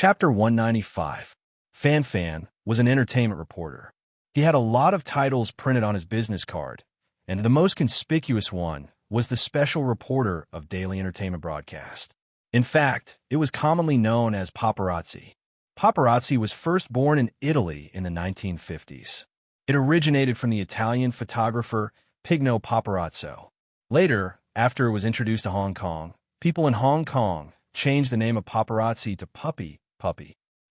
Chapter 195. Fan Fan was an entertainment reporter. He had a lot of titles printed on his business card, and the most conspicuous one was the special reporter of daily entertainment broadcast. In fact, it was commonly known as paparazzi. Paparazzi was first born in Italy in the 1950s. It originated from the Italian photographer Pigno Paparazzo. Later, after it was introduced to Hong Kong, people in Hong Kong changed the name of paparazzi to puppy.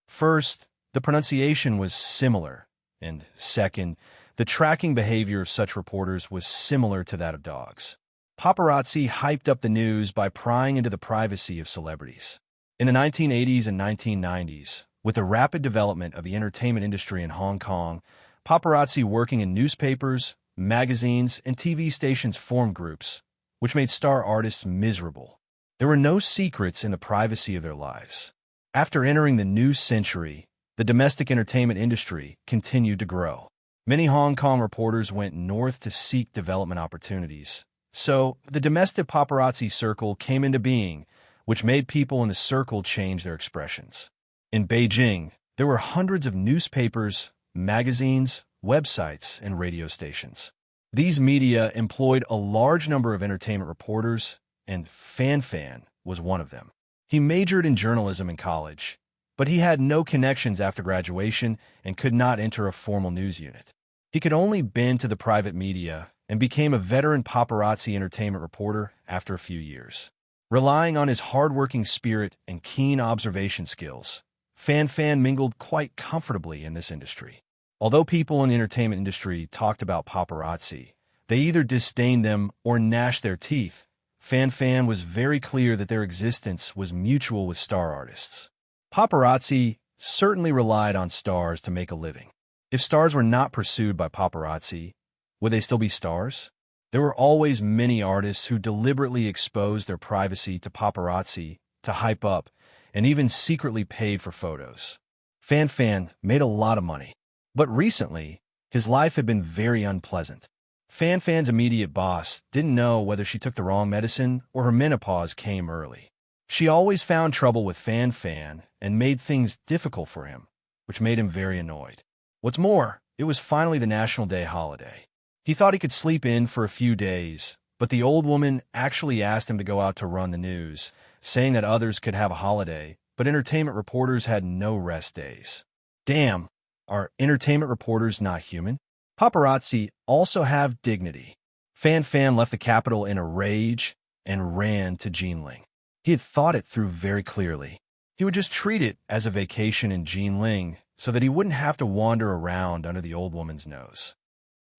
First, the pronunciation was similar, and second, the tracking behavior of such reporters was similar to that of dogs. Paparazzi hyped up the news by prying into the privacy of celebrities. In the 1980s and 1990s, with the rapid development of the entertainment industry in Hong Kong, paparazzi working in newspapers, magazines, and TV stations formed groups, which made star artists miserable. There were no secrets in the privacy of their lives. After entering the new century, the domestic entertainment industry continued to grow. Many Hong Kong reporters went north to seek development opportunities. So, the domestic paparazzi circle came into being, which made people in the circle change their expressions. In Beijing, there were hundreds of newspapers, magazines, websites, and radio stations. These media employed a large number of entertainment reporters, and Fan Fan was one of them. He majored in journalism in college, but he had no connections after graduation and could not enter a formal news unit. He could only bend to the private media and became a veteran paparazzi entertainment reporter after a few years. Relying on his hard-working spirit and keen observation skills, Fan Fan mingled quite comfortably in this industry. Although people in the entertainment industry talked about paparazzi, they either disdained them or gnashed their teeth. Fan Fan was very clear that their existence was mutual with star artists. Paparazzi certainly relied on stars to make a living. If stars were not pursued by paparazzi, would they still be stars? There were always many artists who deliberately exposed their privacy to paparazzi to hype up and even secretly paid for photos. Fan Fan made a lot of money, but recently, his life had been very unpleasant. Fan Fan's immediate boss didn't know whether she took the wrong medicine or her menopause came early. She always found trouble with Fan Fan and made things difficult for him, which made him very annoyed. What's more, it was finally the National Day holiday. He thought he could sleep in for a few days, but the old woman actually asked him to go out to run the news, saying that others could have a holiday, but entertainment reporters had no rest days. Damn, are entertainment reporters not human? Paparazzi also have dignity. Fan Fan left the capital in a rage and ran to Jinling. He had thought it through very clearly. He would just treat it as a vacation in Jinling so that he wouldn't have to wander around under the old woman's nose.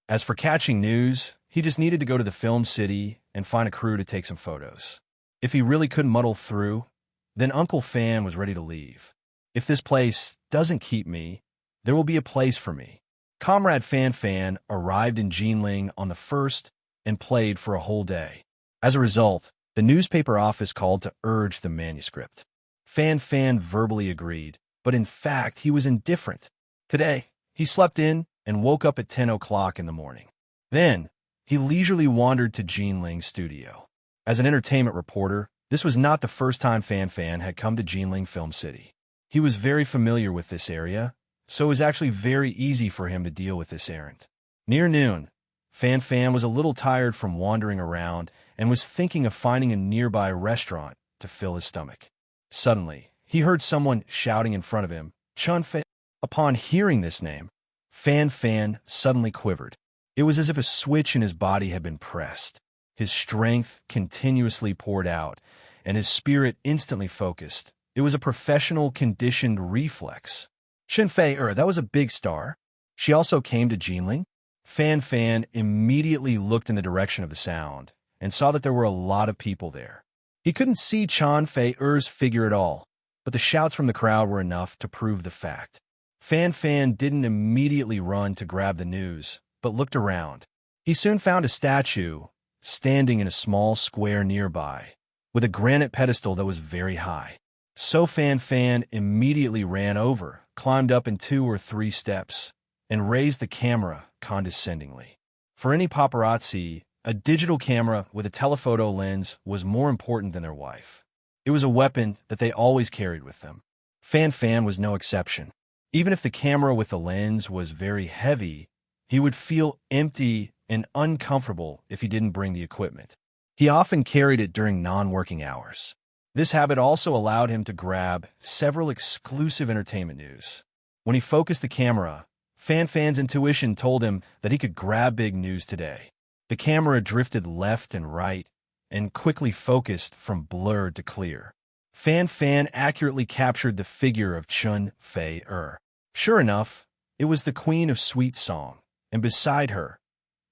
As for catching news, he just needed to go to the film city and find a crew to take some photos. If he really couldn't muddle through, then Uncle Fan was ready to leave. If this place doesn't keep me, there will be a place for me. Comrade Fan Fan arrived in Jinling on the 1st and played for a whole day. As a result, the newspaper office called to urge the manuscript. Fan Fan verbally agreed, but in fact he was indifferent. Today, he slept in and woke up at 10 o'clock in the morning. Then, he leisurely wandered to Jinling's studio. As an entertainment reporter, this was not the first time Fan Fan had come to Jinling Film City. He was very familiar with this area, so it was actually very easy for him to deal with this errand. Near noon, Fan Fan was a little tired from wandering around and was thinking of finding a nearby restaurant to fill his stomach. Suddenly, he heard someone shouting in front of him, "Chun Fei." Upon hearing this name, Fan Fan suddenly quivered. It was as if a switch in his body had been pressed. His strength continuously poured out, and his spirit instantly focused. It was a professional, conditioned reflex. Chen Fei, that was a big star. She also came to Jinling. Fan Fan immediately looked in the direction of the sound and saw that there were a lot of people there. He couldn't see Chan Fei-er's figure at all, but the shouts from the crowd were enough to prove the fact. Fan Fan didn't immediately run to grab the news, but looked around. He soon found a statue standing in a small square nearby, with a granite pedestal that was very high. So Fan Fan immediately ran over, climbed up in 2 or 3 steps, and raised the camera condescendingly. For any paparazzi, a digital camera with a telephoto lens was more important than their wife. It was a weapon that they always carried with them. Fan Fan was no exception. Even if the camera with the lens was very heavy, he would feel empty and uncomfortable if he didn't bring the equipment. He often carried it during non-working hours. This habit also allowed him to grab several exclusive entertainment news. When he focused the camera, Fan Fan's intuition told him that he could grab big news today. The camera drifted left and right and quickly focused from blurred to clear. Fan Fan accurately captured the figure of Chun Fei-er. Sure enough, it was the queen of sweet song, and beside her,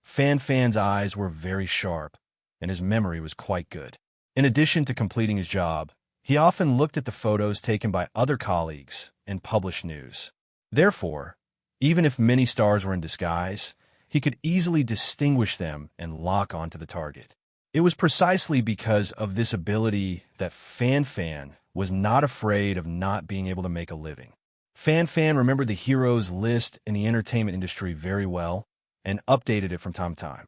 Fan Fan's eyes were very sharp, and his memory was quite good. In addition to completing his job, he often looked at the photos taken by other colleagues and published news. Therefore, even if many stars were in disguise, he could easily distinguish them and lock onto the target. It was precisely because of this ability that Fan Fan was not afraid of not being able to make a living. Fan Fan remembered the heroes list in the entertainment industry very well and updated it from time to time.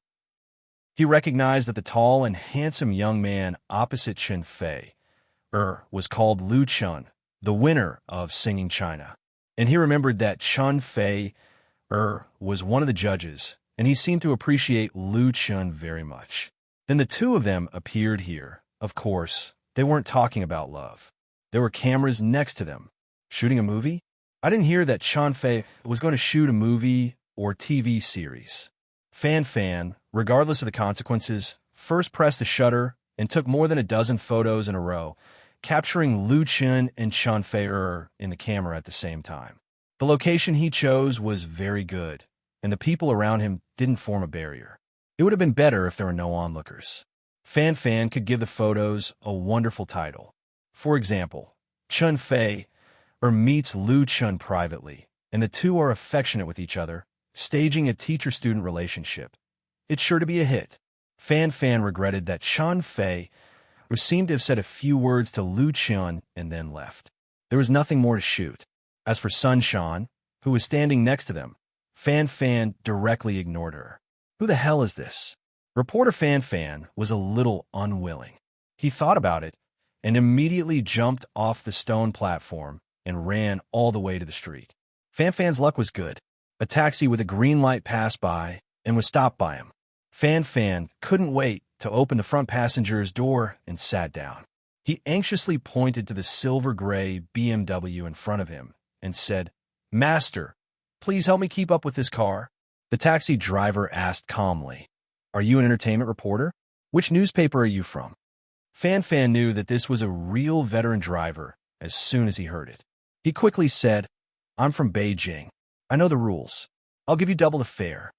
He recognized that the tall and handsome young man opposite Chun Fei-er was called Lu Chun, the winner of Singing China. And he remembered that Chun Fei-er was one of the judges, and he seemed to appreciate Lu Chun very much. Then the two of them appeared here. Of course, they weren't talking about love. There were cameras next to them. Shooting a movie? I didn't hear that Chun Fei was going to shoot a movie or TV series. Fan Fan, regardless of the consequences, first pressed the shutter and took more than a dozen photos in a row, capturing Lu Chun and Chun Fei-er in the camera at the same time. The location he chose was very good, and the people around him didn't form a barrier. It would have been better if there were no onlookers. Fan Fan could give the photos a wonderful title. For example, Chun Fei-er meets Lu Chun privately, and the two are affectionate with each other, staging a teacher-student relationship. It's sure to be a hit. Fan Fan regretted that Chun Fei-er seemed to have said a few words to Lu Chun and then left. There was nothing more to shoot. As for Sun Shan, who was standing next to them, Fan Fan directly ignored her. Who the hell is this? Reporter Fan Fan was a little unwilling. He thought about it and immediately jumped off the stone platform and ran all the way to the street. Fan Fan's luck was good. A taxi with a green light passed by and was stopped by him. Fan Fan couldn't wait to open the front passenger's door and sat down. He anxiously pointed to the silver-gray BMW in front of him and said, "Master, please help me keep up with this car." The taxi driver asked calmly, "Are you an entertainment reporter? Which newspaper are you from?" Fan Fan knew that this was a real veteran driver as soon as he heard it. He quickly said, "I'm from Beijing. I know the rules. I'll give you double the fare."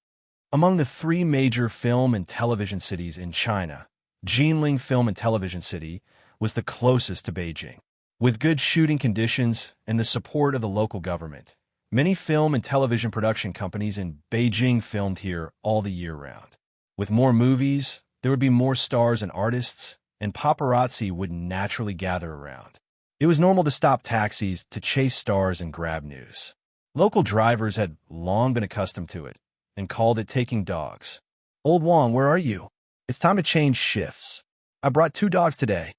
Among the three major film and television cities in China, Jinling Film and Television City was the closest to Beijing. With good shooting conditions and the support of the local government, many film and television production companies in Beijing filmed here all the year round. With more movies, there would be more stars and artists, and paparazzi would naturally gather around. It was normal to stop taxis to chase stars and grab news. Local drivers had long been accustomed to it and called it taking dogs. "Old Wong, where are you? It's time to change shifts. I brought 2 dogs today."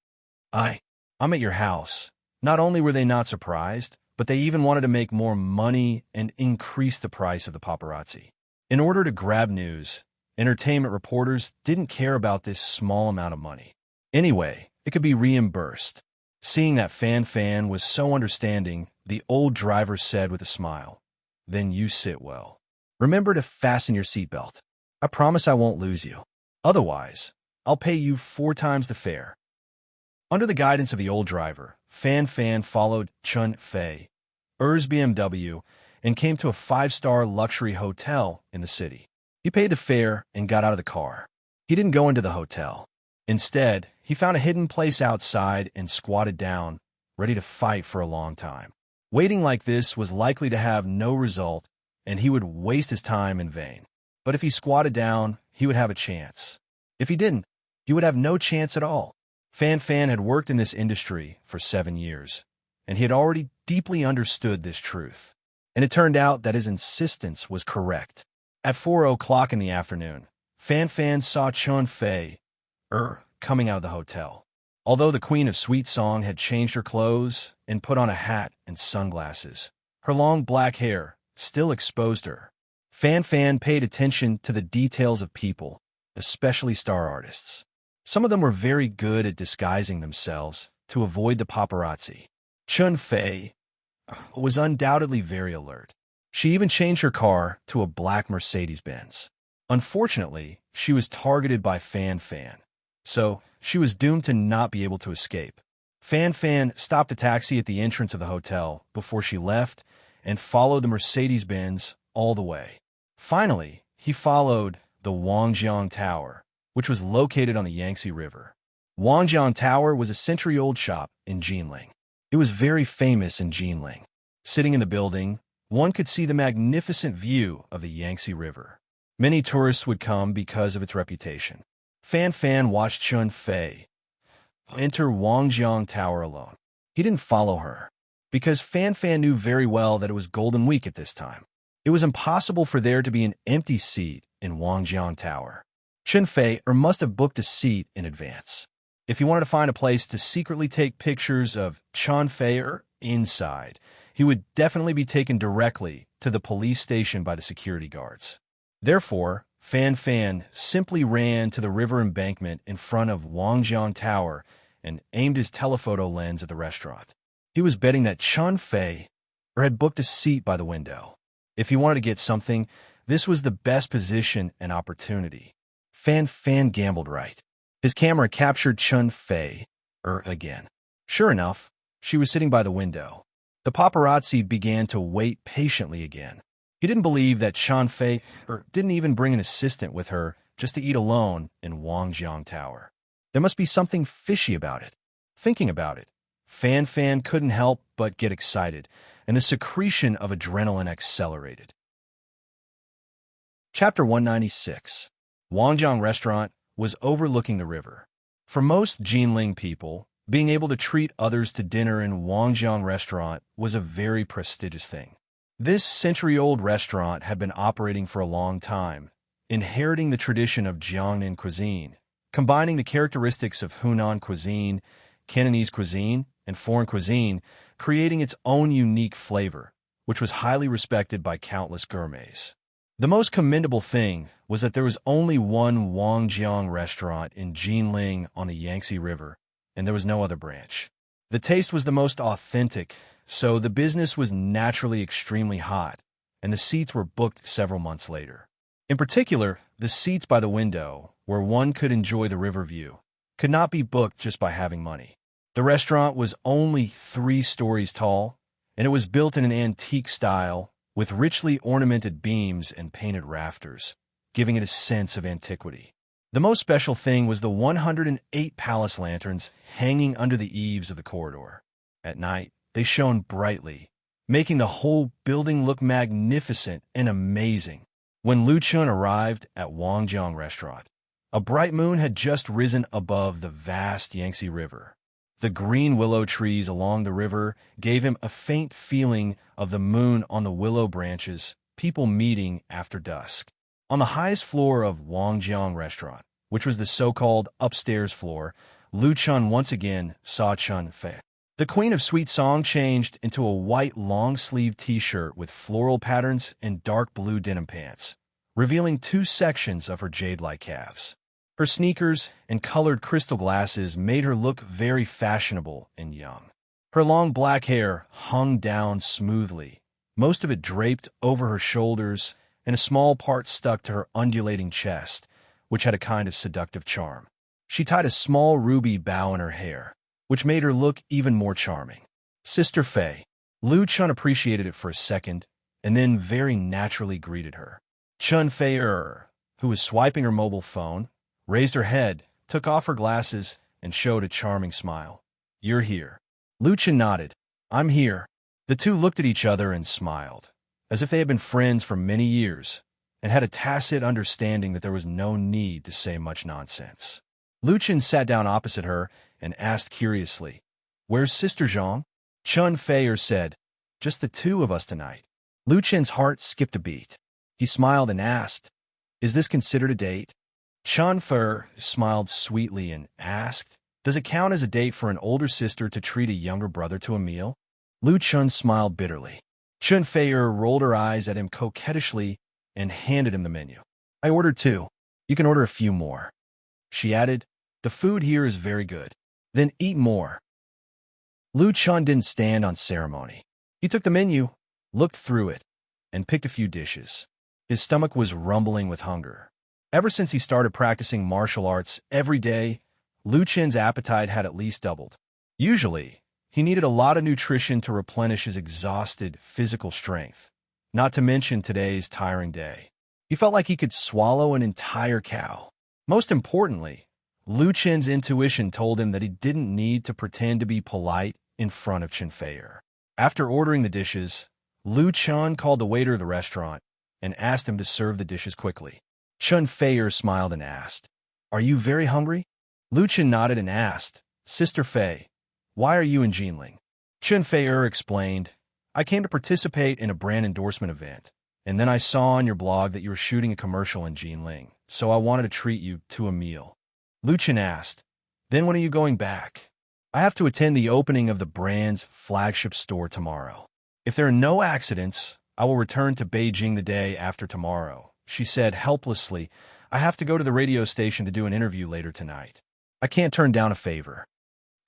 I'm at your house." Not only were they not surprised, but they even wanted to make more money and increase the price of the paparazzi. In order to grab news, entertainment reporters didn't care about this small amount of money. Anyway, it could be reimbursed. Seeing that Fan Fan was so understanding, the old driver said with a smile, "Then you sit well. Remember to fasten your seatbelt. I promise I won't lose you. Otherwise, I'll pay you 4 times the fare." Under the guidance of the old driver, Fan Fan followed Chun Fei-er's BMW and came to a 5-star luxury hotel in the city. He paid the fare and got out of the car. He didn't go into the hotel. Instead, he found a hidden place outside and squatted down, ready to fight for a long time. Waiting like this was likely to have no result, and he would waste his time in vain. But if he squatted down, he would have a chance. If he didn't, he would have no chance at all. Fan Fan had worked in this industry for 7 years, and he had already deeply understood this truth. And it turned out that his insistence was correct. At 4 o'clock in the afternoon, Fan Fan saw Chun Fei-er coming out of the hotel. Although the Queen of Sweet Song had changed her clothes and put on a hat and sunglasses, her long black hair still exposed her. Fan Fan paid attention to the details of people, especially star artists. Some of them were very good at disguising themselves to avoid the paparazzi. Chun Fei was undoubtedly very alert. She even changed her car to a black Mercedes-Benz. Unfortunately, she was targeted by Fan Fan, so she was doomed to not be able to escape. Fan Fan stopped a taxi at the entrance of the hotel before she left and followed the Mercedes-Benz all the way. Finally, he followed the Wangjiang Tower, which was located on the Yangtze River. Wangjiang Tower was a century-old shop in Jinling. It was very famous in Jinling. Sitting in the building, one could see the magnificent view of the Yangtze River. Many tourists would come because of its reputation. Fan Fan watched Chun Fei enter Wangjiang Tower alone. He didn't follow her, because Fan Fan knew very well that it was Golden Week at this time. It was impossible for there to be an empty seat in Wangjiang Tower. Chun Fei must have booked a seat in advance. If he wanted to find a place to secretly take pictures of Chun Fei inside, he would definitely be taken directly to the police station by the security guards. Therefore, Fan Fan simply ran to the river embankment in front of Wangjiang Tower and aimed his telephoto lens at the restaurant. He was betting that Chun Fei had booked a seat by the window. If he wanted to get something, this was the best position and opportunity. Fan Fan gambled right. His camera captured Chun Fei again. Sure enough, she was sitting by the window. The paparazzi began to wait patiently again. He didn't believe that Chun Fei didn't even bring an assistant with her just to eat alone in Wangjiang Tower. There must be something fishy about it. Thinking about it, Fan Fan couldn't help but get excited, and the secretion of adrenaline accelerated. Chapter 196. Wangjiang Restaurant was overlooking the river. For most Jinling people, being able to treat others to dinner in Wangjiang Restaurant was a very prestigious thing. This century-old restaurant had been operating for a long time, inheriting the tradition of Jiangnan cuisine, combining the characteristics of Hunan cuisine, Cantonese cuisine, and foreign cuisine, creating its own unique flavor, which was highly respected by countless gourmets. The most commendable thing was that there was only one Wangjiang restaurant in Jinling on the Yangtze River, and there was no other branch. The taste was the most authentic, so the business was naturally extremely hot, and the seats were booked several months later. In particular, the seats by the window, where one could enjoy the river view, could not be booked just by having money. The restaurant was only 3 stories tall, and it was built in an antique style with richly ornamented beams and painted rafters, giving it a sense of antiquity. The most special thing was the 108 palace lanterns hanging under the eaves of the corridor. At night, they shone brightly, making the whole building look magnificent and amazing. When Lu Chun arrived at Wangjiang Restaurant, a bright moon had just risen above the vast Yangtze River. The green willow trees along the river gave him a faint feeling of the moon on the willow branches, people meeting after dusk. On the highest floor of Wangjiang Restaurant, which was the so-called upstairs floor, Lu Chun once again saw Chun Fei. The Queen of Sweet Song changed into a white long-sleeved t-shirt with floral patterns and dark blue denim pants, revealing 2 sections of her jade-like calves. Her sneakers and colored crystal glasses made her look very fashionable and young. Her long black hair hung down smoothly, most of it draped over her shoulders, and a small part stuck to her undulating chest, which had a kind of seductive charm. She tied a small ruby bow in her hair, which made her look even more charming. Sister Fei. Lu Chun appreciated it for a second, and then very naturally greeted her. Chun Fei, who was swiping her mobile phone, raised her head, took off her glasses, and showed a charming smile. You're here. Lu Chun nodded. I'm here. The two looked at each other and smiled, as if they had been friends for many years, and had a tacit understanding that there was no need to say much nonsense. Lu Chun sat down opposite her and asked curiously, Where's Sister Zhang? Chun Fei said, Just the 2 of us tonight. Lu Chun's heart skipped a beat. He smiled and asked, Is this considered a date? Chun Fei smiled sweetly and asked, Does it count as a date for an older sister to treat a younger brother to a meal? Lu Chun smiled bitterly. Chun Fei-er rolled her eyes at him coquettishly and handed him the menu. I ordered 2. You can order a few more. She added, the food here is very good. Then eat more. Lu Chun didn't stand on ceremony. He took the menu, looked through it, and picked a few dishes. His stomach was rumbling with hunger. Ever since he started practicing martial arts every day, Lu Chun's appetite had at least doubled. Usually, he needed a lot of nutrition to replenish his exhausted physical strength, not to mention today's tiring day. He felt like he could swallow an entire cow. Most importantly, Lu Chun's intuition told him that he didn't need to pretend to be polite in front of Chun Fei-er. After ordering the dishes, Lu Chun called the waiter of the restaurant and asked him to serve the dishes quickly. Chun Fei-er smiled and asked, Are you very hungry? Lu Chun nodded and asked, Sister Fei, why are you in Jinling? Chun Fei-er explained, I came to participate in a brand endorsement event, and then I saw on your blog that you were shooting a commercial in Jinling, so I wanted to treat you to a meal. Lu Chun asked, Then when are you going back? I have to attend the opening of the brand's flagship store tomorrow. If there are no accidents, I will return to Beijing the day after tomorrow, she said helplessly. I have to go to the radio station to do an interview later tonight. I can't turn down a favor.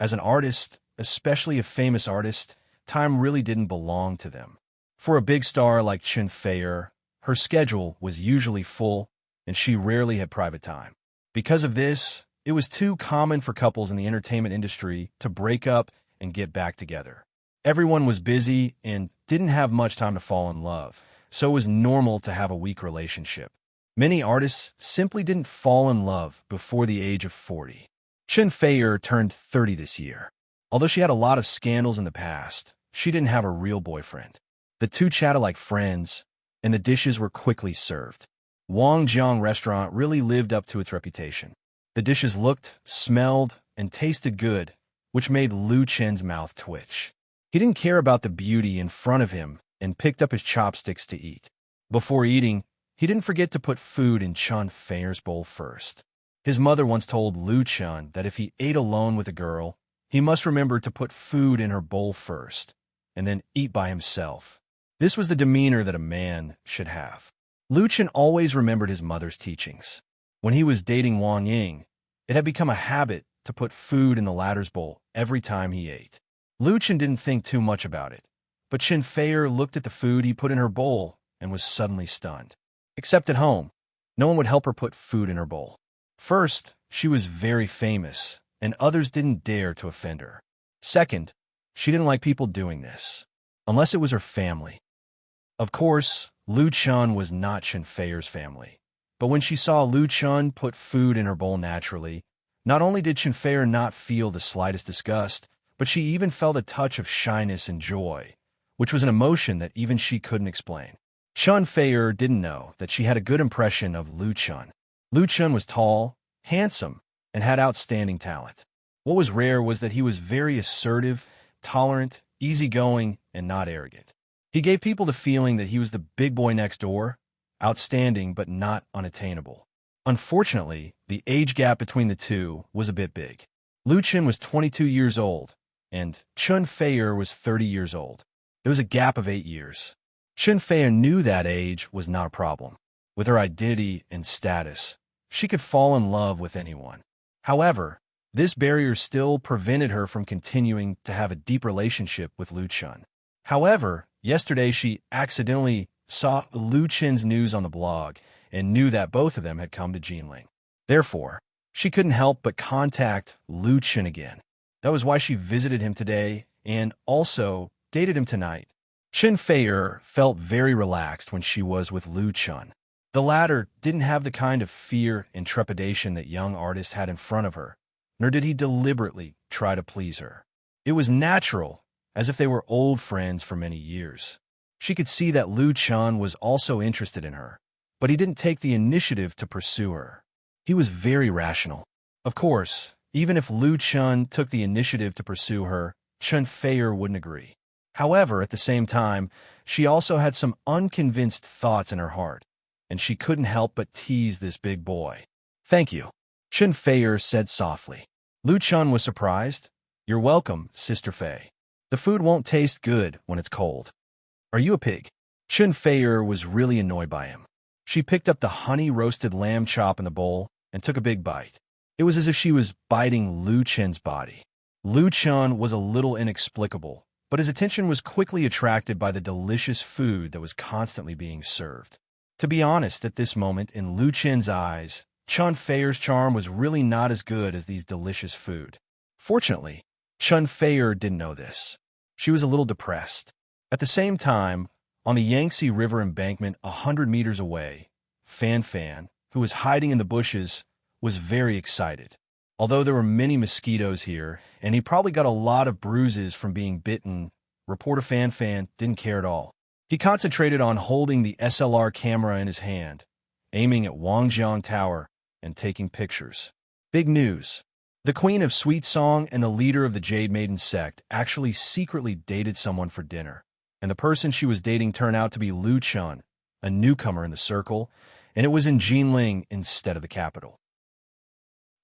As an artist, especially a famous artist, time really didn't belong to them. For a big star like Chun Fei-er, her schedule was usually full, and she rarely had private time. Because of this, it was too common for couples in the entertainment industry to break up and get back together. Everyone was busy and didn't have much time to fall in love, so it was normal to have a weak relationship. Many artists simply didn't fall in love before the age of 40. Chun Fei-er turned 30 this year. Although she had a lot of scandals in the past, she didn't have a real boyfriend. The two chatted like friends, and the dishes were quickly served. Wangjiang restaurant really lived up to its reputation. The dishes looked, smelled, and tasted good, which made Lu Chun's mouth twitch. He didn't care about the beauty in front of him and picked up his chopsticks to eat. Before eating, he didn't forget to put food in Chun Fei-er's bowl first. His mother once told Lu Chun that if he ate alone with a girl, he must remember to put food in her bowl first, and then eat by himself. This was the demeanor that a man should have. Lu Chun always remembered his mother's teachings. When he was dating Wang Ying, it had become a habit to put food in the latter's bowl every time he ate. Lu Chun didn't think too much about it, but Chun Fei-er looked at the food he put in her bowl and was suddenly stunned. Except at home, no one would help her put food in her bowl. First, she was very famous, and others didn't dare to offend her. Second, she didn't like people doing this, unless it was her family. Of course, Lu Chun was not Chun Fei-er's family, but when she saw Lu Chun put food in her bowl naturally, not only did Chun Fei-er not feel the slightest disgust, but she even felt a touch of shyness and joy, which was an emotion that even she couldn't explain. Chun Fei-er didn't know that she had a good impression of Lu Chun. Lu Chun was tall, handsome, and had outstanding talent. What was rare was that he was very assertive, tolerant, easygoing, and not arrogant. He gave people the feeling that he was the big boy next door, outstanding but not unattainable. Unfortunately, the age gap between the two was a bit big. Lu Chun was 22 years old, and Chun Fei-er was 30 years old. There was a gap of 8 years. Chun Fei-er knew that age was not a problem. With her identity and status, she could fall in love with anyone. However, this barrier still prevented her from continuing to have a deep relationship with Lu Chun. However, yesterday she accidentally saw Lu Chun's news on the blog and knew that both of them had come to Jinling. Therefore, she couldn't help but contact Lu Chun again. That was why she visited him today and also dated him tonight. Chun Fei-er felt very relaxed when she was with Lu Chun. The latter didn't have the kind of fear and trepidation that young artists had in front of her, nor did he deliberately try to please her. It was natural, as if they were old friends for many years. She could see that Lu Chun was also interested in her, but he didn't take the initiative to pursue her. He was very rational. Of course, even if Lu Chun took the initiative to pursue her, Chun Fei-er wouldn't agree. However, at the same time, she also had some unconvinced thoughts in her heart, and she couldn't help but tease this big boy. Thank you, Chun Fei-er said softly. Lu Chun was surprised. "You're welcome, Sister Fei. The food won't taste good when it's cold." "Are you a pig?" Chun Fei was really annoyed by him. She picked up the honey-roasted lamb chop in the bowl and took a big bite. It was as if she was biting Lu Chun's body. Lu Chun was a little inexplicable, but his attention was quickly attracted by the delicious food that was constantly being served. To be honest, at this moment, in Lu Chun's eyes, Chun Fei's charm was really not as good as these delicious food. Fortunately, Chun Fei didn't know this. She was a little depressed. At the same time, on the Yangtze River embankment 100 meters away, Fan Fan, who was hiding in the bushes, was very excited. Although there were many mosquitoes here, and he probably got a lot of bruises from being bitten, reporter Fan Fan didn't care at all. He concentrated on holding the SLR camera in his hand, aiming at Wangjiang Tower, and taking pictures. Big news. The Queen of Sweet Song and the leader of the Jade Maiden sect actually secretly dated someone for dinner, and the person she was dating turned out to be Lu Chun, a newcomer in the circle, and it was in Jinling instead of the capital.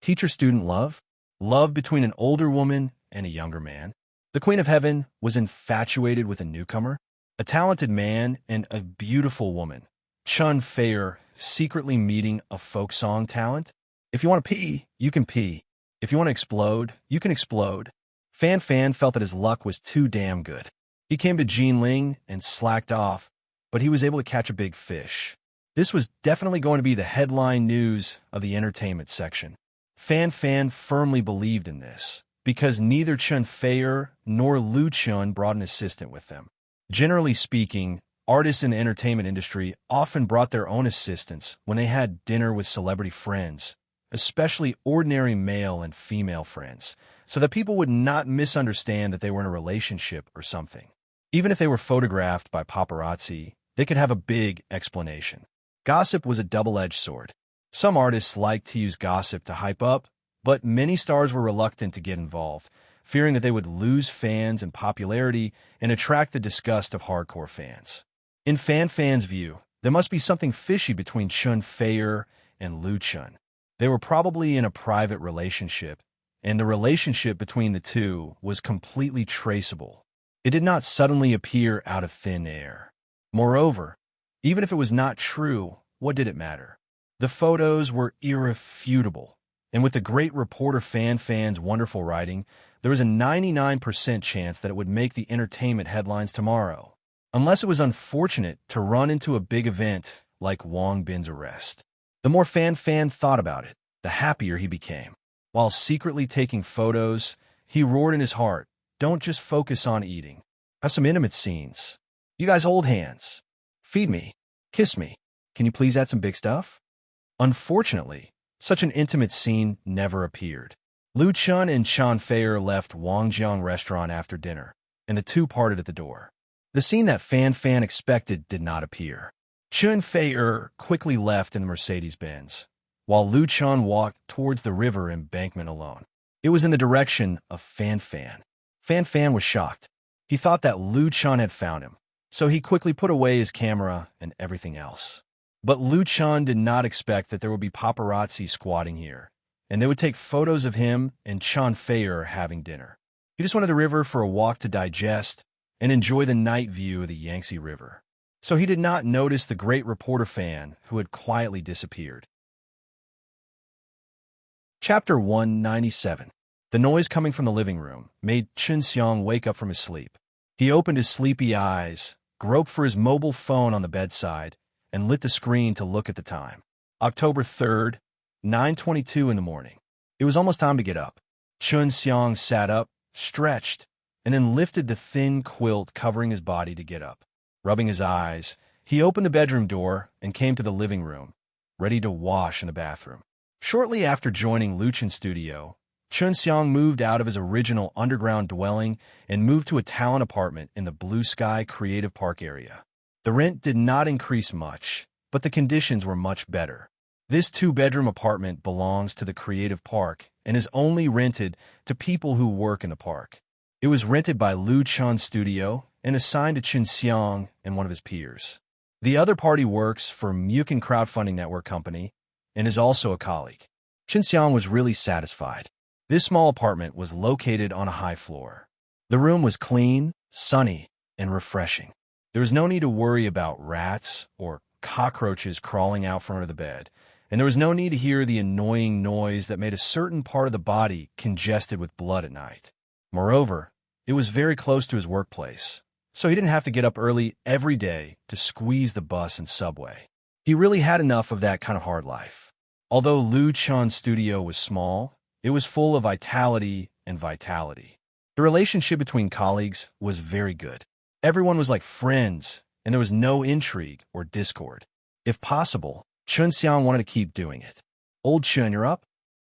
Teacher-student love? Love between an older woman and a younger man. The Queen of Heaven was infatuated with a newcomer, a talented man and a beautiful woman. Chun Fei secretly meeting a folk song talent? If you want to pee, you can pee. If you want to explode, you can explode. Fan Fan felt that his luck was too damn good. He came to Jinling and slacked off, but he was able to catch a big fish. This was definitely going to be the headline news of the entertainment section. Fan Fan firmly believed in this, because neither Chun Fei nor Lu Chun brought an assistant with them. Generally speaking, artists in the entertainment industry often brought their own assistants when they had dinner with celebrity friends, especially ordinary male and female friends, so that people would not misunderstand that they were in a relationship or something. Even if they were photographed by paparazzi, they could have a big explanation. Gossip was a double-edged sword. Some artists liked to use gossip to hype up, but many stars were reluctant to get involved, fearing that they would lose fans and popularity and attract the disgust of hardcore fans. In Fan Fan's view, there must be something fishy between Chun Fei and Lu Chun. They were probably in a private relationship, and the relationship between the two was completely traceable. It did not suddenly appear out of thin air. Moreover, even if it was not true, what did it matter? The photos were irrefutable, and with the great reporter Fan Fan's wonderful writing, there was a 99% chance that it would make the entertainment headlines tomorrow, unless it was unfortunate to run into a big event like Wang Bin's arrest. The more Fan Fan thought about it, the happier he became. While secretly taking photos, he roared in his heart, "Don't just focus on eating. Have some intimate scenes. You guys hold hands. Feed me. Kiss me. Can you please add some big stuff?" Unfortunately, such an intimate scene never appeared. Lu Chun and Chun Fei left Wangjiang restaurant after dinner, and the two parted at the door. The scene that Fan Fan expected did not appear. Chun Fei quickly left in the Mercedes-Benz, while Lu Chun walked towards the river embankment alone. It was in the direction of Fan Fan. Fan Fan was shocked. He thought that Lu Chun had found him, so he quickly put away his camera and everything else. But Lu Chun did not expect that there would be paparazzi squatting here, and they would take photos of him and Chun Fei having dinner. He just wanted the river for a walk to digest and enjoy the night view of the Yangtze River. So he did not notice the great reporter Fan who had quietly disappeared. Chapter 197. The noise coming from the living room made Chun Xiang wake up from his sleep. He opened his sleepy eyes, groped for his mobile phone on the bedside, and lit the screen to look at the time. October 3rd, 9:22 in the morning. It was almost time to get up. Chun Xiang sat up, stretched, and then lifted the thin quilt covering his body to get up. Rubbing his eyes, he opened the bedroom door and came to the living room, ready to wash in the bathroom. Shortly after joining Lu Chun's studio, Chun Xiang moved out of his original underground dwelling and moved to a talent apartment in the Blue Sky Creative Park area. The rent did not increase much, but the conditions were much better. This two-bedroom apartment belongs to the Creative Park and is only rented to people who work in the park. It was rented by Lu Chun's studio and assigned to Chun Xiang and one of his peers. The other party works for Mukin Crowdfunding Network Company and is also a colleague. Chun Xiang was really satisfied. This small apartment was located on a high floor. The room was clean, sunny, and refreshing. There was no need to worry about rats or cockroaches crawling out from under the bed, and there was no need to hear the annoying noise that made a certain part of the body congested with blood at night. Moreover, it was very close to his workplace, so he didn't have to get up early every day to squeeze the bus and subway. He really had enough of that kind of hard life. Although Lu Chun's studio was small, it was full of vitality and vitality. The relationship between colleagues was very good. Everyone was like friends, and there was no intrigue or discord. If possible, Chun Xiang wanted to keep doing it. "Old Chun, you're up?"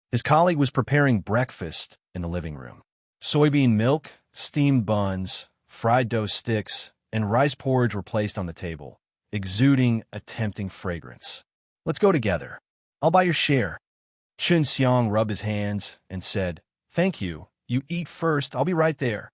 His colleague was preparing breakfast in the living room. Soybean milk, steamed buns, fried dough sticks, and rice porridge were placed on the table, exuding a tempting fragrance. "Let's go together. I'll buy your share." Chun Xiang rubbed his hands and said, "Thank you. You eat first. I'll be right there."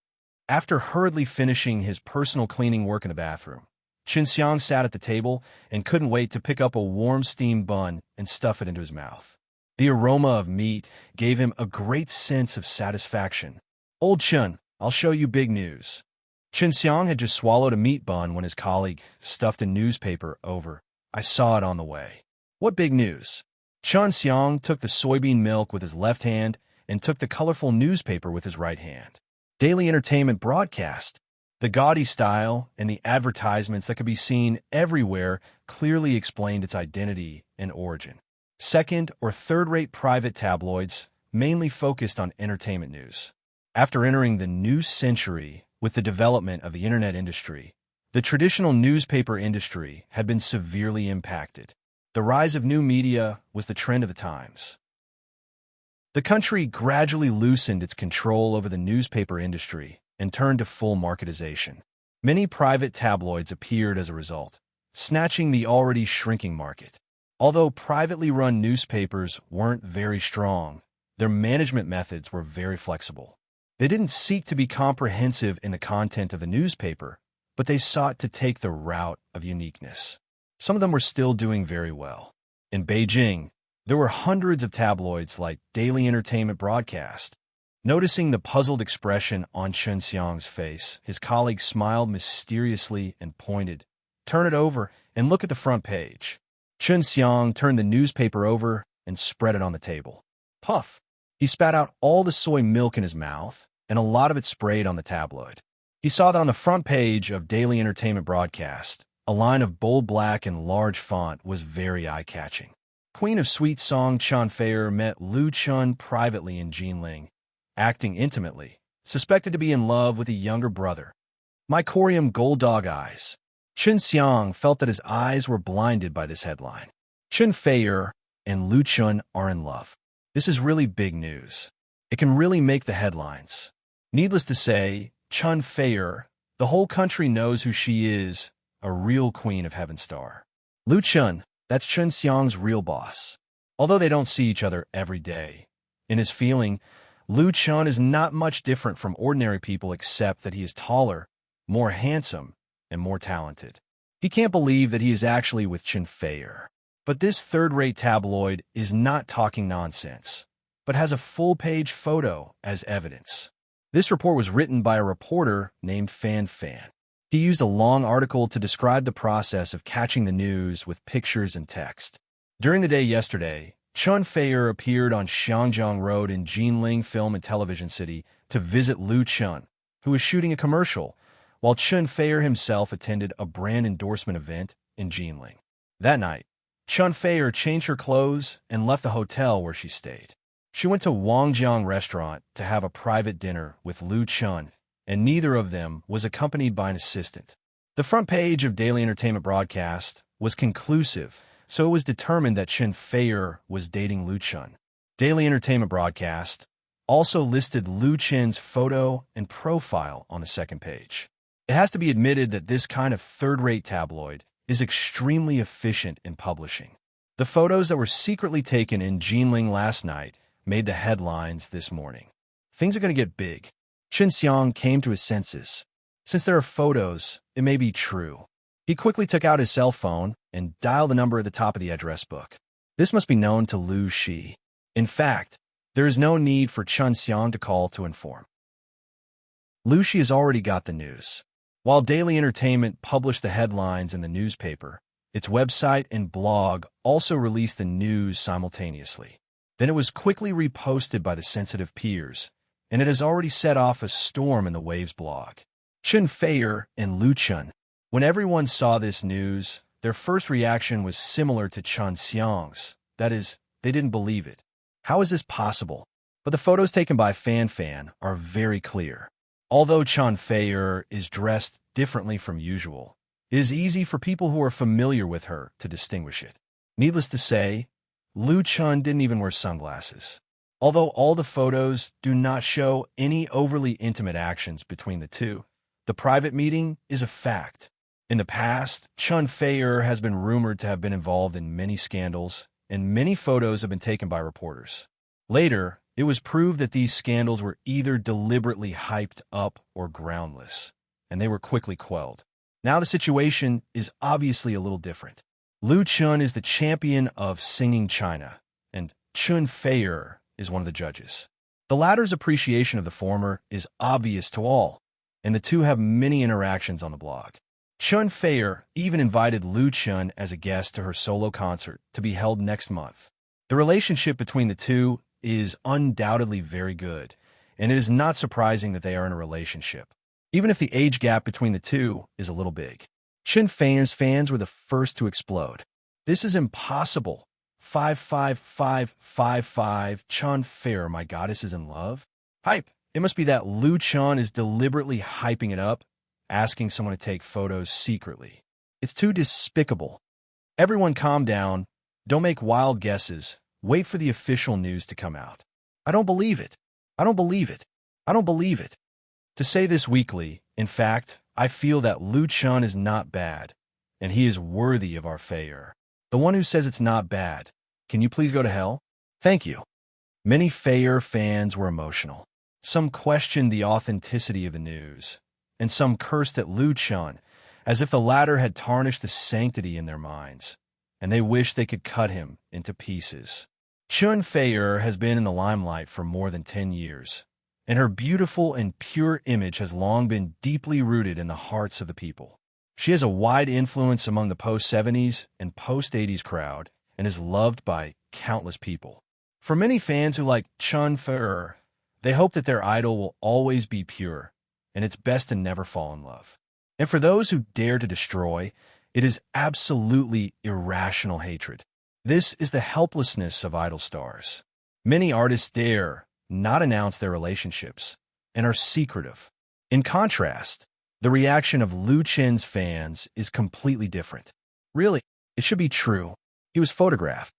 After hurriedly finishing his personal cleaning work in the bathroom, Chun Xiang sat at the table and couldn't wait to pick up a warm steamed bun and stuff it into his mouth. The aroma of meat gave him a great sense of satisfaction. "Old Chun, I'll show you big news." Chun Xiang had just swallowed a meat bun when his colleague stuffed a newspaper over. "I saw it on the way." "What big news?" Chun Xiang took the soybean milk with his left hand and took the colorful newspaper with his right hand. Daily entertainment broadcast. The gaudy style and the advertisements that could be seen everywhere clearly explained its identity and origin. Second- or third-rate private tabloids mainly focused on entertainment news. After entering the new century with the development of the internet industry, the traditional newspaper industry had been severely impacted. The rise of new media was the trend of the times. The country gradually loosened its control over the newspaper industry and turned to full marketization. Many private tabloids appeared as a result, snatching the already shrinking market. Although privately run newspapers weren't very strong, their management methods were very flexible. They didn't seek to be comprehensive in the content of the newspaper, but they sought to take the route of uniqueness. Some of them were still doing very well. In Beijing, there were hundreds of tabloids like Daily Entertainment Broadcast. Noticing the puzzled expression on Chun Xiang's face, his colleague smiled mysteriously and pointed, "Turn it over and look at the front page." Chun Xiang turned the newspaper over and spread it on the table. Puff! He spat out all the soy milk in his mouth, and a lot of it sprayed on the tabloid. He saw that on the front page of Daily Entertainment Broadcast, a line of bold black and large font was very eye-catching. Queen of Sweet Song Chan Feier met Lu Chun privately in Jinling, acting intimately, suspected to be in love with a younger brother. My corium gold dog eyes. Chun Xiang felt that his eyes were blinded by this headline. Chan Feier and Lu Chun are in love. This is really big news. It can really make the headlines. Needless to say, Chan Feier, the whole country knows who she is, a real queen of Heaven Star. Lu Chun, that's Chun Xiang's real boss. Although they don't see each other every day, in his feeling, Lu Chun is not much different from ordinary people except that he is taller, more handsome, and more talented. He can't believe that he is actually with Chan Feier. But this third-rate tabloid is not talking nonsense, but has a full-page photo as evidence. This report was written by a reporter named Fan Fan. He used a long article to describe the process of catching the news with pictures and text. During the day yesterday, Chan Feier appeared on Xiangjiang Road in Jinling Film and Television City to visit Lu Chun, who was shooting a commercial, while Chan Feier himself attended a brand endorsement event in Jinling. That night, Chan Feier changed her clothes and left the hotel where she stayed. She went to Wangjiang Restaurant to have a private dinner with Lu Chun, and neither of them was accompanied by an assistant. The front page of Daily Entertainment Broadcast was conclusive, so it was determined that Chan Feier was dating Lu Chun. Daily Entertainment Broadcast also listed Lu Chun's photo and profile on the second page. It has to be admitted that this kind of third-rate tabloid is extremely efficient in publishing. The photos that were secretly taken in Jinling last night made the headlines this morning. Things are going to get big. Chun Xiang came to his senses. Since there are photos, it may be true. He quickly took out his cell phone and dialed the number at the top of the address book. This must be known to Lu Shi. In fact, There is no need for Chun Xiang to call to inform. Lucy has already got the news. While Daily Entertainment published the headlines in the newspaper, its website and blog also released the news simultaneously. Then it was quickly reposted by the sensitive peers, and it has already set off a storm in the Waves blog. Chun Feier and Lu Chun. When everyone saw this news, their first reaction was similar to Chun Xiang's. That is, they didn't believe it. How is this possible? But the photos taken by Fan are very clear. Although Chun Feier is dressed differently from usual, it is easy for people who are familiar with her to distinguish it. Needless to say, Lu Chun didn't even wear sunglasses. Although all the photos do not show any overly intimate actions between the two, the private meeting is a fact. In the past, Chun Feier has been rumored to have been involved in many scandals, and many photos have been taken by reporters. Later, it was proved that these scandals were either deliberately hyped up or groundless, and they were quickly quelled. Now the situation is obviously a little different. Lu Chun is the champion of singing China, and Chun Feier is one of the judges. The latter's appreciation of the former is obvious to all, and the two have many interactions on the blog. Chun Feier even invited Lu Chun as a guest to her solo concert to be held next month. The relationship between the two is undoubtedly very good, and it is not surprising that they are in a relationship, even if the age gap between the two is a little big. Chun Feier's fans were the first to explode. This is impossible. 55555 Chun Feier, my goddess, is in love? Hype. It must be that Lu Chun is deliberately hyping it up, asking someone to take photos secretly. It's too despicable. Everyone calm down. Don't make wild guesses. Wait for the official news to come out. I don't believe it. I don't believe it. I don't believe it. To say this weakly, in fact, I feel that Lu Chun is not bad, and he is worthy of our Feier. The one who says it's not bad, can you please go to hell? Thank you. Many Feier fans were emotional. Some questioned the authenticity of the news, and some cursed at Lu Chun, as if the latter had tarnished the sanctity in their minds, and they wished they could cut him into pieces. Chun Feier has been in the limelight for more than 10 years, and her beautiful and pure image has long been deeply rooted in the hearts of the people. She has a wide influence among the post-70s and post-80s crowd and is loved by countless people. For many fans who like Chun Feier, they hope that their idol will always be pure, and it's best to never fall in love. And for those who dare to destroy, it is absolutely irrational hatred. This is the helplessness of idol stars. Many artists dare not announce their relationships and are secretive. In contrast, the reaction of Lu Chun's fans is completely different. Really, it should be true. He was photographed.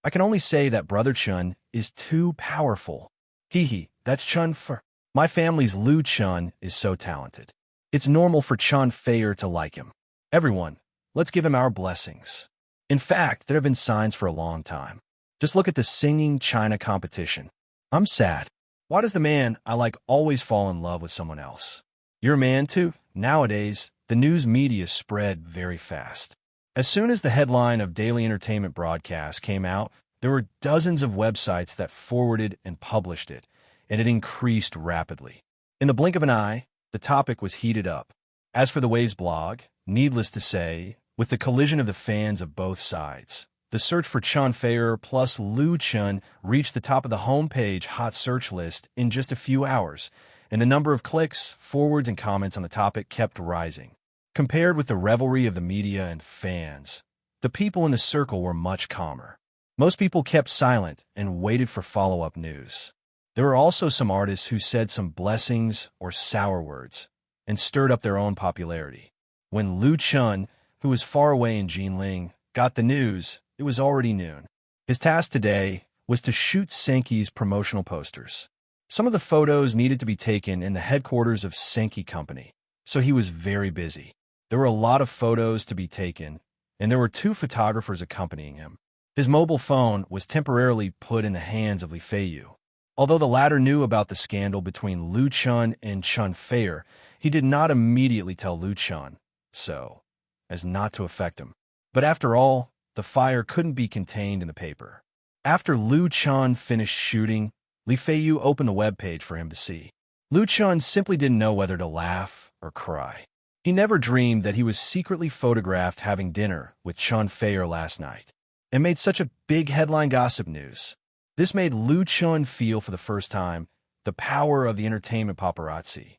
I can only say that Brother Chun is too powerful. Hee, that's Chun Feier. My family's Lu Chun is so talented. It's normal for Chun Feier to like him. Everyone, let's give him our blessings. In fact, there have been signs for a long time. Just look at the singing China competition. I'm sad. Why does the man I like always fall in love with someone else? You're a man too? Nowadays, the news media spread very fast. As soon as the headline of Daily Entertainment broadcast came out, there were dozens of websites that forwarded and published it, and it increased rapidly. In the blink of an eye, the topic was heated up. As for the Waves blog, needless to say, with the collision of the fans of both sides, the search for Chun Feier plus Lu Chun reached the top of the homepage hot search list in just a few hours, and the number of clicks, forwards, and comments on the topic kept rising. Compared with the revelry of the media and fans, the people in the circle were much calmer. Most people kept silent and waited for follow-up news. There were also some artists who said some blessings or sour words and stirred up their own popularity. When Lu Chun, who was far away in Jinling, got the news, it was already noon. His task today was to shoot Senki's promotional posters. Some of the photos needed to be taken in the headquarters of Senki Company, so he was very busy. There were a lot of photos to be taken, and there were 2 photographers accompanying him. His mobile phone was temporarily put in the hands of Li Feiyu. Although the latter knew about the scandal between Lu Chun and Chun Feier, he did not immediately tell Lu Chun, so as not to affect him. But after all, the fire couldn't be contained in the paper. After Lu Chun finished shooting, Li Feiyu opened the webpage for him to see. Lu Chun simply didn't know whether to laugh or cry. He never dreamed that he was secretly photographed having dinner with Chun Feier last night, and made such a big headline gossip news. This made Lu Chun feel for the first time the power of the entertainment paparazzi.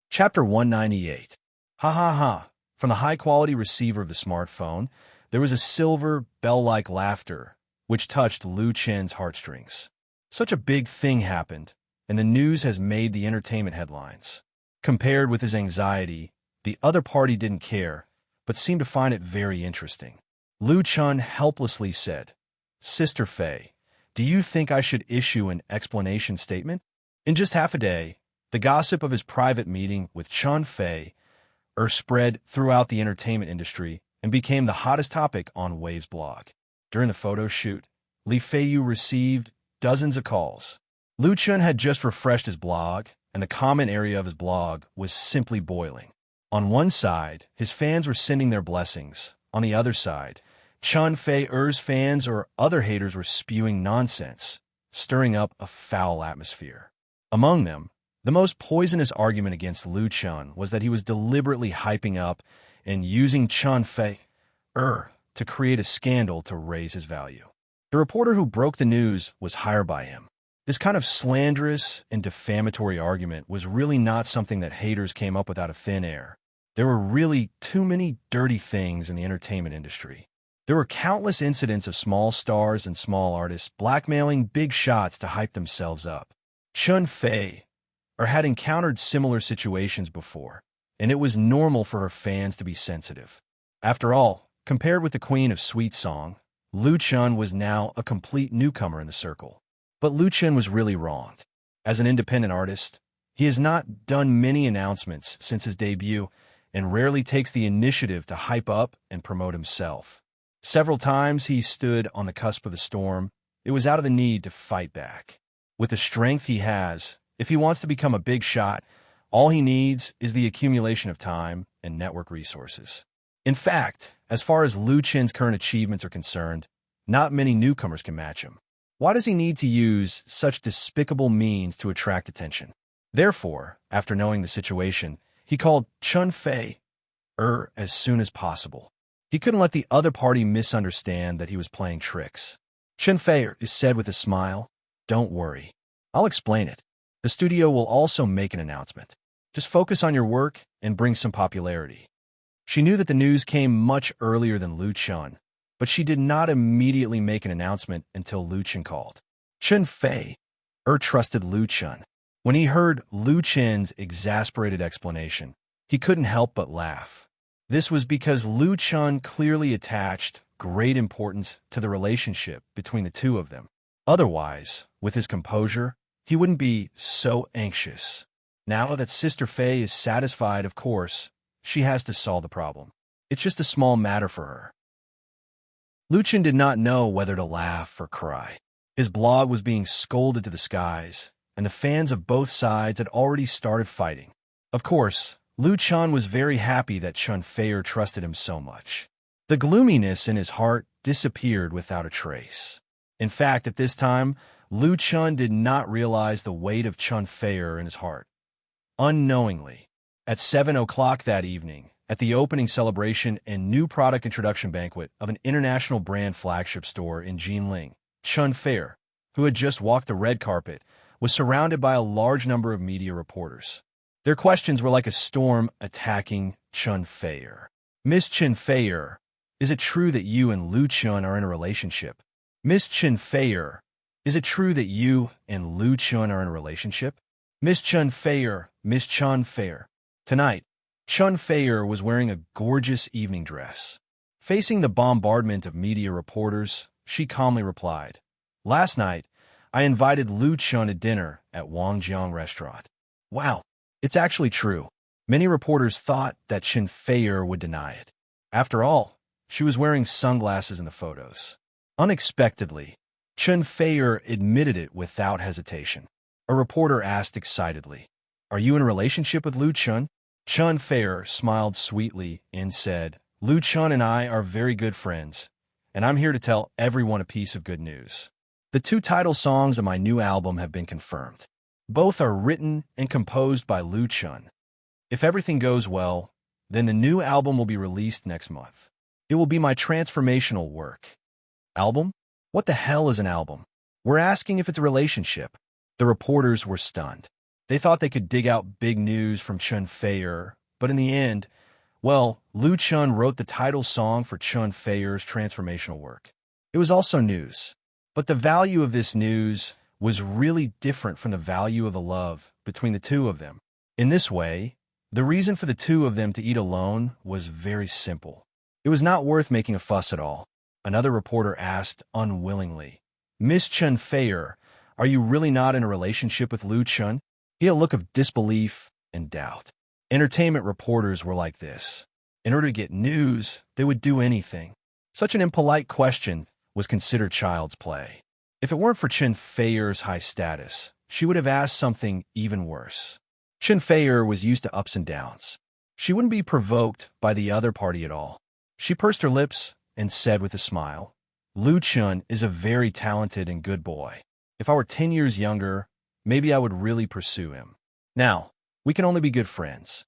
Chapter 198. Ha ha ha. From the high-quality receiver of the smartphone, there was a silver, bell-like laughter, which touched Lu Chen's heartstrings. Such a big thing happened, and the news has made the entertainment headlines. Compared with his anxiety, the other party didn't care, but seemed to find it very interesting. Lu Chun helplessly said, "Sister Fei, do you think I should issue an explanation statement?" In just half a day, the gossip of his private meeting with Chun Fei spread throughout the entertainment industry and became the hottest topic on Wave's blog. During the photo shoot, Li Feiyu received dozens of calls. Lu Chun had just refreshed his blog, and the comment area of his blog was simply boiling. On one side, his fans were sending their blessings. On the other side, Chun Feier's fans or other haters were spewing nonsense, stirring up a foul atmosphere. Among them, the most poisonous argument against Lu Chun was that he was deliberately hyping up and using Chun Feier to create a scandal to raise his value. The reporter who broke the news was hired by him. This kind of slanderous and defamatory argument was really not something that haters came up with out of thin air. There were really too many dirty things in the entertainment industry. There were countless incidents of small stars and small artists blackmailing big shots to hype themselves up. Chun Fei had encountered similar situations before, and it was normal for her fans to be sensitive. After all, compared with the queen of sweet song, Lu Chun was now a complete newcomer in the circle. But Lu Chun was really wronged. As an independent artist, he has not done many announcements since his debut and rarely takes the initiative to hype up and promote himself. Several times he stood on the cusp of the storm. It was out of the need to fight back. With the strength he has, if he wants to become a big shot, all he needs is the accumulation of time and network resources. In fact, as far as Lu Chen's current achievements are concerned, not many newcomers can match him. Why does he need to use such despicable means to attract attention? Therefore, after knowing the situation, he called Chun Fei as soon as possible. He couldn't let the other party misunderstand that he was playing tricks. Chun Fei said with a smile, "Don't worry. I'll explain it. The studio will also make an announcement. Just focus on your work and bring some popularity." She knew that the news came much earlier than Lu Chun, but she did not immediately make an announcement until Lu Chun called. Chun Fei trusted Lu Chun. When he heard Lu Chun's exasperated explanation, he couldn't help but laugh. This was because Lu Chun clearly attached great importance to the relationship between the two of them. Otherwise, with his composure, he wouldn't be so anxious. Now that Sister Fei is satisfied, of course, she has to solve the problem. It's just a small matter for her. Lu Chun did not know whether to laugh or cry. His blog was being scolded to the skies, and the fans of both sides had already started fighting. Of course, Lu Chun was very happy that Chun Fei trusted him so much. The gloominess in his heart disappeared without a trace. In fact, at this time, Lu Chun did not realize the weight of Chun Fei in his heart. Unknowingly, at 7 o'clock that evening, at the opening celebration and new product introduction banquet of an international brand flagship store in Jinling, Chun Fei, who had just walked the red carpet, was surrounded by a large number of media reporters. Their questions were like a storm attacking Chun Fei. "Miss Chun Fei, is it true that you and Lu Chun are in a relationship? Miss Chun Fei, is it true that you and Lu Chun are in a relationship? Miss Chun Fei, Miss Chun Fei." Tonight, Chun Fei was wearing a gorgeous evening dress. Facing the bombardment of media reporters, she calmly replied, "Last night, I invited Lu Chun to dinner at Wangjiang restaurant." Wow, it's actually true. Many reporters thought that Chun Fei would deny it. After all, she was wearing sunglasses in the photos. Unexpectedly, Chun Fei admitted it without hesitation. A reporter asked excitedly, "Are you in a relationship with Lu Chun?" Chun Fei smiled sweetly and said, "Lu Chun and I are very good friends, and I'm here to tell everyone a piece of good news. The 2 title songs of my new album have been confirmed. Both are written and composed by Lu Chun. If everything goes well, then the new album will be released next month. It will be my transformational work. Album? What the hell is an album? We're asking if it's a relationship. The reporters were stunned. They thought they could dig out big news from Chun Fei-er, but in the end, well, Lu Chun wrote the title song for Chun Fei-er's transformational work. It was also news. But the value of this news was really different from the value of the love between the two of them. In this way, the reason for the two of them to eat alone was very simple. It was not worth making a fuss at all. Another reporter asked unwillingly, "Miss Chun Fei-er, are you really not in a relationship with Lu Chun?" He had a look of disbelief and doubt. Entertainment reporters were like this. In order to get news, they would do anything. Such an impolite question was considered child's play. If it weren't for Chun Fei-er's high status, she would have asked something even worse. Chun Fei-er was used to ups and downs. She wouldn't be provoked by the other party at all. She pursed her lips and said with a smile, "Lu Chun is a very talented and good boy. If I were 10 years younger, maybe I would really pursue him. Now, we can only be good friends."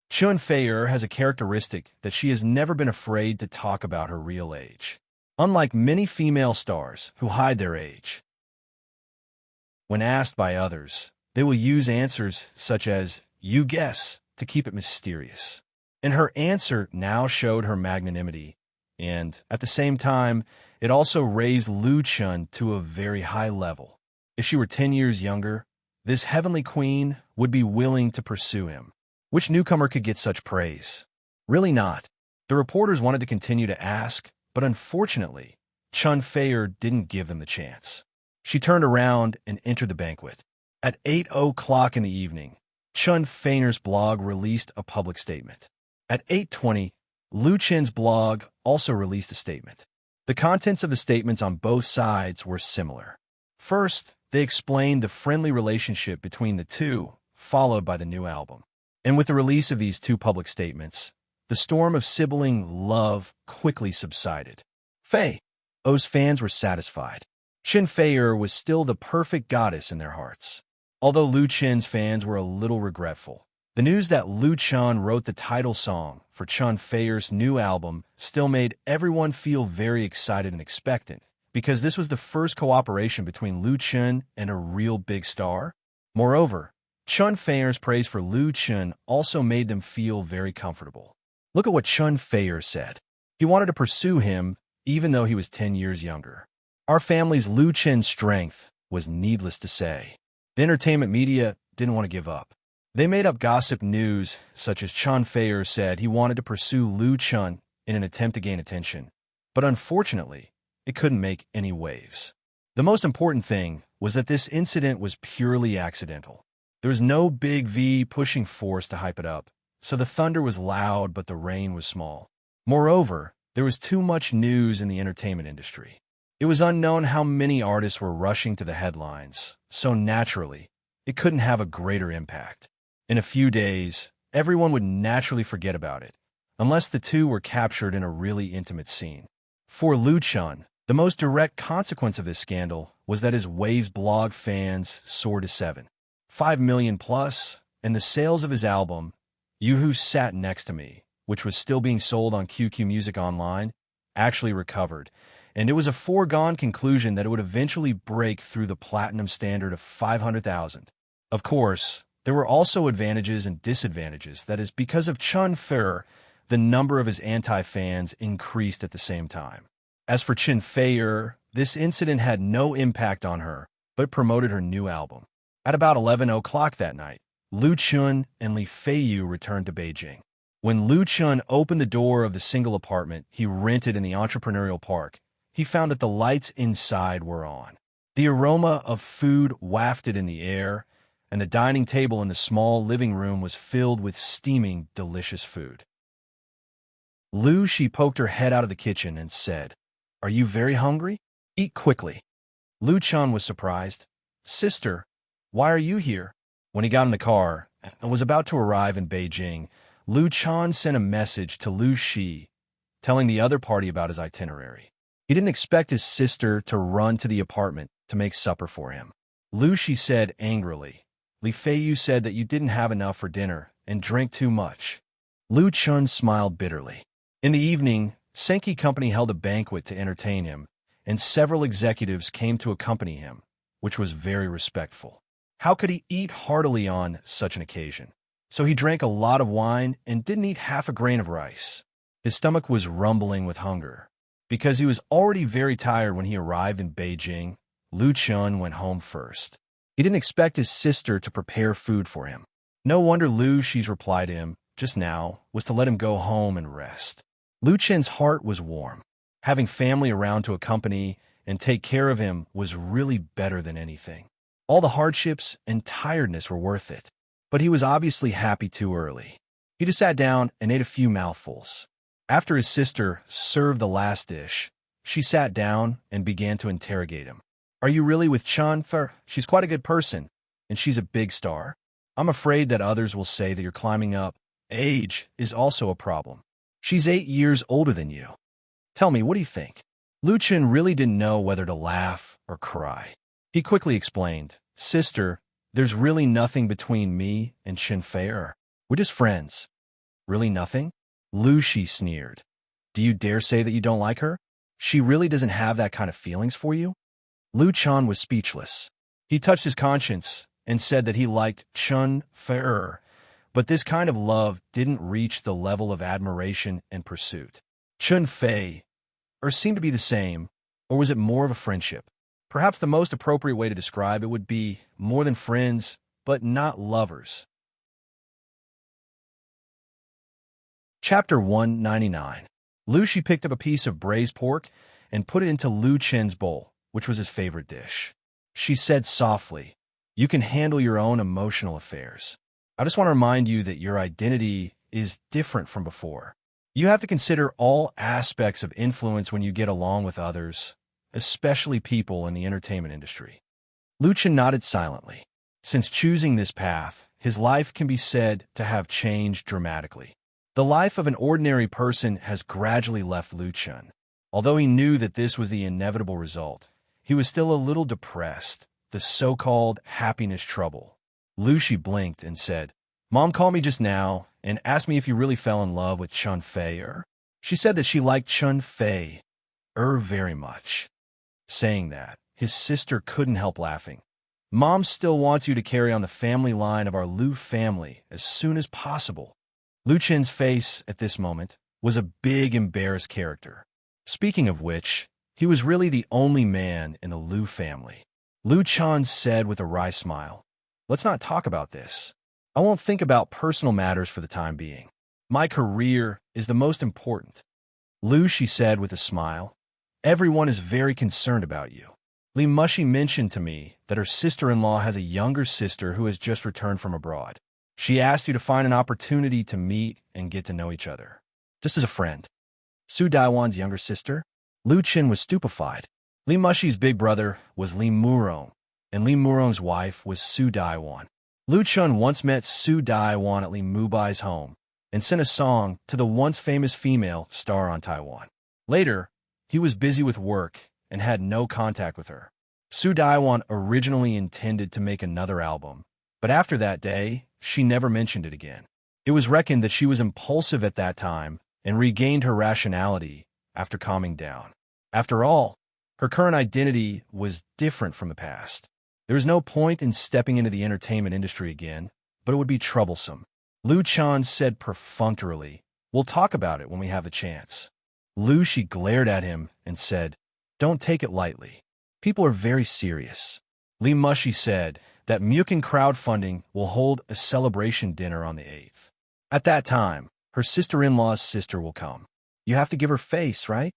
Chun Fei-er has a characteristic that she has never been afraid to talk about her real age. Unlike many female stars who hide their age, when asked by others, they will use answers such as, "You guess," to keep it mysterious. And her answer now showed her magnanimity, and, at the same time, it also raised Lu Chun to a very high level. If she were 10 years younger, this heavenly queen would be willing to pursue him. Which newcomer could get such praise? Really not. The reporters wanted to continue to ask, but unfortunately, Chun Fei-er didn't give them the chance. She turned around and entered the banquet. At 8 o'clock in the evening, Chun Fei-er's blog released a public statement. At 8:20, Lu Chun's blog also released a statement. The contents of the statements on both sides were similar. First, they explained the friendly relationship between the two, followed by the new album. And with the release of these 2 public statements, the storm of sibling love quickly subsided. Fei-er's fans were satisfied. Chun Fei-er was still the perfect goddess in their hearts. Although Lu Chun's fans were a little regretful, the news that Lu Chun wrote the title song for Chun Fei-er's new album still made everyone feel very excited and expectant, because this was the first cooperation between Lu Chun and a real big star. Moreover, Chun Fei-er's praise for Lu Chun also made them feel very comfortable. Look at what Chun Fei-er said. He wanted to pursue him even though he was 10 years younger. Our family's Lu Chun's strength was needless to say. The entertainment media didn't want to give up. They made up gossip news, such as Chun Fei-er said he wanted to pursue Lu Chun in an attempt to gain attention. But unfortunately, it couldn't make any waves. The most important thing was that this incident was purely accidental. There was no big V pushing force to hype it up, so the thunder was loud but the rain was small. Moreover, there was too much news in the entertainment industry. It was unknown how many artists were rushing to the headlines, so naturally, it couldn't have a greater impact. In a few days, everyone would naturally forget about it, unless the two were captured in a really intimate scene. For Lu Chun, the most direct consequence of this scandal was that his Waves blog fans soared to 7.5 million plus, and the sales of his album, You Who Sat Next to Me, which was still being sold on QQ Music Online, actually recovered, and it was a foregone conclusion that it would eventually break through the platinum standard of 500,000. Of course, there were also advantages and disadvantages. That is, because of Chun Fei-er, the number of his anti-fans increased at the same time. As for Chun Fei-er, this incident had no impact on her, but promoted her new album. At about 11 o'clock that night, Lu Chun and Li Feiyu returned to Beijing. When Lu Chun opened the door of the single apartment he rented in the entrepreneurial park, he found that the lights inside were on. The aroma of food wafted in the air, and the dining table in the small living room was filled with steaming, delicious food. She poked her head out of the kitchen and said, "Are you very hungry? Eat quickly." Lu Chun was surprised. "Sister, why are you here?" When he got in the car and was about to arrive in Beijing, Lu Chun sent a message to Lu Shi, telling the other party about his itinerary. He didn't expect his sister to run to the apartment to make supper for him. Lu, she said angrily. Li Feiyu said that you didn't have enough for dinner and drank too much. Lu Chun smiled bitterly. In the evening, Senki Company held a banquet to entertain him, and several executives came to accompany him, which was very respectful. How could he eat heartily on such an occasion? So he drank a lot of wine and didn't eat half a grain of rice. His stomach was rumbling with hunger. Because he was already very tired when he arrived in Beijing, Lu Chun went home first. He didn't expect his sister to prepare food for him. No wonder Lu Shi's reply to him, just now, was to let him go home and rest. Lu Chen's heart was warm. Having family around to accompany and take care of him was really better than anything. All the hardships and tiredness were worth it. But he was obviously happy too early. He just sat down and ate a few mouthfuls. After his sister served the last dish, she sat down and began to interrogate him. Are you really with Chun Fer? She's quite a good person, and she's a big star. I'm afraid that others will say that you're climbing up. Age is also a problem. She's 8 years older than you. Tell me, what do you think? Lu Chun really didn't know whether to laugh or cry. He quickly explained, Sister, there's really nothing between me and Chen Fei. We're just friends. Really nothing? Lu Shi sneered. Do you dare say that you don't like her? She really doesn't have that kind of feelings for you? Lu Chan was speechless. He touched his conscience and said that he liked Chun Fei, but this kind of love didn't reach the level of admiration and pursuit. Chun Fei, or seemed to be the same, or was it more of a friendship? Perhaps the most appropriate way to describe it would be more than friends, but not lovers. Chapter 199. Lu Shi picked up a piece of braised pork and put it into Lu Chen's bowl, which was his favorite dish. She said softly, You can handle your own emotional affairs. I just want to remind you that your identity is different from before. You have to consider all aspects of influence when you get along with others, especially people in the entertainment industry. Lu Chen nodded silently. Since choosing this path, his life can be said to have changed dramatically. The life of an ordinary person has gradually left Lu Chen. Although he knew that this was the inevitable result, he was still a little depressed, the so-called happiness trouble. Lu Shi blinked and said, Mom called me just now and asked me if you really fell in love with Chun Fei. She said that she liked Chun Fei very much. Saying that, his sister couldn't help laughing. Mom still wants you to carry on the family line of our Lu family as soon as possible. Lu Chen's face at this moment was a big, embarrassed character. Speaking of which, he was really the only man in the Lu family. Lu Chan said with a wry smile, Let's not talk about this. I won't think about personal matters for the time being. My career is the most important. Lu, she said with a smile, Everyone is very concerned about you. Li Mushi mentioned to me that her sister-in-law has a younger sister who has just returned from abroad. She asked you to find an opportunity to meet and get to know each other, just as a friend. Su Daiwan's younger sister? Lu Chen was stupefied. Li Mushi's big brother was Li Murong, and Li Murong's wife was Su Daiwan. Lu Chun once met Su Daiwan at Li Mubai's home and sent a song to the once famous female star on Taiwan. Later, he was busy with work and had no contact with her. Su Daiwan originally intended to make another album, but after that day, she never mentioned it again. It was reckoned that she was impulsive at that time and regained her rationality after calming down. After all, her current identity was different from the past. There was no point in stepping into the entertainment industry again, but it would be troublesome. Lu Chan said perfunctorily, We'll talk about it when we have the chance. Lu Shi glared at him and said, Don't take it lightly. People are very serious. Li Mushi said that Mukin Crowdfunding will hold a celebration dinner on the 8th. At that time, her sister-in-law's sister will come. You have to give her face, right?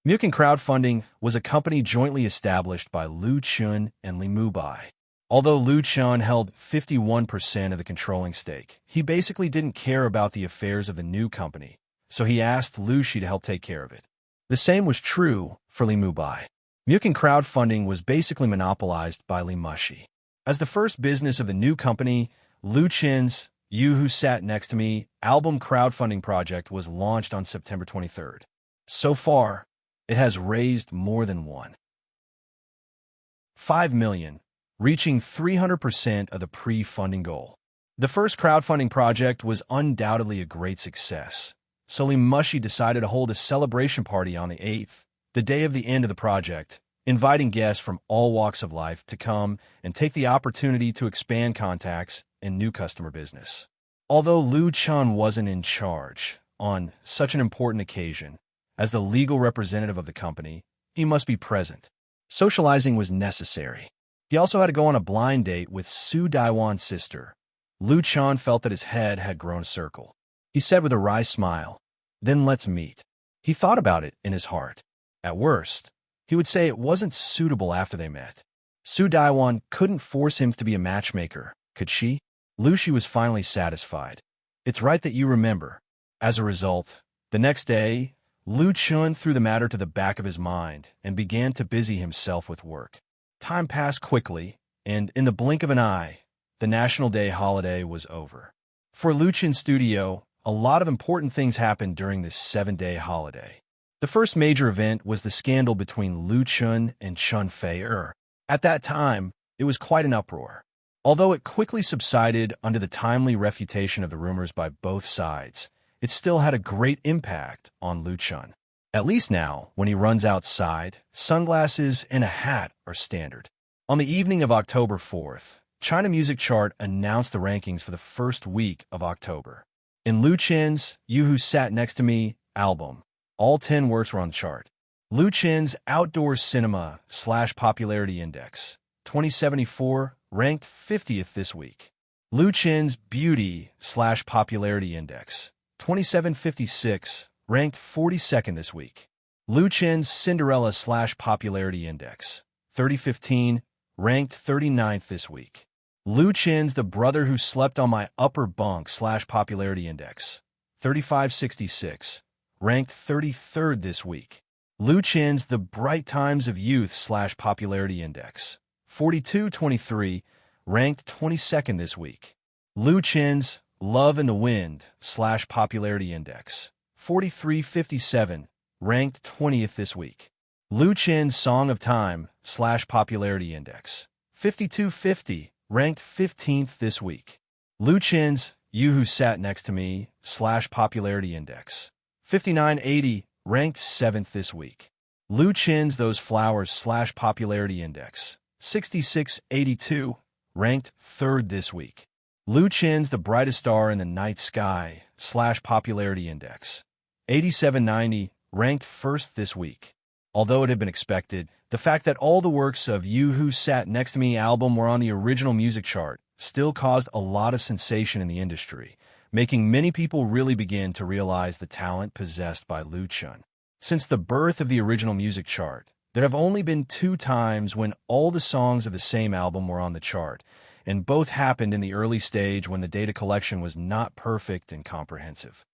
Mukin Crowdfunding was a company jointly established by Lu Chun and Li Mubai. Although Lu Chun held 51% of the controlling stake, he basically didn't care about the affairs of the new company, so he asked Lu Shi to help take care of it. The same was true for Li Mubai. Mukin Crowdfunding was basically monopolized by Li Mushi. As the first business of the new company, Lu Chen's You Who Sat Next to Me album crowdfunding project was launched on September 23rd. So far, it has raised more than 1.5 million, reaching 300% of the pre-funding goal. The first crowdfunding project was undoubtedly a great success. Mushi decided to hold a celebration party on the 8th, the day of the end of the project, inviting guests from all walks of life to come and take the opportunity to expand contacts and new customer business. Although Liu Chun wasn't in charge on such an important occasion, as the legal representative of the company, he must be present. Socializing was necessary. He also had to go on a blind date with Su Daiwan's sister. Liu Chun felt that his head had grown a circle. He said with a wry smile, "Then let's meet." He thought about it in his heart. At worst, he would say it wasn't suitable after they met. Su Daiwan couldn't force him to be a matchmaker, could she? Lucy was finally satisfied. "It's right that you remember." As a result, the next day, Liu Chun threw the matter to the back of his mind and began to busy himself with work. Time passed quickly, and in the blink of an eye, the National Day holiday was over. For Liu Chun's studio, a lot of important things happened during this 7-day holiday. The first major event was the scandal between Liu Chun and Chun Fei-er. At that time, it was quite an uproar. Although it quickly subsided under the timely refutation of the rumors by both sides, it still had a great impact on Liu Chun. At least now, when he runs outside, sunglasses and a hat are standard. On the evening of October 4th, China Music Chart announced the rankings for the first week of October. In Liu Chen's You Who Sat Next to Me album, all 10 works were on the chart. Liu Chen's Outdoor Cinema / Popularity Index, 2074, ranked 50th this week. Liu Chen's Beauty / Popularity Index, 2756, ranked 42nd this week. Liu Chen's Cinderella / Popularity Index, 3015, ranked 39th this week. Liu Chen's The Brother Who Slept on My Upper Bunk / Popularity Index, 3566, ranked 33rd this week. Liu Chen's The Bright Times of Youth / Popularity Index, 4223, ranked 22nd this week. Liu Chen's Love in the Wind / Popularity Index, 4357, ranked 20th this week. Liu Chen's Song of Time / Popularity Index, 5250, ranked 15th this week. Liu Chen's You Who Sat Next to Me / Popularity Index, 5980, ranked 7th this week. Liu Chen's Those Flowers / Popularity Index, 6682, ranked 3rd this week. Liu Chen's The Brightest Star in the Night Sky / Popularity Index, 8790, ranked 1st this week. Although it had been expected, the fact that all the works of You Who Sat Next to Me album were on the original music chart still caused a lot of sensation in the industry, making many people really begin to realize the talent possessed by Liu Chun. Since the birth of the original music chart, there have only been 2 times when all the songs of the same album were on the chart, and both happened in the early stage when the data collection was not perfect and comprehensive.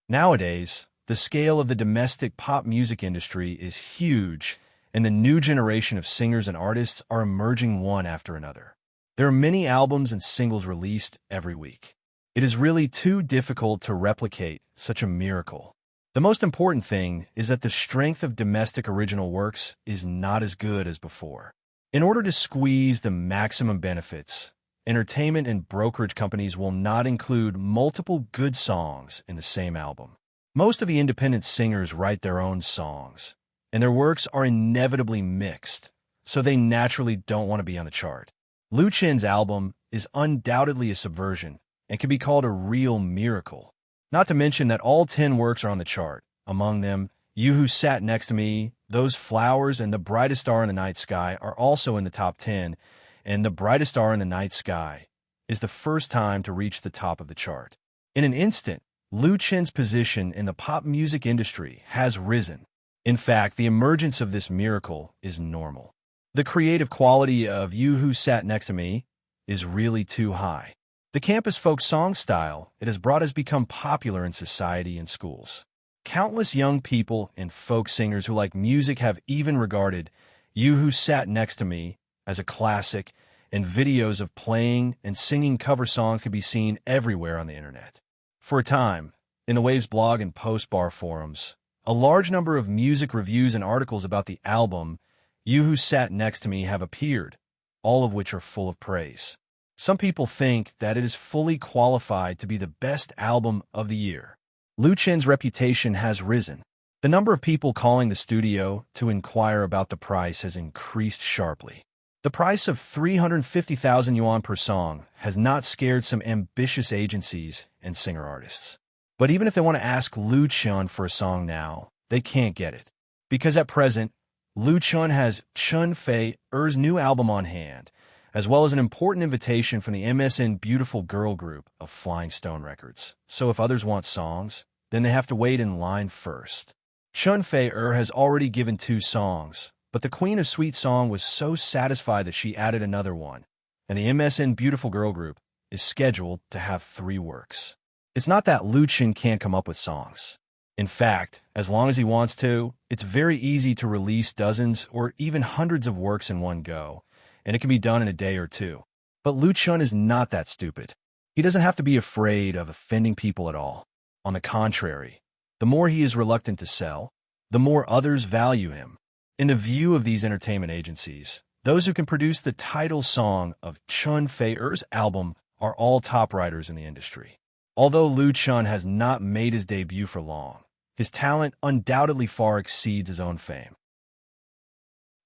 Nowadays, the scale of the domestic pop music industry is huge, and the new generation of singers and artists are emerging one after another. There are many albums and singles released every week. It is really too difficult to replicate such a miracle. The most important thing is that the strength of domestic original works is not as good as before. In order to squeeze the maximum benefits, entertainment and brokerage companies will not include multiple good songs in the same album. Most of the independent singers write their own songs, and their works are inevitably mixed, so they naturally don't want to be on the chart. Liu Chen's album is undoubtedly a subversion and can be called a real miracle. Not to mention that all 10 works are on the chart. Among them, You Who Sat Next to Me, Those Flowers, and The Brightest Star in the Night Sky are also in the top 10, and The Brightest Star in the Night Sky is the first time to reach the top of the chart. In an instant, Liu Chen's position in the pop music industry has risen. In fact, the emergence of this miracle is normal. The creative quality of You Who Sat Next to Me is really too high. The campus folk song style it has brought has become popular in society and schools. Countless young people and folk singers who like music have even regarded You Who Sat Next to Me as a classic, and videos of playing and singing cover songs can be seen everywhere on the internet. For a time, in the Waves blog and post bar forums, A large number of music reviews and articles about the album You Who Sat Next to Me have appeared, all of which are full of praise. Some people think that it is fully qualified to be the best album of the year. Lu Chen's reputation has risen. The number of people calling the studio to inquire about the price has increased sharply. The price of 350,000 yuan per song has not scared some ambitious agencies and singer-artists. But even if they want to ask Lu Chen for a song now, they can't get it. Because at present, Lu Chen has Chen Fei-er's new album on hand, as well as an important invitation from the MSN Beautiful Girl group of Flying Stone Records. So if others want songs, then they have to wait in line first. Chen Fei-er has already given 2 songs, but the Queen of Sweet Song was so satisfied that she added another one, and the MSN Beautiful Girl group is scheduled to have 3 works. It's not that Lu Chen can't come up with songs. In fact, as long as he wants to, it's very easy to release dozens or even hundreds of works in one go, and it can be done in a day or 2. But Lu Chen is not that stupid. He doesn't have to be afraid of offending people at all. On the contrary, the more he is reluctant to sell, the more others value him. In the view of these entertainment agencies, those who can produce the title song of Chen Fei-er's album are all top writers in the industry. Although Lu Chen has not made his debut for long, his talent undoubtedly far exceeds his own fame.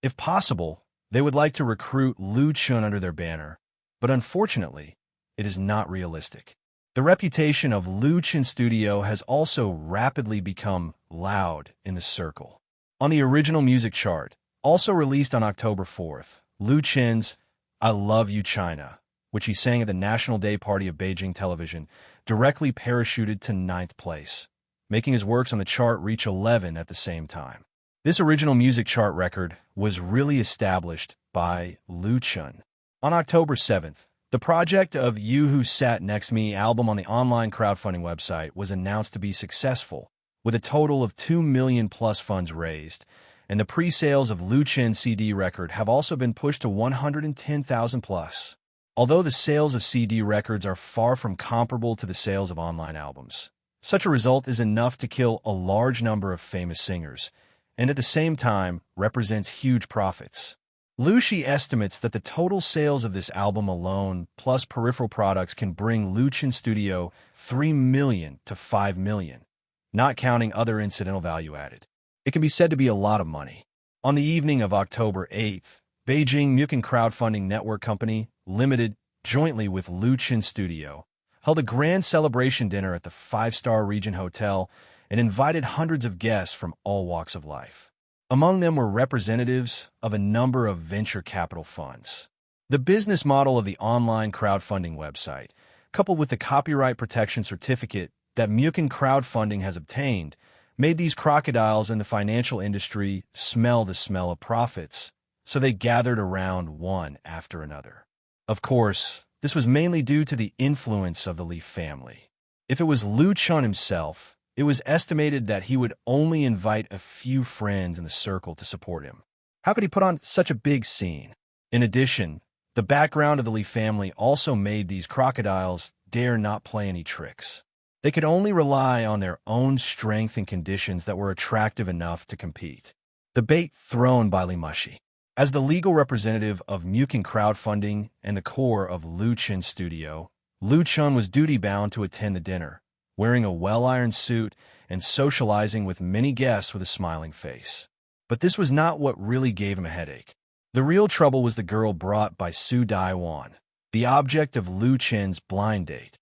If possible, they would like to recruit Lu Chen under their banner, but unfortunately, it is not realistic. The reputation of Lu Chen Studio has also rapidly become loud in the circle. On the original music chart, also released on October 4th, Lu Chen's I Love You China, which he sang at the National Day Party of Beijing Television, directly parachuted to 9th place, making his works on the chart reach 11 at the same time. This original music chart record was really established by Lu Chen. On October 7th, the project of You Who Sat Next to Me album on the online crowdfunding website was announced to be successful, with a total of 2 million plus funds raised, and the pre-sales of Lu Chen's CD record have also been pushed to 110,000 plus. Although the sales of CD records are far from comparable to the sales of online albums, such a result is enough to kill a large number of famous singers, and at the same time represents huge profits. Lu Shi estimates that the total sales of this album alone, plus peripheral products, can bring Lu Chen Studio 3 million to 5 million, not counting other incidental value added. It can be said to be a lot of money. On the evening of October 8th, Beijing Mukin Crowdfunding Network Company, Limited, jointly with Lu Chen Studio, held a grand celebration dinner at the 5-star Regent Hotel and invited hundreds of guests from all walks of life. Among them were representatives of a number of venture capital funds. The business model of the online crowdfunding website, coupled with the copyright protection certificate that Mukin Crowdfunding has obtained, made these crocodiles in the financial industry smell the smell of profits, so they gathered around one after another. Of course, this was mainly due to the influence of the Li family. If it was Lu Chen himself, it was estimated that he would only invite a few friends in the circle to support him. How could he put on such a big scene? In addition, the background of the Li family also made these crocodiles dare not play any tricks. They could only rely on their own strength and conditions that were attractive enough to compete. The bait thrown by Li Mushi. As the legal representative of Mukin Crowdfunding and the core of Lu Chen Studio, Lu Chen was duty-bound to attend the dinner, wearing a well-ironed suit and socializing with many guests with a smiling face. But this was not what really gave him a headache. The real trouble was the girl brought by Su Daiwan, the object of Lu Chen's blind date.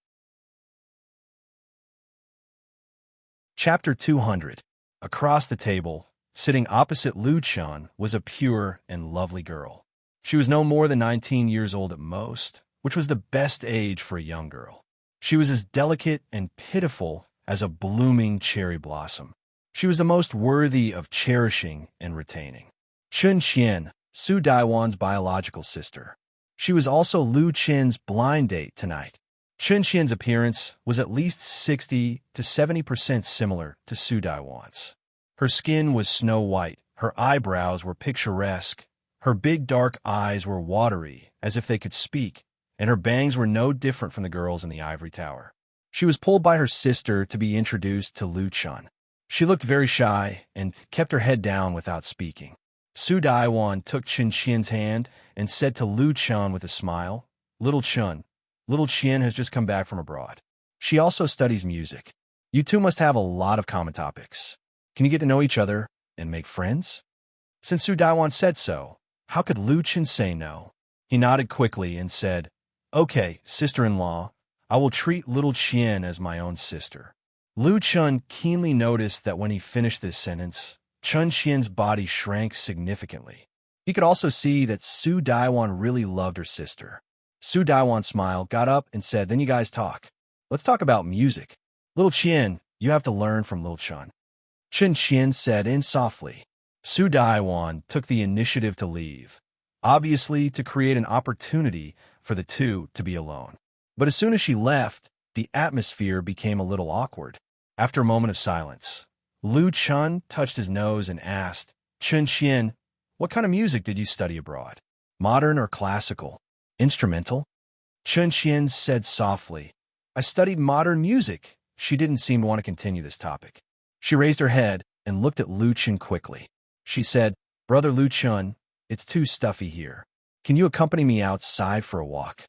Chapter 200. Across the table, sitting opposite Lu Chen, was a pure and lovely girl. She was no more than 19 years old at most, which was the best age for a young girl. She was as delicate and pitiful as a blooming cherry blossom. She was the most worthy of cherishing and retaining. Chun Qian, Su Daiwan's biological sister. She was also Lu Chen's blind date tonight. Chun Qian's appearance was at least 60 to 70% similar to Su Daiwan's. Her skin was snow white, her eyebrows were picturesque, her big dark eyes were watery, as if they could speak, and her bangs were no different from the girls in the ivory tower. She was pulled by her sister to be introduced to Lu Chen. She looked very shy and kept her head down without speaking. Su Daiwan took Chen Qian's hand and said to Lu Chun with a smile, Little Qian has just come back from abroad. She also studies music. You two must have a lot of common topics. Can you get to know each other and make friends? Since Su Daiwan said so, how could Lu Chen say no? He nodded quickly and said, Okay, sister-in-law, I will treat little Qian as my own sister. Lu Chun keenly noticed that when he finished this sentence, Chen Qian's body shrank significantly. He could also see that Su Daiwan really loved her sister. Su Daiwan smiled, got up, and said, Then you guys talk. Let's talk about music. Little Qian, you have to learn from Lil Chun. Chen Qian said in softly. Su Daiwan took the initiative to leave, obviously to create an opportunity for the two to be alone. But as soon as she left, the atmosphere became a little awkward. After a moment of silence, Lu Chun touched his nose and asked, Chen Qian, what kind of music did you study abroad? Modern or classical? Instrumental? Chen Qian said softly, I studied modern music. She didn't seem to want to continue this topic. She raised her head and looked at Lu Chun quickly. She said, Brother Lu Chun, it's too stuffy here. Can you accompany me outside for a walk?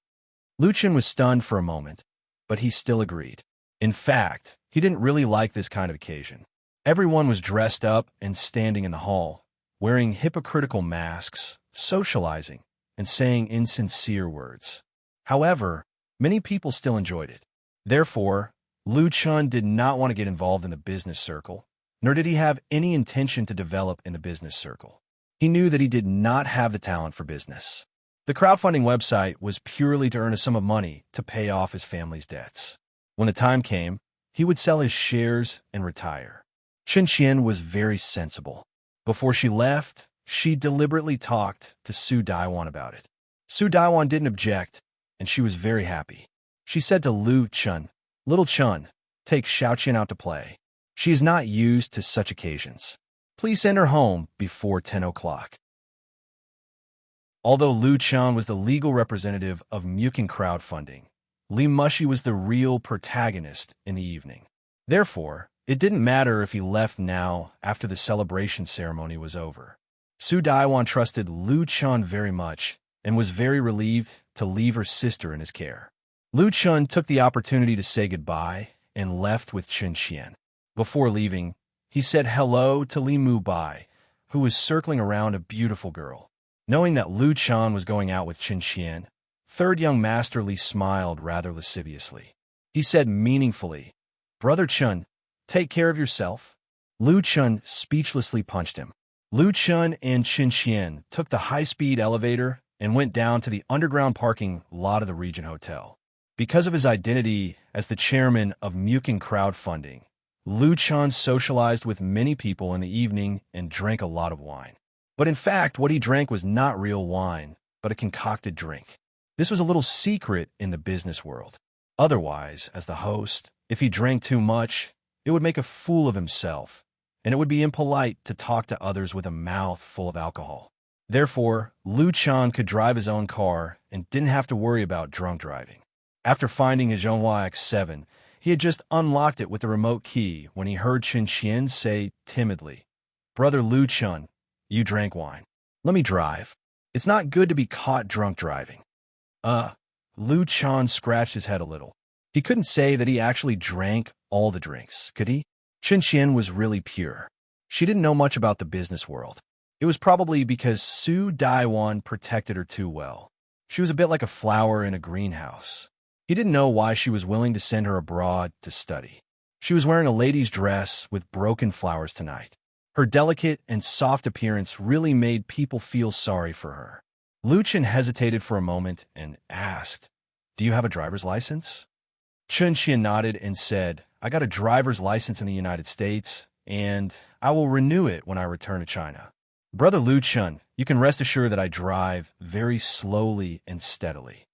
Lu Chun was stunned for a moment, but he still agreed. In fact, he didn't really like this kind of occasion. Everyone was dressed up and standing in the hall, wearing hypocritical masks, socializing, and saying insincere words. However, many people still enjoyed it. Therefore, Lu Chun did not want to get involved in the business circle, nor did he have any intention to develop in the business circle. He knew that he did not have the talent for business. The crowdfunding website was purely to earn a sum of money to pay off his family's debts. When the time came, he would sell his shares and retire. Chen Qian was very sensible. Before she left, she deliberately talked to Su Daiwan about it. Su Daiwan didn't object, and she was very happy. She said to Lu Chun, Little Chun, take Xiaoqian out to play. She is not used to such occasions. Please send her home before 10 o'clock. Although Lu Chun was the legal representative of Mukin crowdfunding, Li Mushi was the real protagonist in the evening. Therefore, it didn't matter if he left now after the celebration ceremony was over. Su Daiwan trusted Lu Chun very much and was very relieved to leave her sister in his care. Lu Chun took the opportunity to say goodbye and left with Chen Qian. Before leaving, he said hello to Li Mubai, who was circling around a beautiful girl. Knowing that Lu Chun was going out with Chen Qian, third young master Li smiled rather lasciviously. He said meaningfully, Brother Chun, take care of yourself. Lu Chun speechlessly punched him. Lu Chun and Chen Qian took the high-speed elevator and went down to the underground parking lot of the Regent Hotel. Because of his identity as the chairman of Mukin crowdfunding, Lu Chun socialized with many people in the evening and drank a lot of wine. But in fact, what he drank was not real wine, but a concocted drink. This was a little secret in the business world. Otherwise, as the host, if he drank too much, it would make a fool of himself, and it would be impolite to talk to others with a mouth full of alcohol. Therefore, Lu Chun could drive his own car and didn't have to worry about drunk driving. After finding his Zhonghua X7, he had just unlocked it with the remote key when he heard Chen Qian say timidly, Brother Lu Chun, you drank wine. Let me drive. It's not good to be caught drunk driving. Lu Chun scratched his head a little. He couldn't say that he actually drank all the drinks, could he? Chen Qian was really pure. She didn't know much about the business world. It was probably because Su Daiwan protected her too well. She was a bit like a flower in a greenhouse. He didn't know why she was willing to send her abroad to study. She was wearing a lady's dress with broken flowers tonight. Her delicate and soft appearance really made people feel sorry for her. Lu Chun hesitated for a moment and asked, Do you have a driver's license? Chen Qian nodded and said, I got a driver's license in the United States, and I will renew it when I return to China. Brother Lu Chun, you can rest assured that I drive very slowly and steadily.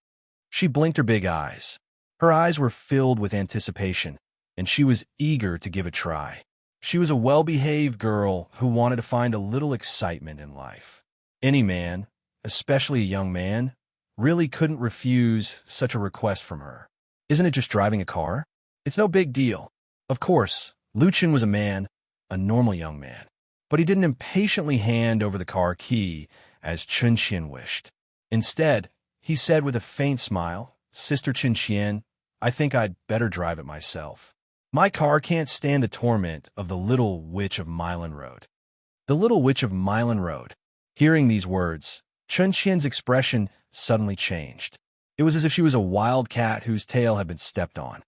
She blinked her big eyes. Her eyes were filled with anticipation, and she was eager to give a try. She was a well-behaved girl who wanted to find a little excitement in life. Any man, especially a young man, really couldn't refuse such a request from her. Isn't it just driving a car? It's no big deal. Of course, Lu Chun was a man, a normal young man. But he didn't impatiently hand over the car key as Chun Qian wished. Instead, he said with a faint smile, "Sister Chun Qian, I think I'd better drive it myself. My car can't stand the torment of the little witch of Milan Road." The little witch of Milan Road. Hearing these words, Chun Qian's expression suddenly changed. It was as if she was a wild cat whose tail had been stepped on.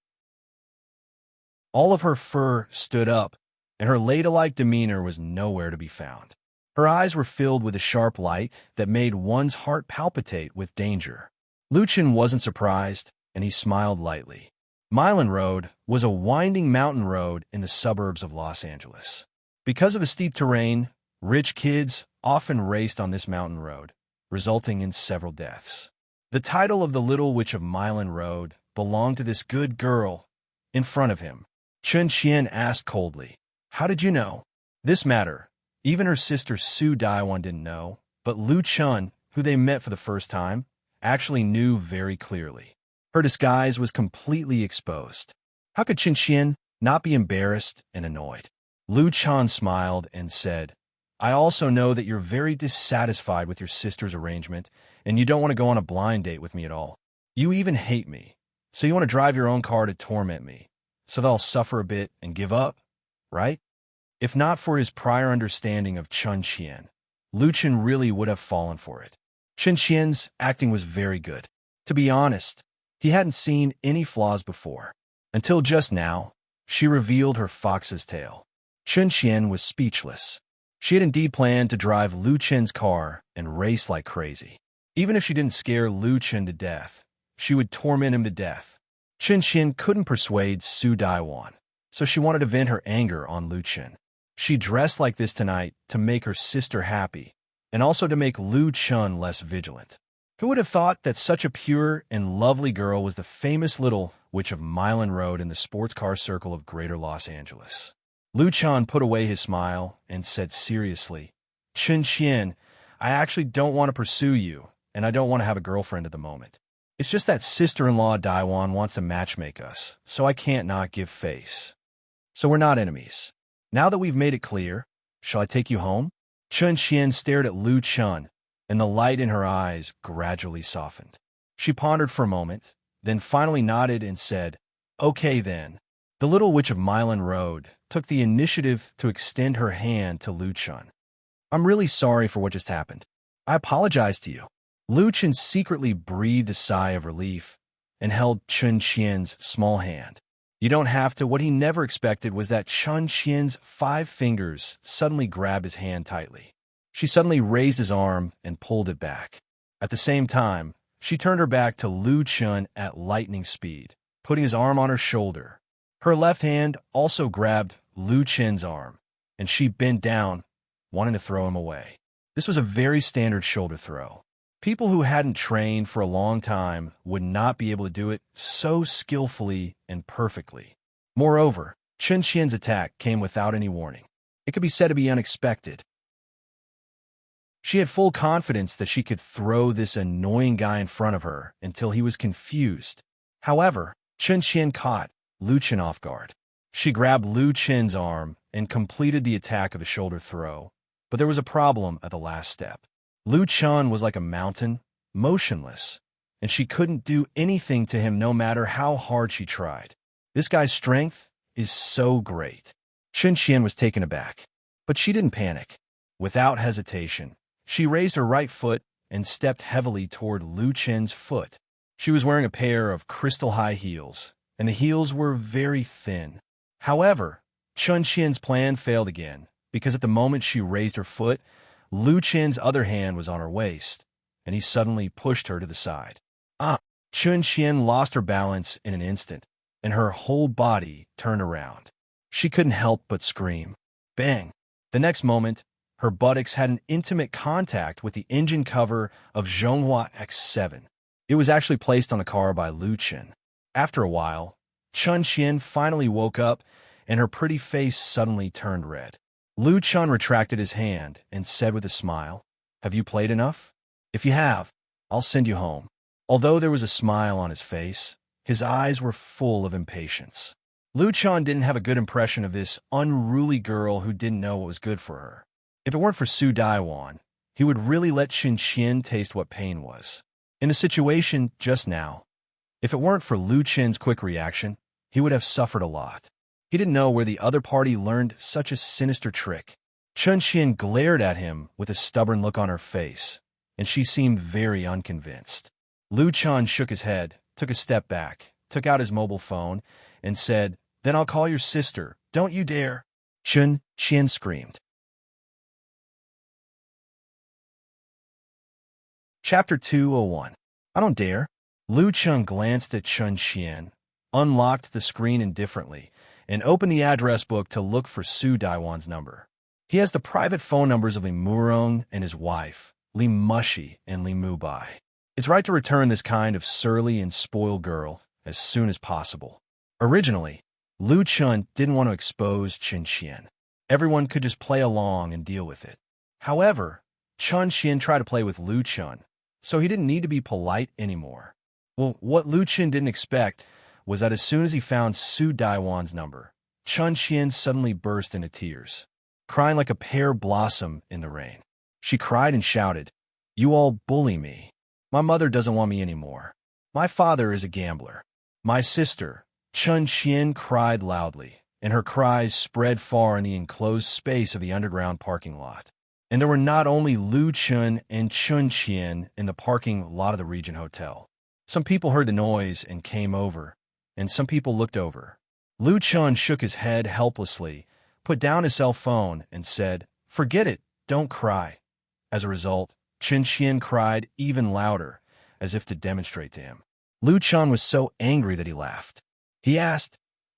All of her fur stood up, and her ladylike demeanor was nowhere to be found. Her eyes were filled with a sharp light that made one's heart palpitate with danger. Lu Chen wasn't surprised, and he smiled lightly. Milan Road was a winding mountain road in the suburbs of Los Angeles. Because of the steep terrain, rich kids often raced on this mountain road, resulting in several deaths. The title of the Little Witch of Milan Road belonged to this good girl in front of him. Chun Qian asked coldly, "How did you know?" This matter, even her sister Su Daiwan didn't know, but Lu Chun, who they met for the first time, actually knew very clearly. Her disguise was completely exposed. How could Chun Qian not be embarrassed and annoyed? Lu Chun smiled and said, "I also know that you're very dissatisfied with your sister's arrangement, and you don't want to go on a blind date with me at all. You even hate me, so you want to drive your own car to torment me, so that I'll suffer a bit and give up, right?" If not for his prior understanding of Chun Qian, Lu Chen really would have fallen for it. Chun Qian's acting was very good. To be honest, he hadn't seen any flaws before. Until just now, she revealed her fox's tail. Chun Qian was speechless. She had indeed planned to drive Lu Chen's car and race like crazy. Even if she didn't scare Lu Chen to death, she would torment him to death. Chun Qian couldn't persuade Su Daiwan, so she wanted to vent her anger on Lu Chen. She dressed like this tonight to make her sister happy, and also to make Lu Chen less vigilant. Who would have thought that such a pure and lovely girl was the famous Little Witch of Milan Road in the sports car circle of Greater Los Angeles? Lu Chen put away his smile and said seriously, "Chun Qian, I actually don't want to pursue you, and I don't want to have a girlfriend at the moment. It's just that sister-in-law Daiwan wants to matchmake us, so I can't not give face. So we're not enemies. Now that we've made it clear, shall I take you home?" Chun Qian stared at Lu Chen, and the light in her eyes gradually softened. She pondered for a moment, then finally nodded and said, "Okay then." The Little Witch of Milan Road took the initiative to extend her hand to Lu Chen. "I'm really sorry for what just happened. I apologize to you." Lu Chen secretly breathed a sigh of relief and held Chun Qian's small hand. You don't have to. What he never expected was that Chun Qian's 5 fingers suddenly grabbed his hand tightly. She suddenly raised his arm and pulled it back. At the same time, she turned her back to Lu Chen at lightning speed, putting his arm on her shoulder. Her left hand also grabbed Lu Chen's arm, and she bent down, wanting to throw him away. This was a very standard shoulder throw. People who hadn't trained for a long time would not be able to do it so skillfully and perfectly. Moreover, Chun Qian's attack came without any warning. It could be said to be unexpected. She had full confidence that she could throw this annoying guy in front of her until he was confused. However, Chun Qian caught Lu Chen off guard. She grabbed Lu Chen's arm and completed the attack of a shoulder throw, but there was a problem at the last step. Lu Chen was like a mountain, motionless, and she couldn't do anything to him no matter how hard she tried. This guy's strength is so great. Chun Qian was taken aback, but she didn't panic. Without hesitation, she raised her right foot and stepped heavily toward Lu Chen's foot. She was wearing a pair of crystal high heels, and the heels were very thin. However, Chun Qian's plan failed again, because at the moment she raised her foot, Lu Chen's other hand was on her waist, and he suddenly pushed her to the side. Chun Qian lost her balance in an instant, and her whole body turned around. She couldn't help but scream. Bang! The next moment, her buttocks had an intimate contact with the engine cover of Zhonghua X7. It was actually placed on the car by Lu Chen. After a while, Chun Qian finally woke up, and her pretty face suddenly turned red. Lu Chen retracted his hand and said with a smile, "Have you played enough? If you have, I'll send you home." Although there was a smile on his face, his eyes were full of impatience. Lu Chan didn't have a good impression of this unruly girl who didn't know what was good for her. If it weren't for Su Daiwan, he would really let Qin Qian taste what pain was. In the situation just now, if it weren't for Lu Chen's quick reaction, he would have suffered a lot. He didn't know where the other party learned such a sinister trick. Qin Qian glared at him with a stubborn look on her face, and she seemed very unconvinced. Lu Chan shook his head, took a step back, took out his mobile phone, and said, "Then I'll call your sister. Don't you dare." Qin Qian screamed. Chapter 201. I don't dare. Lu Chan glanced at Qin Qian, unlocked the screen indifferently, and opened the address book to look for Su Daiwan's number. He has the private phone numbers of Li Murong and his wife, Li Mushi and Li Mubai. It's right to return this kind of surly and spoiled girl as soon as possible. Originally, Lu Chan didn't want to expose Qin Qian. Everyone could just play along and deal with it. However, Qin Qian tried to play with Lu Chan, so he didn't need to be polite anymore. Well, what Lu Chan didn't expect was that as soon as he found Su Daiwan's number, Qin Qian suddenly burst into tears, crying like a pear blossom in the rain. She cried and shouted, "You all bully me. My mother doesn't want me anymore. My father is a gambler. My sister," Qin Qian cried loudly, and her cries spread far in the enclosed space of the underground parking lot. And there were not only Lu Chan and Qin Qian in the parking lot of the Regent Hotel. Some people heard the noise and came over, and some people looked over. Lu Chan shook his head helplessly, put down his cell phone, and said, "Forget it, don't cry." As a result, Qin Qian cried even louder, as if to demonstrate to him. Lu Chan was so angry that he laughed. He asked,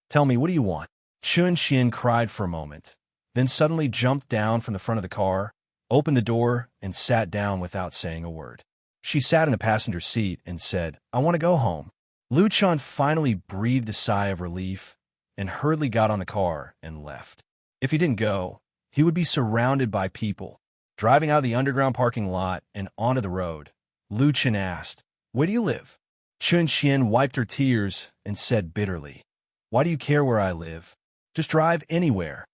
"Tell me, what do you want?" Qin Qian cried for a moment, then suddenly jumped down from the front of the car, opened the door, and sat down without saying a word. She sat in the passenger seat and said, "I want to go home." Lu Chan finally breathed a sigh of relief and hurriedly got on the car and left. If he didn't go, he would be surrounded by people. Driving out of the underground parking lot and onto the road, Lu Chan asked, "Where do you live?" Qin Qian wiped her tears and said bitterly, "Why do you care where I live? Just drive anywhere."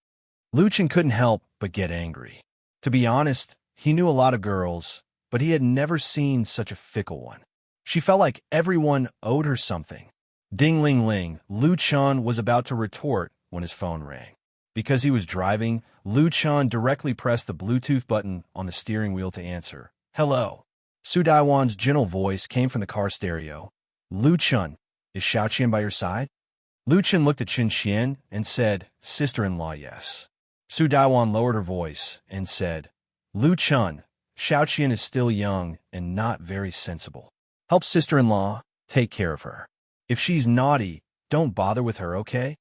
Lu Chan couldn't help but get angry. To be honest, he knew a lot of girls, but he had never seen such a fickle one. She felt like everyone owed her something. Ding-ling-ling, Lu Chan was about to retort when his phone rang. Because he was driving, Lu Chan directly pressed the Bluetooth button on the steering wheel to answer. "Hello." Su Daiwan's gentle voice came from the car stereo. "Lu Chan, is Xiao Qian by your side?" Lu Chan looked at Qin Qian and said, "Sister-in-law, yes." Su Daiwan lowered her voice and said, "Lu Chan, Xiao Qian is still young and not very sensible. Help sister-in-law, take care of her. If she's naughty, don't bother with her, okay?"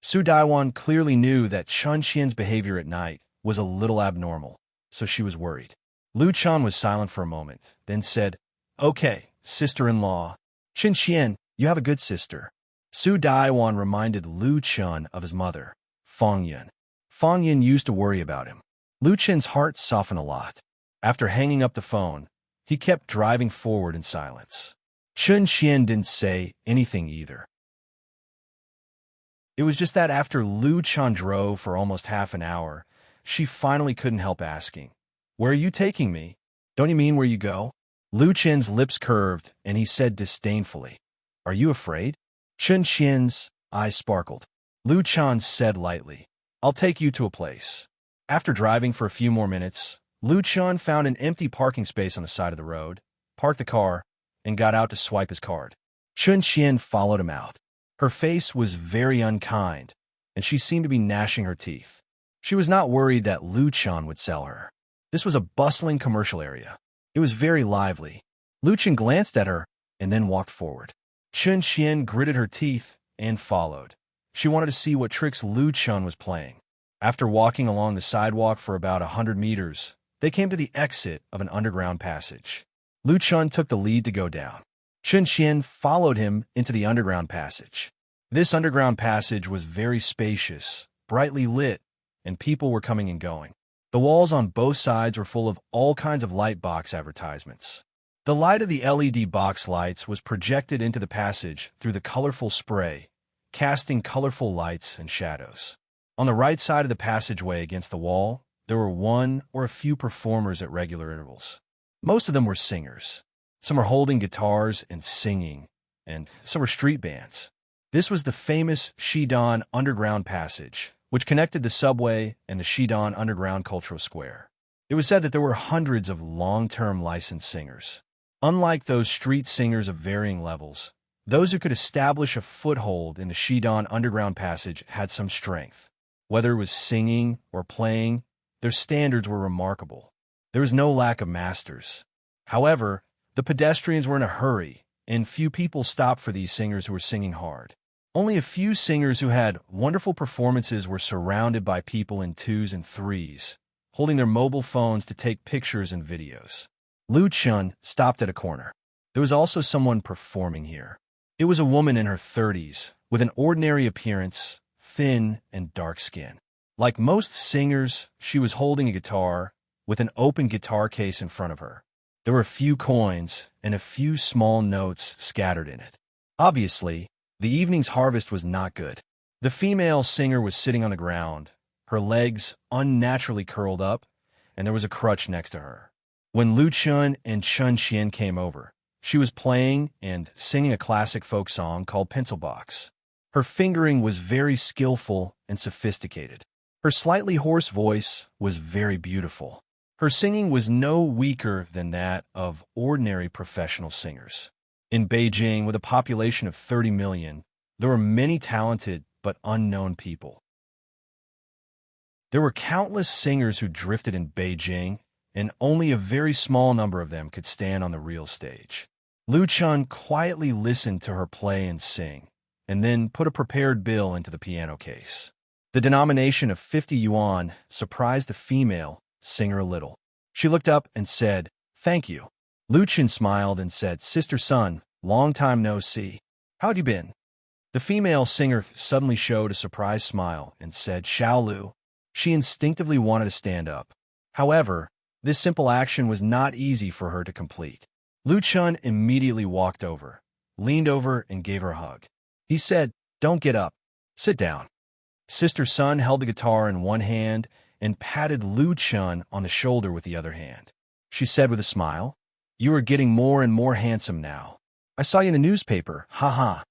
Su Daiwan clearly knew that Qin Qian's behavior at night was a little abnormal, so she was worried. Lu Chan was silent for a moment, then said, "Okay, sister-in-law. Qin Qian, you have a good sister." Su Daiwan reminded Lu Chan of his mother, Fang Yan. Fang Yan used to worry about him. Lu Chan's heart softened a lot. After hanging up the phone, he kept driving forward in silence. Qin Qian didn't say anything either. It was just that after Lu Chan drove for almost half an hour, she finally couldn't help asking, "Where are you taking me? Don't you mean where you go?" Lu Chan's lips curved, and he said disdainfully, "Are you afraid?" Qin Qian's eyes sparkled. Lu Chan said lightly, "I'll take you to a place." After driving for a few more minutes, Lu Chan found an empty parking space on the side of the road, parked the car, and got out to swipe his card. Qin Qian followed him out. Her face was very unkind, and she seemed to be gnashing her teeth. She was not worried that Lu Chan would sell her. This was a bustling commercial area. It was very lively. Lu Chan glanced at her and then walked forward. Qin Qian gritted her teeth and followed. She wanted to see what tricks Lu Chan was playing. After walking along the sidewalk for about 100 meters, they came to the exit of an underground passage. Lu Chan took the lead to go down. Qin Qian followed him into the underground passage. This underground passage was very spacious, brightly lit, and people were coming and going. The walls on both sides were full of all kinds of light box advertisements. The light of the LED box lights was projected into the passage through the colorful spray, casting colorful lights and shadows. On the right side of the passageway against the wall, there were one or a few performers at regular intervals. Most of them were singers. Some were holding guitars and singing, and some were street bands. This was the famous Shidon Underground Passage, which connected the subway and the Shidon Underground Cultural Square. It was said that there were hundreds of long-term licensed singers. Unlike those street singers of varying levels, those who could establish a foothold in the Shidon Underground Passage had some strength. Whether it was singing or playing, their standards were remarkable. There was no lack of masters. However, the pedestrians were in a hurry, and few people stopped for these singers who were singing hard. Only a few singers who had wonderful performances were surrounded by people in twos and threes, holding their mobile phones to take pictures and videos. Lu Chun stopped at a corner. There was also someone performing here. It was a woman in her 30s, with an ordinary appearance, thin and dark skin. Like most singers, she was holding a guitar with an open guitar case in front of her. There were a few coins and a few small notes scattered in it. Obviously, the evening's harvest was not good. The female singer was sitting on the ground, her legs unnaturally curled up, and there was a crutch next to her. When Lu Chun and Chun Qian came over, she was playing and singing a classic folk song called Pencil Box. Her fingering was very skillful and sophisticated. Her slightly hoarse voice was very beautiful. Her singing was no weaker than that of ordinary professional singers. In Beijing, with a population of 30 million, there were many talented but unknown people. There were countless singers who drifted in Beijing, and only a very small number of them could stand on the real stage. Lu Chun quietly listened to her play and sing, and then put a prepared bill into the piano case. The denomination of 50 yuan surprised the female singer a little. She looked up and said, "Thank you." Lu Chun smiled and said, "Sister Sun, long time no see. How'd you been?" The female singer suddenly showed a surprised smile and said, "Xiao Lu." She instinctively wanted to stand up. However, this simple action was not easy for her to complete. Lu Chun immediately walked over, leaned over, and gave her a hug. He said, "Don't get up. Sit down." Sister Sun held the guitar in one hand and patted Lu Chun on the shoulder with the other hand. She said with a smile, "You are getting more and more handsome now. I saw you in the newspaper, ha."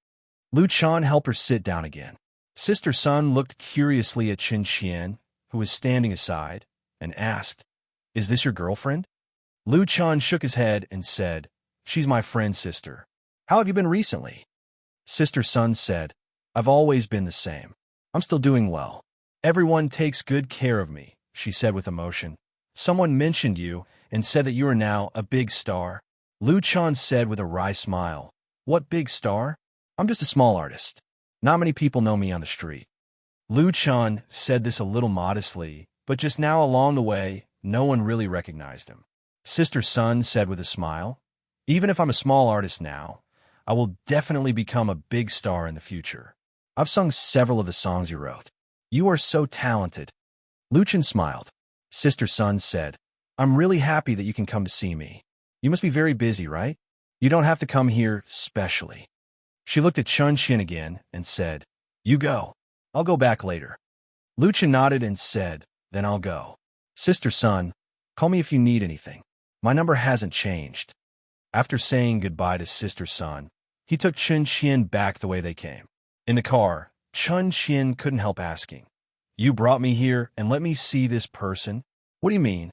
Lu Chun helped her sit down again. Sister Sun looked curiously at Qin Qian, who was standing aside, and asked, "Is this your girlfriend?" Lu Chun shook his head and said, "She's my friend's sister. How have you been recently?" Sister Sun said, "I've always been the same. I'm still doing well. Everyone takes good care of me," she said with emotion. "Someone mentioned you and said that you are now a big star." Lu Chun said with a wry smile, "What big star? I'm just a small artist. Not many people know me on the street." Lu Chun said this a little modestly, but just now along the way, no one really recognized him. Sister Sun said with a smile, "Even if I'm a small artist now, I will definitely become a big star in the future. I've sung several of the songs you wrote. You are so talented." Lu Chun smiled. Sister Sun said, "I'm really happy that you can come to see me. You must be very busy, right? You don't have to come here specially." She looked at Chun Qian again and said, "You go. I'll go back later." Lu Chun nodded and said, "Then I'll go. Sister Sun, call me if you need anything. My number hasn't changed." After saying goodbye to Sister Sun, he took Chun Qian back the way they came. In the car, Chun Qian couldn't help asking, "You brought me here and let me see this person? What do you mean?"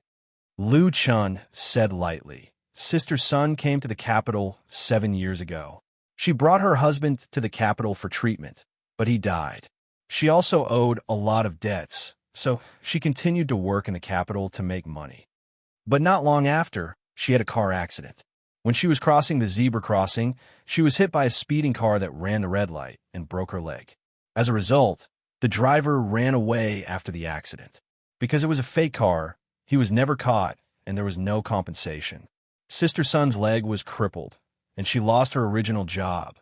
Lu Chun said lightly, "Sister Sun came to the capital 7 years ago. She brought her husband to the capital for treatment, but he died. She also owed a lot of debts, so she continued to work in the capital to make money. But not long after, she had a car accident. When she was crossing the zebra crossing, she was hit by a speeding car that ran the red light and broke her leg. As a result, the driver ran away after the accident. Because it was a fake car, he was never caught and there was no compensation. Sister Sun's leg was crippled, and she lost her original job.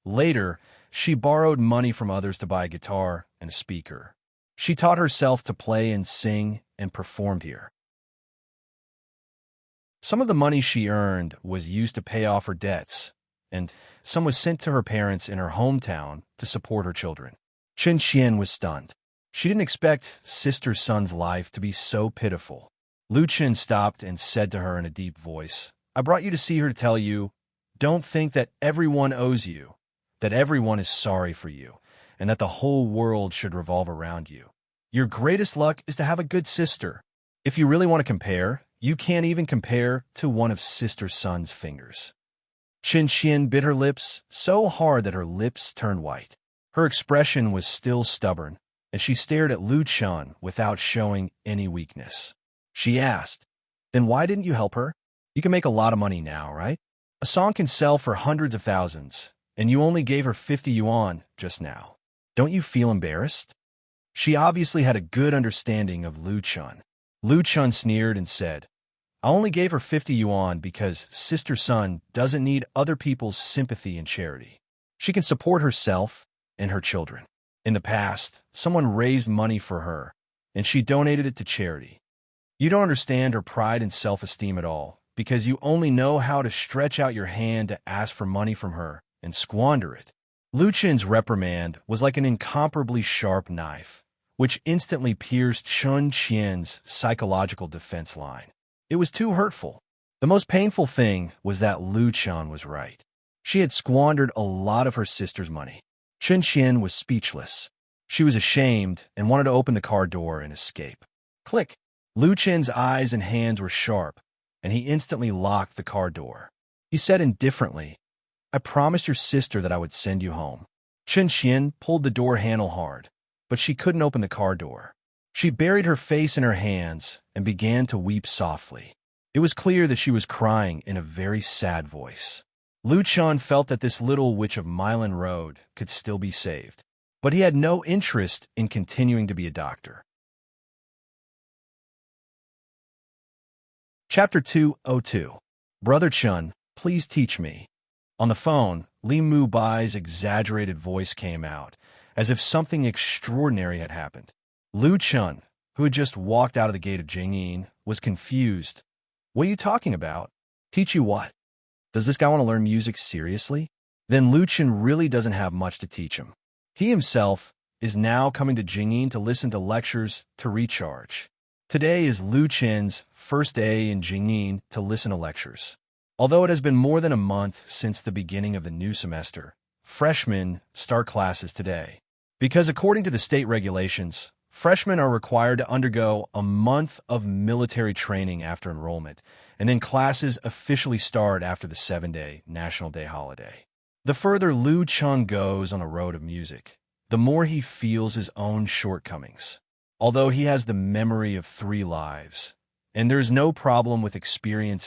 Later, she borrowed money from others to buy a guitar and a speaker. She taught herself to play and sing and performed here. Some of the money she earned was used to pay off her debts, and some was sent to her parents in her hometown to support her children. Chen Qian was stunned. She didn't expect Sister Sun's life to be so pitiful. Lu Chen stopped and said to her in a deep voice, "I brought you to see her to tell you, don't think that everyone owes you, that everyone is sorry for you, and that the whole world should revolve around you. Your greatest luck is to have a good sister. If you really want to compare, you can't even compare to one of Sister Sun's fingers." Chen Qian bit her lips so hard that her lips turned white. Her expression was still stubborn, and she stared at Lu Chen without showing any weakness. She asked, "Then why didn't you help her? You can make a lot of money now, right? A song can sell for hundreds of thousands, and you only gave her 50 yuan just now. Don't you feel embarrassed?" She obviously had a good understanding of Lu Chen. Lu Chen sneered and said, "I only gave her 50 yuan because Sister Sun doesn't need other people's sympathy and charity. She can support herself and her children. In the past, someone raised money for her, and she donated it to charity. You don't understand her pride and self-esteem at all, because you only know how to stretch out your hand to ask for money from her and squander it." Lu Chen's reprimand was like an incomparably sharp knife, which instantly pierced Chen Qian's psychological defense line. It was too hurtful. The most painful thing was that Lu Chen was right. She had squandered a lot of her sister's money. Chen Qian was speechless. She was ashamed and wanted to open the car door and escape. Click! Lu Chen's eyes and hands were sharp, and he instantly locked the car door. He said indifferently, "I promised your sister that I would send you home." Chen Qian pulled the door handle hard, but she couldn't open the car door. She buried her face in her hands and began to weep softly. It was clear that she was crying in a very sad voice. Lu Chen felt that this little witch of Milan Road could still be saved, but he had no interest in continuing to be a doctor. Chapter 202. Brother Chen, please teach me. On the phone, Li Mu Bai's exaggerated voice came out, as if something extraordinary had happened. Lu Chen, who had just walked out of the gate of Jingyin, was confused. "What are you talking about? Teach you what? Does this guy want to learn music seriously?" Then Lu Chen really doesn't have much to teach him. He himself is now coming to Jingyin to listen to lectures to recharge. Today is Lu Chen's first day in Jingyin to listen to lectures. Although it has been more than a month since the beginning of the new semester, freshmen start classes today. Because according to the state regulations, freshmen are required to undergo a month of military training after enrollment, and then classes officially start after the 7-day National Day holiday. The further Lu Chen goes on a road of music, the more he feels his own shortcomings. Although he has the memory of 3 lives, and there is no problem with experience,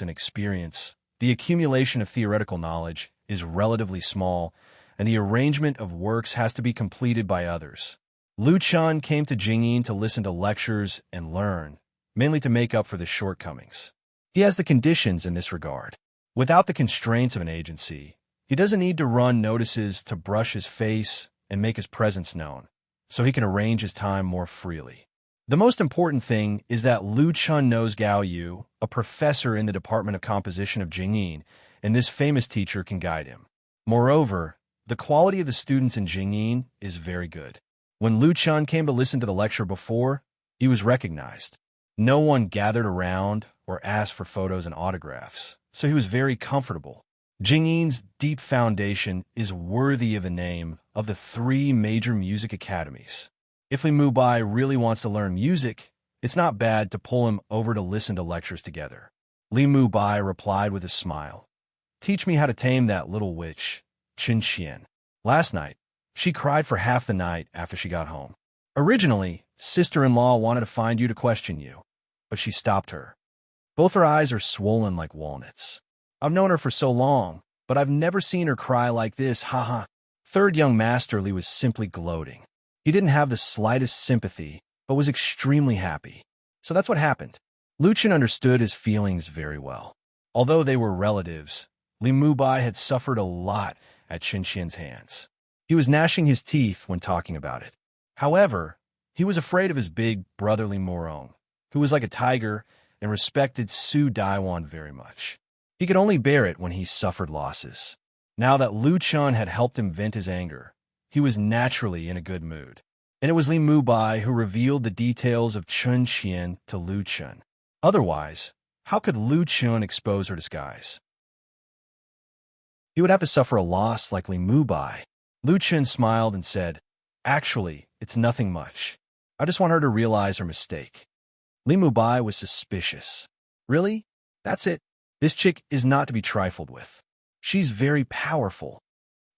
the accumulation of theoretical knowledge is relatively small, and the arrangement of works has to be completed by others. Lu Chen came to Jingyin to listen to lectures and learn, mainly to make up for the shortcomings. He has the conditions in this regard. Without the constraints of an agency, he doesn't need to run notices to brush his face and make his presence known, so he can arrange his time more freely. The most important thing is that Lu Chen knows Gao Yu, a professor in the Department of Composition of Jingyin, and this famous teacher can guide him. Moreover, the quality of the students in Jingyin is very good. When Lu Chen came to listen to the lecture before, he was recognized. No one gathered around or asked for photos and autographs, so he was very comfortable. Jingyin's deep foundation is worthy of the name of the 3 major music academies. If Li Mu Bai really wants to learn music, it's not bad to pull him over to listen to lectures together. Li Mu Bai replied with a smile, "Teach me how to tame that little witch, Chen Qian. Last night, she cried for half the night after she got home. Originally, sister-in-law wanted to find you to question you, but she stopped her. Both her eyes are swollen like walnuts. I've known her for so long, but I've never seen her cry like this, haha." Third young Master Li was simply gloating. He didn't have the slightest sympathy, but was extremely happy. So that's what happened. Lu Chen understood his feelings very well. Although they were relatives, Li Mu Bai had suffered a lot at Chen Qian's hands. He was gnashing his teeth when talking about it. However, he was afraid of his big brotherly Morong, who was like a tiger and respected Su Daiwan very much. He could only bear it when he suffered losses. Now that Lu Chun had helped him vent his anger, he was naturally in a good mood. And it was Li Mubai who revealed the details of Chun Qian to Lu Chun. Otherwise, how could Lu Chun expose her disguise? He would have to suffer a loss like Li Mubai. Lu Chun smiled and said, "Actually, it's nothing much. I just want her to realize her mistake." Li Mubai was suspicious. "Really? That's it? This chick is not to be trifled with. She's very powerful."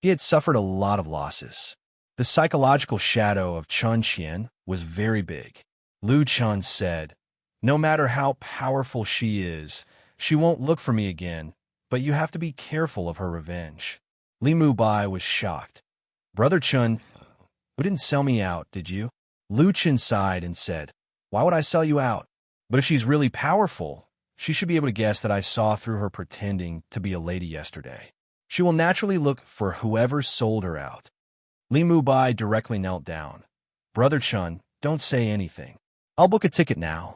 He had suffered a lot of losses. The psychological shadow of Chun Qian was very big. Lu Chun said, "No matter how powerful she is, she won't look for me again, but you have to be careful of her revenge." Li Mubai was shocked. "Brother Chun, you didn't sell me out, did you?" Lu Chun sighed and said, "Why would I sell you out? But if she's really powerful, she should be able to guess that I saw through her pretending to be a lady yesterday. She will naturally look for whoever sold her out." Li Mubai directly knelt down. "Brother Chun, don't say anything. I'll book a ticket now."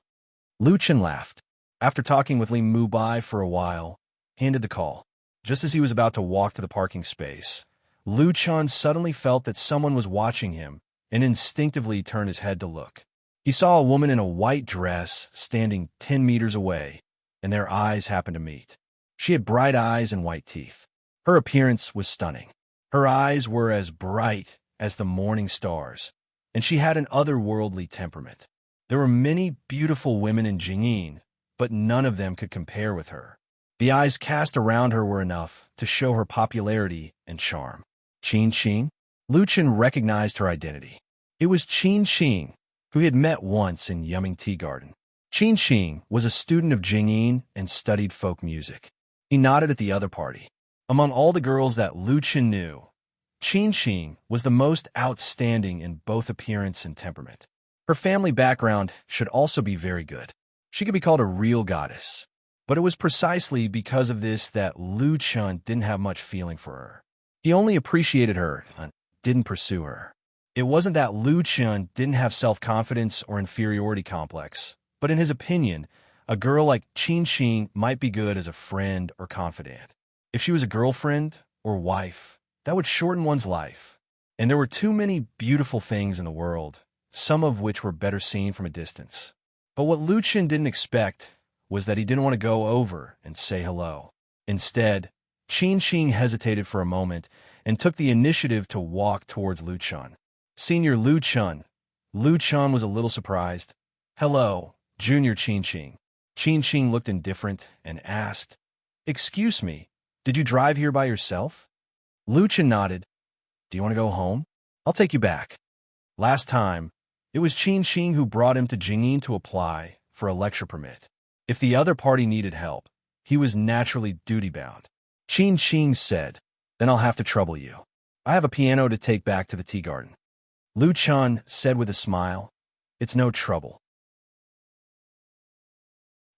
Lu Chun laughed. After talking with Li Mubai for a while, he ended the call. Just as he was about to walk to the parking space, Lu Chun suddenly felt that someone was watching him and instinctively turned his head to look. He saw a woman in a white dress standing 10 meters away, and their eyes happened to meet. She had bright eyes and white teeth. Her appearance was stunning. Her eyes were as bright as the morning stars, and she had an otherworldly temperament. There were many beautiful women in Jingyin, but none of them could compare with her. The eyes cast around her were enough to show her popularity and charm. Qin Qing? Lu Chun recognized her identity. It was Qin Qing, who he had met once in Yumming Tea Garden. Qin Qing was a student of Jingyin and studied folk music. He nodded at the other party. Among all the girls that Lu Chun knew, Qin Qing was the most outstanding in both appearance and temperament. Her family background should also be very good. She could be called a real goddess. But it was precisely because of this that Lu Chun didn't have much feeling for her. He only appreciated her and didn't pursue her. It wasn't that Lu Chun didn't have self-confidence or inferiority complex, but in his opinion, a girl like Qin Qing might be good as a friend or confidant. If she was a girlfriend or wife, that would shorten one's life. And there were too many beautiful things in the world, some of which were better seen from a distance. But what Lu Chun didn't expect was that he didn't want to go over and say hello. Instead, Qin Qing hesitated for a moment and took the initiative to walk towards Lu Chun. "Senior Lu Chun." Lu Chun was a little surprised. "Hello, Junior Qin Qing." Qin Qing looked indifferent and asked, "Excuse me, did you drive here by yourself?" Lu Chun nodded. "Do you want to go home? I'll take you back." Last time, it was Qin Qing who brought him to Jingyin to apply for a lecture permit. If the other party needed help, he was naturally duty-bound. Qin Qing said, "Then I'll have to trouble you. I have a piano to take back to the tea garden." Lu Chun said with a smile, "It's no trouble."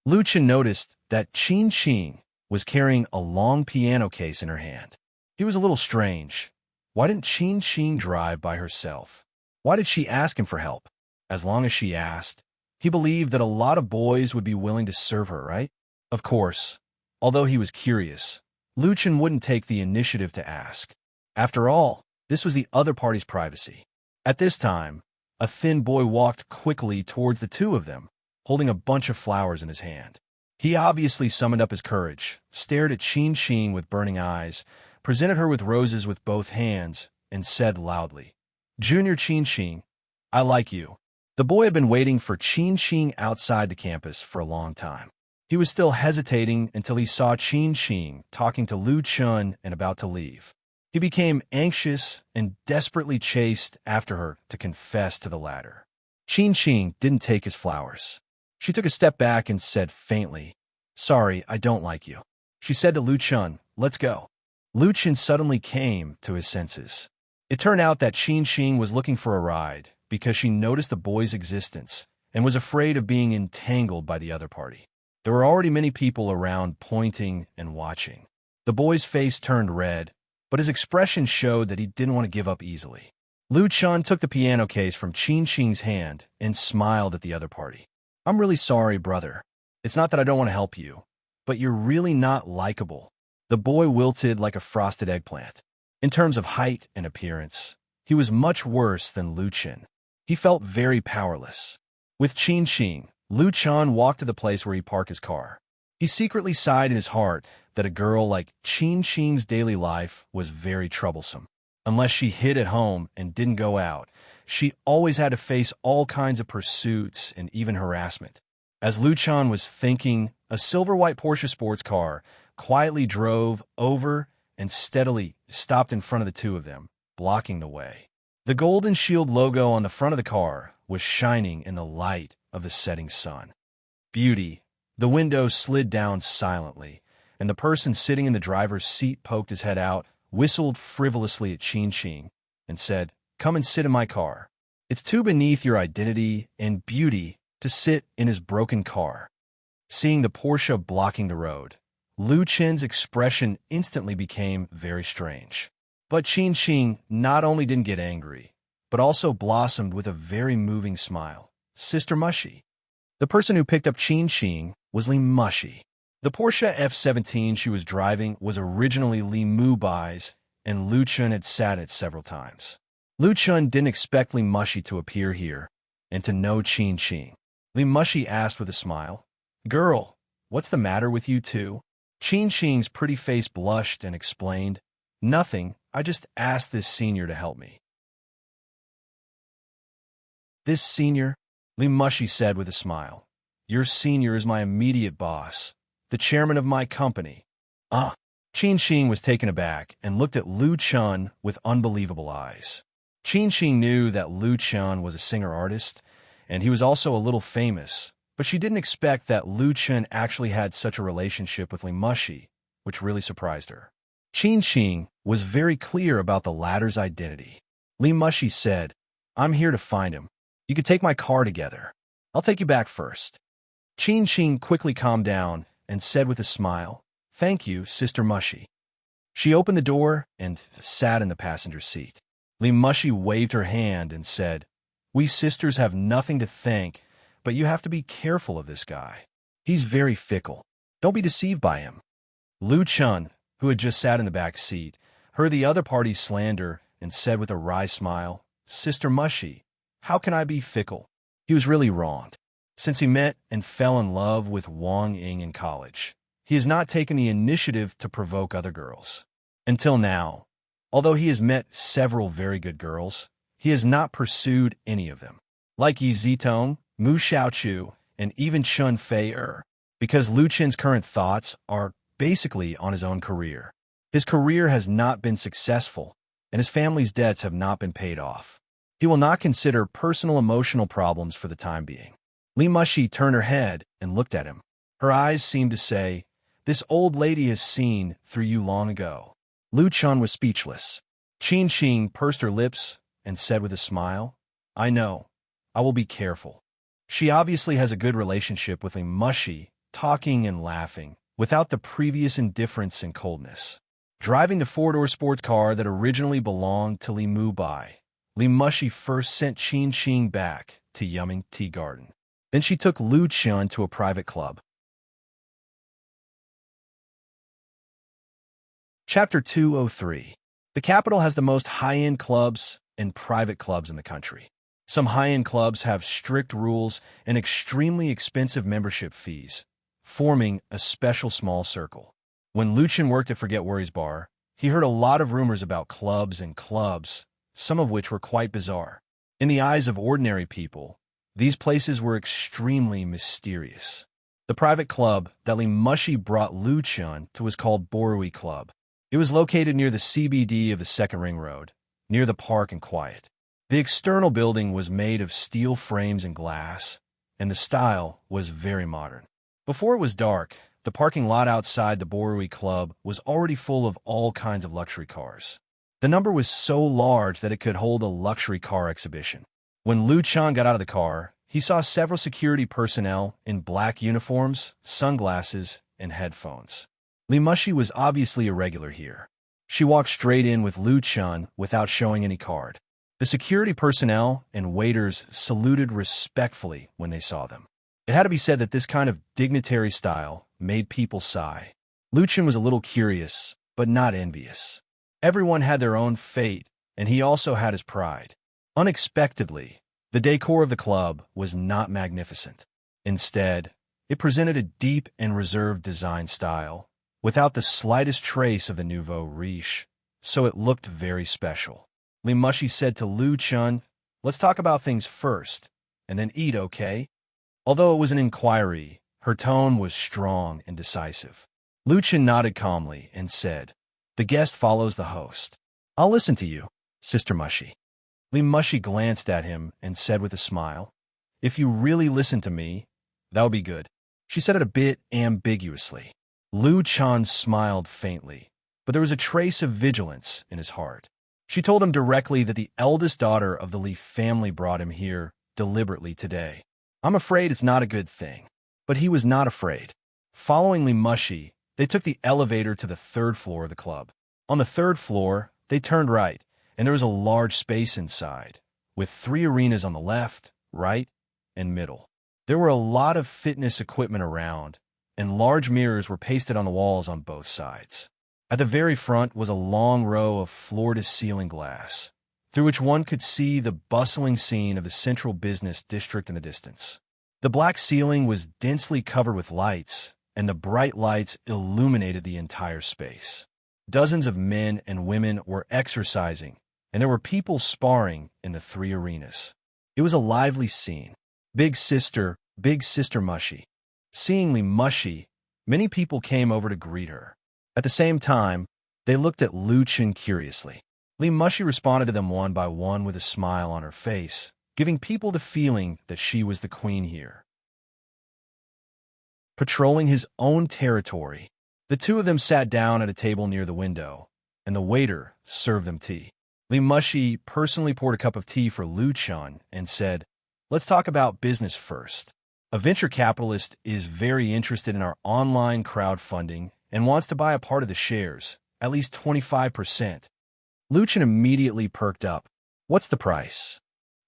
Lu Chun noticed that Qin Qing was carrying a long piano case in her hand. He was a little strange. Why didn't Qin Qing drive by herself? Why did she ask him for help? As long as she asked, he believed that a lot of boys would be willing to serve her, right? Of course, although he was curious, Lu Chun wouldn't take the initiative to ask. After all, this was the other party's privacy. At this time, a thin boy walked quickly towards the two of them, holding a bunch of flowers in his hand. He obviously summoned up his courage, stared at Qin Qing with burning eyes, presented her with roses with both hands, and said loudly, "Junior Qin Qing, I like you." The boy had been waiting for Qin Qing outside the campus for a long time. He was still hesitating until he saw Qin Qing talking to Lu Chun and about to leave. He became anxious and desperately chased after her to confess to the latter. Qin Qing didn't take his flowers. She took a step back and said faintly, "Sorry, I don't like you." She said to Lu Chun, "Let's go." Lu Chun suddenly came to his senses. It turned out that Qin Qing was looking for a ride because she noticed the boy's existence and was afraid of being entangled by the other party. There were already many people around pointing and watching. The boy's face turned red, but his expression showed that he didn't want to give up easily. Lu Chun took the piano case from Qin Qing's hand and smiled at the other party. "I'm really sorry, brother. It's not that I don't want to help you, but you're really not likable." The boy wilted like a frosted eggplant. In terms of height and appearance, he was much worse than Lu Chen. He felt very powerless. With Qin Qing, Lu Chen walked to the place where he parked his car. He secretly sighed in his heart that a girl like Qin Qing's daily life was very troublesome. Unless she hid at home and didn't go out, she always had to face all kinds of pursuits and even harassment. As Lu Chen was thinking, a silver-white Porsche sports car quietly drove over and steadily stopped in front of the two of them, blocking the way. The golden shield logo on the front of the car was shining in the light of the setting sun. Beauty. The window slid down silently, and the person sitting in the driver's seat poked his head out, whistled frivolously at Qin Qing, and said, "Come and sit in my car. It's too beneath your identity and beauty to sit in his broken car." Seeing the Porsche blocking the road, Lu Chen's expression instantly became very strange. But Qin Qing not only didn't get angry, but also blossomed with a very moving smile. "Sister Mushy." The person who picked up Qin Qing was Li Mushy. The Porsche F-17 she was driving was originally Li Mubai's, and Lu Chen had sat in it several times. Lu Chen didn't expect Li Mushy to appear here and to know Qin Qing. Li Mushy asked with a smile, "Girl, what's the matter with you two?" Qin Qing's pretty face blushed and explained, "Nothing, I just asked this senior to help me." "This senior?" Li Mushy said with a smile. "Your senior is my immediate boss, the chairman of my company." "Ah." Qin Qing was taken aback and looked at Lu Chen with unbelievable eyes. Qin Qing knew that Lu Chen was a singer-artist, and he was also a little famous, but she didn't expect that Lu Chen actually had such a relationship with Li Mushy, which really surprised her. Qin Qing was very clear about the latter's identity. Li Mushy said, "I'm here to find him. You could take my car together. I'll take you back first." Qin Qing quickly calmed down and said with a smile, "Thank you, Sister Mushy." She opened the door and sat in the passenger seat. Li Mushy waved her hand and said, "We sisters have nothing to thank, but you have to be careful of this guy. He's very fickle. Don't be deceived by him." Lu Chen, who had just sat in the back seat, heard the other party's slander and said with a wry smile, "Sister Mushy, how can I be fickle?" He was really wronged. Since he met and fell in love with Wang Ying in college, he has not taken the initiative to provoke other girls. Until now, although he has met several very good girls, he has not pursued any of them. Like Yi Zitong, Mu Xiaochu, and even Chun Fei-er, because Lu Chen's current thoughts are basically on his own career. His career has not been successful, and his family's debts have not been paid off. He will not consider personal emotional problems for the time being. Li Mushy turned her head and looked at him. Her eyes seemed to say, "This old lady has seen through you long ago." Lu Chen was speechless. Qin Qing pursed her lips and said with a smile, "I know. I will be careful." She obviously has a good relationship with Li Mushy, talking and laughing, without the previous indifference and coldness. Driving the four-door sports car that originally belonged to Li Mubai, Li Mushy first sent Qin Qing back to Yumming Tea Garden. Then she took Lu Chen to a private club. Chapter 203. The capital has the most high-end clubs and private clubs in the country. Some high-end clubs have strict rules and extremely expensive membership fees, forming a special small circle. When Lu Chen worked at Forget Worries Bar, he heard a lot of rumors about clubs and clubs, some of which were quite bizarre. In the eyes of ordinary people, these places were extremely mysterious. The private club that Li Mushy brought Lu Chen to was called Borui Club. It was located near the CBD of the Second Ring Road, near the park and quiet. The external building was made of steel frames and glass, and the style was very modern. Before it was dark, the parking lot outside the Borui Club was already full of all kinds of luxury cars. The number was so large that it could hold a luxury car exhibition. When Lu Chen got out of the car, he saw several security personnel in black uniforms, sunglasses, and headphones. Li Mushy was obviously a regular here. She walked straight in with Lu Chen without showing any card. The security personnel and waiters saluted respectfully when they saw them. It had to be said that this kind of dignitary style made people sigh. Lu Chun was a little curious, but not envious. Everyone had their own fate, and he also had his pride. Unexpectedly, the decor of the club was not magnificent. Instead, it presented a deep and reserved design style, without the slightest trace of the nouveau riche, so it looked very special. Li Mushi said to Lu Chun, "Let's talk about things first, and then eat, okay?" Although it was an inquiry, her tone was strong and decisive. Lu Chun nodded calmly and said, "The guest follows the host. I'll listen to you, Sister Mushi." Li Mushi glanced at him and said with a smile, "If you really listen to me, that would be good." She said it a bit ambiguously. Lu Chun smiled faintly, but there was a trace of vigilance in his heart. She told him directly that the eldest daughter of the Li family brought him here deliberately today. "I'm afraid it's not a good thing." But he was not afraid. Following Li Mushi, they took the elevator to the third floor of the club. On the third floor, they turned right, and there was a large space inside, with 3 arenas on the left, right, and middle. There were a lot of fitness equipment around, and large mirrors were pasted on the walls on both sides. At the very front was a long row of floor-to-ceiling glass, through which one could see the bustling scene of the central business district in the distance. The black ceiling was densely covered with lights, and the bright lights illuminated the entire space. Dozens of men and women were exercising, and there were people sparring in the 3 arenas. It was a lively scene. Big Sister Mushi. Seeing Li Mushi, many people came over to greet her. At the same time, they looked at Lu Chun curiously. Li Mushi responded to them one by one with a smile on her face, giving people the feeling that she was the queen here. Patrolling his own territory, the 2 of them sat down at a table near the window, and the waiter served them tea. Li Mushi personally poured a cup of tea for Lu Chun and said, "Let's talk about business first. A venture capitalist is very interested in our online crowdfunding and wants to buy a part of the shares, at least 25%. Lu Chun immediately perked up. "What's the price?"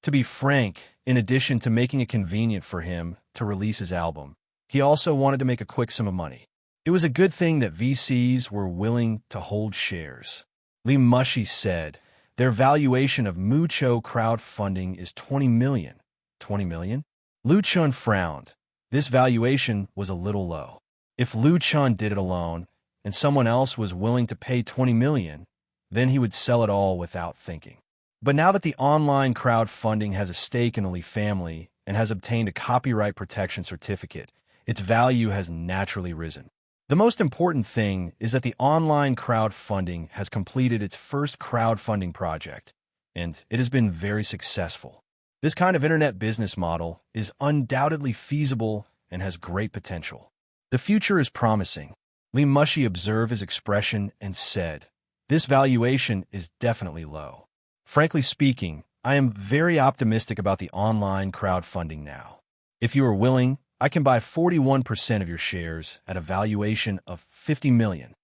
To be frank, in addition to making it convenient for him to release his album, he also wanted to make a quick sum of money. It was a good thing that VCs were willing to hold shares. Li Mushi said, "Their valuation of Mucho crowdfunding is 20 million. 20 million? Lu Chun frowned. This valuation was a little low. If Lu Chun did it alone, and someone else was willing to pay 20 million, then he would sell it all without thinking. But now that the online crowdfunding has a stake in the Li family and has obtained a copyright protection certificate, its value has naturally risen. The most important thing is that the online crowdfunding has completed its first crowdfunding project, and it has been very successful. This kind of internet business model is undoubtedly feasible and has great potential. The future is promising." Li Mushi observed his expression and said, "This valuation is definitely low. Frankly speaking, I am very optimistic about the online crowdfunding now. If you are willing, I can buy 41% of your shares at a valuation of 50 million.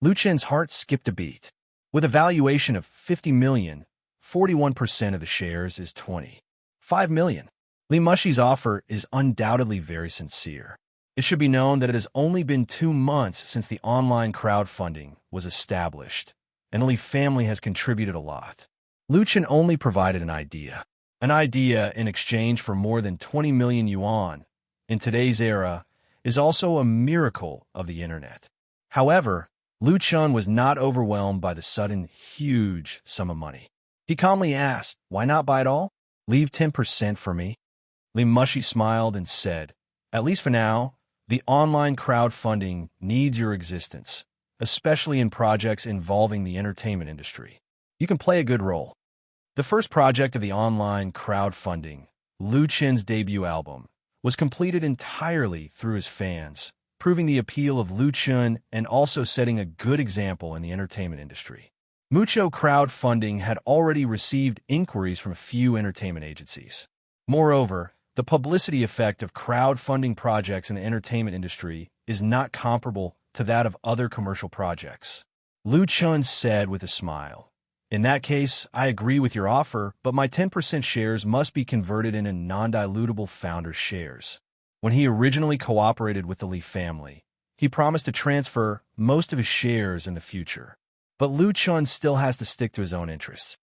Lu Chun's heart skipped a beat. With a valuation of 50 million, 41% of the shares is 25 million. Li Mushi's offer is undoubtedly very sincere. It should be known that it has only been 2 months since the online crowdfunding was established, and the Li family has contributed a lot. Lu Chun only provided an idea in exchange for more than 20 million yuan, in today's era, is also a miracle of the internet. However, Lu Chun was not overwhelmed by the sudden, huge sum of money. He calmly asked, "Why not buy it all? Leave 10% for me." Li Mushi smiled and said, "At least for now, the online crowdfunding needs your existence, especially in projects involving the entertainment industry. You can play a good role." The first project of the online crowdfunding, Lu Chun's debut album, was completed entirely through his fans, proving the appeal of Lu Chun and also setting a good example in the entertainment industry. Mucho crowdfunding had already received inquiries from a few entertainment agencies. Moreover, the publicity effect of crowdfunding projects in the entertainment industry is not comparable to that of other commercial projects. Lu Chun said with a smile, "In that case, I agree with your offer, but my 10% shares must be converted into non-dilutable founder shares." When he originally cooperated with the Li family, He promised to transfer most of his shares in the future, but Lu Chun still has to stick to his own interests.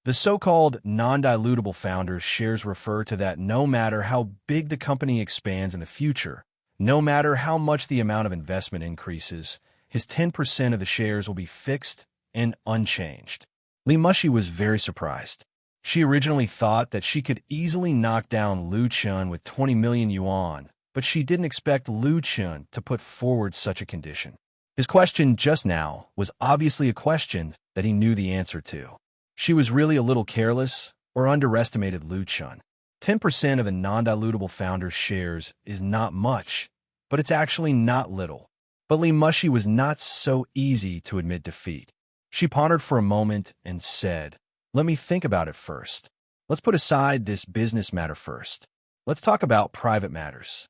The so-called non-dilutable founder's shares refer to that no matter how big the company expands in the future, no matter how much the amount of investment increases, his 10% of the shares will be fixed and unchanged. Li Mushi was very surprised. She originally thought that she could easily knock down Lu Chun with 20 million yuan, but she didn't expect Lu Chun to put forward such a condition. His question just now was obviously a question that he knew the answer to. She was really a little careless or underestimated Lu Chun. 10% of the non-dilutable founder's shares is not much, but it's actually not little. But Li Mushi was not so easy to admit defeat. She pondered for a moment and said, "Let me think about it first. Let's put aside this business matter first. Let's talk about private matters."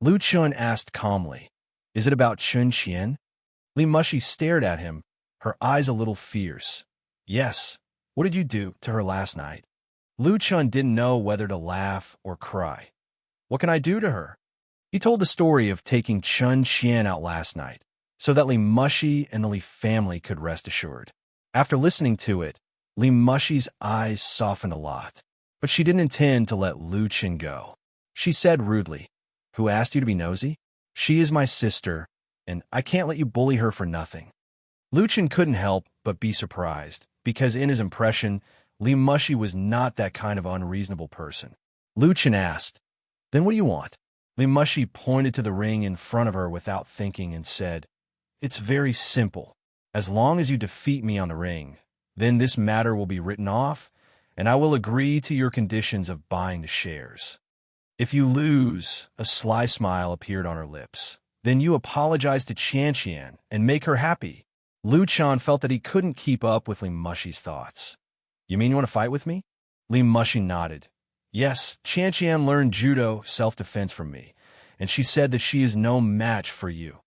Lu Chun asked calmly, "Is it about Chun Qian?" Li Mushi stared at him, her eyes a little fierce. "Yes. What did you do to her last night?" Lu Chun didn't know whether to laugh or cry. "What can I do to her?" He told the story of taking Chun Qian out last night, so that Li Mushi and the Li family could rest assured. After listening to it, Li Mushi's eyes softened a lot, but she didn't intend to let Lu Chun go. She said rudely, "Who asked you to be nosy? She is my sister, and I can't let you bully her for nothing." Lu Chun couldn't help but be surprised, because in his impression, Li Mushi was not that kind of unreasonable person. Lu Chun asked, "Then what do you want?" Li Mushi pointed to the ring in front of her without thinking and said, "It's very simple. As long as you defeat me on the ring, then this matter will be written off, and I will agree to your conditions of buying the shares. If you lose," a sly smile appeared on her lips, "then you apologize to Qian and make her happy." Lu Chun felt that he couldn't keep up with Li Mushi's thoughts. "You mean you want to fight with me?" Li Mushi nodded. "Yes, Qian learned judo self-defense from me, and she said that she is no match for you."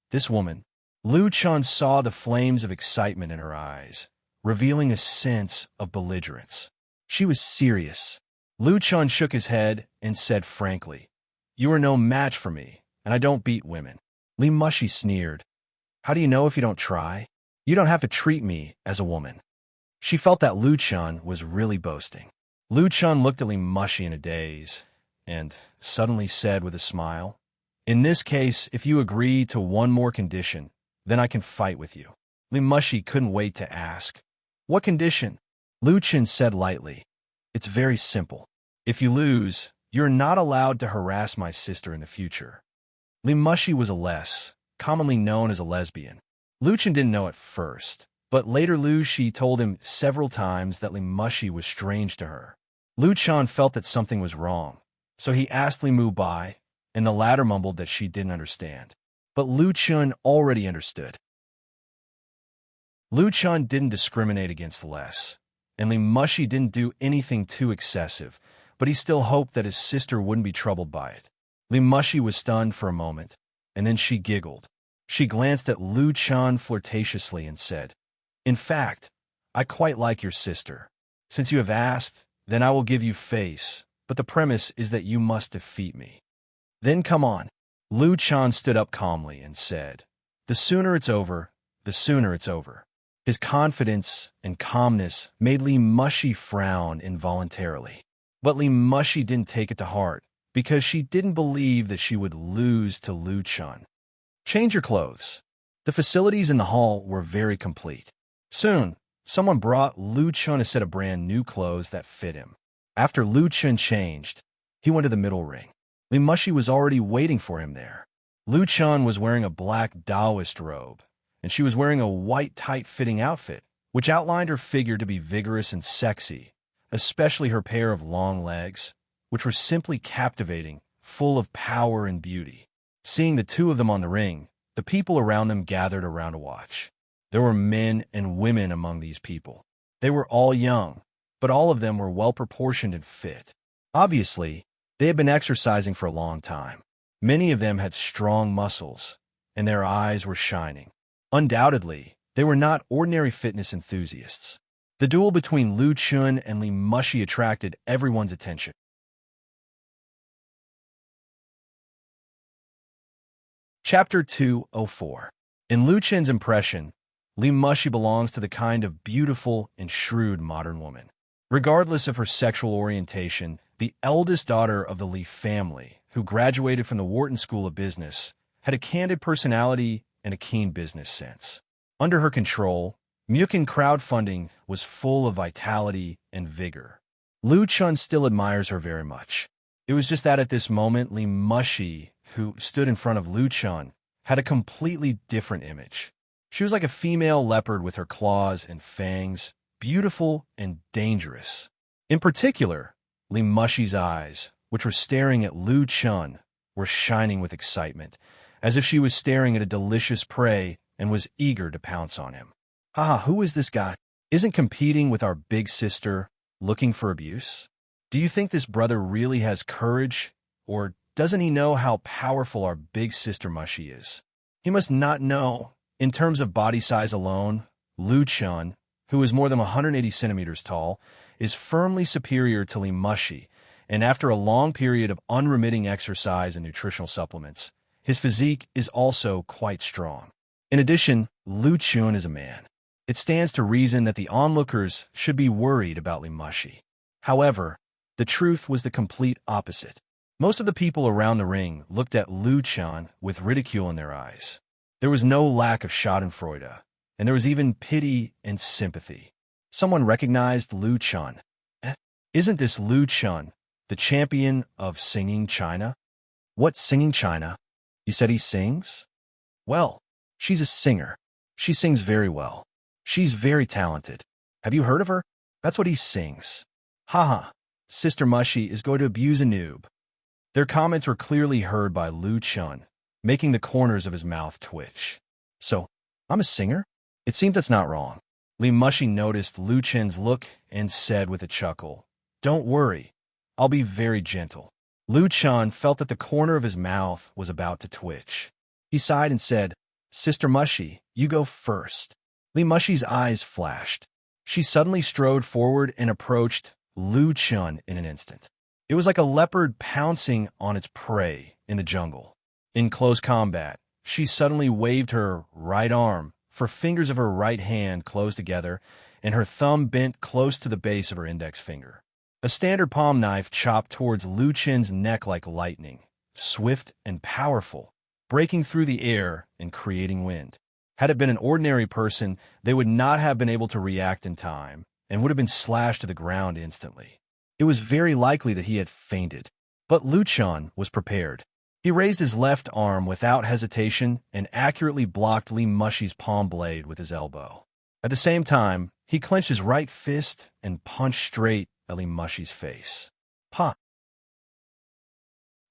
This woman, Lu Chun saw the flames of excitement in her eyes, revealing a sense of belligerence. She was serious. Lu Chun shook his head and said frankly, "You are no match for me, and I don't beat women." Li Mushi sneered. "How do you know if you don't try? You don't have to treat me as a woman." She felt that Lu Chun was really boasting. Lu Chun looked at Li Mushi in a daze, and suddenly said with a smile, "In this case, if you agree to one more condition, then I can fight with you." Li Mushi couldn't wait to ask, "What condition?" Lu Chun said lightly, "It's very simple. If you lose, you're not allowed to harass my sister in the future." Li Mushi was a les, commonly known as a lesbian. Lu Chun didn't know at first, but later Lu Shi told him several times that Li Mushi was strange to her. Lu Chun felt that something was wrong, so he asked Li Mu Bai, and the latter mumbled that she didn't understand. But Lu Chun already understood. Lu Chun didn't discriminate against the les, and Li Mushi didn't do anything too excessive, but he still hoped that his sister wouldn't be troubled by it. Li Mushi was stunned for a moment, and then she giggled. She glanced at Lu Chun flirtatiously and said, "In fact, I quite like your sister. Since you have asked, then I will give you face, but the premise is that you must defeat me." "Then come on." Lu Chun stood up calmly and said, "The sooner it's over, the sooner it's over." His confidence and calmness made Li Mushi frown involuntarily. But Li Mushi didn't take it to heart, because she didn't believe that she would lose to Lu Chun. "Change your clothes." The facilities in the hall were very complete. Soon, someone brought Lu Chun a set of brand new clothes that fit him. After Lu Chun changed, he went to the middle ring. Li Mushi was already waiting for him there. Lu Chun was wearing a black Taoist robe, and she was wearing a white tight-fitting outfit, which outlined her figure to be vigorous and sexy, especially her pair of long legs, which were simply captivating, full of power and beauty. Seeing the two of them on the ring, the people around them gathered around to watch. There were men and women among these people. They were all young, but all of them were well-proportioned and fit. Obviously, they had been exercising for a long time. Many of them had strong muscles, and their eyes were shining. Undoubtedly, they were not ordinary fitness enthusiasts. The duel between Lu Chun and Li Mushi attracted everyone's attention. Chapter 204. In Lu Qin's impression, Li Mushi belongs to the kind of beautiful and shrewd modern woman. Regardless of her sexual orientation, the eldest daughter of the Li family, who graduated from the Wharton School of Business, had a candid personality and a keen business sense. Under her control, Mukin crowdfunding was full of vitality and vigor. Lu Chun still admires her very much. It was just that at this moment, Li Mushi, who stood in front of Lu Chun, had a completely different image. She was like a female leopard with her claws and fangs, beautiful and dangerous. In particular, Li Mushi's eyes, which were staring at Lu Chun, were shining with excitement, as if she was staring at a delicious prey and was eager to pounce on him. Haha, who is this guy? Isn't competing with our big sister looking for abuse? Do you think this brother really has courage, or doesn't he know how powerful our big sister Mushi is? He must not know. In terms of body size alone, Lu Chun, who is more than 180 centimeters tall, is firmly superior to Li Mushi, and after a long period of unremitting exercise and nutritional supplements, his physique is also quite strong. In addition, Lu Chun is a man. It stands to reason that the onlookers should be worried about Li Mushi. However, the truth was the complete opposite. Most of the people around the ring looked at Lu Chun with ridicule in their eyes. There was no lack of schadenfreude, and there was even pity and sympathy. Someone recognized Lu Chun. Isn't this Lu Chun, the champion of singing China? What singing China? You said he sings? Well, she's a singer. She sings very well. She's very talented. Have you heard of her? That's what he sings. Haha, Sister Mushi is going to abuse a noob. Their comments were clearly heard by Lu Chun, making the corners of his mouth twitch. So, I'm a singer? It seems that's not wrong. Li Mushi noticed Lu Chun's look and said with a chuckle, "Don't worry, I'll be very gentle." Lu Chun felt that the corner of his mouth was about to twitch. He sighed and said, "Sister Mushi, you go first." Li Mushi's eyes flashed. She suddenly strode forward and approached Lu Chun in an instant. It was like a leopard pouncing on its prey in the jungle. In close combat, she suddenly waved her right arm, for fingers of her right hand closed together, and her thumb bent close to the base of her index finger. A standard palm knife chopped towards Lu Chun's neck like lightning, swift and powerful, breaking through the air and creating wind. Had it been an ordinary person, they would not have been able to react in time and would have been slashed to the ground instantly. It was very likely that he had fainted. But Lu Chun was prepared. He raised his left arm without hesitation and accurately blocked Li Mushi's palm blade with his elbow. At the same time, he clenched his right fist and punched straight at Li Mushi's face. Pa!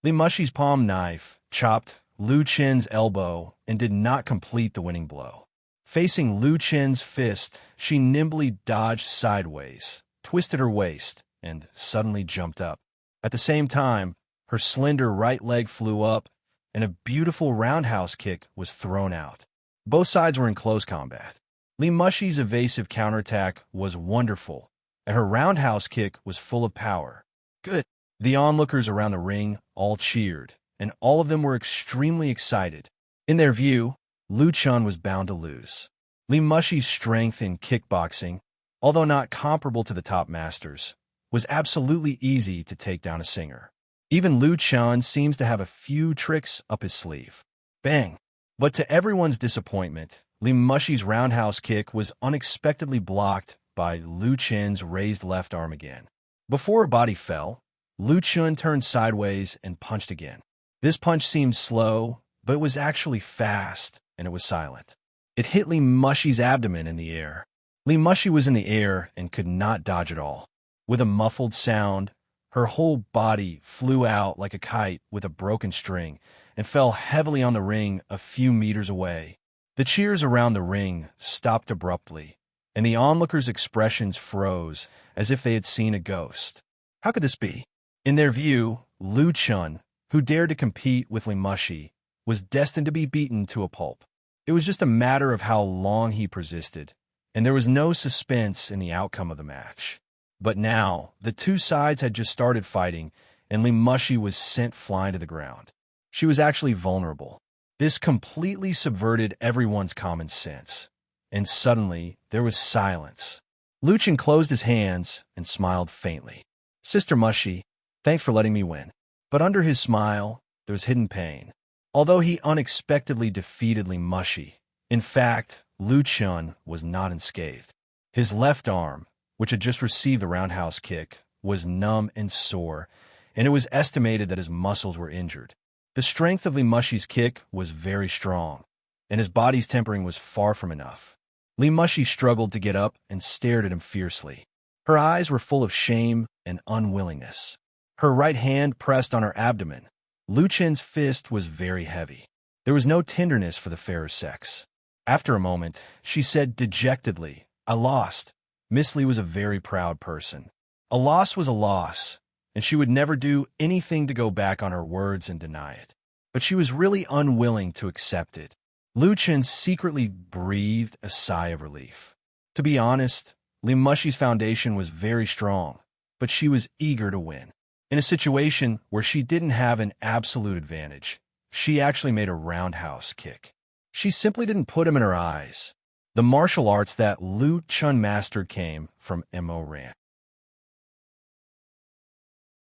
Li Mushi's palm knife chopped Lu Chun's elbow and did not complete the winning blow. Facing Lu Chun's fist, she nimbly dodged sideways, twisted her waist, and suddenly jumped up. At the same time, her slender right leg flew up, and a beautiful roundhouse kick was thrown out. Both sides were in close combat. Li Mushi's evasive counterattack was wonderful, and her roundhouse kick was full of power. Good. The onlookers around the ring all cheered, and all of them were extremely excited. In their view, Lu Chun was bound to lose. Li Mushi's strength in kickboxing, although not comparable to the top masters, was absolutely easy to take down a singer. Even Lu Chun seems to have a few tricks up his sleeve. Bang! But to everyone's disappointment, Li Mushi's roundhouse kick was unexpectedly blocked by Lu Chun's raised left arm again. Before her body fell, Lu Chun turned sideways and punched again. This punch seemed slow, but it was actually fast, and it was silent. It hit Li Mushi's abdomen in the air. Li Mushi was in the air and could not dodge at all. With a muffled sound, her whole body flew out like a kite with a broken string and fell heavily on the ring a few meters away. The cheers around the ring stopped abruptly, and the onlookers' expressions froze as if they had seen a ghost. How could this be? In their view, Lu Chun, who dared to compete with Li Mushi, was destined to be beaten to a pulp. It was just a matter of how long he persisted, and there was no suspense in the outcome of the match. But now, the two sides had just started fighting, and Li Mushi was sent flying to the ground. She was actually vulnerable. This completely subverted everyone's common sense, and suddenly there was silence. Luchin closed his hands and smiled faintly. Sister Mushy, thanks for letting me win. But under his smile, there was hidden pain. Although he unexpectedly defeated Li Mushy, in fact, Luchin was not unscathed. His left arm, which had just received the roundhouse kick, was numb and sore, and it was estimated that his muscles were injured. The strength of Li Mushy's kick was very strong, and his body's tempering was far from enough. Li Mushy struggled to get up and stared at him fiercely. Her eyes were full of shame and unwillingness. Her right hand pressed on her abdomen. Luchin's fist was very heavy. There was no tenderness for the fairer sex. After a moment, she said dejectedly, I lost. Miss Li was a very proud person. A loss was a loss, and she would never do anything to go back on her words and deny it. But she was really unwilling to accept it. Luchin secretly breathed a sigh of relief. To be honest, Li Mushy's foundation was very strong, but she was eager to win. In a situation where she didn't have an absolute advantage, she actually made a roundhouse kick. She simply didn't put him in her eyes. The martial arts that Luchin mastered came from Immerse.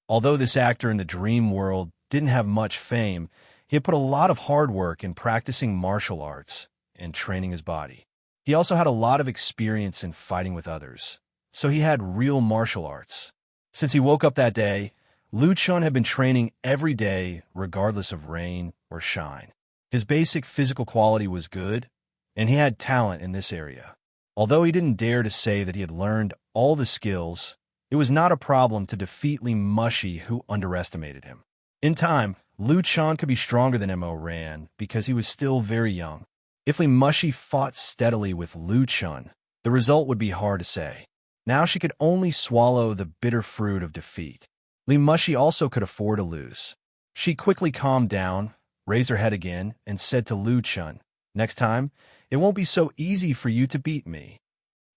Although this actor in the dream world didn't have much fame, he had put a lot of hard work in practicing martial arts and training his body. He also had a lot of experience in fighting with others, so he had real martial arts. Since he woke up that day, Luchin had been training every day regardless of rain or shine. His basic physical quality was good, and he had talent in this area. Although he didn't dare to say that he had learned all the skills, it was not a problem to defeat Li Mushy, who underestimated him. In time, Luchin could be stronger than Immerse because he was still very young. If Li Mushy fought steadily with Luchin, the result would be hard to say. Now she could only swallow the bitter fruit of defeat. Li Mushy also could afford to lose. She quickly calmed down, raised her head again, and said to Luchin, next time, it won't be so easy for you to beat me.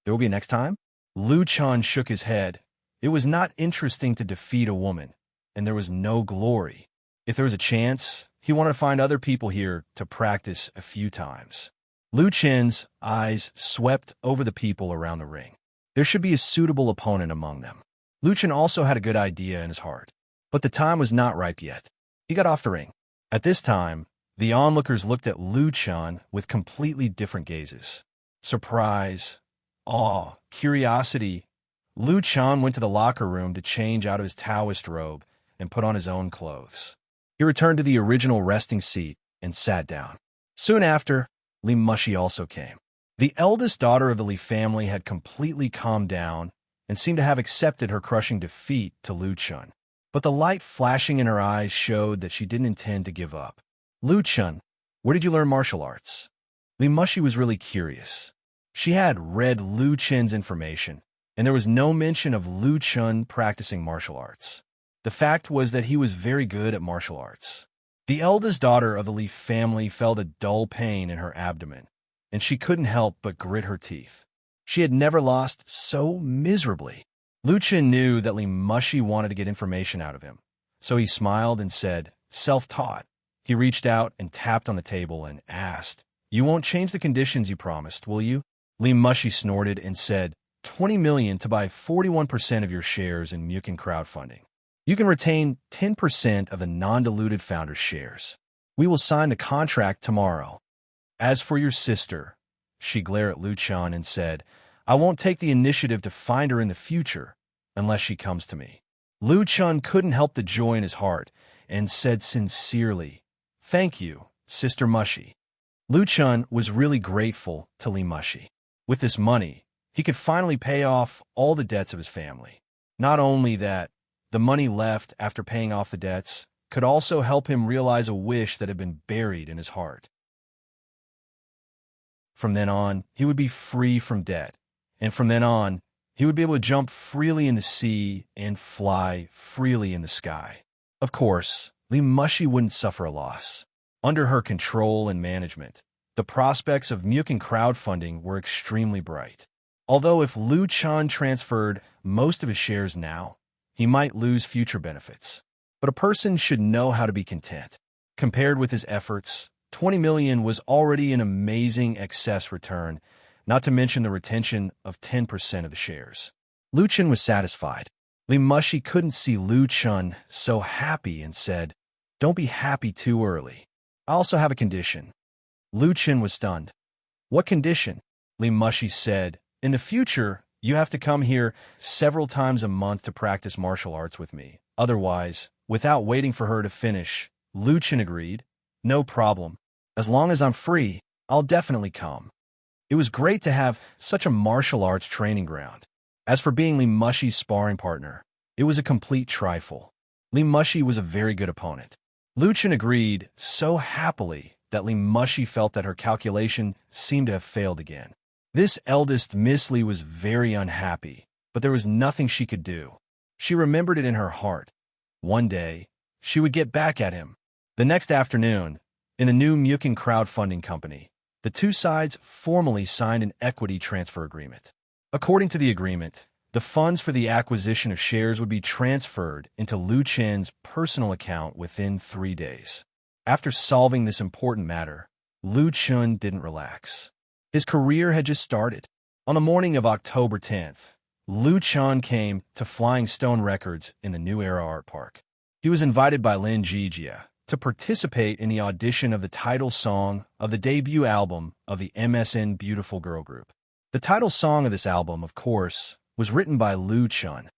There will be a next time? Luchin shook his head. It was not interesting to defeat a woman, and there was no glory. If there was a chance, he wanted to find other people here to practice a few times. Luchin's eyes swept over the people around the ring. There should be a suitable opponent among them. Luchin also had a good idea in his heart, but the time was not ripe yet. He got off the ring. At this time, the onlookers looked at Luchin with completely different gazes. Surprise, awe, curiosity. Luchin went to the locker room to change out of his Taoist robe and put on his own clothes. He returned to the original resting seat and sat down. Soon after, Li Mushy also came. The eldest daughter of the Li family had completely calmed down and seemed to have accepted her crushing defeat to Luchin. But the light flashing in her eyes showed that she didn't intend to give up. Luchin, where did you learn martial arts? Li Mushy was really curious. She had read Luchin's information, and there was no mention of Luchin practicing martial arts. The fact was that he was very good at martial arts. The eldest daughter of the Li family felt a dull pain in her abdomen, and she couldn't help but grit her teeth. She had never lost so miserably. Luchin knew that Li Mushy wanted to get information out of him, so he smiled and said, self-taught. He reached out and tapped on the table and asked, you won't change the conditions you promised, will you? Li Mushy snorted and said, 20 million to buy 41% of your shares in Mukin crowdfunding. You can retain 10% of the non-diluted founder's shares. We will sign the contract tomorrow. As for your sister, she glared at Luchin and said, I won't take the initiative to find her in the future unless she comes to me. Luchin couldn't help the joy in his heart and said sincerely, thank you, Sister Mushy. Luchin was really grateful to Li Mushy. With this money, he could finally pay off all the debts of his family. Not only that, the money left after paying off the debts could also help him realize a wish that had been buried in his heart. From then on, he would be free from debt, and from then on, he would be able to jump freely in the sea and fly freely in the sky. Of course, Li Mushy wouldn't suffer a loss. Under her control and management, the prospects of Mukin crowdfunding were extremely bright. Although if Luchin transferred most of his shares now, he might lose future benefits. But a person should know how to be content. Compared with his efforts, $20 million was already an amazing excess return, not to mention the retention of 10% of the shares. Lu Chen was satisfied. Li Mushi couldn't see Lu Chen so happy and said, "Don't be happy too early. I also have a condition." Lu Chen was stunned. "What condition?" Li Mushi said, "In the future, you have to come here several times a month to practice martial arts with me. Otherwise," without waiting for her to finish, Lu Chen agreed, "No problem. As long as I'm free, I'll definitely come." It was great to have such a martial arts training ground. As for being Li Mushi's sparring partner, it was a complete trifle. Li Mushi was a very good opponent. Lu Chen agreed so happily that Li Mushi felt that her calculation seemed to have failed again. This eldest Miss Li was very unhappy, but there was nothing she could do. She remembered it in her heart. One day, she would get back at him. The next afternoon, in a new Mukin crowdfunding company, the two sides formally signed an equity transfer agreement. According to the agreement, the funds for the acquisition of shares would be transferred into Lu Chen's personal account within 3 days. After solving this important matter, Lu Chen didn't relax. His career had just started. On the morning of October 10th, Lu Chen came to Flying Stone Records in the New Era Art Park. He was invited by Lin Jijia to participate in the audition of the title song of the debut album of the MSN Beautiful Girl Group. The title song of this album, of course, was written by Lu Chen.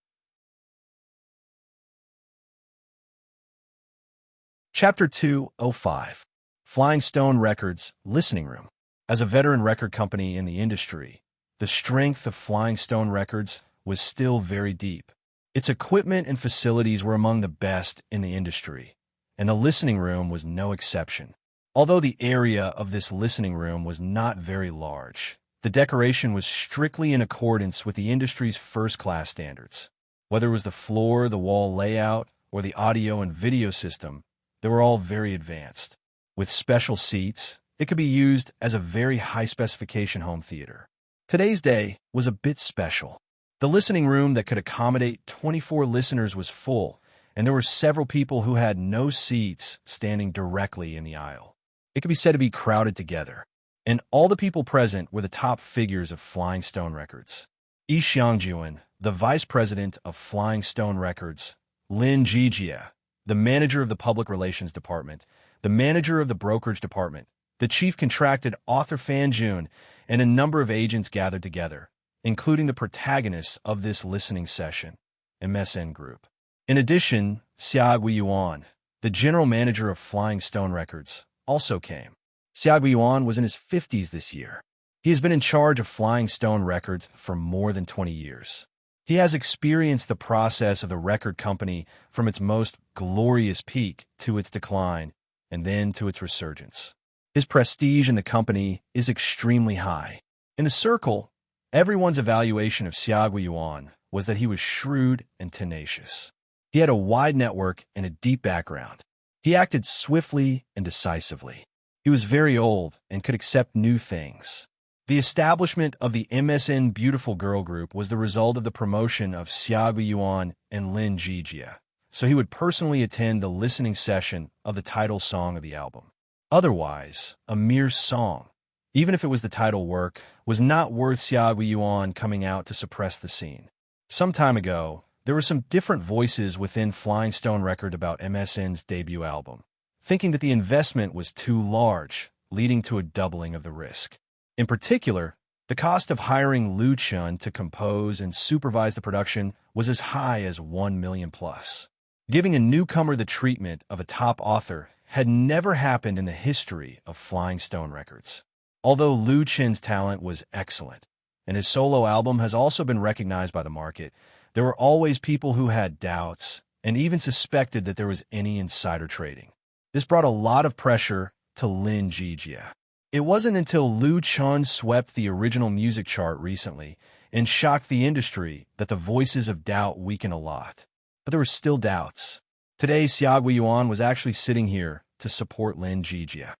Chapter 205. Flying Stone Records Listening Room. As a veteran record company in the industry, the strength of Flying Stone Records was still very deep. Its equipment and facilities were among the best in the industry, and the listening room was no exception. Although the area of this listening room was not very large, the decoration was strictly in accordance with the industry's first-class standards. Whether it was the floor, the wall layout, or the audio and video system, they were all very advanced. With special seats, it could be used as a very high-specification home theater. Today's day was a bit special. The listening room that could accommodate 24 listeners was full, and there were several people who had no seats standing directly in the aisle. It could be said to be crowded together. And all the people present were the top figures of Flying Stone Records. Yi Xiangjuan, the vice president of Flying Stone Records, Lin Jijia, the manager of the public relations department, the manager of the brokerage department, the chief contracted author Fan Jun, and a number of agents gathered together, including the protagonists of this listening session, MSN Group. In addition, Xiaogui Yuan, the general manager of Flying Stone Records, also came. Xiaogui Yuan was in his 50s this year. He has been in charge of Flying Stone Records for more than 20 years. He has experienced the process of the record company from its most glorious peak to its decline, and then to its resurgence. His prestige in the company is extremely high. In the circle, everyone's evaluation of Xiaogui Yuan was that he was shrewd and tenacious. He had a wide network and a deep background. He acted swiftly and decisively. He was very old and could accept new things. The establishment of the MSN Beautiful Girl Group was the result of the promotion of Xiaogui Yuan and Lin Jijia, so he would personally attend the listening session of the title song of the album. Otherwise, a mere song, even if it was the title work, was not worth Xiaogui Yuan coming out to suppress the scene. Some time ago, there were some different voices within Flying Stone Record about MSN's debut album, thinking that the investment was too large, leading to a doubling of the risk. In particular, the cost of hiring Lu Chen to compose and supervise the production was as high as $1 million plus. Giving a newcomer the treatment of a top author had never happened in the history of Flying Stone Records. Although Lu Chen's talent was excellent, and his solo album has also been recognized by the market, there were always people who had doubts and even suspected that there was any insider trading. This brought a lot of pressure to Lin Jijia. It wasn't until Lu Chen swept the original music chart recently and shocked the industry that the voices of doubt weakened a lot. But there were still doubts. Today, Xiaogui Yuan was actually sitting here to support Lin Jijia.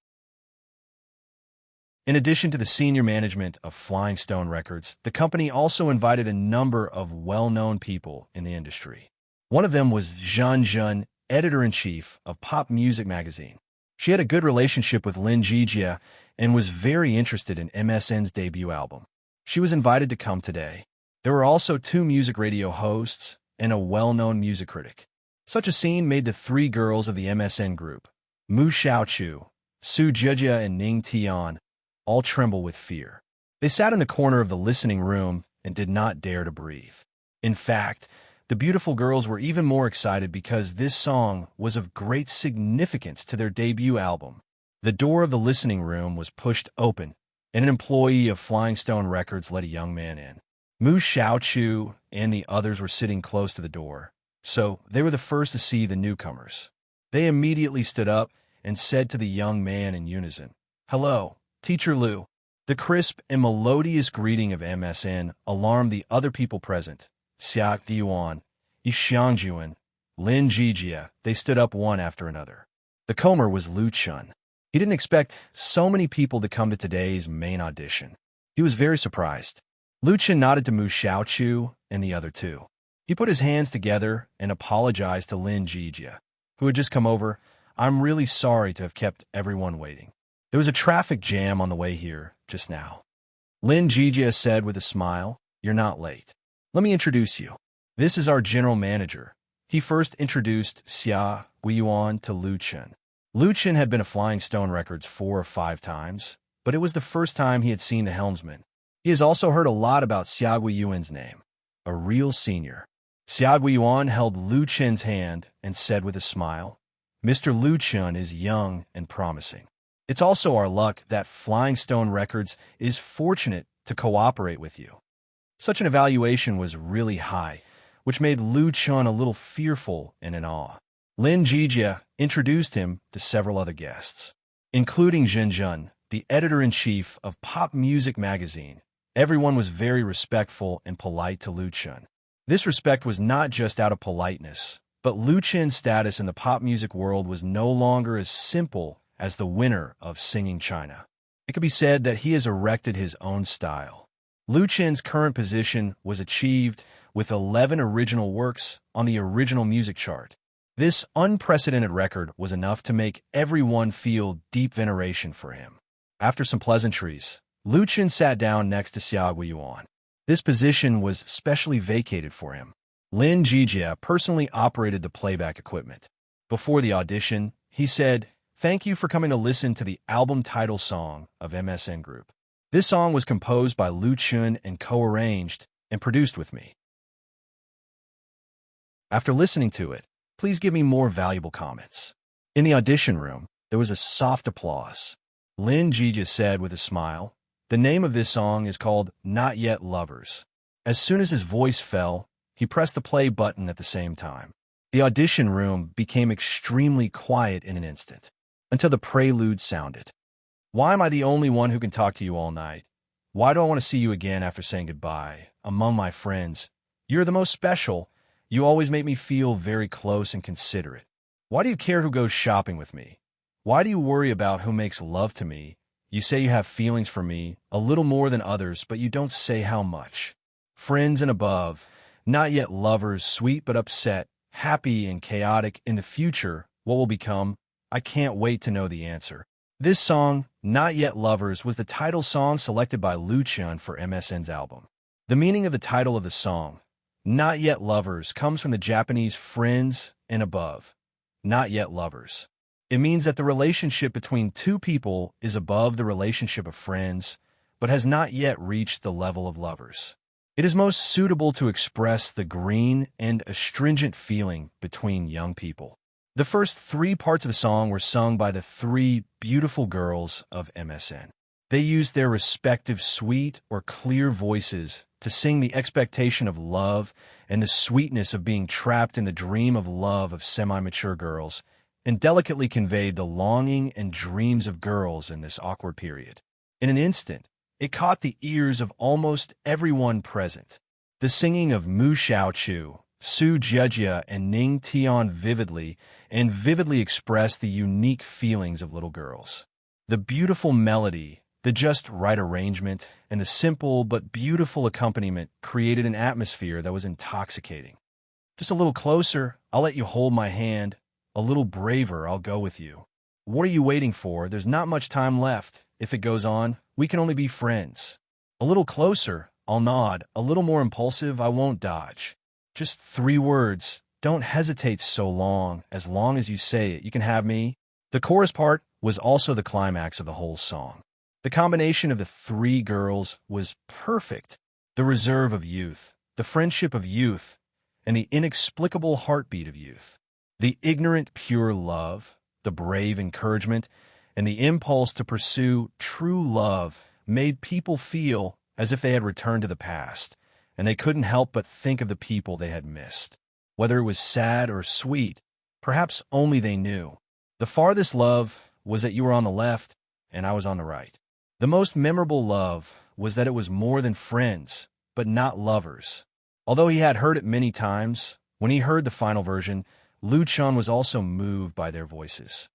In addition to the senior management of Flying Stone Records, the company also invited a number of well-known people in the industry. One of them was Zhan Zhen, editor-in-chief of Pop Music magazine. She had a good relationship with Lin Jijia and was very interested in MSN's debut album. She was invited to come today. There were also 2 music radio hosts and a well-known music critic. Such a scene made the 3 girls of the MSN group, Mu Xiaochu, Su Jijia, and Ning Tian, all tremble with fear. They sat in the corner of the listening room and did not dare to breathe. In fact, the beautiful girls were even more excited because this song was of great significance to their debut album. The door of the listening room was pushed open, and an employee of Flying Stone Records let a young man in. Mu Xiaochu and the others were sitting close to the door, so they were the first to see the newcomers. They immediately stood up and said to the young man in unison, "Hello, Teacher Liu." The crisp and melodious greeting of MSN alarmed the other people present. Xia Yuan, Yixiangjuan, Lin Jijia, they stood up one after another. The comer was Lu Chun. He didn't expect so many people to come to today's main audition. He was very surprised. Lu Chun nodded to Mu Xiaochu and the other 2. He put his hands together and apologized to Lin Jijia, who had just come over. "I'm really sorry to have kept everyone waiting. There was a traffic jam on the way here just now." Lin Jijia said with a smile, "You're not late. Let me introduce you. This is our general manager." He first introduced Xia Guiyuan to Lu Chun. Lu Chun had been to Flying Stone Records 4 or 5 times, but it was the first time he had seen the helmsman. He has also heard a lot about Xia Guiyuan's name, a real senior. Xia Guiyuan held Lu Chun's hand and said with a smile, "Mr. Lu Chun is young and promising. It's also our luck that Flying Stone Records is fortunate to cooperate with you." Such an evaluation was really high, which made Lu Chun a little fearful and in awe. Lin Jijia introduced him to several other guests, including Zhen Jun, the editor-in-chief of Pop Music magazine. Everyone was very respectful and polite to Lu Chun. This respect was not just out of politeness, but Lu Chun's status in the pop music world was no longer as simple as the winner of Singing China. It could be said that he has erected his own style. Lu Chun's current position was achieved with 11 original works on the original music chart. This unprecedented record was enough to make everyone feel deep veneration for him. After some pleasantries, Lu Chun sat down next to Xia Guiyuan. This position was specially vacated for him. Lin Jijia personally operated the playback equipment. Before the audition, he said, "Thank you for coming to listen to the album title song of MSN Group. This song was composed by Lu Chun and co-arranged and produced with me. After listening to it, please give me more valuable comments." In the audition room, there was a soft applause. Lin Jijia said with a smile, "The name of this song is called Not Yet Lovers." As soon as his voice fell, he pressed the play button at the same time. The audition room became extremely quiet in an instant, until the prelude sounded. "Why am I the only one who can talk to you all night? Why do I want to see you again after saying goodbye? Among my friends, you're the most special. You always make me feel very close and considerate. Why do you care who goes shopping with me? Why do you worry about who makes love to me? You say you have feelings for me, a little more than others, but you don't say how much. Friends and above, not yet lovers, sweet but upset, happy and chaotic. In the future, what will become? I can't wait to know the answer." This song, Not Yet Lovers, was the title song selected by Lu Chun for MSN's album. The meaning of the title of the song, Not Yet Lovers, comes from the Japanese friends and above, not yet lovers. It means that the relationship between 2 people is above the relationship of friends, but has not yet reached the level of lovers. It is most suitable to express the green and astringent feeling between young people. The first 3 parts of the song were sung by the 3 beautiful girls of MSN. They used their respective sweet or clear voices to sing the expectation of love and the sweetness of being trapped in the dream of love of semi-mature girls, and delicately conveyed the longing and dreams of girls in this awkward period. In an instant, it caught the ears of almost everyone present. The singing of Mu Xiaochu, Su Jijia, and Ning Tian vividly expressed the unique feelings of little girls. The beautiful melody, the just right arrangement, and the simple but beautiful accompaniment created an atmosphere that was intoxicating. "Just a little closer, I'll let you hold my hand. A little braver, I'll go with you." What are you waiting for? There's not much time left. If it goes on, we can only be friends. A little closer, I'll nod. A little more impulsive, I won't dodge. Just 3 words. Don't hesitate so long. As long as you say it, you can have me. The chorus part was also the climax of the whole song. The combination of the 3 girls was perfect. The reserve of youth, the friendship of youth, and the inexplicable heartbeat of youth. The ignorant, pure love, the brave encouragement, and the impulse to pursue true love made people feel as if they had returned to the past, and they couldn't help but think of the people they had missed. Whether it was sad or sweet, perhaps only they knew. The farthest love was that you were on the left and I was on the right. The most memorable love was that it was more than friends, but not lovers. Although he had heard it many times, when he heard the final version, Lu Chun was also moved by their voices.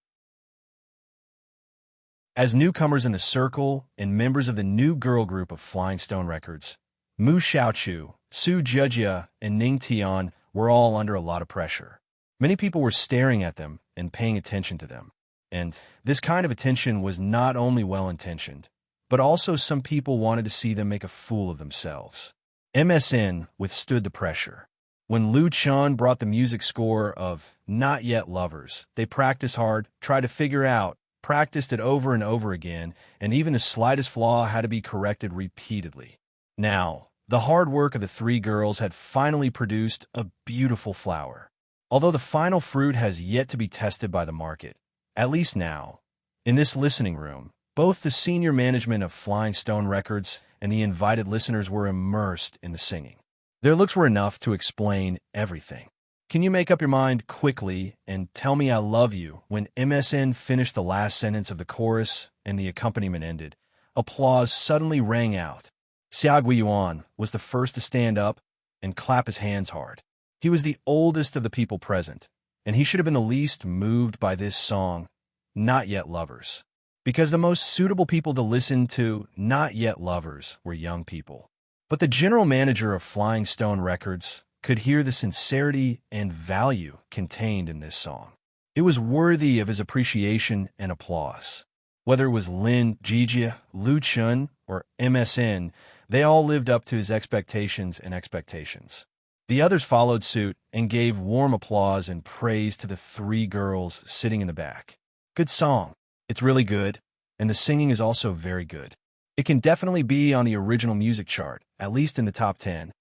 As newcomers in the circle and members of the new girl group of Flying Stone Records, Mu Xiaochu, Su Jejia, and Ning Tian were all under a lot of pressure. Many people were staring at them and paying attention to them. And this kind of attention was not only well-intentioned, but also some people wanted to see them make a fool of themselves. MSN withstood the pressure. When Lu Chun brought the music score of Not Yet Lovers, they practiced hard, tried to figure out, practiced it over and over again, and even the slightest flaw had to be corrected repeatedly. Now, the hard work of the 3 girls had finally produced a beautiful flower. Although the final fruit has yet to be tested by the market, at least now, in this listening room, both the senior management of Flying Stone Records and the invited listeners were immersed in the singing. Their looks were enough to explain everything. Can you make up your mind quickly and tell me I love you? When MSN finished the last sentence of the chorus and the accompaniment ended, applause suddenly rang out. Xia Guiyuan was the first to stand up and clap his hands hard. He was the oldest of the people present, and he should have been the least moved by this song, Not Yet Lovers, because the most suitable people to listen to Not Yet Lovers were young people. But the general manager of Flying Stone Records could hear the sincerity and value contained in this song. It was worthy of his appreciation and applause. Whether it was Lin Jijia, Lu Chun, or MSN, they all lived up to his expectations and expectations. The others followed suit and gave warm applause and praise to the 3 girls sitting in the back. Good song. It's really good, and the singing is also very good. It can definitely be on the original music chart, at least in the top 10.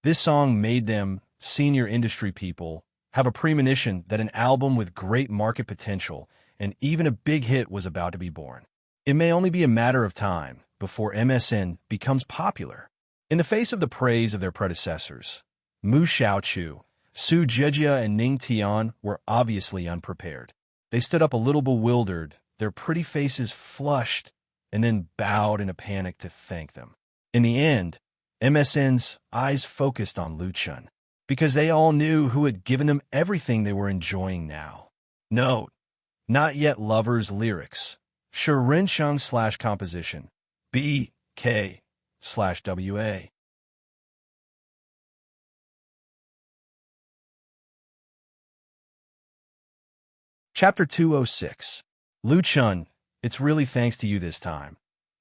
This song made them, senior industry people, have a premonition that an album with great market potential and even a big hit was about to be born. It may only be a matter of time before MSN becomes popular. In the face of the praise of their predecessors, Mu Xiaochu, Su Jejia, and Ning Tian were obviously unprepared. They stood up a little bewildered, their pretty faces flushed, and then bowed in a panic to thank them. In the end, MSN's eyes focused on Lu Chun, because they all knew who had given them everything they were enjoying now. Note, Not Yet Lovers lyrics, Shirensheng/composition, BK/WA. Chapter 206. Lu Chun, it's really thanks to you this time.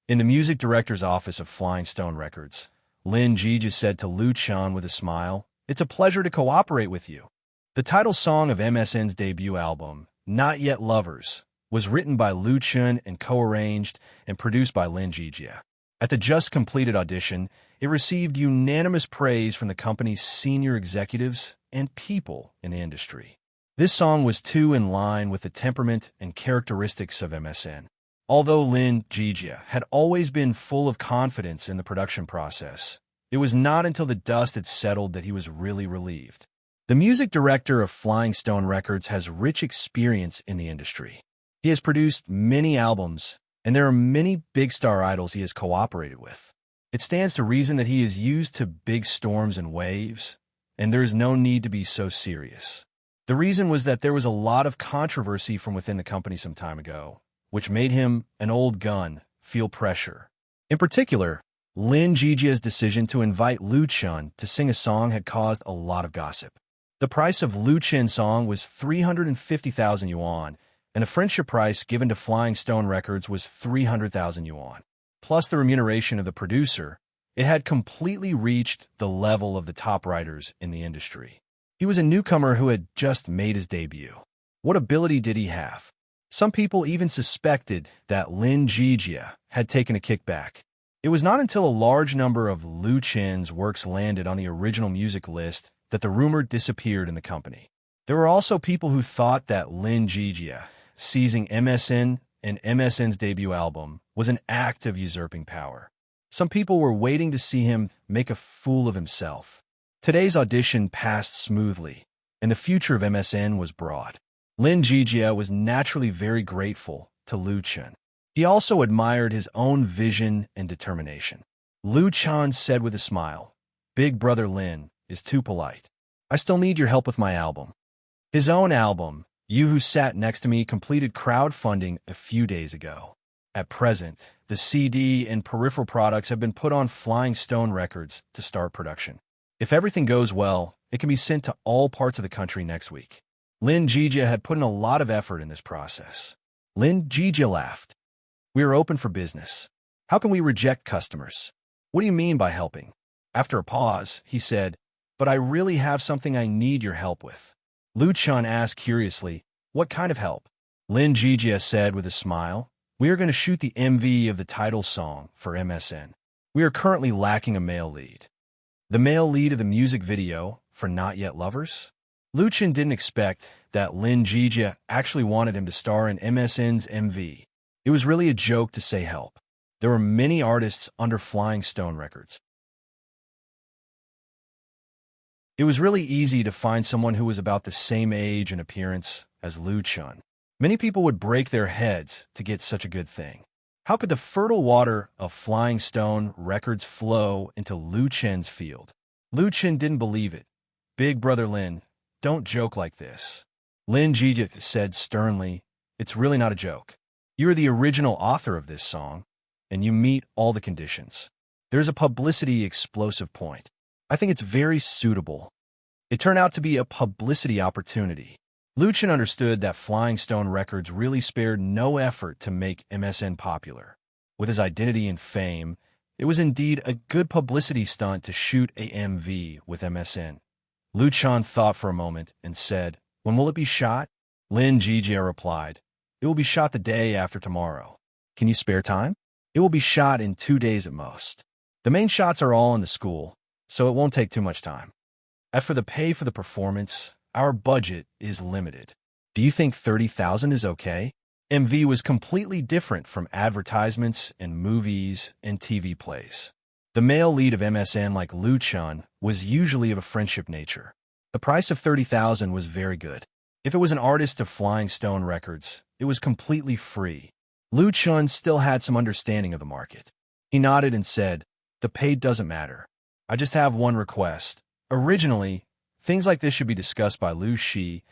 In the music director's office of Flying Stone Records, Lin Jijia said to Lu Chun with a smile, "It's a pleasure to cooperate with you." The title song of MSN's debut album, Not Yet Lovers, was written by Lu Chun and co-arranged and produced by Lin Jijia. At the just completed audition, it received unanimous praise from the company's senior executives and people in the industry. This song was too in line with the temperament and characteristics of MSN. Although Lin Jijia had always been full of confidence in the production process, it was not until the dust had settled that he was really relieved. The music director of Flying Stone Records has rich experience in the industry. He has produced many albums, and there are many big star idols he has cooperated with. It stands to reason that he is used to big storms and waves, and there is no need to be so serious. The reason was that there was a lot of controversy from within the company some time ago, which made him, an old gun, feel pressure. In particular, Lin Jijia's decision to invite Lu Chun to sing a song had caused a lot of gossip. The price of Lu Chun's song was 350,000 yuan, and the friendship price given to Flying Stone Records was 300,000 yuan. Plus the remuneration of the producer, it had completely reached the level of the top writers in the industry. He was a newcomer who had just made his debut. What ability did he have? Some people even suspected that Lin Jijia had taken a kickback. It was not until a large number of Lu Chen's works landed on the original music list that the rumor disappeared in the company. There were also people who thought that Lin Jijia, seizing MSN and MSN's debut album, was an act of usurping power. Some people were waiting to see him make a fool of himself. Today's audition passed smoothly, and the future of MSN was broad. Lin Jijia was naturally very grateful to Lu Chen. He also admired his own vision and determination. Lu Chen said with a smile, "Big brother Lin is too polite. I still need your help with my album." His own album, You Who Sat Next to Me, completed crowdfunding a few days ago. At present, the CD and peripheral products have been put on Flying Stone Records to start production. If everything goes well, it can be sent to all parts of the country next week. Lin Jijia had put in a lot of effort in this process. Lin Jijia laughed. "We are open for business. How can we reject customers? What do you mean by helping?" After a pause, he said, "But I really have something I need your help with." Lu Chen asked curiously, "What kind of help?" Lin Jijia said with a smile, "We are going to shoot the MV of the title song for MSN. We are currently lacking a male lead." The male lead of the music video for Not Yet Lovers? Lu Chen didn't expect that Lin Jijia actually wanted him to star in MSN's MV. It was really a joke to say help. There were many artists under Flying Stone Records. It was really easy to find someone who was about the same age and appearance as Lu Chen. Many people would break their heads to get such a good thing. How could the fertile water of Flying Stone Records flow into Lu Chen's field? Lu Chen didn't believe it. "Big brother Lin, don't joke like this." Lin Jijia said sternly, "It's really not a joke. You are the original author of this song, and you meet all the conditions. There's a publicity explosive point. I think it's very suitable." It turned out to be a publicity opportunity. Lu Chen understood that Flying Stone Records really spared no effort to make MSN popular. With his identity and fame, it was indeed a good publicity stunt to shoot a MV with MSN. Lu Chen thought for a moment and said, "When will it be shot?" Lin Jijia replied, "It will be shot the day after tomorrow. Can you spare time?" "It will be shot in 2 days at most. The main shots are all in the school, so it won't take too much time. As for the pay for the performance, our budget is limited. Do you think 30,000 is okay?" MV was completely different from advertisements and movies and TV plays. The male lead of MSN, like Lu Chen, was usually of a friendship nature. The price of 30,000 was very good. If it was an artist of Flying Stone Records, it was completely free. Lu Chen still had some understanding of the market. He nodded and said, "The pay doesn't matter. I just have one request." Originally, things like this should be discussed by Lu Shi,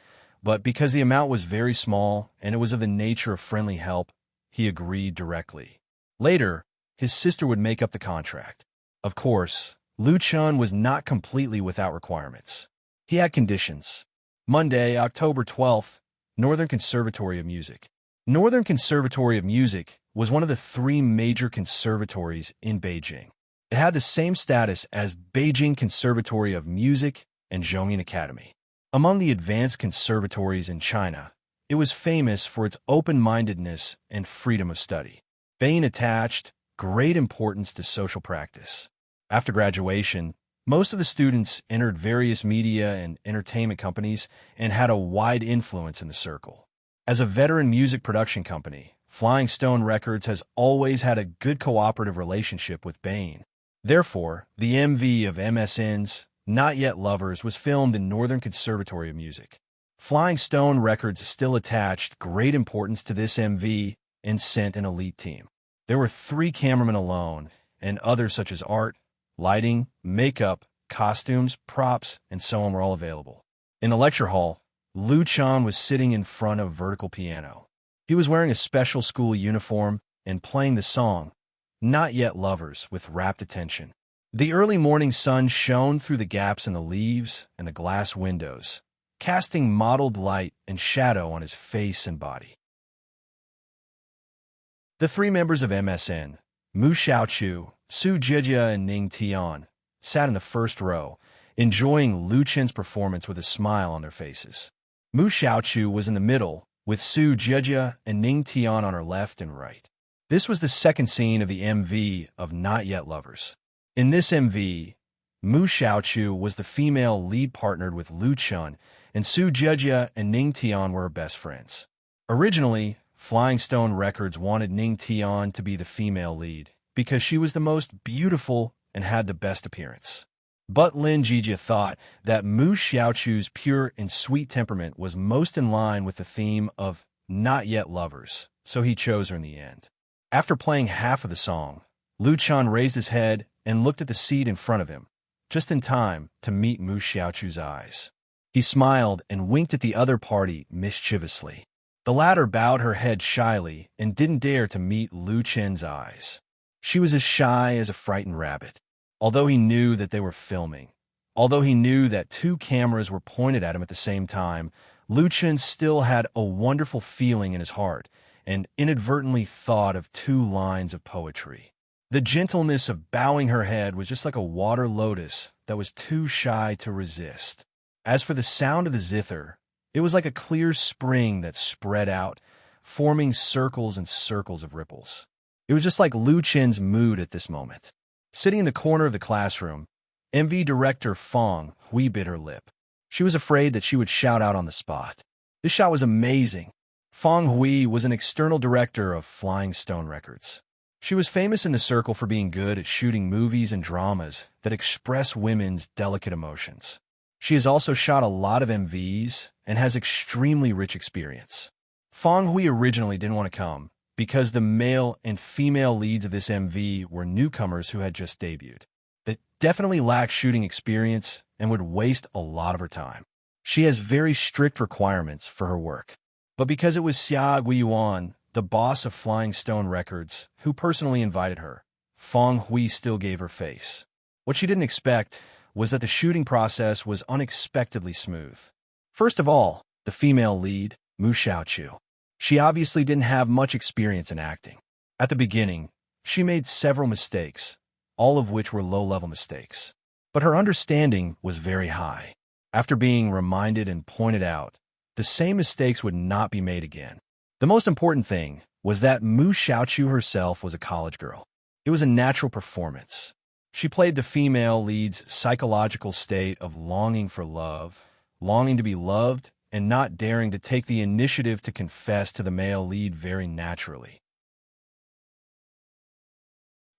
but because the amount was very small and it was of the nature of friendly help, he agreed directly. Later, his sister would make up the contract. Of course, Lu Chen was not completely without requirements. He had conditions. Monday, October 12th, Northern Conservatory of Music. Northern Conservatory of Music was one of the 3 major conservatories in Beijing. It had the same status as Beijing Conservatory of Music and Zhongyin Academy. Among the advanced conservatories in China, it was famous for its open-mindedness and freedom of study. Beijing attached great importance to social practice. After graduation, most of the students entered various media and entertainment companies and had a wide influence in the circle. As a veteran music production company, Flying Stone Records has always had a good cooperative relationship with Beijing. Therefore, the MV of MSN's Not Yet Lovers was filmed in Northern Conservatory of Music. Flying Stone Records still attached great importance to this MV and sent an elite team. There were 3 cameramen alone, and others such as art, lighting, makeup, costumes, props, and so on were all available. In the lecture hall, Lu Chen was sitting in front of a vertical piano. He was wearing a special school uniform and playing the song, Not Yet Lovers, with rapt attention. The early morning sun shone through the gaps in the leaves and the glass windows, casting mottled light and shadow on his face and body. The three members of MSN, Mu Xiaochu, Su Jijia, and Ning Tian, sat in the first row, enjoying Lu Chen's performance with a smile on their faces. Mu Xiaochu was in the middle, with Su Jijia and Ning Tian on her left and right. This was the second scene of the MV of Not Yet Lovers. In this MV, Mu Xiaochu was the female lead partnered with Lu Chen, and Su Jijia and Ning Tian were her best friends. Originally, Flying Stone Records wanted Ning Tian to be the female lead because she was the most beautiful and had the best appearance. But Lin Jijia thought that Mu Xiaochu's pure and sweet temperament was most in line with the theme of Not Yet Lovers, so he chose her in the end. After playing half of the song, Lu Chen raised his head and looked at the seat in front of him, just in time to meet Mu Xiaochu's eyes. He smiled and winked at the other party mischievously. The latter bowed her head shyly and didn't dare to meet Lu Chen's eyes. She was as shy as a frightened rabbit. Although he knew that they were filming, although he knew that two cameras were pointed at him at the same time, Lu Chen still had a wonderful feeling in his heart and inadvertently thought of two lines of poetry. The gentleness of bowing her head was just like a water lotus that was too shy to resist. As for the sound of the zither, it was like a clear spring that spread out, forming circles and circles of ripples. It was just like Lu Chen's mood at this moment. Sitting in the corner of the classroom, MV director Fong Hui bit her lip. She was afraid that she would shout out on the spot. This shot was amazing. Fong Hui was an external director of Flying Stone Records. She was famous in the circle for being good at shooting movies and dramas that express women's delicate emotions. She has also shot a lot of MVs and has extremely rich experience. Fong Hui originally didn't want to come, because the male and female leads of this MV were newcomers who had just debuted. They definitely lacked shooting experience and would waste a lot of her time. She has very strict requirements for her work. But because it was Xia Guiyuan, the boss of Flying Stone Records, who personally invited her, Fong Hui still gave her face. What she didn't expect was that the shooting process was unexpectedly smooth. First of all, the female lead, Mu Xiaochu. She obviously didn't have much experience in acting. At the beginning, she made several mistakes, all of which were low-level mistakes. But her understanding was very high. After being reminded and pointed out, the same mistakes would not be made again. The most important thing was that Mu Xiaochu herself was a college girl. It was a natural performance. She played the female lead's psychological state of longing for love, longing to be loved, and not daring to take the initiative to confess to the male lead very naturally.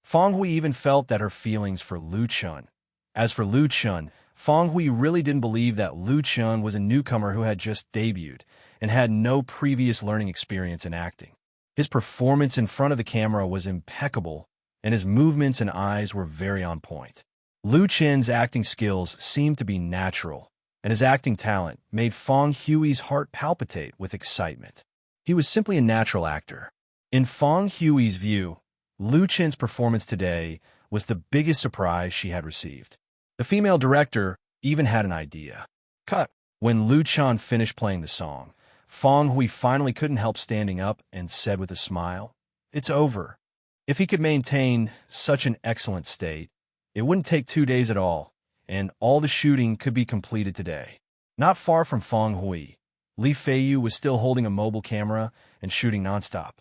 Fong Hui even felt that her feelings for Lu Chen. As for Lu Chen, Fong Hui really didn't believe that Lu Chen was a newcomer who had just debuted and had no previous learning experience in acting. His performance in front of the camera was impeccable, and his movements and eyes were very on point. Lu Chen's acting skills seemed to be natural, and his acting talent made Fong Hui's heart palpitate with excitement. He was simply a natural actor. In Fong Hui's view, Lu Chen's performance today was the biggest surprise she had received. The female director even had an idea. Cut. When Lu Chen finished playing the song, Fong Hui finally couldn't help standing up and said with a smile, "It's over." If he could maintain such an excellent state, it wouldn't take 2 days at all, and all the shooting could be completed today. Not far from Fong Hui, Li Feiyu was still holding a mobile camera and shooting nonstop.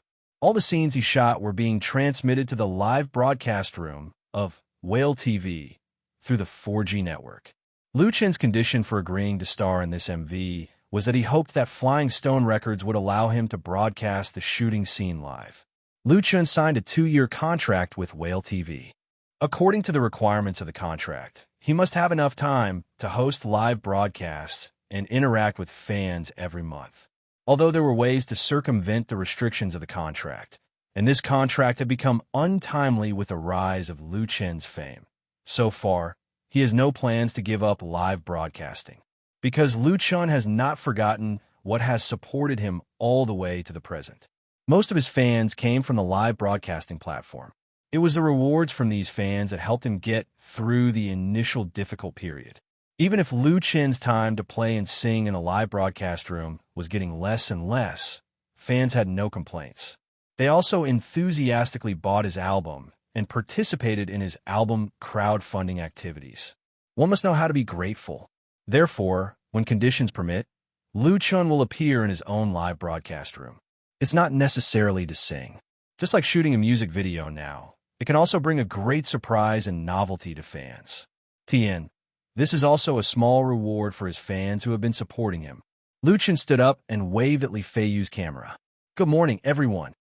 All the scenes he shot were being transmitted to the live broadcast room of Whale TV through the 4G network. Lu Chen's condition for agreeing to star in this MV was that he hoped that Flying Stone Records would allow him to broadcast the shooting scene live. Lu Chen signed a 2-year contract with Whale TV. According to the requirements of the contract, he must have enough time to host live broadcasts and interact with fans every month. Although there were ways to circumvent the restrictions of the contract, and this contract had become untimely with the rise of Lu Chen's fame. So far, he has no plans to give up live broadcasting, because Lu Chen has not forgotten what has supported him all the way to the present. Most of his fans came from the live broadcasting platform. It was the rewards from these fans that helped him get through the initial difficult period. Even if Lu Chen's time to play and sing in the live broadcast room was getting less and less, fans had no complaints. They also enthusiastically bought his album and participated in his album crowdfunding activities. One must know how to be grateful. Therefore, when conditions permit, Lu Chun will appear in his own live broadcast room. It's not necessarily to sing. Just like shooting a music video now, it can also bring a great surprise and novelty to fans. TN. This is also a small reward for his fans who have been supporting him. Lu Chun stood up and waved at Li Feiyu's camera. Good morning, everyone.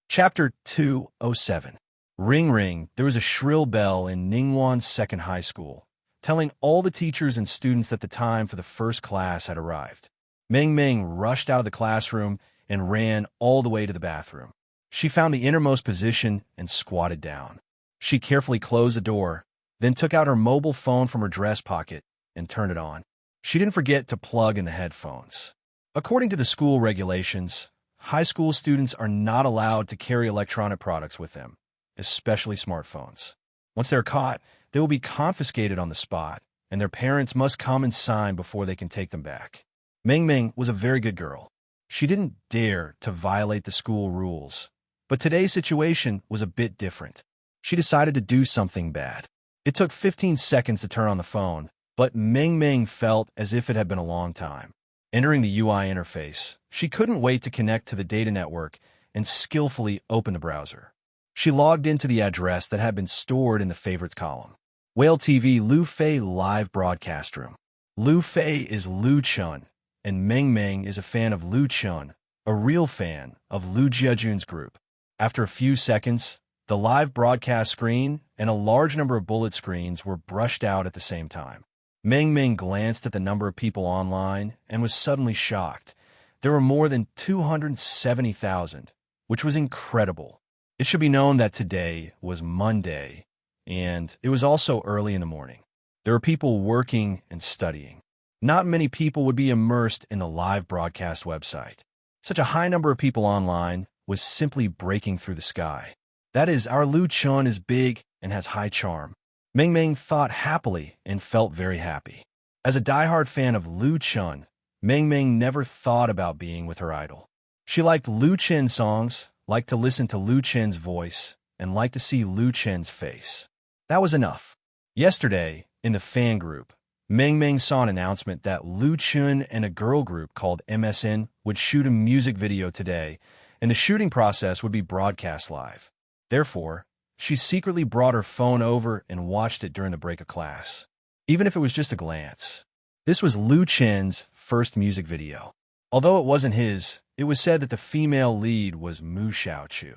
Chapter 207. Ring ring, there was a shrill bell in Ningwan's second high school, telling all the teachers and students that the time for the first class had arrived. Meng Meng rushed out of the classroom and ran all the way to the bathroom. She found the innermost position and squatted down. She carefully closed the door, then took out her mobile phone from her dress pocket and turned it on. She didn't forget to plug in the headphones. According to the school regulations, high school students are not allowed to carry electronic products with them, especially smartphones. Once they're caught, they will be confiscated on the spot, and their parents must come and sign before they can take them back. Meng Meng was a very good girl. She didn't dare to violate the school rules, but today's situation was a bit different. She decided to do something bad. It took 15 seconds to turn on the phone, but Meng Meng felt as if it had been a long time. Entering the UI interface, she couldn't wait to connect to the data network and skillfully open the browser. She logged into the address that had been stored in the favorites column. Whale TV Lu Fei live broadcast room. Lu Fei is Lu Chun, and Meng Meng is a fan of Lu Chun, a real fan of Lu Jiajun's group. After a few seconds, the live broadcast screen and a large number of bullet screens were brushed out at the same time. Meng Meng glanced at the number of people online and was suddenly shocked. There were more than 270,000, which was incredible. It should be known that today was Monday, and it was also early in the morning. There were people working and studying. Not many people would be immersed in the live broadcast website. Such a high number of people online was simply breaking through the sky. That is, our Lu Chun is big and has high charm. Meng Meng thought happily and felt very happy. As a diehard fan of Lu Chun, Meng Meng never thought about being with her idol. She liked Lu Chen's songs, liked to listen to Lu Chen's voice, and liked to see Lu Chen's face. That was enough. Yesterday, in the fan group, Meng Meng saw an announcement that Lu Chun and a girl group called MSN would shoot a music video today, and the shooting process would be broadcast live. Therefore, she secretly brought her phone over and watched it during the break of class, even if it was just a glance. This was Lu Chen's first music video. Although it wasn't his, it was said that the female lead was Mu Xiaochu.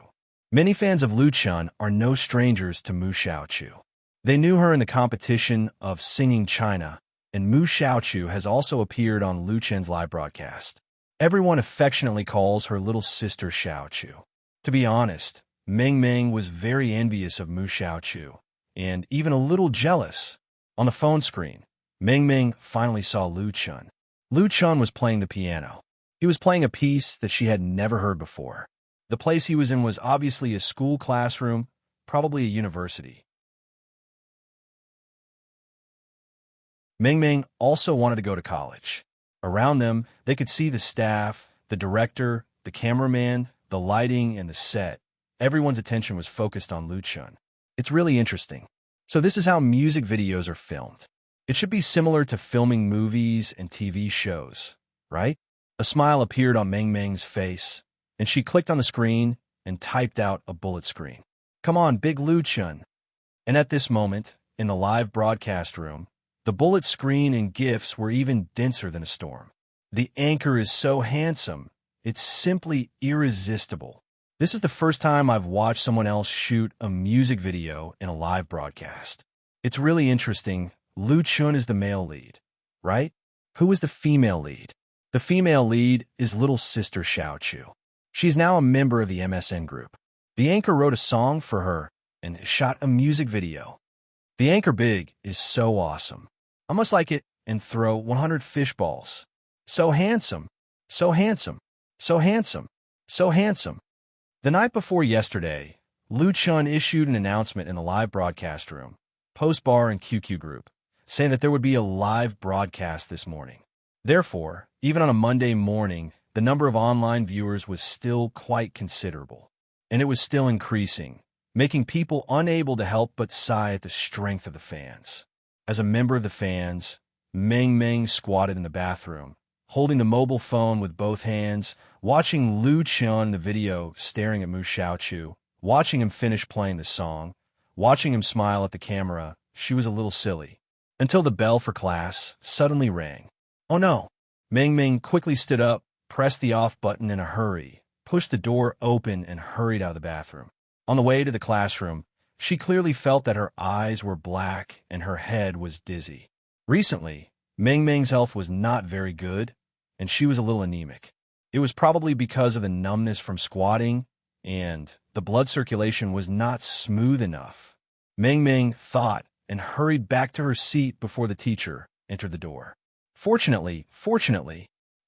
Many fans of Lu Chun are no strangers to Mu Xiaochu. They knew her in the competition of Singing China, and Mu Xiaochu has also appeared on Lu Chen's live broadcast. Everyone affectionately calls her little sister Xiaochu. To be honest, Meng Meng was very envious of Mu Xiaochu, and even a little jealous. On the phone screen, Meng Meng finally saw Lu Chun. Lu Chun was playing the piano. He was playing a piece that she had never heard before. The place he was in was obviously a school classroom, probably a university. Meng Meng also wanted to go to college. Around them, they could see the staff, the director, the cameraman, the lighting, and the set. Everyone's attention was focused on Lu Chun. It's really interesting. So this is how music videos are filmed. It should be similar to filming movies and TV shows, right? A smile appeared on Meng Meng's face, and she clicked on the screen and typed out a bullet screen. Come on, big Lu Chun. And at this moment, in the live broadcast room, the bullet screen and GIFs were even denser than a storm. The anchor is so handsome, it's simply irresistible. This is the first time I've watched someone else shoot a music video in a live broadcast. It's really interesting. Lu Chun is the male lead, right? Who is the female lead? The female lead is little sister Xiaochu. She's now a member of the MSN group. The anchor wrote a song for her and shot a music video. The anchor big is so awesome. I must like it and throw 100 fish balls. So handsome, so handsome, so handsome, so handsome. The night before yesterday, Lu Chun issued an announcement in the live broadcast room, Post Bar and QQ group, saying that there would be a live broadcast this morning. Therefore, even on a Monday morning, the number of online viewers was still quite considerable, and it was still increasing, making people unable to help but sigh at the strength of the fans. As a member of the fans, Meng Meng squatted in the bathroom, holding the mobile phone with both hands, watching Lu Qian in the video, staring at Mu Xiaochu, watching him finish playing the song, watching him smile at the camera. She was a little silly. Until the bell for class suddenly rang. Oh no! Meng Meng quickly stood up, pressed the off button in a hurry, pushed the door open, and hurried out of the bathroom. On the way to the classroom, she clearly felt that her eyes were black and her head was dizzy. Recently, Meng Meng's health was not very good, and she was a little anemic. It was probably because of the numbness from squatting, and the blood circulation was not smooth enough. Meng Meng thought and hurried back to her seat before the teacher entered the door. Fortunately,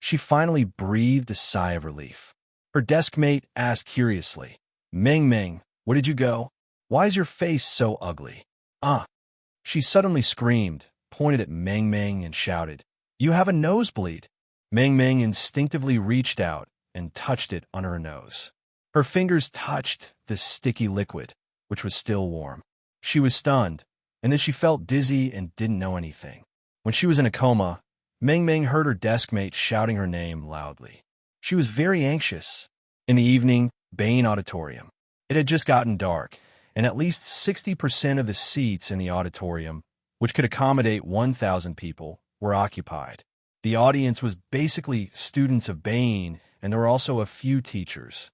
she finally breathed a sigh of relief. Her desk mate asked curiously, "Meng Meng, where did you go? Why is your face so ugly?" "Ah!" She suddenly screamed, pointed at Meng Meng, and shouted, "You have a nosebleed!" Meng Meng instinctively reached out and touched it under her nose. Her fingers touched the sticky liquid, which was still warm. She was stunned, and then she felt dizzy and didn't know anything. When she was in a coma, Meng Meng heard her desk mate shouting her name loudly. She was very anxious. In the evening, Bain Auditorium. It had just gotten dark, and at least 60% of the seats in the auditorium, which could accommodate 1,000 people, were occupied. The audience was basically students of Bain, and there were also a few teachers.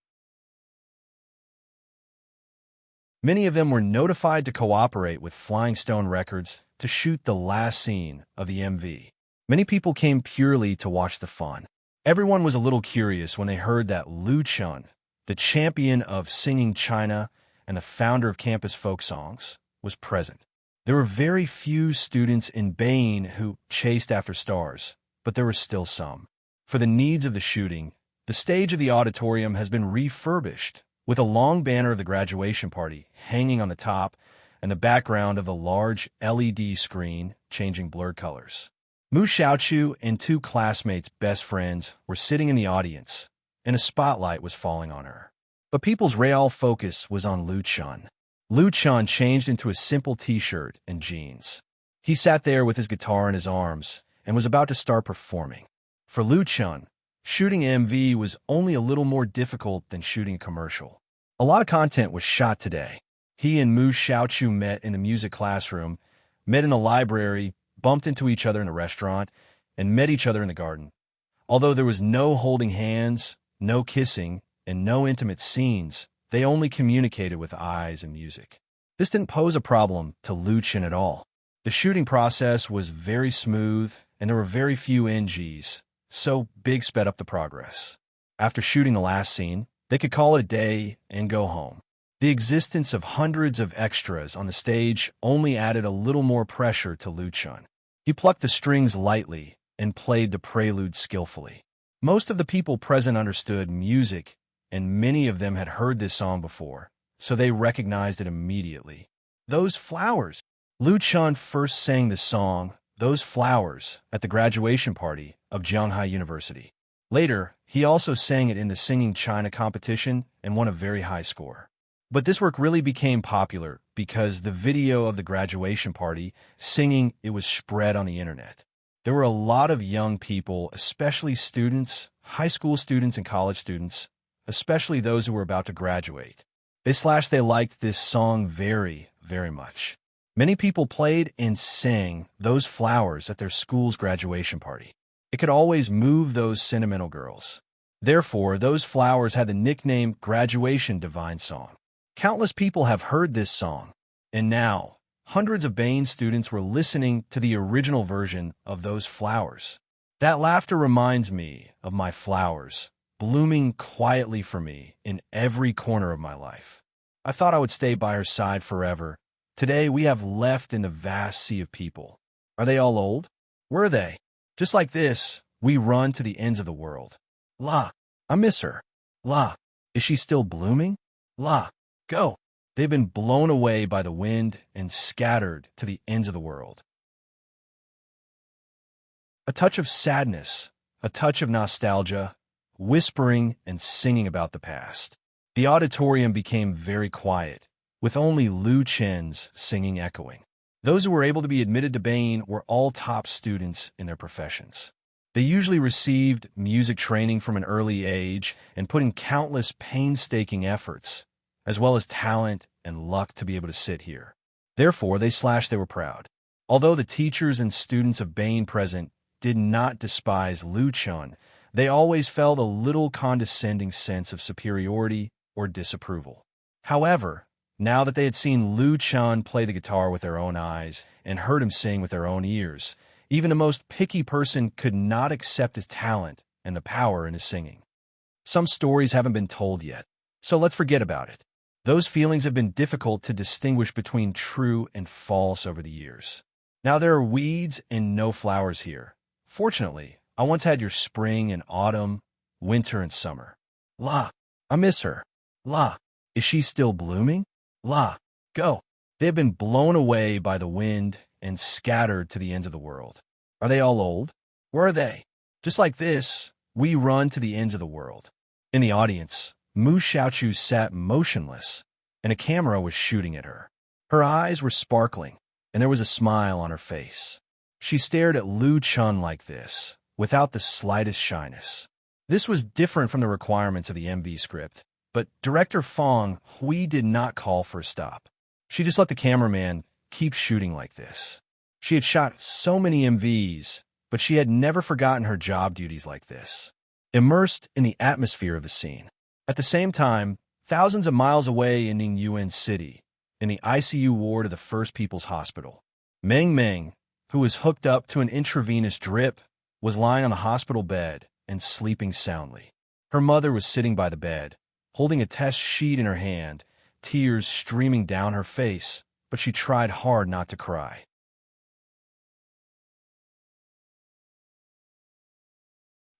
Many of them were notified to cooperate with Flying Stone Records to shoot the last scene of the MV. Many people came purely to watch the fun. Everyone was a little curious when they heard that Lu Chun, the champion of singing China and the founder of campus folk songs, was present. There were very few students in Bain who chased after stars, but there were still some. For the needs of the shooting, the stage of the auditorium has been refurbished, with a long banner of the graduation party hanging on the top and the background of the large LED screen changing blurred colors. Mu Xiaochu and two classmates' best friends were sitting in the audience, and a spotlight was falling on her. But people's real focus was on Lu Chun. Lu Chun changed into a simple t-shirt and jeans. He sat there with his guitar in his arms and was about to start performing. For Lu Chun, shooting MV was only a little more difficult than shooting a commercial. A lot of content was shot today. He and Mu Xiaochu met in the music classroom, met in the library, bumped into each other in a restaurant, and met each other in the garden. Although there was no holding hands, no kissing, and no intimate scenes, they only communicated with eyes and music. This didn't pose a problem to Lu Chen at all. The shooting process was very smooth, and there were very few NGs, so Big sped up the progress. After shooting the last scene, they could call it a day and go home. The existence of hundreds of extras on the stage only added a little more pressure to Lu Chun. He plucked the strings lightly and played the prelude skillfully. Most of the people present understood music, and many of them had heard this song before, so they recognized it immediately. Those flowers! Lu Chun first sang the song, Those Flowers, at the graduation party of Jianghai University. Later, he also sang it in the Singing China competition and won a very high score. But this work really became popular because the video of the graduation party singing it was spread on the internet. There were a lot of young people, especially students, high school students and college students, especially those who were about to graduate. They liked this song very, very much. Many people played and sang Those Flowers at their school's graduation party. It could always move those sentimental girls. Therefore, Those Flowers had the nickname Graduation Divine Song. Countless people have heard this song, and now, hundreds of Bain students were listening to the original version of Those Flowers. That laughter reminds me of my flowers, blooming quietly for me in every corner of my life. I thought I would stay by her side forever. Today we have left in the vast sea of people. Are they all old? Were they? Just like this, we run to the ends of the world. La, I miss her. La, is she still blooming? La, go. They've been blown away by the wind and scattered to the ends of the world. A touch of sadness, a touch of nostalgia, whispering and singing about the past. The auditorium became very quiet, with only Lu Chen's singing echoing. Those who were able to be admitted to Bain were all top students in their professions. They usually received music training from an early age and put in countless painstaking efforts, as well as talent and luck to be able to sit here. Therefore, they were proud. Although the teachers and students of Bain present did not despise Lu Chun, they always felt a little condescending sense of superiority or disapproval. However, now that they had seen Lu Chun play the guitar with their own eyes and heard him sing with their own ears, even the most picky person could not accept his talent and the power in his singing. Some stories haven't been told yet, so let's forget about it. Those feelings have been difficult to distinguish between true and false over the years. Now there are weeds and no flowers here. Fortunately, I once had your spring and autumn, winter and summer. La, I miss her. La, is she still blooming? La, go. They have been blown away by the wind and scattered to the ends of the world. Are they all old? Where are they? Just like this, we run to the ends of the world. In the audience, Mu Xiaochu sat motionless, and a camera was shooting at her. Her eyes were sparkling, and there was a smile on her face. She stared at Lu Chun like this, without the slightest shyness. This was different from the requirements of the MV script, but director Fong Hui did not call for a stop. She just let the cameraman keep shooting like this. She had shot so many MVs, but she had never forgotten her job duties like this. Immersed in the atmosphere of the scene. At the same time, thousands of miles away in Ningyuan City, in the ICU ward of the First People's Hospital, Meng Meng, who was hooked up to an intravenous drip, was lying on the hospital bed and sleeping soundly. Her mother was sitting by the bed, holding a test sheet in her hand, tears streaming down her face, but she tried hard not to cry.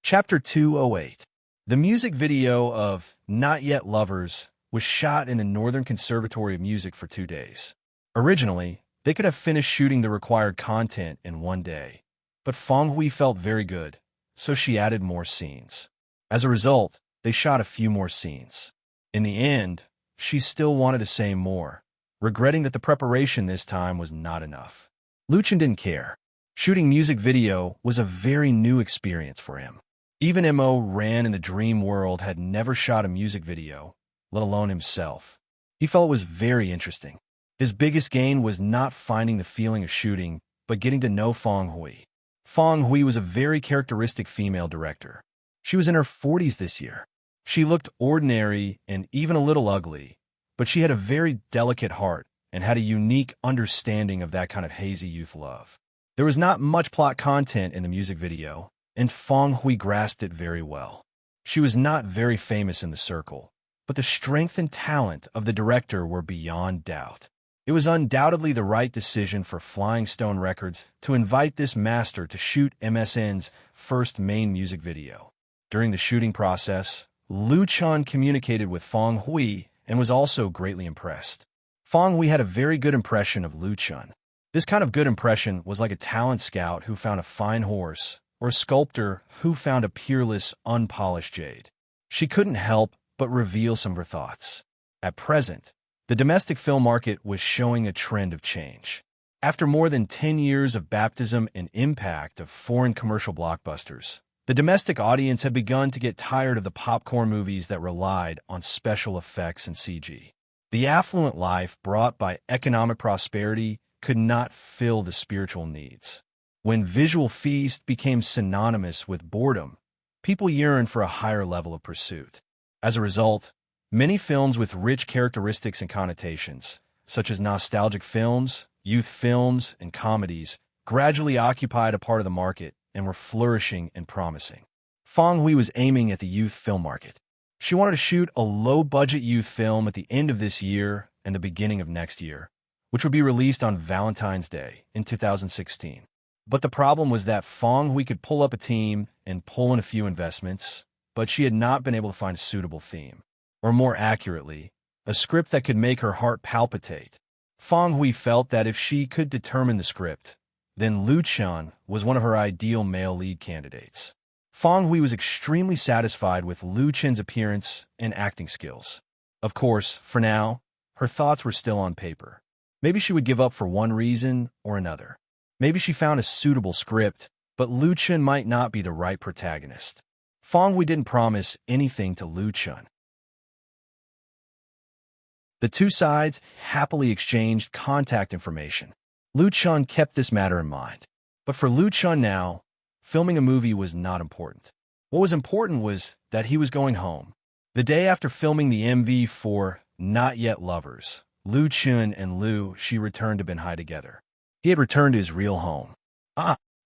Chapter 208. The music video of Not Yet Lovers was shot in the Northern Conservatory of Music for 2 days. Originally, they could have finished shooting the required content in 1 day, but Fong Hui felt very good, so she added more scenes. As a result, they shot a few more scenes. In the end, she still wanted to say more, regretting that the preparation this time was not enough. Lu Chen didn't care. Shooting music video was a very new experience for him. Even Mo Ran in the dream world had never shot a music video, let alone himself. He felt it was very interesting. His biggest gain was not finding the feeling of shooting, but getting to know Fong Hui. Fong Hui was a very characteristic female director. She was in her 40s this year. She looked ordinary and even a little ugly, but she had a very delicate heart and had a unique understanding of that kind of hazy youth love. There was not much plot content in the music video, and Fong Hui grasped it very well. She was not very famous in the circle, but the strength and talent of the director were beyond doubt. It was undoubtedly the right decision for Flying Stone Records to invite this master to shoot MSN's first main music video. During the shooting process, Lu Chun communicated with Fong Hui and was also greatly impressed. Fong Hui had a very good impression of Lu Chun. This kind of good impression was like a talent scout who found a fine horse, or a sculptor who found a peerless, unpolished jade. She couldn't help but reveal some of her thoughts. At present, the domestic film market was showing a trend of change. After more than 10 years of baptism and impact of foreign commercial blockbusters, the domestic audience had begun to get tired of the popcorn movies that relied on special effects and CG. The affluent life brought by economic prosperity could not fill the spiritual needs. When visual feast became synonymous with boredom, people yearned for a higher level of pursuit. As a result, many films with rich characteristics and connotations, such as nostalgic films, youth films, and comedies, gradually occupied a part of the market and were flourishing and promising. Fong Hui was aiming at the youth film market. She wanted to shoot a low-budget youth film at the end of this year and the beginning of next year, which would be released on Valentine's Day in 2016. But the problem was that Fong Hui could pull up a team and pull in a few investments, but she had not been able to find a suitable theme, or more accurately, a script that could make her heart palpitate. Fong Hui felt that if she could determine the script, then Lu Chun was one of her ideal male lead candidates. Fong Hui was extremely satisfied with Lu Chun's appearance and acting skills. Of course, for now, her thoughts were still on paper. Maybe she would give up for one reason or another. Maybe she found a suitable script, but Lu Chun might not be the right protagonist. Fong Hui didn't promise anything to Lu Chun. The two sides happily exchanged contact information. Lu Chun kept this matter in mind. But for Lu Chun now, filming a movie was not important. What was important was that he was going home. The day after filming the MV for Not Yet Lovers, Lu Chun and Lu Shi returned to Binhai together. He had returned to his real home.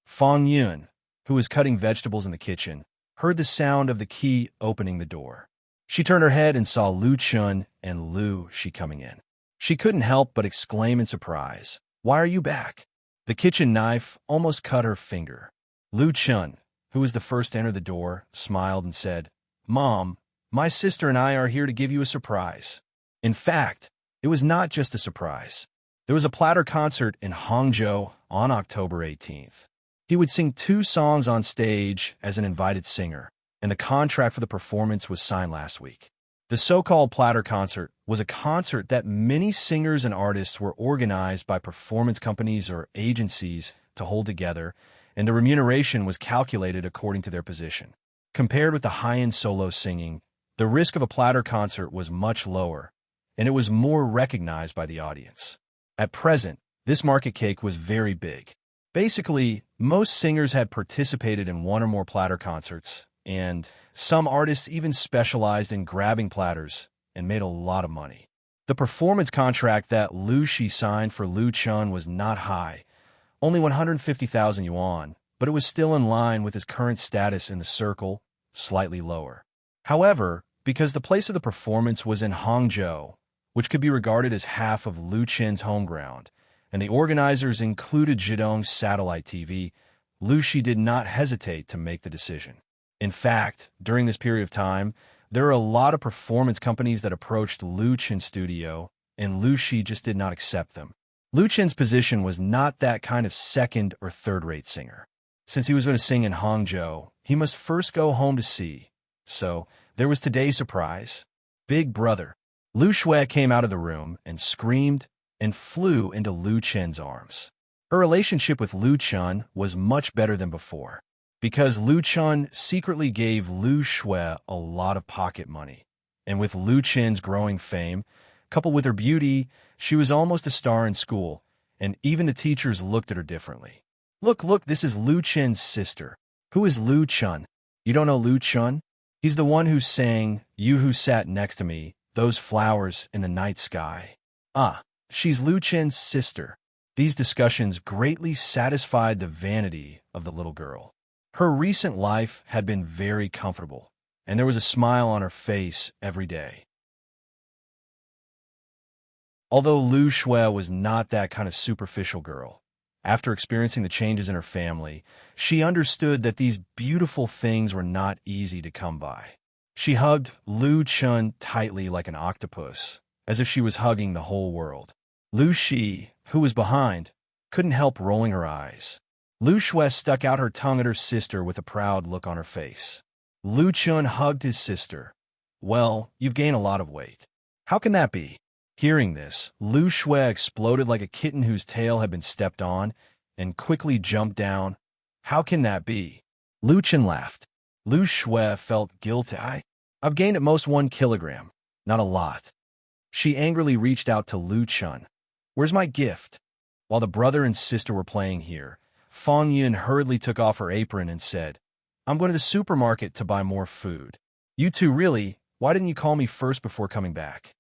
Fong Yun, who was cutting vegetables in the kitchen, heard the sound of the key opening the door. She turned her head and saw Lu Chun and Lu Shi coming in. She couldn't help but exclaim in surprise, "Why are you back?" The kitchen knife almost cut her finger. Lu Chun, who was the first to enter the door, smiled and said, "Mom, my sister and I are here to give you a surprise." In fact, it was not just a surprise. There was a platter concert in Hangzhou on October 18th. He would sing 2 songs on stage as an invited singer, and the contract for the performance was signed last week. The so-called platter concert was a concert that many singers and artists were organized by performance companies or agencies to hold together, and the remuneration was calculated according to their position. Compared with the high-end solo singing, the risk of a platter concert was much lower, and it was more recognized by the audience. At present, this market cake was very big. Basically, most singers had participated in 1 or more platter concerts, and some artists even specialized in grabbing platters and made a lot of money. The performance contract that Lu Shi signed for Lu Chun was not high, only 150,000 yuan, but it was still in line with his current status in the circle, slightly lower. However, because the place of the performance was in Hangzhou, which could be regarded as half of Lu Chun's home ground, and the organizers included Zhidong's satellite TV, Lu Shi did not hesitate to make the decision. In fact, during this period of time, there are a lot of performance companies that approached Lu Chun's studio, and Lu Shi just did not accept them. Lu Chun's position was not that kind of second or third-rate singer. Since he was going to sing in Hangzhou, he must first go home to see. So, there was today's surprise. Big Brother. Lu Shui came out of the room and screamed and flew into Lu Chun's arms. Her relationship with Lu Chun was much better than before, because Lu Chun secretly gave Lu Shui a lot of pocket money. And with Lu Chun's growing fame, coupled with her beauty, she was almost a star in school, and even the teachers looked at her differently. Look, this is Lu Chun's sister. Who is Lu Chun? You don't know Lu Chun? He's the one who sang, "You Who Sat Next to Me, Those Flowers in the Night Sky." She's Lu Chun's sister. These discussions greatly satisfied the vanity of the little girl. Her recent life had been very comfortable, and there was a smile on her face every day. Although Lu Shui was not that kind of superficial girl, after experiencing the changes in her family, she understood that these beautiful things were not easy to come by. She hugged Lu Chun tightly like an octopus, as if she was hugging the whole world. Lu Shi, who was behind, couldn't help rolling her eyes. Lu Shui stuck out her tongue at her sister with a proud look on her face. Lu Chun hugged his sister. "Well, you've gained a lot of weight." "How can that be?" Hearing this, Lu Shui exploded like a kitten whose tail had been stepped on and quickly jumped down. "How can that be?" Lu Chun laughed. Lu Shui felt guilty. I've gained at most 1 kilogram, not a lot." She angrily reached out to Lu Chun. "Where's my gift?" While the brother and sister were playing here, Fong Yun hurriedly took off her apron and said, "I'm going to the supermarket to buy more food." "You two, really? Why didn't you call me first before coming back?"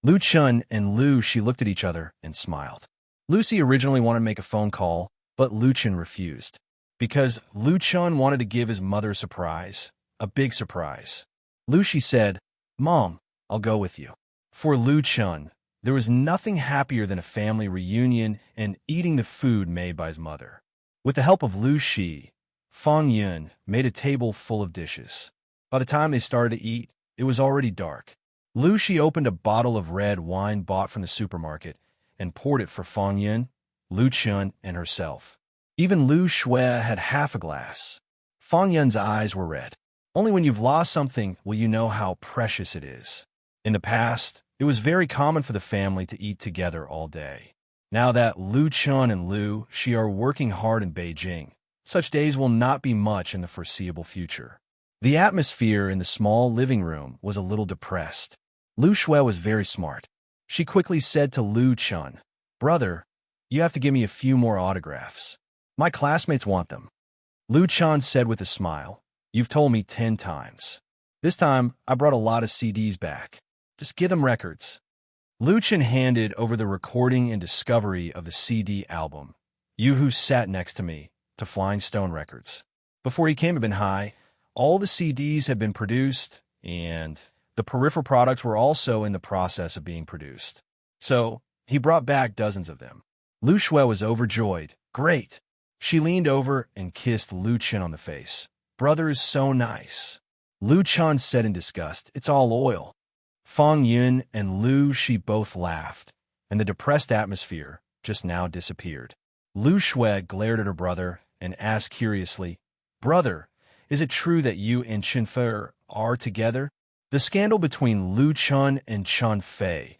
Lu Chun and Lu Shi looked at each other and smiled. Lucy originally wanted to make a phone call, but Lu Chun refused. Because Lu Chun wanted to give his mother a surprise, a big surprise. Lu Shi said, "Mom, I'll go with you." For Lu Chun, there was nothing happier than a family reunion and eating the food made by his mother. With the help of Lu Shi, Fong Yun made a table full of dishes. By the time they started to eat, it was already dark. Lu Shi opened a bottle of red wine bought from the supermarket and poured it for Fong Yun, Lu Chun, and herself. Even Lu Shui had half a glass. Fang Yun's eyes were red. Only when you've lost something will you know how precious it is. In the past, it was very common for the family to eat together all day. Now that Lu Chun and Lu Shi are working hard in Beijing, such days will not be much in the foreseeable future. The atmosphere in the small living room was a little depressed. Lu Shui was very smart. She quickly said to Lu Chun, "Brother, you have to give me a few more autographs. My classmates want them." Lu Chun said with a smile, "You've told me 10 times. This time, I brought a lot of CDs back. Just give them records." Lu Chun handed over the recording and discovery of the CD album, "You Who Sat Next to Me," to Flying Stone Records. Before he came to Binhai, all the CDs had been produced, and the peripheral products were also in the process of being produced. So, he brought back dozens of them. Lu Shui was overjoyed. "Great." She leaned over and kissed Lu Chun on the face. "Brother is so nice." Lu Chun said in disgust, "It's all oil." Fang Yun and Lu Shi both laughed, and the depressed atmosphere just now disappeared. Lu Shui glared at her brother and asked curiously, "Brother, is it true that you and Chen Fei are together?" The scandal between Lu Chun and Chen Fei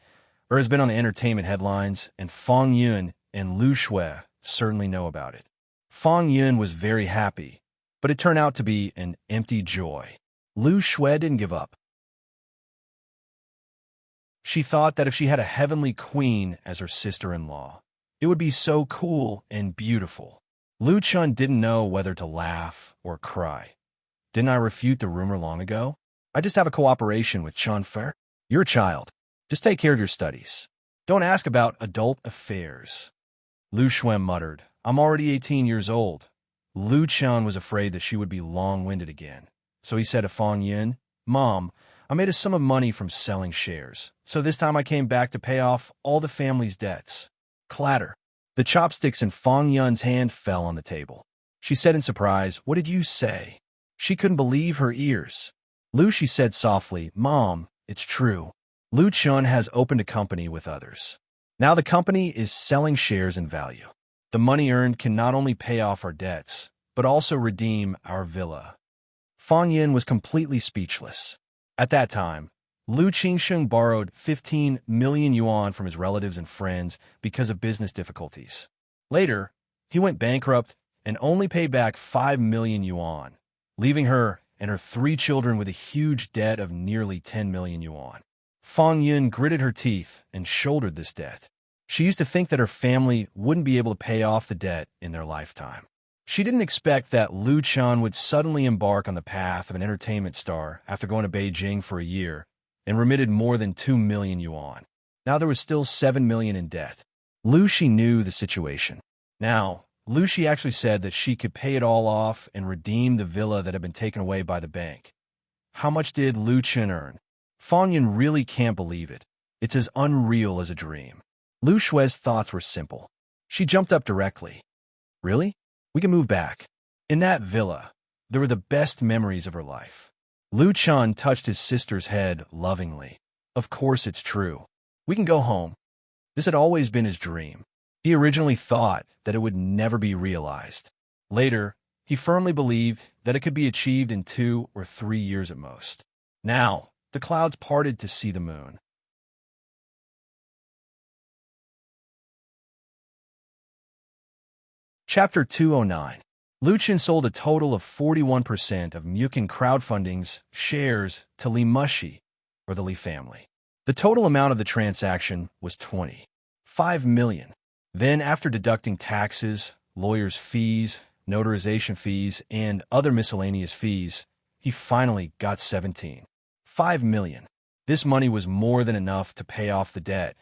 has been on the entertainment headlines, and Fang Yun and Lu Shui certainly know about it. Fang Yun was very happy, but it turned out to be an empty joy. Lu Shui didn't give up. She thought that if she had a heavenly queen as her sister-in-law, it would be so cool and beautiful. Lu Chun didn't know whether to laugh or cry. "Didn't I refute the rumor long ago? I just have a cooperation with Chen Fei. You're a child. Just take care of your studies. Don't ask about adult affairs." Lu Shui muttered, "I'm already 18 years old." Lu Chun was afraid that she would be long-winded again. So he said to Fang Yun, "Mom, I made a sum of money from selling shares, so this time I came back to pay off all the family's debts." Clatter. The chopsticks in Fang Yun's hand fell on the table. She said in surprise, "What did you say?" She couldn't believe her ears. Lu Shi said softly, "Mom, it's true. Lu Chun has opened a company with others. Now the company is selling shares in value. The money earned can not only pay off our debts, but also redeem our villa." Fang Yun was completely speechless. At that time, Lu Qingsheng borrowed 15 million yuan from his relatives and friends because of business difficulties. Later, he went bankrupt and only paid back 5 million yuan, leaving her and her 3 children with a huge debt of nearly 10 million yuan. Fang Yun gritted her teeth and shouldered this debt. She used to think that her family wouldn't be able to pay off the debt in their lifetime. She didn't expect that Lu Chun would suddenly embark on the path of an entertainment star after going to Beijing for a year and remitted more than 2 million yuan. Now there was still 7 million in debt. Lu Shi knew the situation. Now, Lu Shi actually said that she could pay it all off and redeem the villa that had been taken away by the bank. How much did Lu Chun earn? Fang Yun really can't believe it. It's as unreal as a dream. Lu Shui's thoughts were simple. She jumped up directly. "Really? We can move back." In that villa, there were the best memories of her life. Lu Chun touched his sister's head lovingly. "Of course it's true. We can go home." This had always been his dream. He originally thought that it would never be realized. Later, he firmly believed that it could be achieved in 2 or 3 years at most. Now, the clouds parted to see the moon. Chapter 209. Lu Chun sold a total of 41% of Mukin Crowdfunding's shares to Li Mushi, or the Li family. The total amount of the transaction was 25 million. Then, after deducting taxes, lawyers' fees, notarization fees, and other miscellaneous fees, he finally got 17.5 million. This money was more than enough to pay off the debt,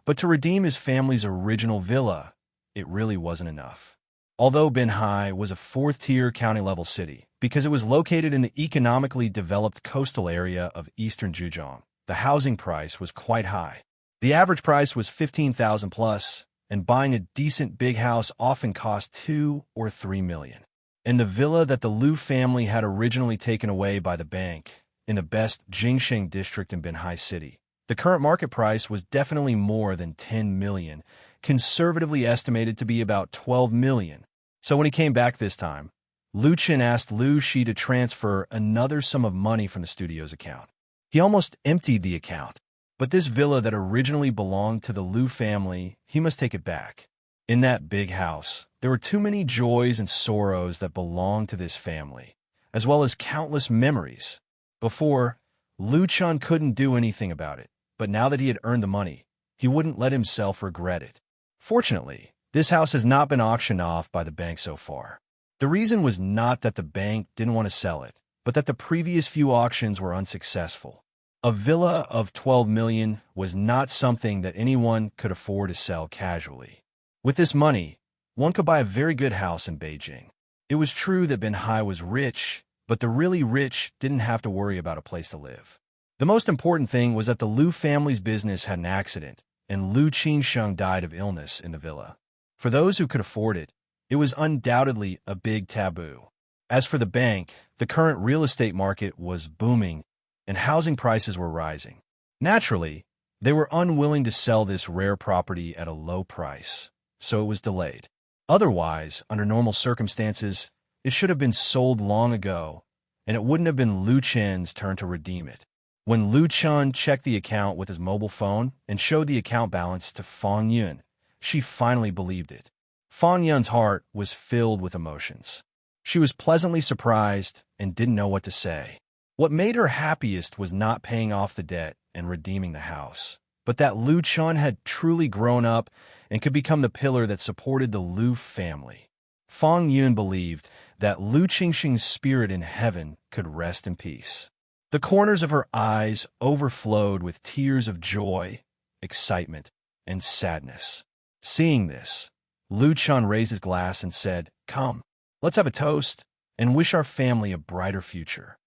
but to redeem his family's original villa, it really wasn't enough. Although Binhai was a 4th-tier county-level city, because it was located in the economically developed coastal area of eastern Zhejiang, the housing price was quite high. The average price was 15,000 plus, and buying a decent big house often cost 2 or 3 million. And the villa that the Lu family had originally taken away by the bank, in the best Jingsheng district in Binhai City, the current market price was definitely more than 10 million, conservatively estimated to be about 12 million. So when he came back this time, Lu Chen asked Lu Shi to transfer another sum of money from the studio's account. He almost emptied the account, but this villa that originally belonged to the Lu family, he must take it back. In that big house, there were too many joys and sorrows that belonged to this family, as well as countless memories. Before, Lu Chen couldn't do anything about it, but now that he had earned the money, he wouldn't let himself regret it. Fortunately, this house has not been auctioned off by the bank so far. The reason was not that the bank didn't want to sell it, but that the previous few auctions were unsuccessful. A villa of 12 million was not something that anyone could afford to sell casually. With this money, one could buy a very good house in Beijing. It was true that Binhai was rich, but the really rich didn't have to worry about a place to live. The most important thing was that the Lu family's business had an accident, and Lu Qingsheng died of illness in the villa. For those who could afford it, it was undoubtedly a big taboo. As for the bank, the current real estate market was booming, and housing prices were rising. Naturally, they were unwilling to sell this rare property at a low price, so it was delayed. Otherwise, under normal circumstances, it should have been sold long ago, and it wouldn't have been Lu Chen's turn to redeem it. When Lu Chen checked the account with his mobile phone and showed the account balance to Fang Yun, she finally believed it. Fang Yun's heart was filled with emotions. She was pleasantly surprised and didn't know what to say. What made her happiest was not paying off the debt and redeeming the house, but that Lu Chen had truly grown up and could become the pillar that supported the Lu family. Fang Yun believed that Lu Qingsheng's spirit in heaven could rest in peace. The corners of her eyes overflowed with tears of joy, excitement, and sadness. Seeing this, Lu Chen raised his glass and said, "Come, let's have a toast and wish our family a brighter future."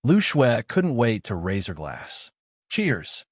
Lu Shui couldn't wait to raise her glass. Cheers!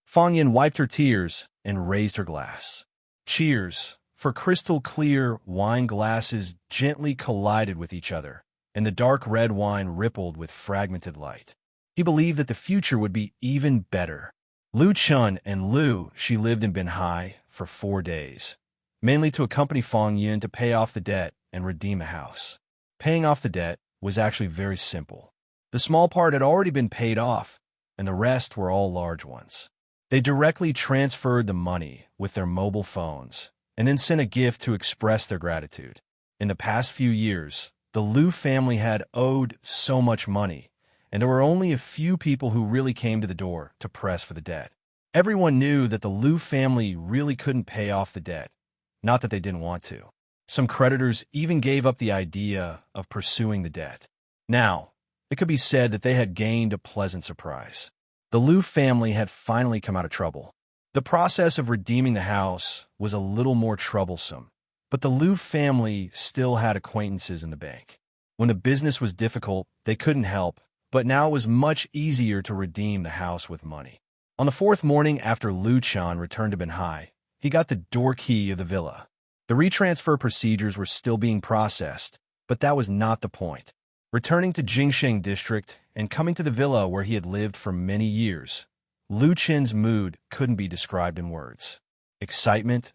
Fang Yun wiped her tears and raised her glass. Cheers! For crystal clear wine glasses gently collided with each other, and the dark red wine rippled with fragmented light. He believed that the future would be even better. Lu Chen and Lu Shi lived in Binhai for 4 days, mainly to accompany Fang Yun to pay off the debt and redeem a house. Paying off the debt was actually very simple. The small part had already been paid off, and the rest were all large ones. They directly transferred the money with their mobile phones and then sent a gift to express their gratitude. In the past few years, the Lu family had owed so much money, and there were only a few people who really came to the door to press for the debt. Everyone knew that the Lu family really couldn't pay off the debt, not that they didn't want to. Some creditors even gave up the idea of pursuing the debt. Now, it could be said that they had gained a pleasant surprise. The Lu family had finally come out of trouble. The process of redeeming the house was a little more troublesome, but the Lu family still had acquaintances in the bank. When the business was difficult, they couldn't help, but now it was much easier to redeem the house with money. On the 4th morning after Lu Chen returned to Binhai, he got the door key of the villa. The retransfer procedures were still being processed, but that was not the point. Returning to Jingsheng district and coming to the villa where he had lived for many years, Lu Chen's mood couldn't be described in words. Excitement,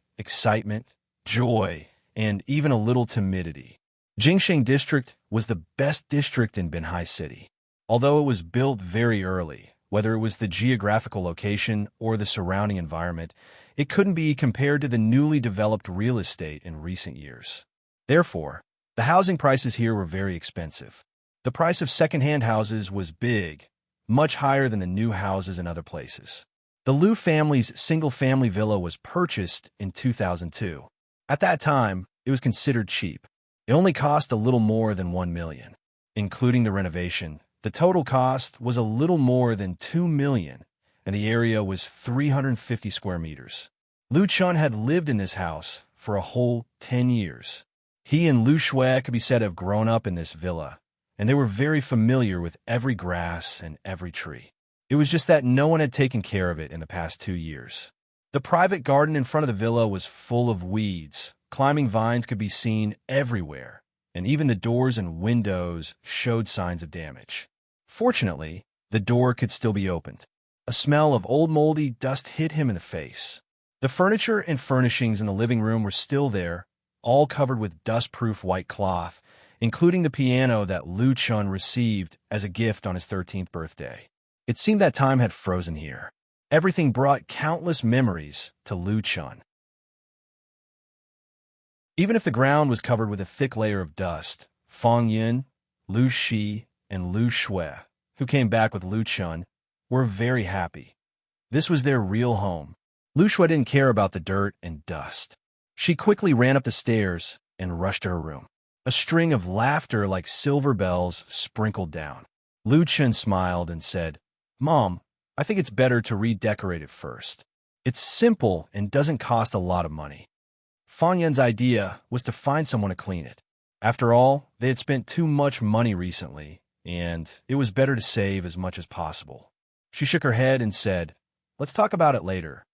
joy, and even a little timidity. Jingsheng district was the best district in Binhai City. Although it was built very early, whether it was the geographical location or the surrounding environment, it couldn't be compared to the newly developed real estate in recent years. Therefore, the housing prices here were very expensive. The price of second-hand houses was big, much higher than the new houses in other places. The Lu family's single-family villa was purchased in 2002. At that time, it was considered cheap. It only cost a little more than 1 million. Including the renovation, the total cost was a little more than 2 million, and the area was 350 square meters. Lu Chen had lived in this house for a whole 10 years. He and Lu Shui could be said to have grown up in this villa, and they were very familiar with every grass and every tree. It was just that no one had taken care of it in the past 2 years. The private garden in front of the villa was full of weeds. Climbing vines could be seen everywhere, and even the doors and windows showed signs of damage. Fortunately, the door could still be opened. A smell of old moldy dust hit him in the face. The furniture and furnishings in the living room were still there, all covered with dust-proof white cloth, including the piano that Lu Chun received as a gift on his 13th birthday. It seemed that time had frozen here. Everything brought countless memories to Lu Chun. Even if the ground was covered with a thick layer of dust, Fong Yun, Lu Shi, and Lu Shui, who came back with Lu Chun, were very happy. This was their real home. Lu Shui didn't care about the dirt and dust. She quickly ran up the stairs and rushed to her room. A string of laughter like silver bells sprinkled down. Lu Chun smiled and said, "Mom, I think it's better to redecorate it first. It's simple and doesn't cost a lot of money." Fong Yun's idea was to find someone to clean it. After all, they had spent too much money recently, and it was better to save as much as possible. She shook her head and said, "Let's talk about it later."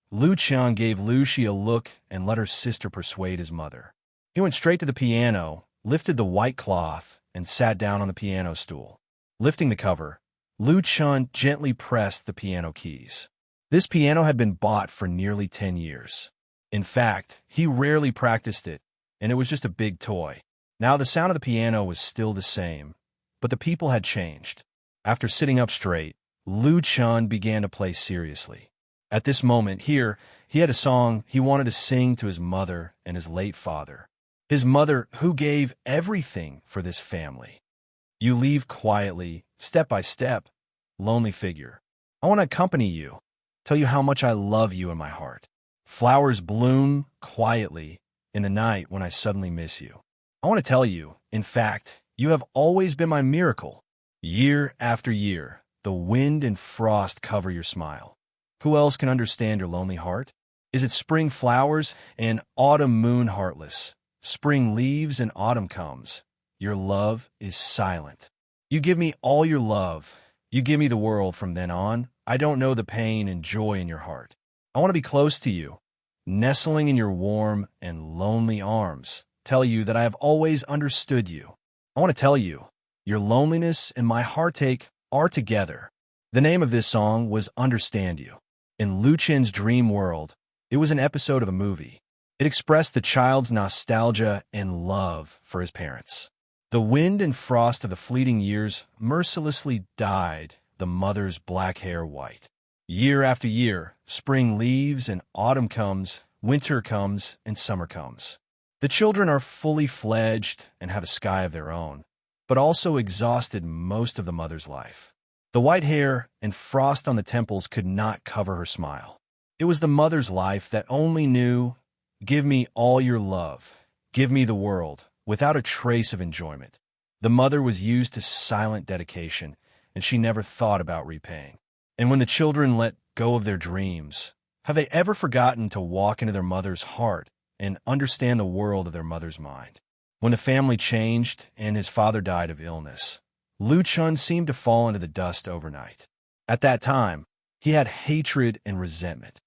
Lu Chun gave Lu Shi a look and let her sister persuade his mother. He went straight to the piano, lifted the white cloth, and sat down on the piano stool. Lifting the cover, Lu Chun gently pressed the piano keys. This piano had been bought for nearly 10 years. In fact, he rarely practiced it, and it was just a big toy. Now the sound of the piano was still the same, but the people had changed. After sitting up straight, Lu Chun began to play seriously. At this moment here, he had a song he wanted to sing to his mother and his late father. His mother, who gave everything for this family. "You leave quietly, step by step, lonely figure. I want to accompany you, tell you how much I love you in my heart. Flowers bloom quietly in the night when I suddenly miss you. I want to tell you, in fact, you have always been my miracle. Year after year, the wind and frost cover your smile. Who else can understand your lonely heart? Is it spring flowers and autumn moon heartless? Spring leaves and autumn comes. Your love is silent. You give me all your love. You give me the world from then on. I don't know the pain and joy in your heart. I want to be close to you, nestling in your warm and lonely arms. Tell you that I have always understood you. I want to tell you, your loneliness and my heartache are together." The name of this song was Understand You. In Lu Chun's dream world, it was an episode of a movie. It expressed the child's nostalgia and love for his parents. The wind and frost of the fleeting years mercilessly dyed the mother's black hair white. Year after year, spring leaves and autumn comes, winter comes, and summer comes. The children are fully fledged and have a sky of their own, but also exhausted most of the mother's life. The white hair and frost on the temples could not cover her smile. It was the mother's life that only knew, "Give me all your love, give me the world," without a trace of enjoyment. The mother was used to silent dedication, and she never thought about repaying. And when the children let go of their dreams, have they ever forgotten to walk into their mother's heart and understand the world of their mother's mind? When the family changed and his father died of illness, Lu Chun seemed to fall into the dust overnight. At that time, he had hatred and resentment.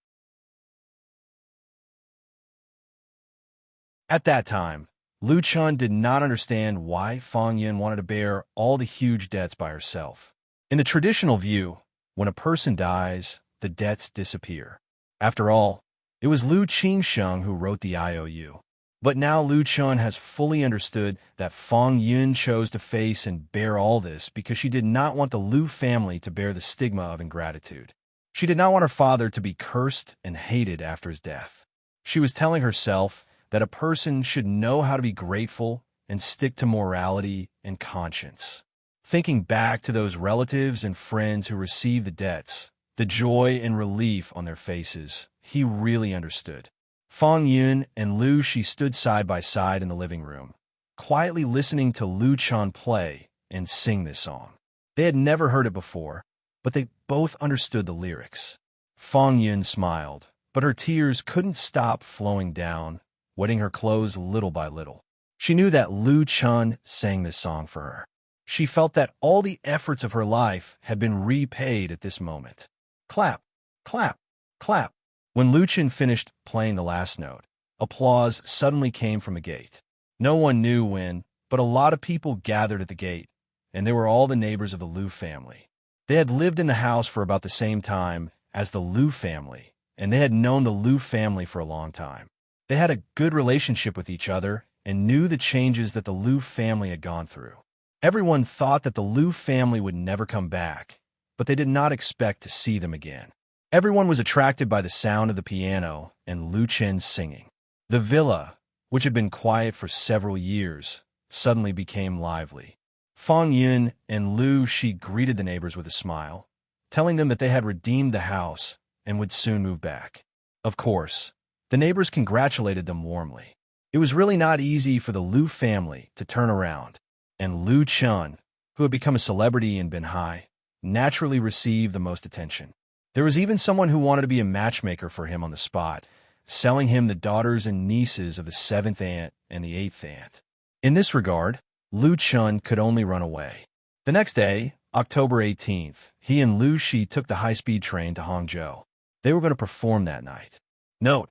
At that time, Lu Chun did not understand why Fong Yun wanted to bear all the huge debts by herself. In the traditional view, when a person dies, the debts disappear. After all, it was Lu Qingsheng who wrote the IOU. But now Lu Chun has fully understood that Fong Yun chose to face and bear all this because she did not want the Lu family to bear the stigma of ingratitude. She did not want her father to be cursed and hated after his death. She was telling herself that a person should know how to be grateful and stick to morality and conscience. Thinking back to those relatives and friends who received the debts, the joy and relief on their faces, he really understood. Fong Yun and Lu Shi stood side by side in the living room, quietly listening to Lu Chun play and sing this song. They had never heard it before, but they both understood the lyrics. Fong Yun smiled, but her tears couldn't stop flowing down, wetting her clothes little by little. She knew that Lu Chun sang this song for her. She felt that all the efforts of her life had been repaid at this moment. Clap, clap, clap. When Lu Chun finished playing the last note, applause suddenly came from the gate. No one knew when, but a lot of people gathered at the gate, and they were all the neighbors of the Lu family. They had lived in the house for about the same time as the Lu family, and they had known the Lu family for a long time. They had a good relationship with each other and knew the changes that the Liu family had gone through. Everyone thought that the Liu family would never come back, but they did not expect to see them again. Everyone was attracted by the sound of the piano and Liu Chen's singing. The villa, which had been quiet for several years, suddenly became lively. Fang Yun and Liu Shi greeted the neighbors with a smile, telling them that they had redeemed the house and would soon move back. Of course, the neighbors congratulated them warmly. It was really not easy for the Liu family to turn around, and Liu Chun, who had become a celebrity in Binhai, naturally received the most attention. There was even someone who wanted to be a matchmaker for him on the spot, selling him the daughters and nieces of the 7th aunt and the 8th aunt. In this regard, Liu Chun could only run away. The next day, October 18th, he and Liu Shi took the high-speed train to Hangzhou. They were going to perform that night. Note: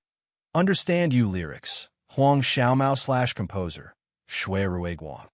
understand you lyrics. Huang Xiaomao / composer. Shui Rui Guang.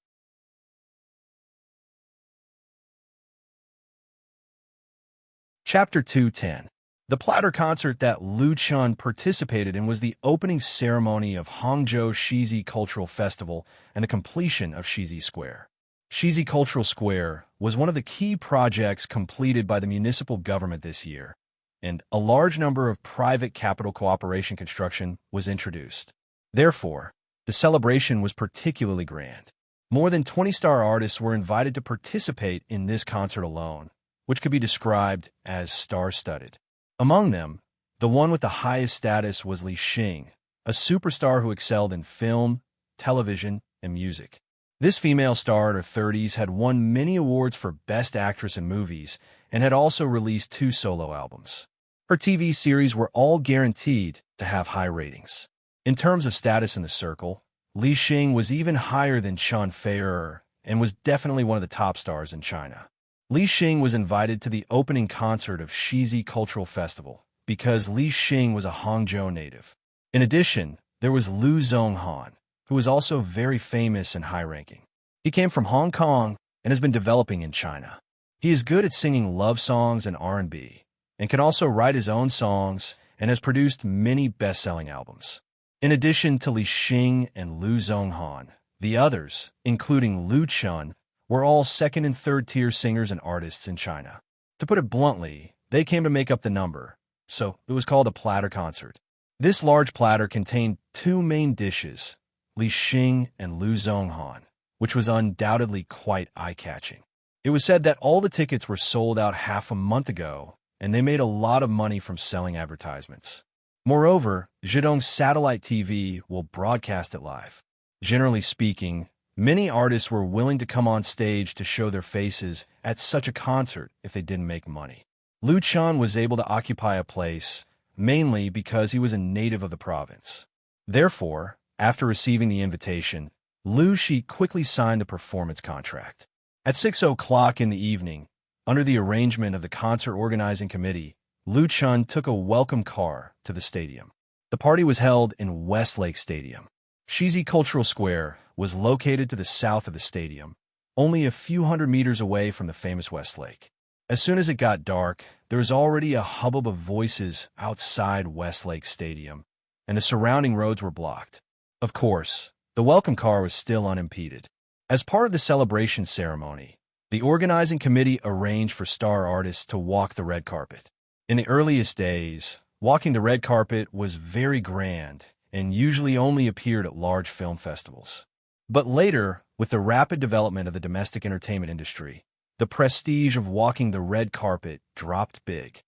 Chapter 210. The platter concert that Liu Chun participated in was the opening ceremony of Hangzhou Shizi Cultural Festival and the completion of Shizi Square. Shizi Cultural Square was one of the key projects completed by the municipal government this year, and a large number of private capital cooperation construction was introduced. Therefore, the celebration was particularly grand. More than 20 star artists were invited to participate in this concert alone, which could be described as star-studded. Among them, the one with the highest status was Li Xing, a superstar who excelled in film, television, and music. This female star in her 30s had won many awards for Best Actress in Movies and had also released 2 solo albums. Her TV series were all guaranteed to have high ratings. In terms of status in the circle, Li Xing was even higher than Chen Fei'er and was definitely one of the top stars in China. Li Xing was invited to the opening concert of Shizi Cultural Festival because Li Xing was a Hangzhou native. In addition, there was Liu Zhonghan, who was also very famous and high-ranking. He came from Hong Kong and has been developing in China. He is good at singing love songs and R&B, and can also write his own songs and has produced many best-selling albums. In addition to Li Xing and Liu Zhonghan, the others, including Liu Chun, were all 2nd and 3rd-tier singers and artists in China. To put it bluntly, they came to make up the number, so it was called a platter concert. This large platter contained 2 main dishes, Li Xing and Liu Zhonghan, which was undoubtedly quite eye-catching. It was said that all the tickets were sold out half a month ago, and they made a lot of money from selling advertisements. Moreover, Zhidong's satellite TV will broadcast it live. Generally speaking, many artists were willing to come on stage to show their faces at such a concert if they didn't make money. Liu Chun was able to occupy a place, mainly because he was a native of the province. Therefore, after receiving the invitation, Liu Shi quickly signed the performance contract. At 6 o'clock in the evening, under the arrangement of the concert organizing committee, Liu Chun took a welcome car to the stadium. The party was held in Westlake Stadium. Shizi Cultural Square was located to the south of the stadium, only a few hundred meters away from the famous Westlake. As soon as it got dark, there was already a hubbub of voices outside Westlake Stadium, and the surrounding roads were blocked. Of course, the welcome car was still unimpeded. As part of the celebration ceremony, the organizing committee arranged for star artists to walk the red carpet. In the earliest days, walking the red carpet was very grand and usually only appeared at large film festivals. But later, with the rapid development of the domestic entertainment industry, the prestige of walking the red carpet dropped big.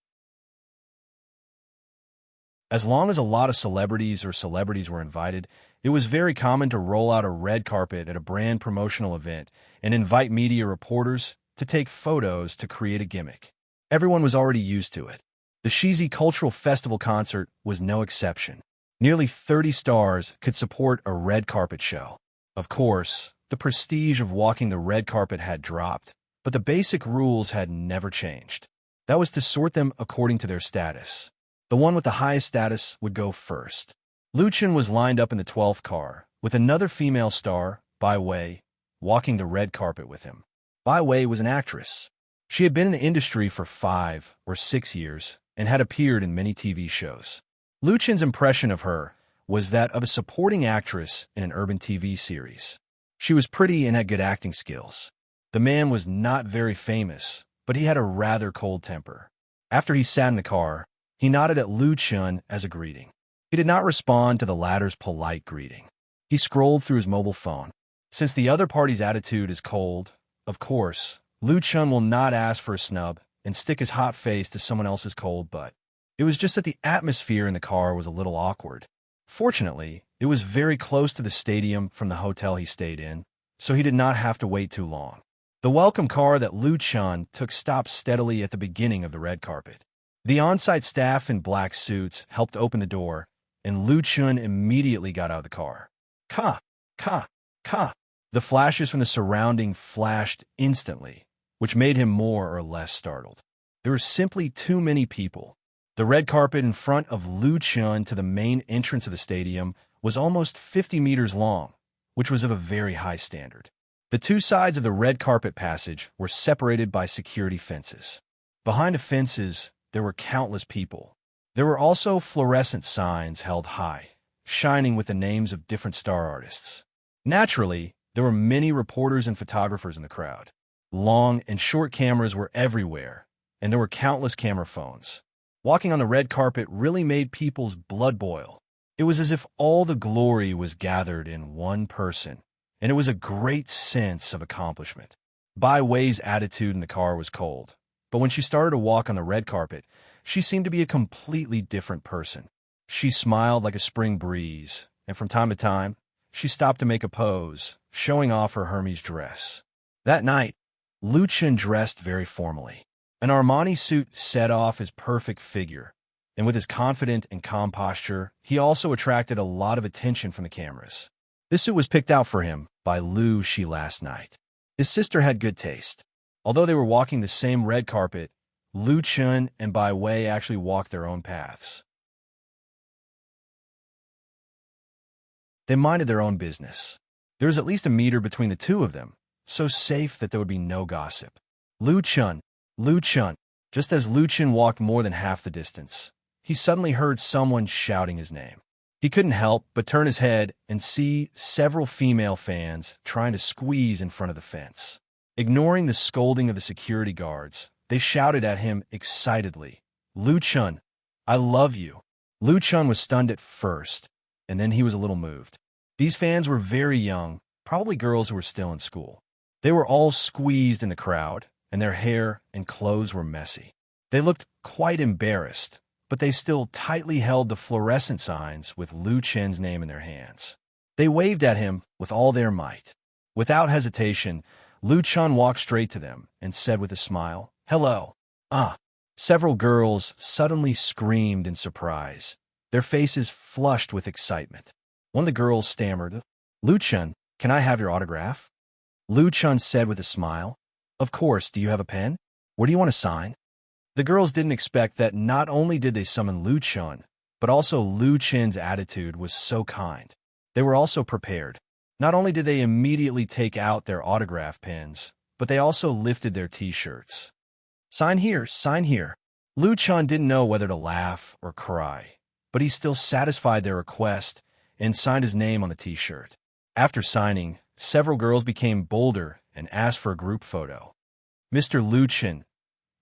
As long as a lot of celebrities were invited, it was very common to roll out a red carpet at a brand promotional event and invite media reporters to take photos to create a gimmick. Everyone was already used to it. The Shizi Cultural Festival concert was no exception. Nearly 30 stars could support a red carpet show. Of course, the prestige of walking the red carpet had dropped, but the basic rules had never changed. That was to sort them according to their status. The one with the highest status would go first. Liu Chun was lined up in the 12th car, with another female star, Bai Wei, walking the red carpet with him. Bai Wei was an actress. She had been in the industry for 5 or 6 years and had appeared in many TV shows. Liu Chun's impression of her was that of a supporting actress in an urban TV series. She was pretty and had good acting skills. The man was not very famous, but he had a rather cold temper. After he sat in the car, he nodded at Lu Chun as a greeting. He did not respond to the latter's polite greeting. He scrolled through his mobile phone. Since the other party's attitude is cold, of course, Lu Chun will not ask for a snub and stick his hot face to someone else's cold butt. It was just that the atmosphere in the car was a little awkward. Fortunately, it was very close to the stadium from the hotel he stayed in, so he did not have to wait too long. The welcome car that Lu Chun took stopped steadily at the beginning of the red carpet. The on-site staff in black suits helped open the door, and Lu Chun immediately got out of the car. Ka! Ka! Ka! The flashes from the surrounding flashed instantly, which made him more or less startled. There were simply too many people. The red carpet in front of Lu Chun to the main entrance of the stadium was almost 50 meters long, which was of a very high standard. The two sides of the red carpet passage were separated by security fences. Behind the fences, there were countless people. There were also fluorescent signs held high, shining with the names of different star artists. Naturally, there were many reporters and photographers in the crowd. Long and short cameras were everywhere, and there were countless camera phones. Walking on the red carpet really made people's blood boil. It was as if all the glory was gathered in one person, and it was a great sense of accomplishment. Bai Wei's attitude in the car was cold, but when she started to walk on the red carpet, she seemed to be a completely different person. She smiled like a spring breeze, and from time to time, she stopped to make a pose, showing off her Hermes dress. That night, Lu Chun dressed very formally. An Armani suit set off his perfect figure, and with his confident and calm posture, he also attracted a lot of attention from the cameras. This suit was picked out for him by Lu Shi last night. His sister had good taste. Although they were walking the same red carpet, Lu Chun and Bai Wei actually walked their own paths. They minded their own business. There was at least a meter between the two of them, so safe that there would be no gossip. Lu Chun. Just as Lu Chun walked more than half the distance, he suddenly heard someone shouting his name. He couldn't help but turn his head and see several female fans trying to squeeze in front of the fence. Ignoring the scolding of the security guards, they shouted at him excitedly, "Lu Chun, I love you." Lu Chun was stunned at first, and then he was a little moved. These fans were very young, probably girls who were still in school. They were all squeezed in the crowd, and their hair and clothes were messy. They looked quite embarrassed, but they still tightly held the fluorescent signs with Lu Chun's name in their hands. They waved at him with all their might. Without hesitation, Lu Chun walked straight to them and said with a smile, "Hello." Several girls suddenly screamed in surprise, their faces flushed with excitement. One of the girls stammered, "Lu Chun, can I have your autograph?" Lu Chun said with a smile, "Of course, do you have a pen? Where do you want to sign?" The girls didn't expect that not only did they summon Lu Chun, but also Lu Chun's attitude was so kind. They were also prepared. Not only did they immediately take out their autograph pens, but they also lifted their t-shirts. Sign here, sign here." Lu Chun didn't know whether to laugh or cry, but he still satisfied their request and signed his name on the t-shirt. After signing, several girls became bolder and asked for a group photo. Mr. Lu Chun.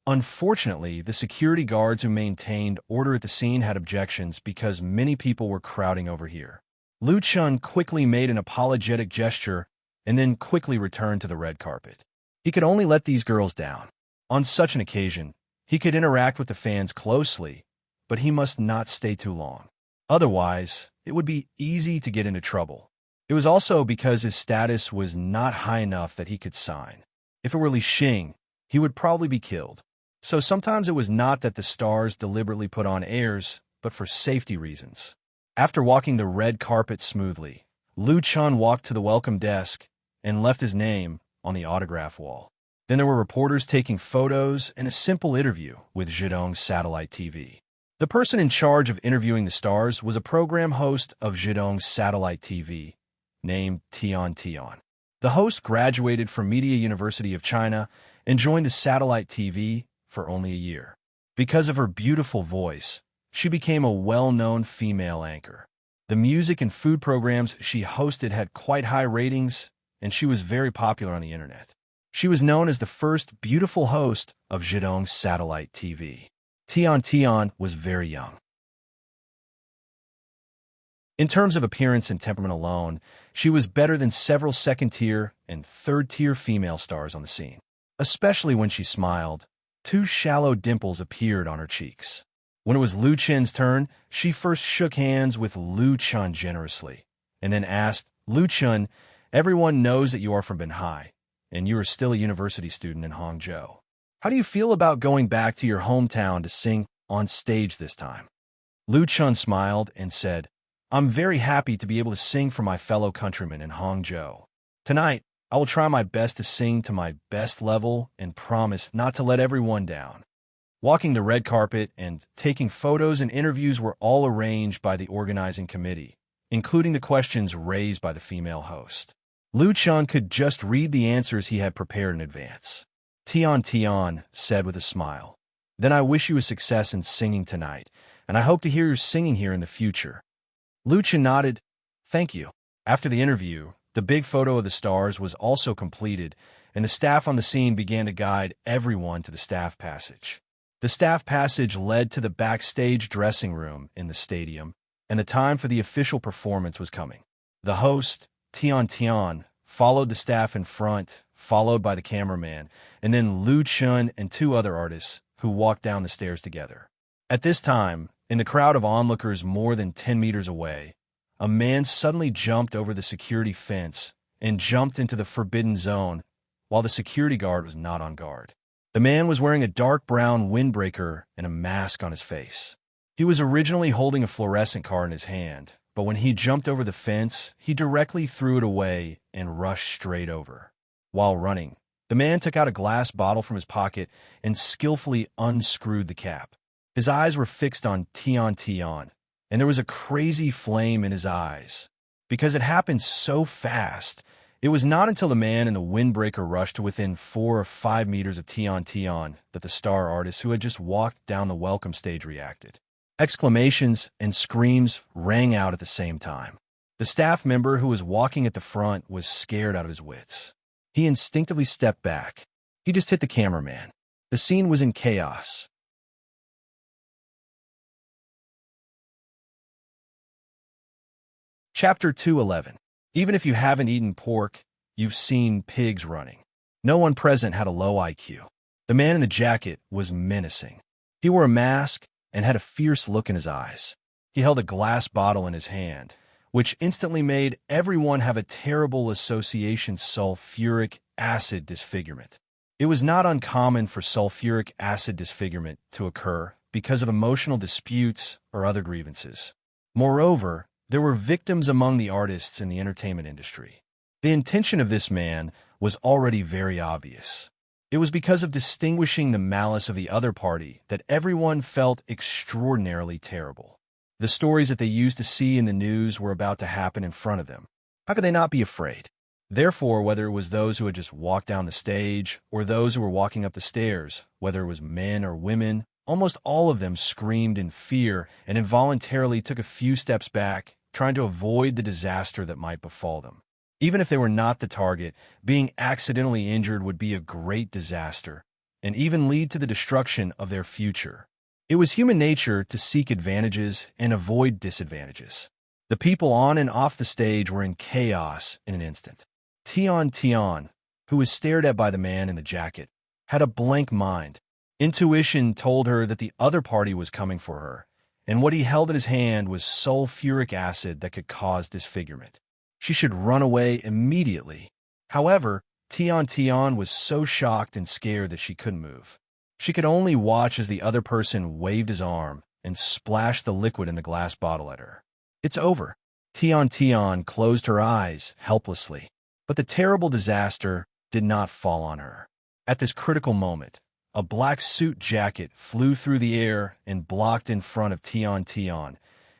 Unfortunately, the security guards who maintained order at the scene had objections because many people were crowding over here. Lu Chun quickly made an apologetic gesture and then quickly returned to the red carpet. He could only let these girls down. On such an occasion, he could interact with the fans closely, but he must not stay too long. Otherwise, it would be easy to get into trouble. It was also because his status was not high enough that he could sign. If it were Li Xing, he would probably be killed. So sometimes it was not that the stars deliberately put on airs, but for safety reasons. After walking the red carpet smoothly, Lu Chun walked to the welcome desk and left his name on the autograph wall. Then there were reporters taking photos and a simple interview with Zhidong Satellite TV. The person in charge of interviewing the stars was a program host of Zhidong Satellite TV, named Tian Tian. The host graduated from Media University of China and joined the satellite TV for only a year. Because of her beautiful voice, she became a well-known female anchor. The music and food programs she hosted had quite high ratings, and she was very popular on the internet. She was known as the first beautiful host of Zhejiang's satellite TV. Tian Tian was very young. In terms of appearance and temperament alone, she was better than several second-tier and third-tier female stars on the scene. Especially when she smiled, two shallow dimples appeared on her cheeks. When it was Lu Chen's turn, she first shook hands with Lu Chen generously, and then asked, "Lu Chen, everyone knows that you are from Benhai, and you are still a university student in Hangzhou. How do you feel about going back to your hometown to sing on stage this time?" Lu Chen smiled and said, "I'm very happy to be able to sing for my fellow countrymen in Hangzhou. Tonight, I will try my best to sing to my best level and promise not to let everyone down." Walking the red carpet and taking photos and interviews were all arranged by the organizing committee, including the questions raised by the female host. Lu Chen could just read the answers he had prepared in advance. Tian Tian said with a smile, "Then I wish you a success in singing tonight, and I hope to hear your singing here in the future." Lu Chen nodded, "Thank you." After the interview, the big photo of the stars was also completed, and the staff on the scene began to guide everyone to the staff passage. The staff passage led to the backstage dressing room in the stadium, and the time for the official performance was coming. The host, Tian Tian, followed the staff in front, followed by the cameraman, and then Lu Chen and two other artists who walked down the stairs together. At this time, in the crowd of onlookers more than 10 meters away, a man suddenly jumped over the security fence and jumped into the forbidden zone while the security guard was not on guard. The man was wearing a dark brown windbreaker and a mask on his face. He was originally holding a fluorescent card in his hand, but when he jumped over the fence, he directly threw it away and rushed straight over. While running, the man took out a glass bottle from his pocket and skillfully unscrewed the cap. His eyes were fixed on Tian Tian, and there was a crazy flame in his eyes. Because it happened so fast, it was not until the man in the windbreaker rushed to within 4 or 5 meters of Tian Tian that the star artist who had just walked down the welcome stage reacted. Exclamations and screams rang out at the same time. The staff member who was walking at the front was scared out of his wits. He instinctively stepped back. He just hit the cameraman. The scene was in chaos. Chapter 211. Even if you haven't eaten pork, you've seen pigs running. No one present had a low IQ. The man in the jacket was menacing. He wore a mask and had a fierce look in his eyes. He held a glass bottle in his hand, which instantly made everyone have a terrible association: sulfuric acid disfigurement. It was not uncommon for sulfuric acid disfigurement to occur because of emotional disputes or other grievances. Moreover, there were victims among the artists in the entertainment industry. The intention of this man was already very obvious. It was because of distinguishing the malice of the other party that everyone felt extraordinarily terrible. The stories that they used to see in the news were about to happen in front of them. How could they not be afraid? Therefore, whether it was those who had just walked down the stage or those who were walking up the stairs, whether it was men or women, almost all of them screamed in fear and involuntarily took a few steps back, trying to avoid the disaster that might befall them. Even if they were not the target, being accidentally injured would be a great disaster and even lead to the destruction of their future. It was human nature to seek advantages and avoid disadvantages. The people on and off the stage were in chaos in an instant. Tian Tian, who was stared at by the man in the jacket, had a blank mind. Intuition told her that the other party was coming for her, and what he held in his hand was sulfuric acid that could cause disfigurement. She should run away immediately. However, Tian Tian was so shocked and scared that she couldn't move. She could only watch as the other person waved his arm and splashed the liquid in the glass bottle at her. "It's over." Tian Tian closed her eyes helplessly. But the terrible disaster did not fall on her. At this critical moment, a black suit jacket flew through the air and blocked in front of Tian Tian,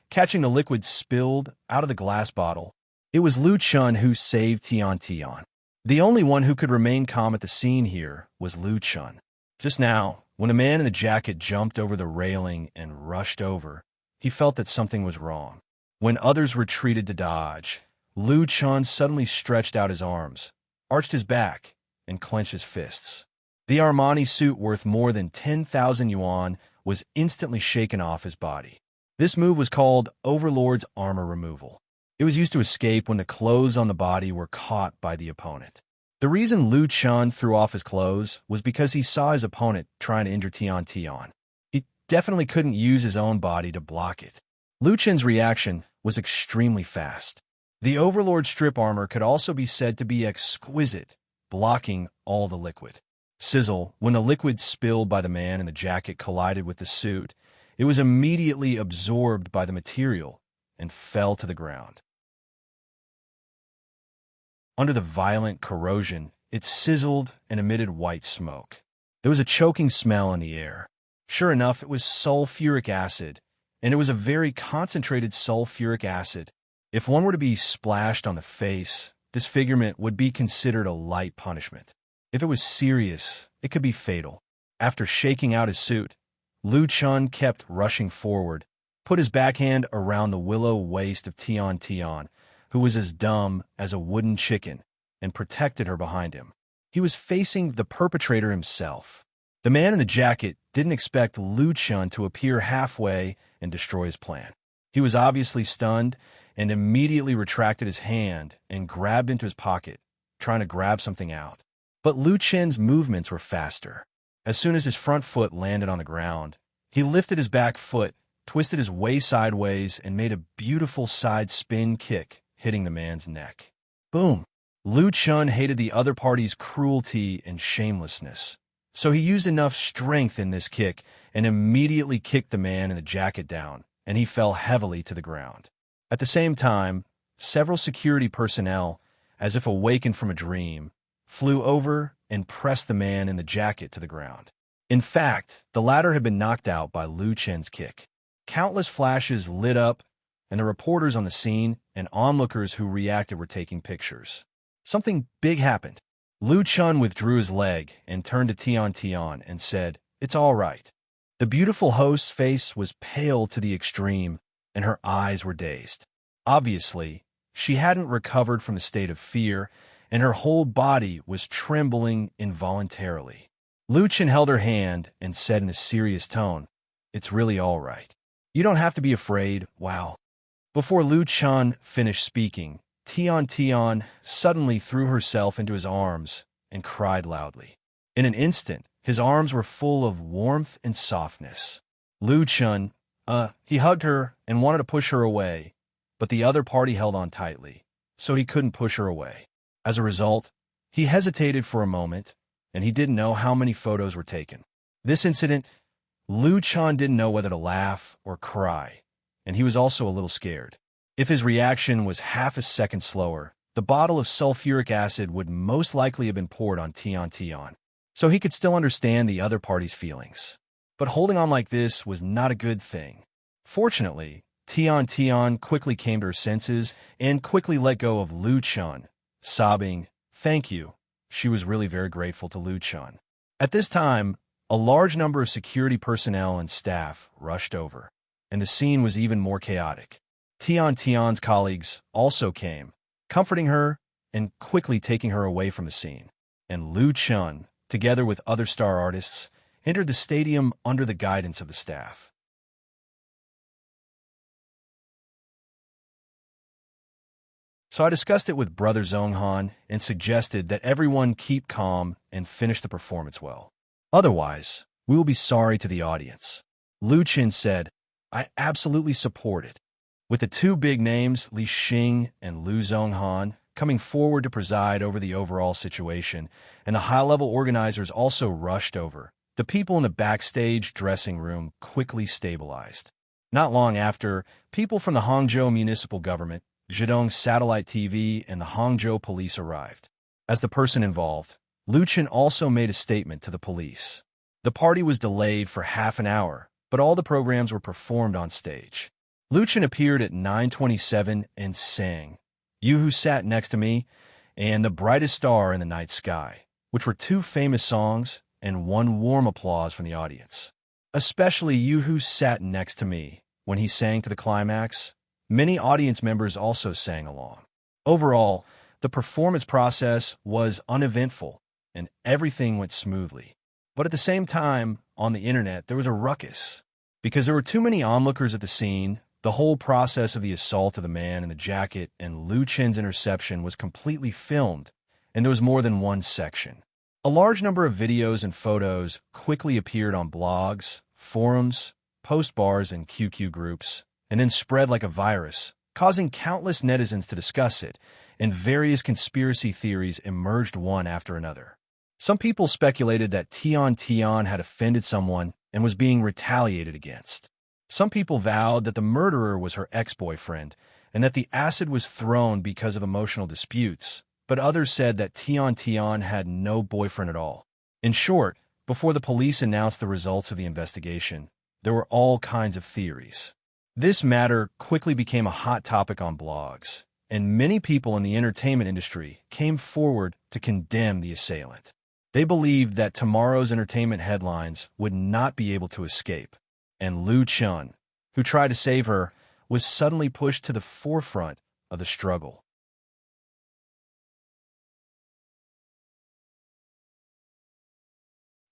catching the liquid spilled out of the glass bottle. It was Lu Chen who saved Tian Tian. The only one who could remain calm at the scene here was Lu Chen. Just now, when the man in the jacket jumped over the railing and rushed over, he felt that something was wrong. When others retreated to dodge, Lu Chun suddenly stretched out his arms, arched his back, and clenched his fists. The Armani suit worth more than 10,000 yuan was instantly shaken off his body. This move was called Overlord's Armor Removal. It was used to escape when the clothes on the body were caught by the opponent. The reason Lu Chun threw off his clothes was because he saw his opponent trying to injure Tian Tian. He definitely couldn't use his own body to block it. Lu Chun's reaction was extremely fast. The Overlord strip armor could also be said to be exquisite, blocking all the liquid. Sizzle, when the liquid spilled by the man in the jacket collided with the suit, it was immediately absorbed by the material and fell to the ground. Under the violent corrosion, it sizzled and emitted white smoke. There was a choking smell in the air. Sure enough, it was sulfuric acid, and it was a very concentrated sulfuric acid. If one were to be splashed on the face, disfigurement would be considered a light punishment. If it was serious, it could be fatal. After shaking out his suit, Lu Chun kept rushing forward, put his backhand around the willow waist of Tian Tian, who was as dumb as a wooden chicken, and protected her behind him. He was facing the perpetrator himself. The man in the jacket didn't expect Lu Chun to appear halfway and destroy his plan. He was obviously stunned and immediately retracted his hand and grabbed into his pocket, trying to grab something out. But Lu Chun's movements were faster. As soon as his front foot landed on the ground, he lifted his back foot, twisted his way sideways, and made a beautiful side spin kick, hitting the man's neck. Boom! Lu Chun hated the other party's cruelty and shamelessness, so he used enough strength in this kick and immediately kicked the man in the jacket down, and he fell heavily to the ground. At the same time, several security personnel, as if awakened from a dream, flew over and pressed the man in the jacket to the ground. In fact, the latter had been knocked out by Lu Chun's kick. Countless flashes lit up, and the reporters on the scene and onlookers who reacted were taking pictures. Something big happened. Lu Chun withdrew his leg and turned to Tian Tian and said, "It's all right." The beautiful host's face was pale to the extreme, and her eyes were dazed. Obviously, she hadn't recovered from the state of fear, and her whole body was trembling involuntarily. Lu Chun held her hand and said in a serious tone, "It's really all right. You don't have to be afraid, wow." Before Lu Chun finished speaking, Tian Tian suddenly threw herself into his arms and cried loudly. In an instant, his arms were full of warmth and softness. Lu Chun, he hugged her and wanted to push her away, but the other party held on tightly, so he couldn't push her away. As a result, he hesitated for a moment, and he didn't know how many photos were taken. This incident, Lu Chun didn't know whether to laugh or cry, and he was also a little scared. If his reaction was half a second slower, the bottle of sulfuric acid would most likely have been poured on Tian Tian, so he could still understand the other party's feelings. But holding on like this was not a good thing. Fortunately, Tian Tian quickly came to her senses and quickly let go of Lu Chun, sobbing, "Thank you." She was really very grateful to Lu Chun. At this time, a large number of security personnel and staff rushed over, and the scene was even more chaotic. Tian Tian's colleagues also came, comforting her and quickly taking her away from the scene. And Lu Chun, together with other star artists, entered the stadium under the guidance of the staff. So I discussed it with Brother Zhonghan and suggested that everyone keep calm and finish the performance well. Otherwise, we will be sorry to the audience. Lu Chun said, "I absolutely support it." With the two big names, Li Xing and Lu Zhonghan, coming forward to preside over the overall situation, and the high-level organizers also rushed over, the people in the backstage dressing room quickly stabilized. Not long after, people from the Hangzhou municipal government, Zhidong Satellite TV, and the Hangzhou police arrived. As the person involved, Lu Chun also made a statement to the police. The party was delayed for half an hour, but all the programs were performed on stage. Lu Chun appeared at 9:27 and sang "You Who Sat Next to Me" and "The Brightest Star in the Night Sky," which were two famous songs and won warm applause from the audience. Especially "You Who Sat Next to Me," when he sang to the climax, Many audience members also sang along. Overall, the performance process was uneventful, and everything went smoothly. But at the same time, on the internet, there was a ruckus. Because there were too many onlookers at the scene, the whole process of the assault of the man in the jacket and Lu Chen's interception was completely filmed, and there was more than one section. A large number of videos and photos quickly appeared on blogs, forums, post bars, and QQ groups, and then spread like a virus, causing countless netizens to discuss it, and various conspiracy theories emerged one after another. Some people speculated that Tian Tian had offended someone and was being retaliated against. Some people vowed that the murderer was her ex-boyfriend and that the acid was thrown because of emotional disputes, but others said that Tian Tian had no boyfriend at all. In short, before the police announced the results of the investigation, there were all kinds of theories. This matter quickly became a hot topic on blogs, and many people in the entertainment industry came forward to condemn the assailant. They believed that tomorrow's entertainment headlines would not be able to escape, and Lu Chen, who tried to save her, was suddenly pushed to the forefront of the struggle.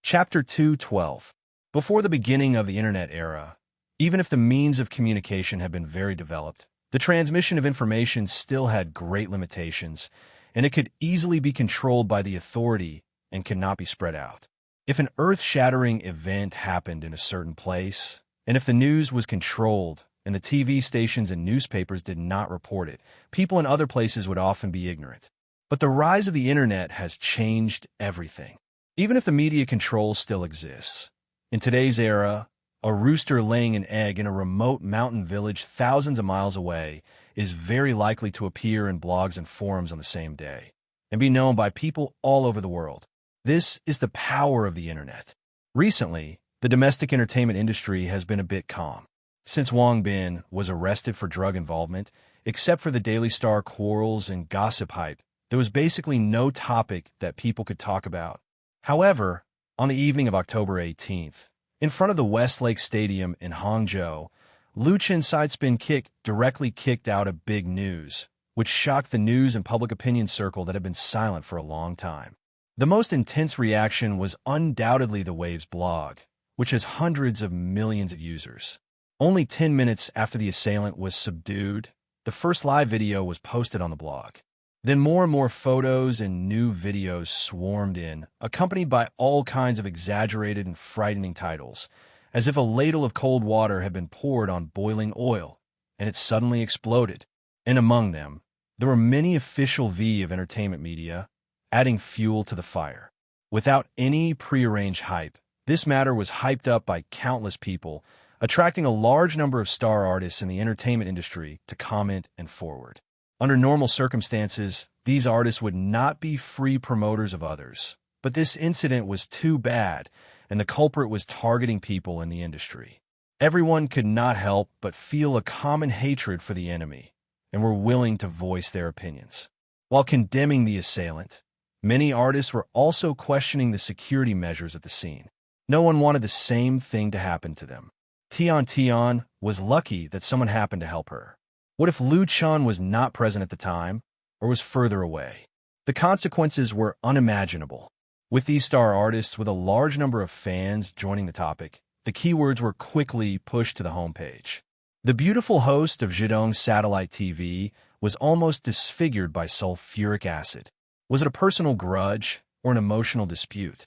Chapter 2:12. Before the beginning of the Internet era, even if the means of communication had been very developed, the transmission of information still had great limitations, and it could easily be controlled by the authority and could not be spread out. If an earth-shattering event happened in a certain place, and if the news was controlled and the TV stations and newspapers did not report it, people in other places would often be ignorant. But the rise of the Internet has changed everything. Even if the media control still exists, in today's era, a rooster laying an egg in a remote mountain village thousands of miles away is very likely to appear in blogs and forums on the same day and be known by people all over the world. This is the power of the Internet. Recently, the domestic entertainment industry has been a bit calm. Since Wang Bin was arrested for drug involvement, except for the Daily Star quarrels and gossip hype, there was basically no topic that people could talk about. However, on the evening of October 18th, in front of the Westlake Stadium in Hangzhou, Lu Chen's sidespin kick directly kicked out a big news, which shocked the news and public opinion circle that had been silent for a long time. The most intense reaction was undoubtedly the Waves blog, which has hundreds of millions of users. Only 10 minutes after the assailant was subdued, the first live video was posted on the blog. Then more and more photos and new videos swarmed in, accompanied by all kinds of exaggerated and frightening titles, as if a ladle of cold water had been poured on boiling oil, and it suddenly exploded. And among them, there were many official V of entertainment media, adding fuel to the fire. Without any prearranged hype, this matter was hyped up by countless people, attracting a large number of star artists in the entertainment industry to comment and forward. Under normal circumstances, these artists would not be free promoters of others, but this incident was too bad, and the culprit was targeting people in the industry. Everyone could not help but feel a common hatred for the enemy, and were willing to voice their opinions. While condemning the assailant, many artists were also questioning the security measures at the scene. No one wanted the same thing to happen to them. Tian Tian was lucky that someone happened to help her. What if Lu Chen was not present at the time, or was further away? The consequences were unimaginable. With these star artists with a large number of fans joining the topic, the keywords were quickly pushed to the homepage. The beautiful host of Zhidong Satellite TV was almost disfigured by sulfuric acid. Was it a personal grudge or an emotional dispute?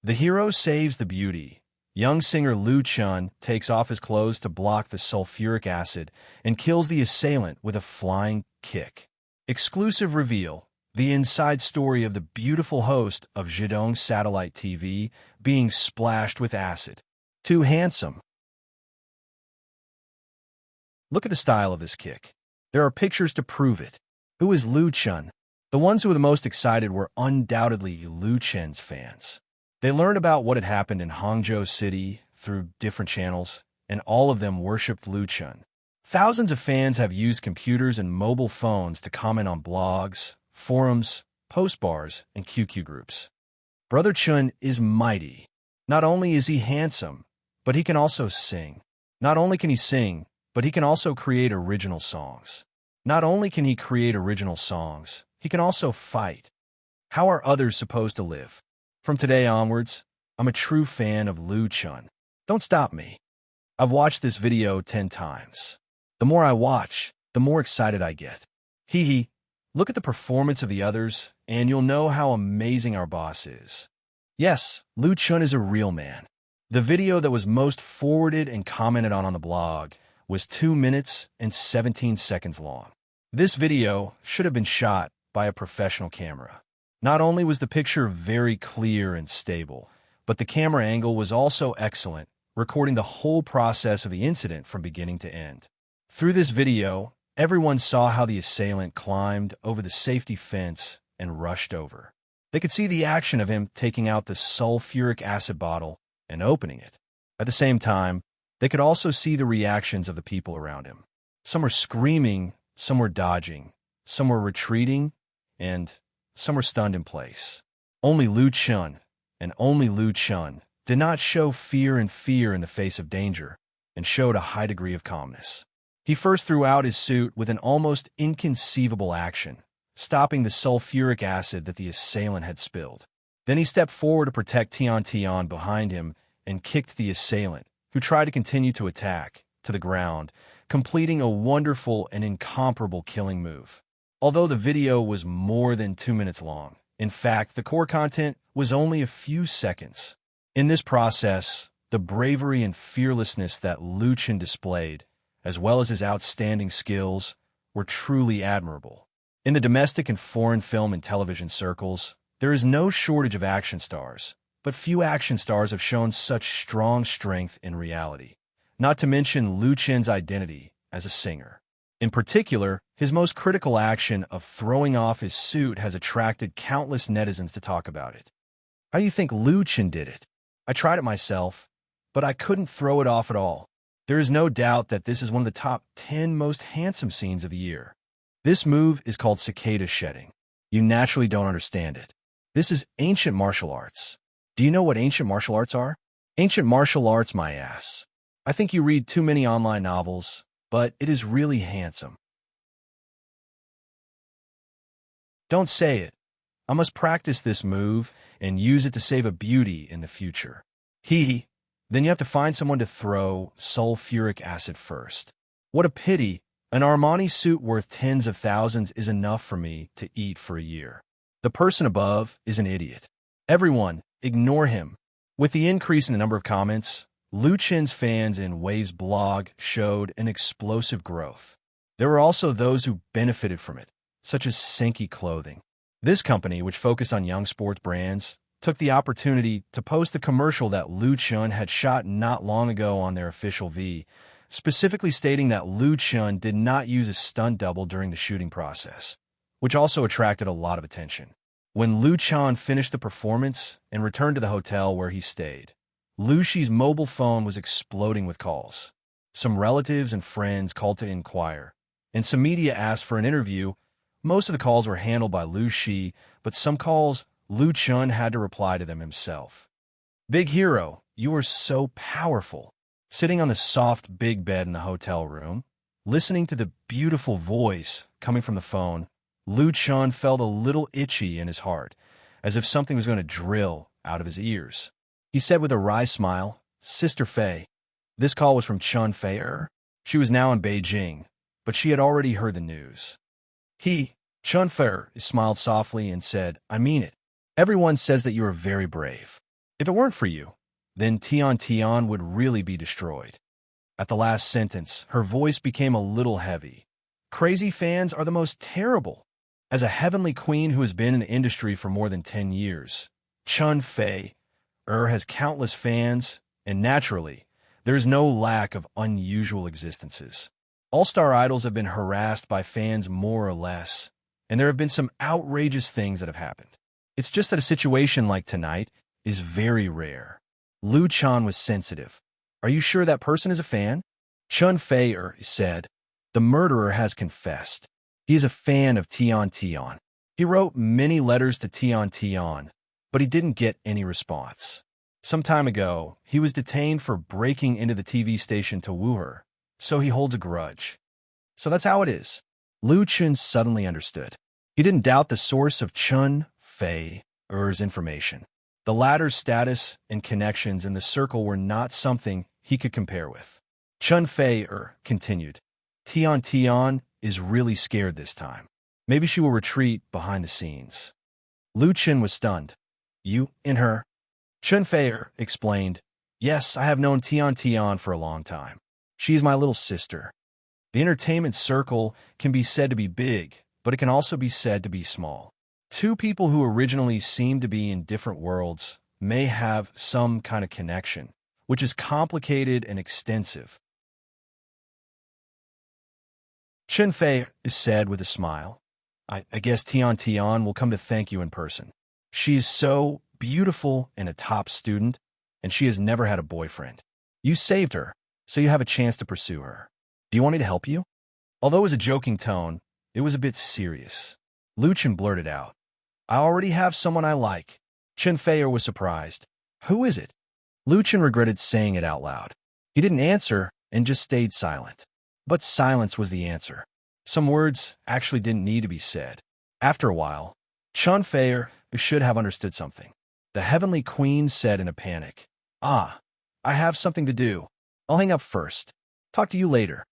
The hero saves the beauty. Young singer Lu Chen takes off his clothes to block the sulfuric acid and kills the assailant with a flying kick. Exclusive reveal: the inside story of the beautiful host of Zhidong Satellite TV being splashed with acid. Too handsome. Look at the style of this kick. There are pictures to prove it. Who is Lu Chen? The ones who were the most excited were undoubtedly Lu Chen's fans. They learned about what had happened in Hangzhou City through different channels, and all of them worshipped Lu Chen. Thousands of fans have used computers and mobile phones to comment on blogs, forums, post bars, and QQ groups. Brother Chen is mighty. Not only is he handsome, but he can also sing. Not only can he sing, but he can also create original songs. Not only can he create original songs, he can also fight. How are others supposed to live? From today onwards, I'm a true fan of Lu Chun. Don't stop me. I've watched this video 10 times. The more I watch, the more excited I get. Hee hee. Look at the performance of the others, and you'll know how amazing our boss is. Yes, Lu Chun is a real man. The video that was most forwarded and commented on the blog was 2 minutes and 17 seconds long. This video should have been shot by a professional camera. Not only was the picture very clear and stable, but the camera angle was also excellent, recording the whole process of the incident from beginning to end. Through this video, everyone saw how the assailant climbed over the safety fence and rushed over. They could see the action of him taking out the sulfuric acid bottle and opening it. At the same time, they could also see the reactions of the people around him. Some were screaming, some were dodging, some were retreating, and some were stunned in place. Only Lu Chun, and only Lu Chun, did not show fear in the face of danger, and showed a high degree of calmness. He first threw out his suit with an almost inconceivable action, stopping the sulfuric acid that the assailant had spilled. Then he stepped forward to protect Tian behind him and kicked the assailant, who tried to continue to attack, to the ground, completing a wonderful and incomparable killing move. Although the video was more than 2 minutes long, in fact, the core content was only a few seconds. In this process, the bravery and fearlessness that Lu Chun displayed, as well as his outstanding skills, were truly admirable. In the domestic and foreign film and television circles, there is no shortage of action stars, but few action stars have shown such strong strength in reality, not to mention Lu Chun's identity as a singer. In particular, his most critical action of throwing off his suit has attracted countless netizens to talk about it. How do you think Lu Chun did it? I tried it myself, but I couldn't throw it off at all. There is no doubt that this is one of the top 10 most handsome scenes of the year. This move is called cicada shedding. You naturally don't understand it. This is ancient martial arts. Do you know what ancient martial arts are? Ancient martial arts, my ass. I think you read too many online novels, but it is really handsome. Don't say it. I must practice this move and use it to save a beauty in the future. Hee. Then you have to find someone to throw sulfuric acid first. What a pity. An Armani suit worth tens of thousands is enough for me to eat for a year. The person above is an idiot. Everyone, ignore him. With the increase in the number of comments, Lu Chun's fans in Wei's blog showed an explosive growth. There were also those who benefited from it, such as Senki Clothing. This company, which focused on young sports brands, took the opportunity to post the commercial that Lu Chun had shot not long ago on their official V, specifically stating that Lu Chun did not use a stunt double during the shooting process, which also attracted a lot of attention. When Lu Chun finished the performance and returned to the hotel where he stayed, Lu Shi's mobile phone was exploding with calls. Some relatives and friends called to inquire, and some media asked for an interview. Most of the calls were handled by Lu Shi, but some calls Lu Chun had to reply to them himself. Big hero, you are so powerful. Sitting on the soft big bed in the hotel room, listening to the beautiful voice coming from the phone, Lu Chun felt a little itchy in his heart, as if something was going to drill out of his ears. He said with a wry smile, "Sister Fei." This call was from Chun Fei. She was now in Beijing, but she had already heard the news. Chun Fei smiled softly and said, "I mean it. Everyone says that you are very brave. If it weren't for you, then Tian would really be destroyed." At the last sentence, her voice became a little heavy. Crazy fans are the most terrible. As a heavenly queen who has been in the industry for more than 10 years, Chun Fei has countless fans, and naturally, there is no lack of unusual existences. All-star idols have been harassed by fans more or less, and there have been some outrageous things that have happened. It's just that a situation like tonight is very rare. Lu Chun was sensitive. "Are you sure that person is a fan?" Chun Fei said, "The murderer has confessed. He is a fan of Tian. He wrote many letters to Tian, but he didn't get any response. Some time ago, he was detained for breaking into the TV station to woo her, so he holds a grudge. So that's how it is. Lu Chun suddenly understood. He didn't doubt the source of Chun Fei-er's information. The latter's status and connections in the circle were not something he could compare with. Chun Fei-er continued. Tian Tian is really scared this time. Maybe she will retreat behind the scenes. Lu Chun was stunned. You and her? Chun Fei-er explained. Yes, I have known Tian Tian for a long time. She is my little sister. The entertainment circle can be said to be big, but it can also be said to be small. Two people who originally seemed to be in different worlds may have some kind of connection, which is complicated and extensive. Chun Fei said with a smile. I guess Tian Tian will come to thank you in person. She is so beautiful and a top student, and she has never had a boyfriend. You saved her, so you have a chance to pursue her. Do you want me to help you? Although it was a joking tone, it was a bit serious. Lu Chun blurted out. I already have someone I like. Chun Fei was surprised. Who is it? Lu Chun regretted saying it out loud. He didn't answer and just stayed silent. But silence was the answer. Some words actually didn't need to be said. After a while, Chun Fei should have understood something. The Heavenly Queen said in a panic, I have something to do. I'll hang up first. Talk to you later.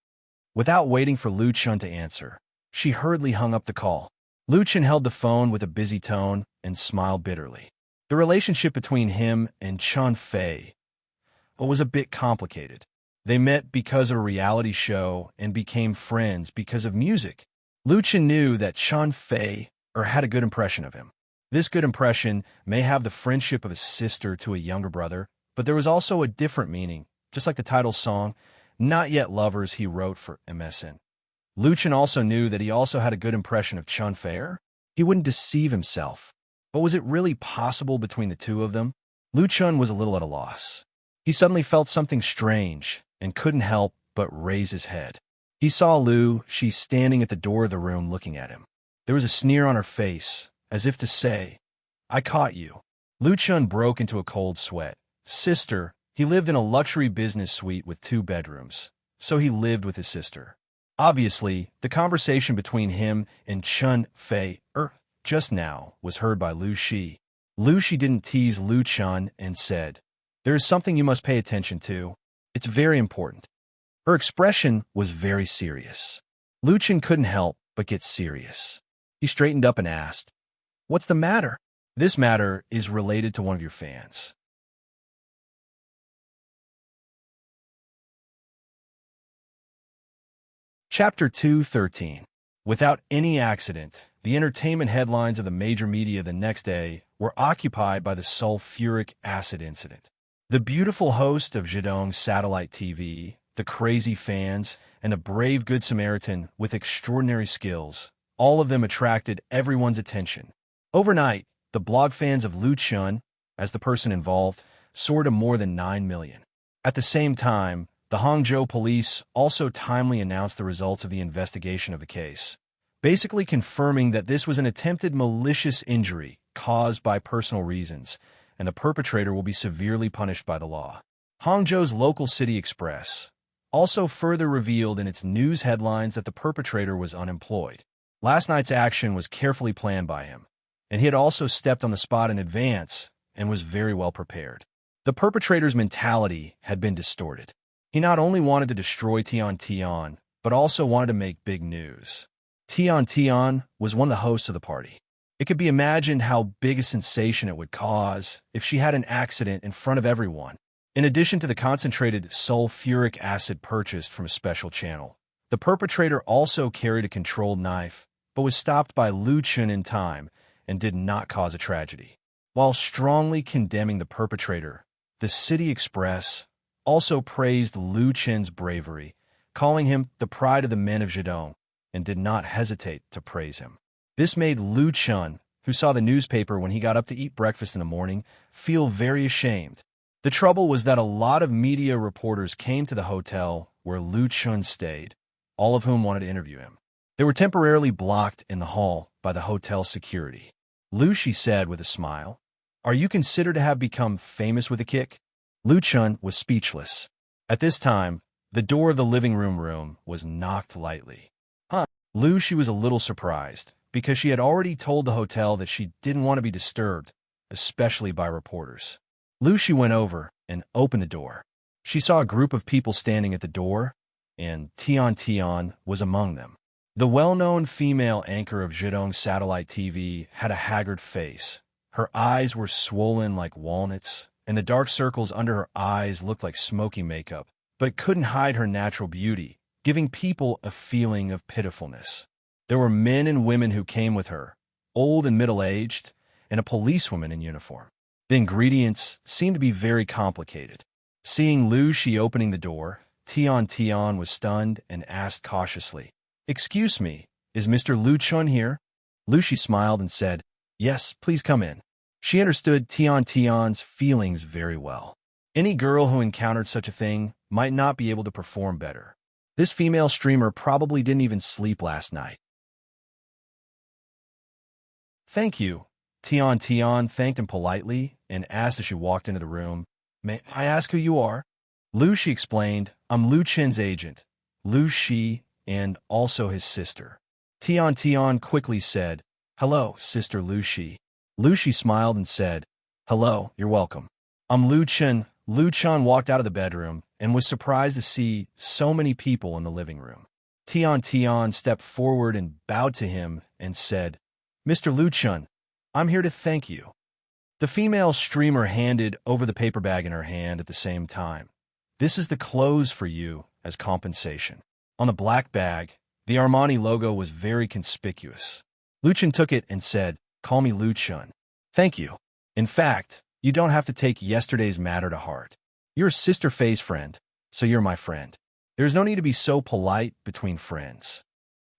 Without waiting for Lu Chun to answer, she hurriedly hung up the call. Lu Chun held the phone with a busy tone and smiled bitterly. The relationship between him and Chun Fei was a bit complicated. They met because of a reality show and became friends because of music. Lu Chun knew that Chun Fei had a good impression of him. This good impression may have the friendship of a sister to a younger brother, but there was also a different meaning, just like the title song, Not Yet Lovers he wrote for Immerse. Lu Chun also knew that he also had a good impression of Chun Fei. He wouldn't deceive himself. But was it really possible between the two of them? Lu Chun was a little at a loss. He suddenly felt something strange and couldn't help but raise his head. He saw Lu Shi standing at the door of the room looking at him. There was a sneer on her face, as if to say, I caught you. Lu Chun broke into a cold sweat. Sister, he lived in a luxury business suite with 2 bedrooms, so he lived with his sister. Obviously, the conversation between him and Chun Fei just now was heard by Lu Shi. Lu Shi didn't tease Lu Chun and said, There is something you must pay attention to. It's very important. Her expression was very serious. Lu Chun couldn't help but get serious. He straightened up and asked, What's the matter? This matter is related to one of your fans. Chapter 2:13. Without any accident, the entertainment headlines of the major media the next day were occupied by the sulfuric acid incident. The beautiful host of Zhejiang satellite TV, the crazy fans, and a brave good Samaritan with extraordinary skills, all of them attracted everyone's attention. Overnight, the blog fans of Lu Chun, as the person involved, soared to more than 9 million. At the same time, the Hangzhou police also timely announced the results of the investigation of the case, basically confirming that this was an attempted malicious injury caused by personal reasons, and the perpetrator will be severely punished by the law. Hangzhou's local city express also further revealed in its news headlines that the perpetrator was unemployed. Last night's action was carefully planned by him, and he had also stepped on the spot in advance and was very well prepared. The perpetrator's mentality had been distorted. He not only wanted to destroy Tian Tian, but also wanted to make big news. Tian Tian was one of the hosts of the party. It could be imagined how big a sensation it would cause if she had an accident in front of everyone. In addition to the concentrated sulfuric acid purchased from a special channel, the perpetrator also carried a controlled knife, but was stopped by Lu Chun in time and did not cause a tragedy. While strongly condemning the perpetrator, the City Express also praised Lu Chun's bravery, calling him the pride of the men of Zhejiang, and did not hesitate to praise him. This made Lu Chun, who saw the newspaper when he got up to eat breakfast in the morning, feel very ashamed. The trouble was that a lot of media reporters came to the hotel where Lu Chun stayed, all of whom wanted to interview him. They were temporarily blocked in the hall by the hotel security. Lu Shi said with a smile, Are you considered to have become famous with a kick? Lu Chun was speechless. At this time, The door of the living room was knocked lightly. Huh? She was a little surprised, because she had already told the hotel that she didn't want to be disturbed, especially by reporters. She went over and opened the door. She saw a group of people standing at the door, and Tian was among them. The well-known female anchor of Zhejiang satellite TV had a haggard face. Her eyes were swollen like walnuts, and the dark circles under her eyes looked like smoky makeup, but it couldn't hide her natural beauty, giving people a feeling of pitifulness. There were men and women who came with her, old and middle-aged, and a policewoman in uniform. The ingredients seemed to be very complicated. Seeing she opening the door, Tian was stunned and asked cautiously, "Excuse me, is Mr. Lu Chun here?" She smiled and said, "Yes, please come in." She understood Tian's feelings very well. Any girl who encountered such a thing might not be able to perform better. This female streamer probably didn't even sleep last night. "Thank you." Tian thanked him politely and asked as she walked into the room, "May I ask who you are?" She explained, "I'm Lu Chen's agent, Lu Shi, and also his sister." Tian quickly said, "Hello, Sister Lu Shi." She smiled and said, "Hello, you're welcome. I'm Lu Chen." Lu Chen walked out of the bedroom and was surprised to see so many people in the living room. Tian stepped forward and bowed to him and said, "Mr. Lu Chen, I'm here to thank you." The female streamer handed over the paper bag in her hand at the same time. "This is the clothes for you as compensation." On the black bag, the Armani logo was very conspicuous. Lu Chen took it and said, "Call me Lu Chen." "Thank you. In fact, you don't have to take yesterday's matter to heart. You're a sister phase friend, so you're my friend. There's no need to be so polite between friends."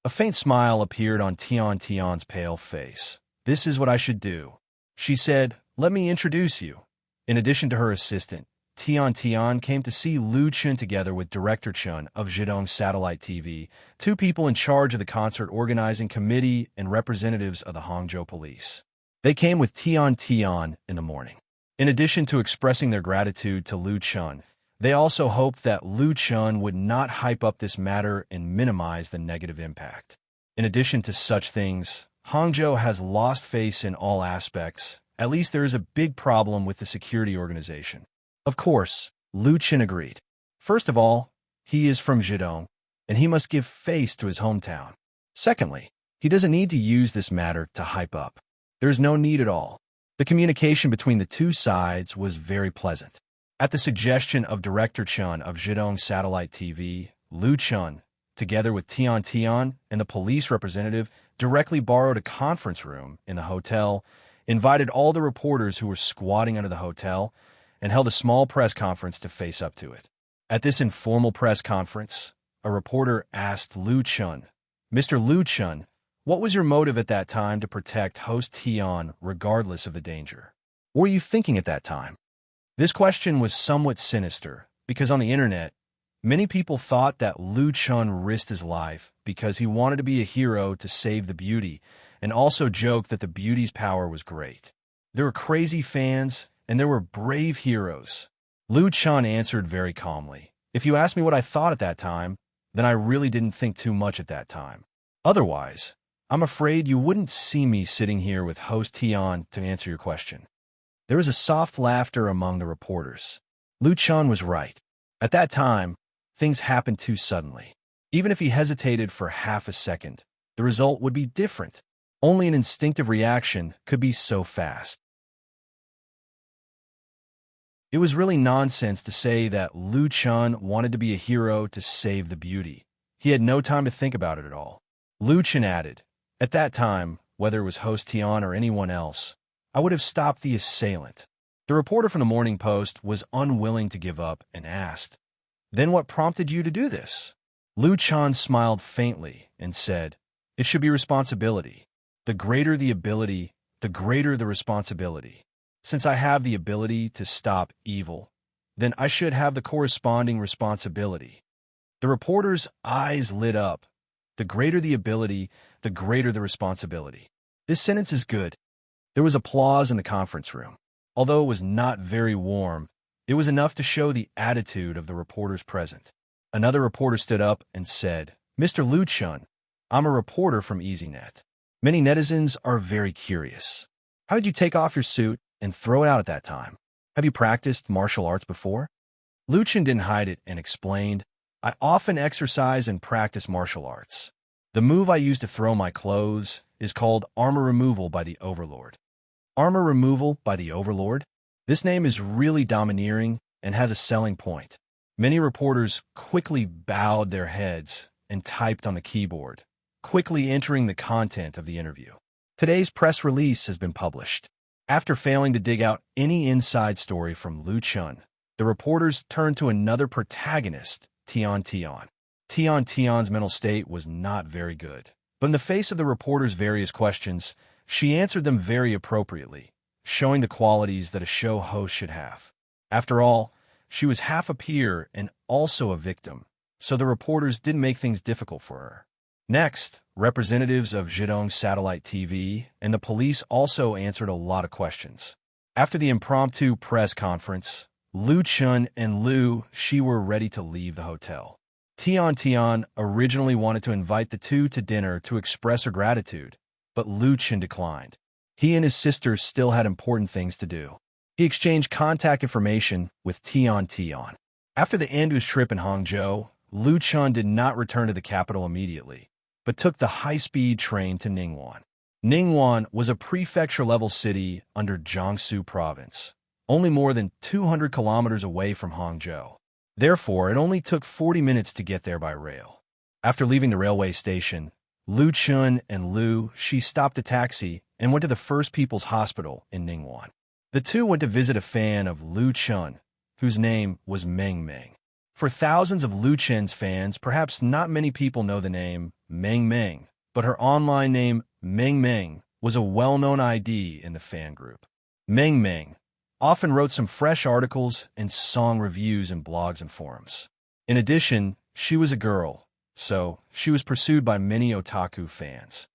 A faint smile appeared on Tian's pale face. "This is what I should do." She said, "Let me introduce you." In addition to her assistant, Tian came to see Lu Chen together with Director Chen of Zhejiang Satellite TV, two people in charge of the concert organizing committee and representatives of the Hangzhou police. They came with Tian in the morning. In addition to expressing their gratitude to Lu Chen, they also hoped that Lu Chen would not hype up this matter and minimize the negative impact. In addition to such things, Hangzhou has lost face in all aspects. At least there is a big problem with the security organization. Of course, Lu Chen agreed. First of all, he is from Zhejiang, and he must give face to his hometown. Secondly, he doesn't need to use this matter to hype up. There is no need at all. The communication between the two sides was very pleasant. At the suggestion of Director Chen of Zhejiang Satellite TV, Lu Chen, together with Tian and the police representative, directly borrowed a conference room in the hotel, invited all the reporters who were squatting under the hotel, and held a small press conference to face up to it. At this informal press conference, a reporter asked Lu Chen, "Mr. Lu Chen, what was your motive at that time to protect host Tian regardless of the danger? What were you thinking at that time?" This question was somewhat sinister, because on the internet, many people thought that Lu Chen risked his life because he wanted to be a hero to save the beauty, and also joked that the beauty's power was great. There were crazy fans, and there were brave heroes. Lu Chen answered very calmly, "If you asked me what I thought at that time, then I really didn't think too much at that time. Otherwise, I'm afraid you wouldn't see me sitting here with host Tian to answer your question." There was a soft laughter among the reporters. Lu Chen was right. At that time, things happened too suddenly. Even if he hesitated for half a second, the result would be different. Only an instinctive reaction could be so fast. It was really nonsense to say that Lu Chen wanted to be a hero to save the beauty. He had no time to think about it at all. Lu Chen added, "At that time, whether it was host Tian or anyone else, I would have stopped the assailant." The reporter from the Morning Post was unwilling to give up and asked, "Then what prompted you to do this?" Lu Chen smiled faintly and said, "It should be responsibility. The greater the ability, the greater the responsibility. Since I have the ability to stop evil, then I should have the corresponding responsibility." The reporter's eyes lit up. The greater the ability, the greater the responsibility. This sentence is good. There was applause in the conference room. Although it was not very warm, it was enough to show the attitude of the reporters present. Another reporter stood up and said, "Mr. Lu Chun, I'm a reporter from EasyNet. Many netizens are very curious. How did you take off your suit and throw it out at that time? Have you practiced martial arts before?" Lu Chun didn't hide it and explained, "I often exercise and practice martial arts. The move I use to throw my clothes is called armor removal by the Overlord." Armor removal by the Overlord? This name is really domineering and has a selling point. Many reporters quickly bowed their heads and typed on the keyboard, quickly entering the content of the interview. Today's press release has been published. After failing to dig out any inside story from Lu Chun, the reporters turned to another protagonist, Tian Tian. Tian Tian's mental state was not very good, but in the face of the reporters' various questions, she answered them very appropriately, showing the qualities that a show host should have. After all, she was half a peer and also a victim, so the reporters didn't make things difficult for her. Next, representatives of Zhejiang Satellite TV and the police also answered a lot of questions. After the impromptu press conference, Lu Chun and Lu Shi were ready to leave the hotel. Tian Tian originally wanted to invite the two to dinner to express her gratitude, but Lu Chun declined. He and his sister still had important things to do. He exchanged contact information with Tian Tian. After the end of his trip in Hangzhou, Lu Chun did not return to the capital immediately, but took the high-speed train to Ningguan. Ningguan was a prefecture-level city under Jiangsu province, only more than 200 kilometers away from Hangzhou. Therefore, it only took 40 minutes to get there by rail. After leaving the railway station, Lu Chun and Lu Shi stopped a taxi and went to the First People's Hospital in Ningguan. The two went to visit a fan of Lu Chun, whose name was Meng Meng. For thousands of Lu Chun's fans, perhaps not many people know the name Meng Meng, but her online name, Meng Meng, was a well-known ID in the fan group. Meng Meng often wrote some fresh articles and song reviews in blogs and forums. In addition, she was a girl, so she was pursued by many otaku fans.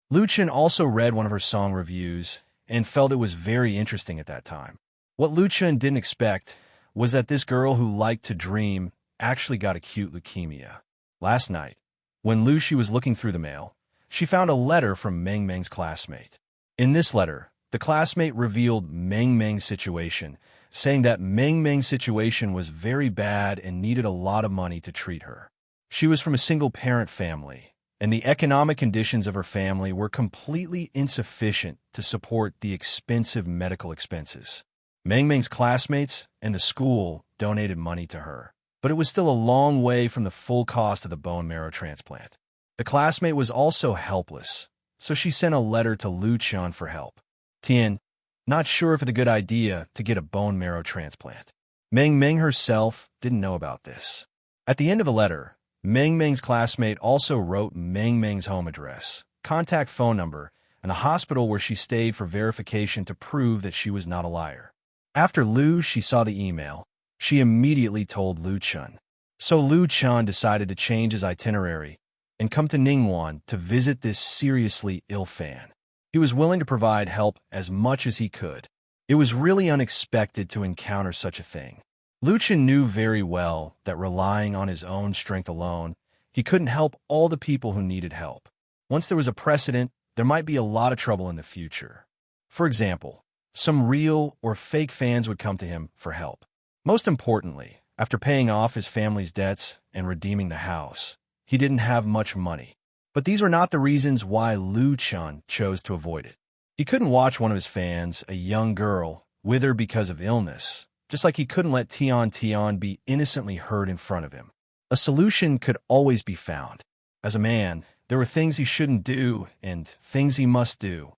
Lu Chun also read one of her song reviews and felt it was very interesting at that time. What Lu Chun didn't expect was that this girl who liked to dream actually got acute leukemia. Last night, when Lu Shi was looking through the mail, she found a letter from Meng Meng's classmate. In this letter, the classmate revealed Meng Meng's situation, saying that Meng Meng's situation was very bad and needed a lot of money to treat her. She was from a single-parent family, and the economic conditions of her family were completely insufficient to support the expensive medical expenses. Meng Meng's classmates and the school donated money to her, but it was still a long way from the full cost of the bone marrow transplant. The classmate was also helpless, so she sent a letter to Lu Chun for help. Tian, not sure if it's a good idea to get a bone marrow transplant. Meng Meng herself didn't know about this. At the end of the letter, Meng Meng's classmate also wrote Meng Meng's home address, contact phone number, and the hospital where she stayed for verification to prove that she was not a liar. After Lu Shi saw the email, she immediately told Lu Chun. So Lu Chun decided to change his itinerary and come to Ningguan to visit this seriously ill fan. He was willing to provide help as much as he could. It was really unexpected to encounter such a thing. Lu Chun knew very well that relying on his own strength alone, he couldn't help all the people who needed help. Once there was a precedent, there might be a lot of trouble in the future. For example, some real or fake fans would come to him for help. Most importantly, after paying off his family's debts and redeeming the house, he didn't have much money. But these were not the reasons why Lu Chun chose to avoid it. He couldn't watch one of his fans, a young girl, wither because of illness, just like he couldn't let Tian Tian be innocently hurt in front of him. A solution could always be found. As a man, there were things he shouldn't do and things he must do.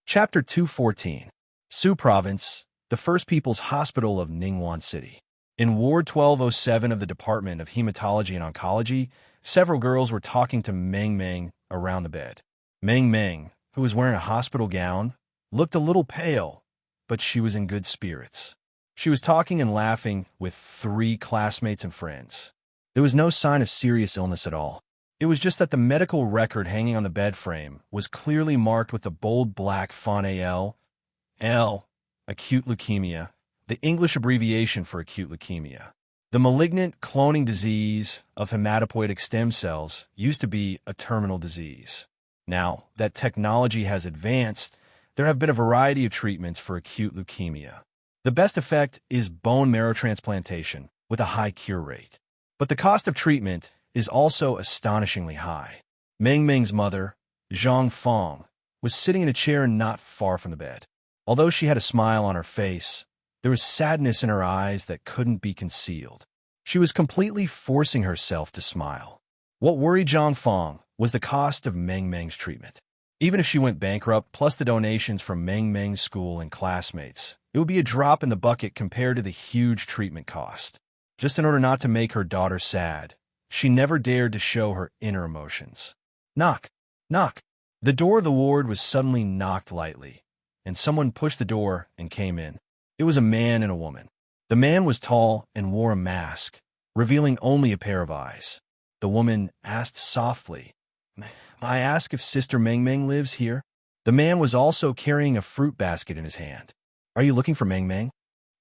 Chapter 214. Su Province, the First People's Hospital of Ningguan City. In Ward 1207 of the Department of Hematology and Oncology, several girls were talking to Meng Meng around the bed. Meng Meng, who was wearing a hospital gown, looked a little pale, but she was in good spirits. She was talking and laughing with 3 classmates and friends. There was no sign of serious illness at all. It was just that the medical record hanging on the bed frame was clearly marked with the bold black font L, acute leukemia, the English abbreviation for acute leukemia. The malignant cloning disease of hematopoietic stem cells used to be a terminal disease. Now that technology has advanced, there have been a variety of treatments for acute leukemia. The best effect is bone marrow transplantation with a high cure rate. But the cost of treatment is also astonishingly high. Meng Meng's mother, Zhang Fong, was sitting in a chair not far from the bed. Although she had a smile on her face, there was sadness in her eyes that couldn't be concealed. She was completely forcing herself to smile. What worried Zhang Fong was the cost of Meng Meng's treatment. Even if she went bankrupt, plus the donations from Meng Meng's school and classmates, it would be a drop in the bucket compared to the huge treatment cost. Just in order not to make her daughter sad, she never dared to show her inner emotions. Knock, knock. The door of the ward was suddenly knocked lightly, and someone pushed the door and came in. It was a man and a woman. The man was tall and wore a mask, revealing only a pair of eyes. The woman asked softly, "May I ask if Sister Meng Meng lives here?" The man was also carrying a fruit basket in his hand. "Are you looking for Meng Meng?"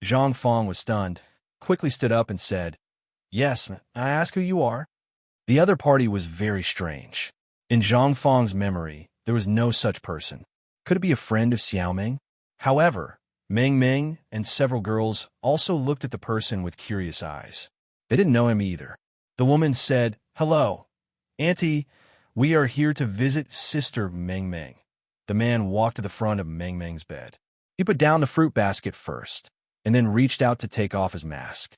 Zhang Fong was stunned, quickly stood up and said, "Yes, may I ask who you are?" The other party was very strange. In Zhang Fong's memory, there was no such person. Could it be a friend of Xiao Meng? However, Meng Meng and several girls also looked at the person with curious eyes. They didn't know him either. The woman said, "Hello, Auntie, we are here to visit Sister Meng Meng." The man walked to the front of Meng Meng's bed. He put down the fruit basket first, and then reached out to take off his mask.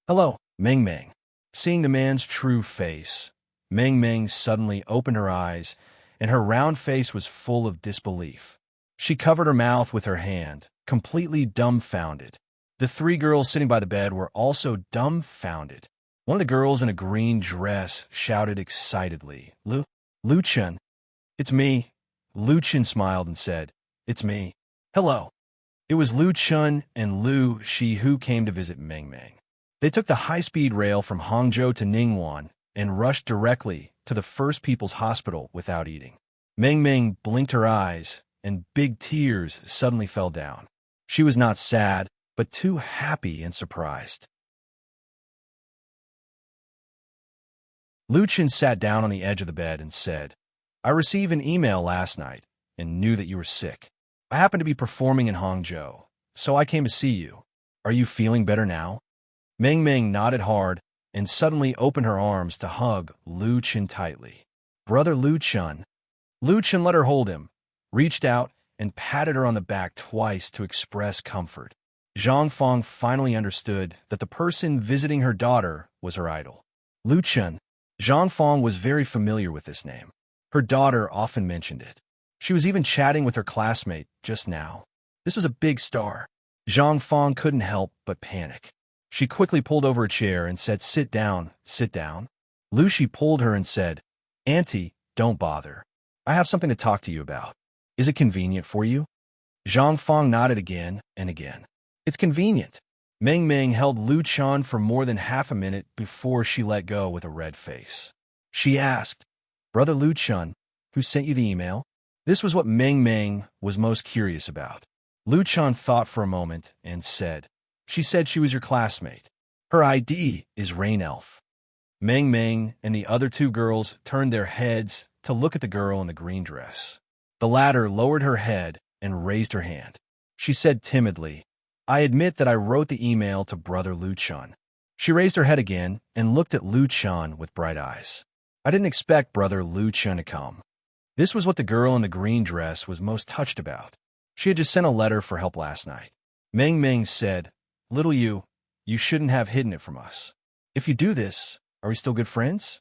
"Hello, Meng Meng." Seeing the man's true face, Meng Meng suddenly opened her eyes, and her round face was full of disbelief. She covered her mouth with her hand, completely dumbfounded. The three girls sitting by the bed were also dumbfounded. One of the girls in a green dress shouted excitedly, Lu Chun." "It's me." Lu Chun smiled and said, "It's me." "Hello." It was Lu Chun and Lu Shi who came to visit Meng Meng. They took the high-speed rail from Hangzhou to Ningguan and rushed directly to the First People's Hospital without eating. Meng Meng blinked her eyes, and big tears suddenly fell down. She was not sad, but too happy and surprised. Lu Chen sat down on the edge of the bed and said, "I received an email last night and knew that you were sick. I happened to be performing in Hangzhou, so I came to see you. Are you feeling better now?" Meng Meng nodded hard and suddenly opened her arms to hug Lu Chen tightly. "Brother Lu Chen." Lu Chen let her hold him, reached out, and patted her on the back twice to express comfort. Zhang Fong finally understood that the person visiting her daughter was her idol. Lu Chen. Zhang Fong was very familiar with this name. Her daughter often mentioned it. She was even chatting with her classmate just now. This was a big star. Zhang Fong couldn't help but panic. She quickly pulled over a chair and said, "Sit down, sit down." Lu Shi pulled her and said, "Auntie, don't bother. I have something to talk to you about. Is it convenient for you?" Zhang Fong nodded again and again. "It's convenient." Meng Meng held Lu Chan for more than half a minute before she let go with a red face. She asked, "Brother Lu Chan, who sent you the email?" This was what Meng Meng was most curious about. Lu Chan thought for a moment and said, "She said she was your classmate. Her ID is Rain Elf." Meng Meng and the other two girls turned their heads to look at the girl in the green dress. The latter lowered her head and raised her hand. She said timidly, "I admit that I wrote the email to Brother Lu Chan." She raised her head again and looked at Lu Chan with bright eyes. "I didn't expect Brother Lu Chan to come." This was what the girl in the green dress was most touched about. She had just sent a letter for help last night. Meng Meng said, "Little you shouldn't have hidden it from us. If you do this, are we still good friends?"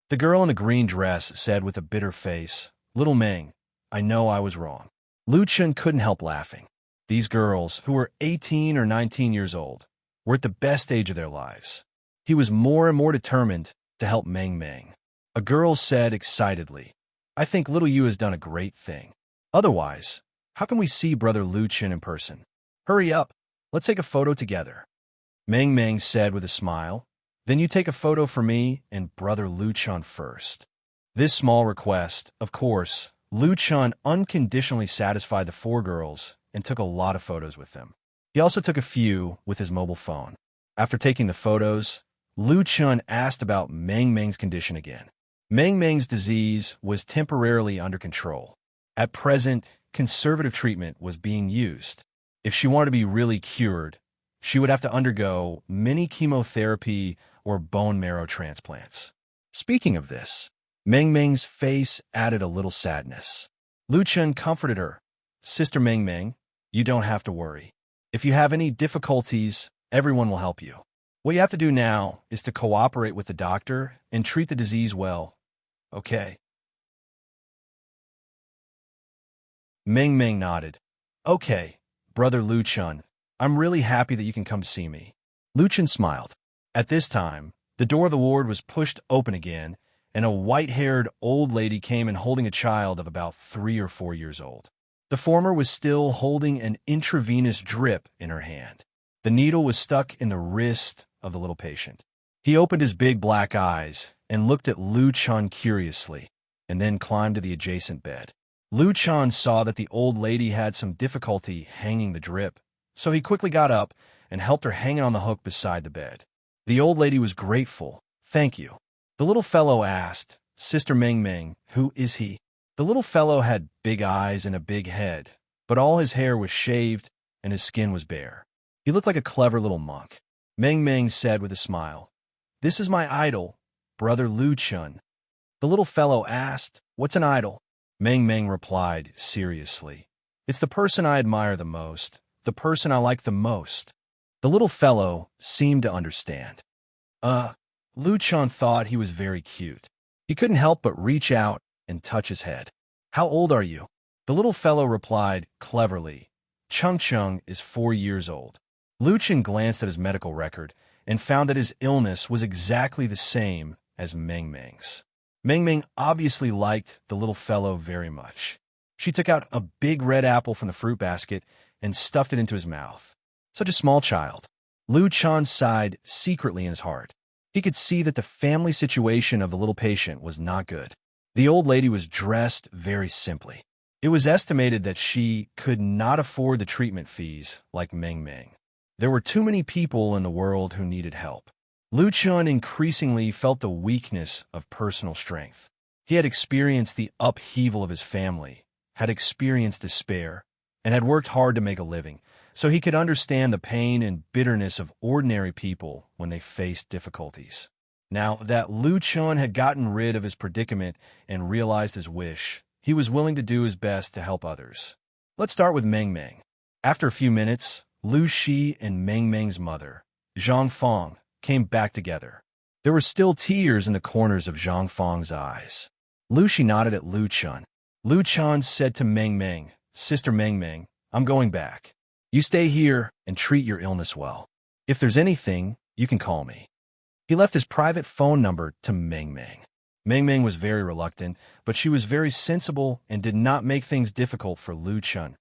The girl in the green dress said with a bitter face, "Little Meng, I know I was wrong." Lu Chen couldn't help laughing. These girls, who were 18 or 19 years old, were at the best age of their lives. He was more and more determined to help Meng Meng. A girl said excitedly, "I think little you has done a great thing. Otherwise, how can we see Brother Lu Chen in person? Hurry up, let's take a photo together." Meng Meng said with a smile, "Then you take a photo for me and Brother Lu Chen first." This small request, of course, Lu Chun unconditionally satisfied the four girls and took a lot of photos with them. He also took a few with his mobile phone. After taking the photos, Lu Chun asked about Meng Meng's condition again. Meng Meng's disease was temporarily under control. At present, conservative treatment was being used. If she wanted to be really cured, she would have to undergo many chemotherapy or bone marrow transplants. Speaking of this, Meng Meng's face added a little sadness. Lu Chun comforted her. Sister Meng Meng, you don't have to worry. If you have any difficulties, everyone will help you. What you have to do now is to cooperate with the doctor and treat the disease well. Okay? Meng Meng nodded. Okay, brother Lu Chun, I'm really happy that you can come see me. Lu Chun smiled. At this time, the door of the ward was pushed open again, and a white-haired old lady came in holding a child of about 3 or 4 years old. The former was still holding an intravenous drip in her hand. The needle was stuck in the wrist of the little patient. He opened his big black eyes and looked at Lu Chun curiously, and then climbed to the adjacent bed. Lu Chun saw that the old lady had some difficulty hanging the drip, so he quickly got up and helped her hang on the hook beside the bed. The old lady was grateful. Thank you. The little fellow asked, Sister Meng Meng, who is he? The little fellow had big eyes and a big head, but all his hair was shaved and his skin was bare. He looked like a clever little monk. Meng Meng said with a smile, This is my idol, brother Lu Chun. The little fellow asked, What's an idol? Meng Meng replied seriously, It's the person I admire the most, the person I like the most. The little fellow seemed to understand. Lu Chun thought he was very cute. He couldn't help but reach out and touch his head. How old are you? The little fellow replied cleverly, Chung Chung is 4 years old. Lu Chun glanced at his medical record and found that his illness was exactly the same as Meng Meng's. Meng Meng obviously liked the little fellow very much. She took out a big red apple from the fruit basket and stuffed it into his mouth. Such a small child. Lu Chun sighed secretly in his heart. He could see that the family situation of the little patient was not good. The old lady was dressed very simply. It was estimated that she could not afford the treatment fees like Meng Meng. There were too many people in the world who needed help. Lu Chun increasingly felt the weakness of personal strength. He had experienced the upheaval of his family, had experienced despair, and had worked hard to make a living, so he could understand the pain and bitterness of ordinary people when they faced difficulties. Now that Lu Chun had gotten rid of his predicament and realized his wish, he was willing to do his best to help others. Let's start with Meng Meng. After a few minutes, Lu Shi and Meng Meng's mother, Zhang Fong, came back together. There were still tears in the corners of Zhang Fong's eyes. Lu Shi nodded at Lu Chun. Lu Chun said to Meng Meng, Sister Meng Meng, I'm going back. You stay here and treat your illness well. If there's anything, you can call me. He left his private phone number to Meng Meng. Meng Meng was very reluctant, but she was very sensible and did not make things difficult for Lu Chun.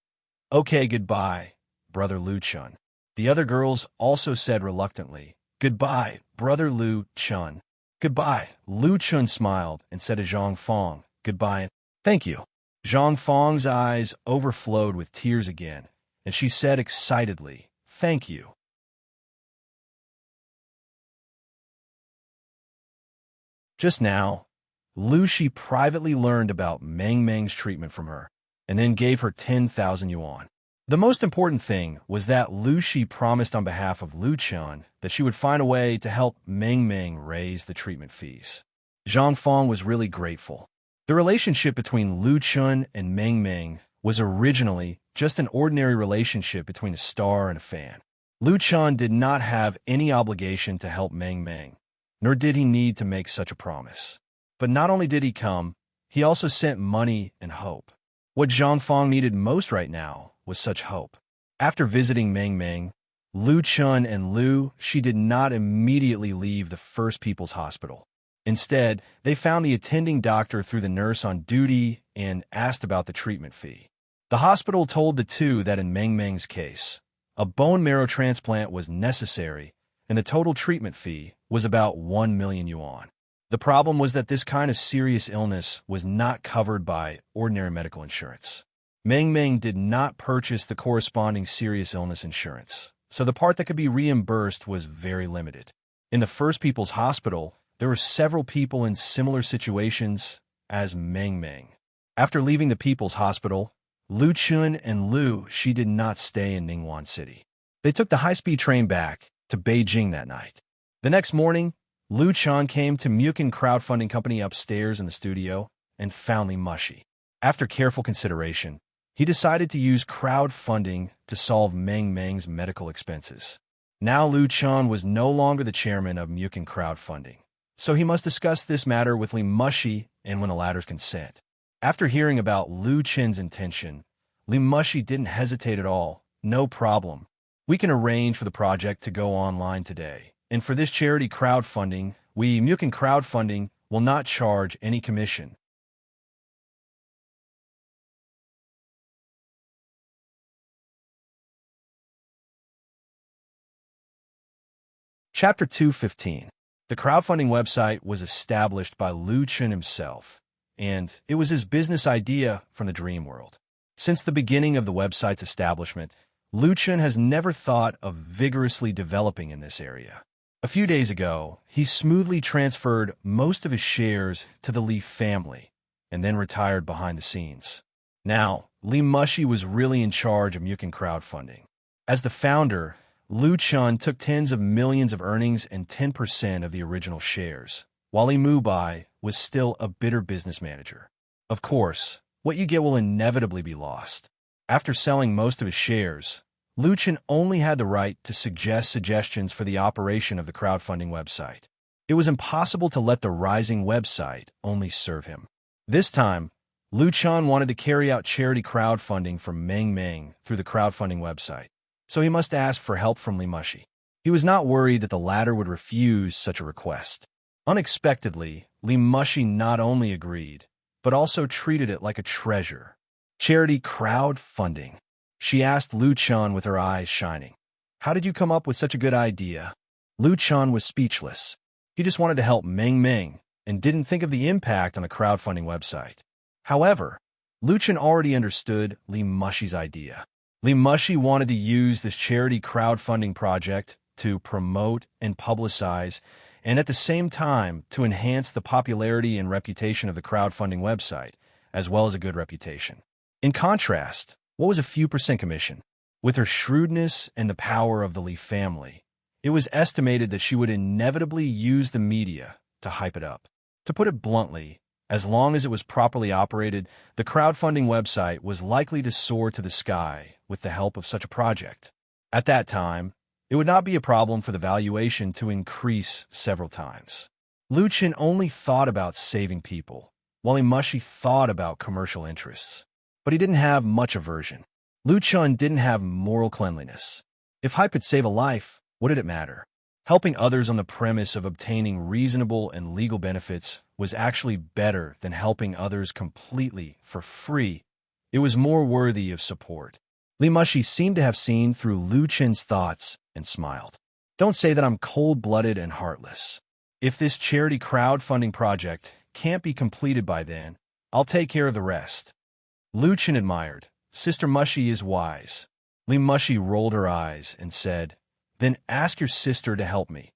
Okay, goodbye, brother Lu Chun. The other girls also said reluctantly, Goodbye, brother Lu Chun. Goodbye. Lu Chun smiled and said to Zhang Fong, Goodbye. Thank you. Zhang Fong's eyes overflowed with tears again, and she said excitedly, Thank you. Just now, Lu Shi privately learned about Meng Meng's treatment from her, and then gave her 10,000 yuan. The most important thing was that Lu Shi promised on behalf of Lu Chun that she would find a way to help Meng Meng raise the treatment fees. Zhang Fong was really grateful. The relationship between Lu Chun and Meng Meng was originally just an ordinary relationship between a star and a fan. Lu Chun did not have any obligation to help Meng Meng, nor did he need to make such a promise. But not only did he come, he also sent money and hope. What Zhang Fong needed most right now was such hope. After visiting Meng Meng, Lu Chun and Lu Shi did not immediately leave the First People's Hospital. Instead, they found the attending doctor through the nurse on duty and asked about the treatment fee. The hospital told the two that in Meng Meng's case, a bone marrow transplant was necessary and the total treatment fee was about 1 million yuan. The problem was that this kind of serious illness was not covered by ordinary medical insurance. Meng Meng did not purchase the corresponding serious illness insurance, so the part that could be reimbursed was very limited. In the First People's Hospital, there were several people in similar situations as Meng Meng. After leaving the People's Hospital, Lu Chun and Lu Shi did not stay in Ningguan City. They took the high-speed train back to Beijing that night. The next morning, Lu Chun came to Mukin crowdfunding company upstairs in the studio and found Li Mushi. After careful consideration, he decided to use crowdfunding to solve Meng Meng's medical expenses. Now Lu Chun was no longer the chairman of Mukin crowdfunding, so he must discuss this matter with Li Mushi and win the latter's consent. After hearing about Lu Chen's intention, Li Mushi didn't hesitate at all. No problem. We can arrange for the project to go online today. And for this charity crowdfunding, we, Mukin Crowdfunding, will not charge any commission. Chapter 215. The crowdfunding website was established by Lu Chun himself, and it was his business idea from the dream world. Since the beginning of the website's establishment, Lu Chun has never thought of vigorously developing in this area. A few days ago, he smoothly transferred most of his shares to the Li family and then retired behind the scenes. Now, Li Mushi was really in charge of Mukin crowdfunding. As the founder, Lu Chun took tens of millions of earnings and 10% of the original shares, while Li Mubai was still a bitter business manager. Of course, what you get will inevitably be lost. After selling most of his shares, Lu Chun only had the right to suggest suggestions for the operation of the crowdfunding website. It was impossible to let the rising website only serve him. This time, Lu Chun wanted to carry out charity crowdfunding for Meng Meng through the crowdfunding website, so he must ask for help from Li Mushi. He was not worried that the latter would refuse such a request. Unexpectedly, Li Mushi not only agreed, but also treated it like a treasure. Charity crowdfunding. She asked Lu Chun with her eyes shining. How did you come up with such a good idea? Lu Chun was speechless. He just wanted to help Meng Meng and didn't think of the impact on the crowdfunding website. However, Lu Chun already understood Li Mushi's idea. Li Mushi wanted to use this charity crowdfunding project to promote and publicize, and at the same time to enhance the popularity and reputation of the crowdfunding website, as well as a good reputation. In contrast, what was a few percent commission? With her shrewdness and the power of the Li family, it was estimated that she would inevitably use the media to hype it up. To put it bluntly, as long as it was properly operated, the crowdfunding website was likely to soar to the sky with the help of such a project. At that time, it would not be a problem for the valuation to increase several times. Lu Chun only thought about saving people, while Li Mushi thought about commercial interests. But he didn't have much aversion. Lu Chun didn't have moral cleanliness. If hype could save a life, what did it matter? Helping others on the premise of obtaining reasonable and legal benefits was actually better than helping others completely for free. It was more worthy of support. Li Mushi seemed to have seen through Lu Chun's thoughts and smiled. Don't say that I'm cold-blooded and heartless. If this charity crowdfunding project can't be completed by then, I'll take care of the rest. Lu Chun admired. Sister Mushi is wise. Li Mushi rolled her eyes and said, Then ask your sister to help me.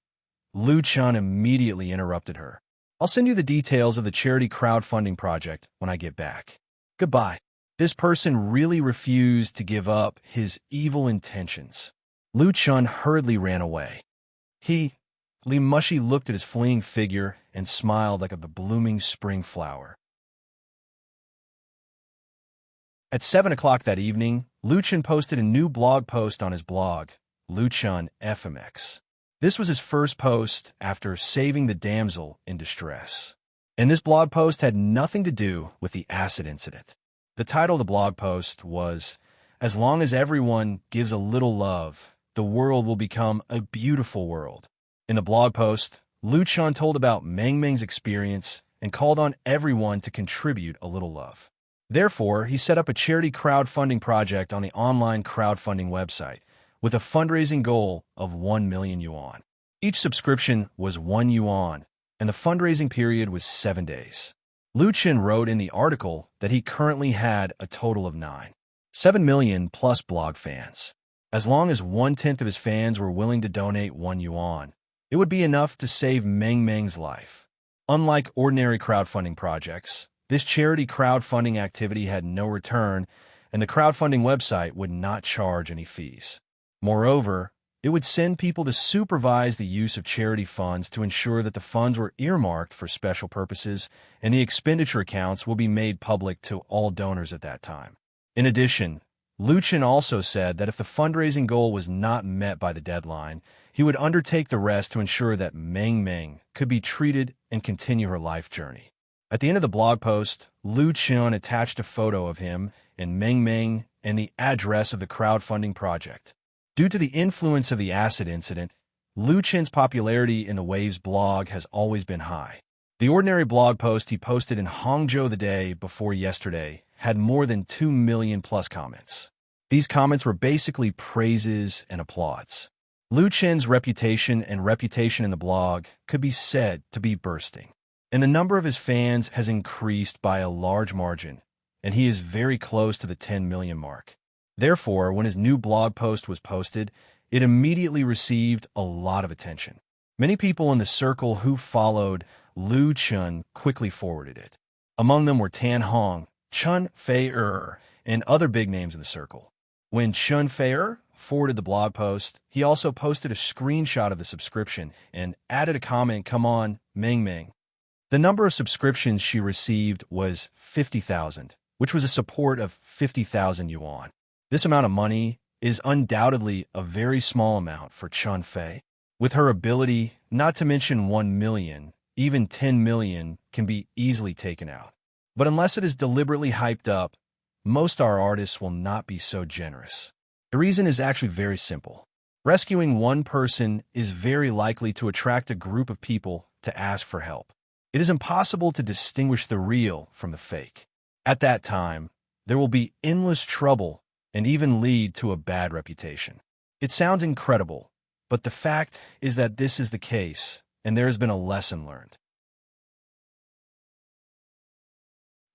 Lu Chun immediately interrupted her. I'll send you the details of the charity crowdfunding project when I get back. Goodbye. This person really refused to give up his evil intentions. Lu Chun hurriedly ran away. Li Mushi looked at his fleeing figure and smiled like a blooming spring flower. At 7 o'clock that evening, Lu Chun posted a new blog post on his blog, Lu Chun FMX. This was his first post after saving the damsel in distress. And this blog post had nothing to do with the acid incident. The title of the blog post was, As long as everyone gives a little love, the world will become a beautiful world. In the blog post, Lu Chun told about Meng Meng's experience and called on everyone to contribute a little love. Therefore, he set up a charity crowdfunding project on the online crowdfunding website with a fundraising goal of 1 million yuan. Each subscription was 1 yuan, and the fundraising period was 7 days. Lu Chen wrote in the article that he currently had a total of 7 million plus blog fans. As long as 1/10 of his fans were willing to donate 1 yuan, it would be enough to save Meng Meng's life. Unlike ordinary crowdfunding projects, this charity crowdfunding activity had no return, and the crowdfunding website would not charge any fees. Moreover, it would send people to supervise the use of charity funds to ensure that the funds were earmarked for special purposes, and the expenditure accounts will be made public to all donors at that time. In addition, Lu Chen also said that if the fundraising goal was not met by the deadline, he would undertake the rest to ensure that Meng Meng could be treated and continue her life journey. At the end of the blog post, Lu Chen attached a photo of him and Meng Meng and the address of the crowdfunding project. Due to the influence of the acid incident, Lu Chen's popularity in the Waves blog has always been high. The ordinary blog post he posted in Hangzhou the day before yesterday had more than 2 million plus comments. These comments were basically praises and applauds. Lu Chen's reputation in the blog could be said to be bursting, and the number of his fans has increased by a large margin, and he is very close to the 10 million mark. Therefore, when his new blog post was posted, it immediately received a lot of attention. Many people in the circle who followed Lu Chen quickly forwarded it. Among them were Tan Hong, Chun Fei-er, and other big names in the circle. When Chun Fei-er forwarded the blog post, he also posted a screenshot of the subscription and added a comment, "Come on, Meng Meng." The number of subscriptions she received was 50,000, which was a support of 50,000 yuan. This amount of money is undoubtedly a very small amount for Chun Fei. With her ability, not to mention 1 million, even 10 million can be easily taken out. But unless it is deliberately hyped up, most our artists will not be so generous. The reason is actually very simple. Rescuing one person is very likely to attract a group of people to ask for help. It is impossible to distinguish the real from the fake. At that time, there will be endless trouble and even lead to a bad reputation. It sounds incredible, but the fact is that this is the case, and there has been a lesson learned.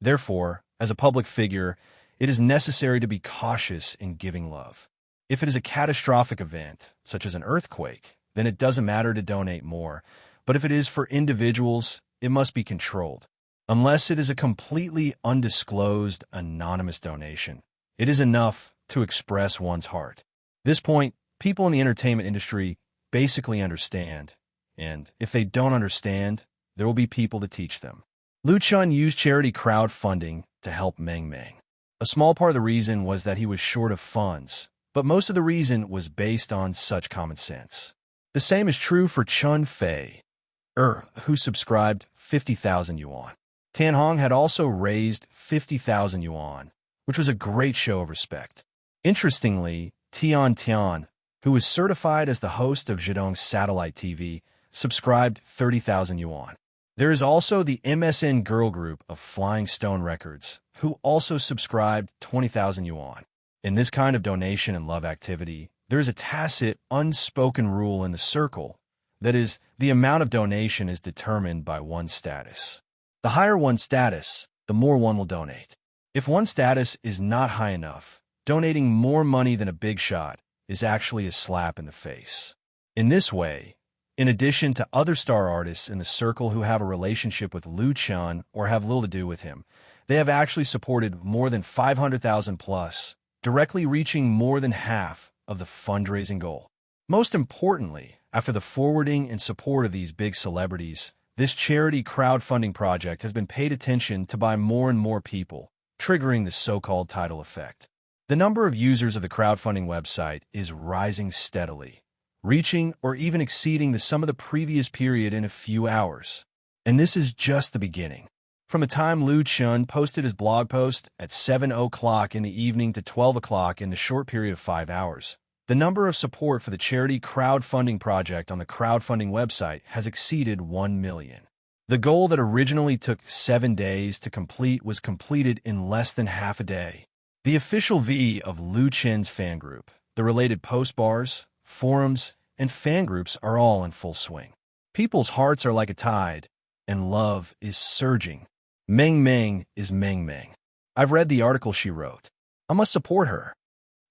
Therefore, as a public figure, it is necessary to be cautious in giving love. If it is a catastrophic event, such as an earthquake, then it doesn't matter to donate more, but if it is for individuals, it must be controlled. Unless it is a completely undisclosed, anonymous donation, it is enough to express one's heart. At this point, people in the entertainment industry basically understand, and if they don't understand, there will be people to teach them. Lu Chen used charity crowdfunding to help Meng Meng. A small part of the reason was that he was short of funds, but most of the reason was based on such common sense. The same is true for Chun Fei-er, who subscribed 50,000 yuan. Tan Hong had also raised 50,000 yuan, which was a great show of respect. Interestingly, Tian, who was certified as the host of Zhejiang Satellite TV, subscribed 30,000 yuan. There is also the MSN girl group of Flying Stone Records, who also subscribed 20,000 yuan. In this kind of donation and love activity, there is a tacit, unspoken rule in the circle. That is, the amount of donation is determined by one's status. The higher one's status, the more one will donate. If one's status is not high enough, donating more money than a big shot is actually a slap in the face. In this way, in addition to other star artists in the circle who have a relationship with Lu Chen or have little to do with him, they have actually supported more than 500,000 plus, directly reaching more than half of the fundraising goal. Most importantly, after the forwarding and support of these big celebrities, this charity crowdfunding project has been paid attention to by more and more people, triggering the so-called tidal effect. The number of users of the crowdfunding website is rising steadily, reaching or even exceeding the sum of the previous period in a few hours. And this is just the beginning. From the time Lu Chen posted his blog post at 7 o'clock in the evening to 12 o'clock in the short period of 5 hours, the number of support for the charity crowdfunding project on the crowdfunding website has exceeded 1 million. The goal that originally took 7 days to complete was completed in less than half a day. The official V of Lu Chen's fan group, the related post bars, forums, and fan groups are all in full swing. People's hearts are like a tide, and love is surging. Meng Meng is Meng Meng. I've read the article she wrote. I must support her.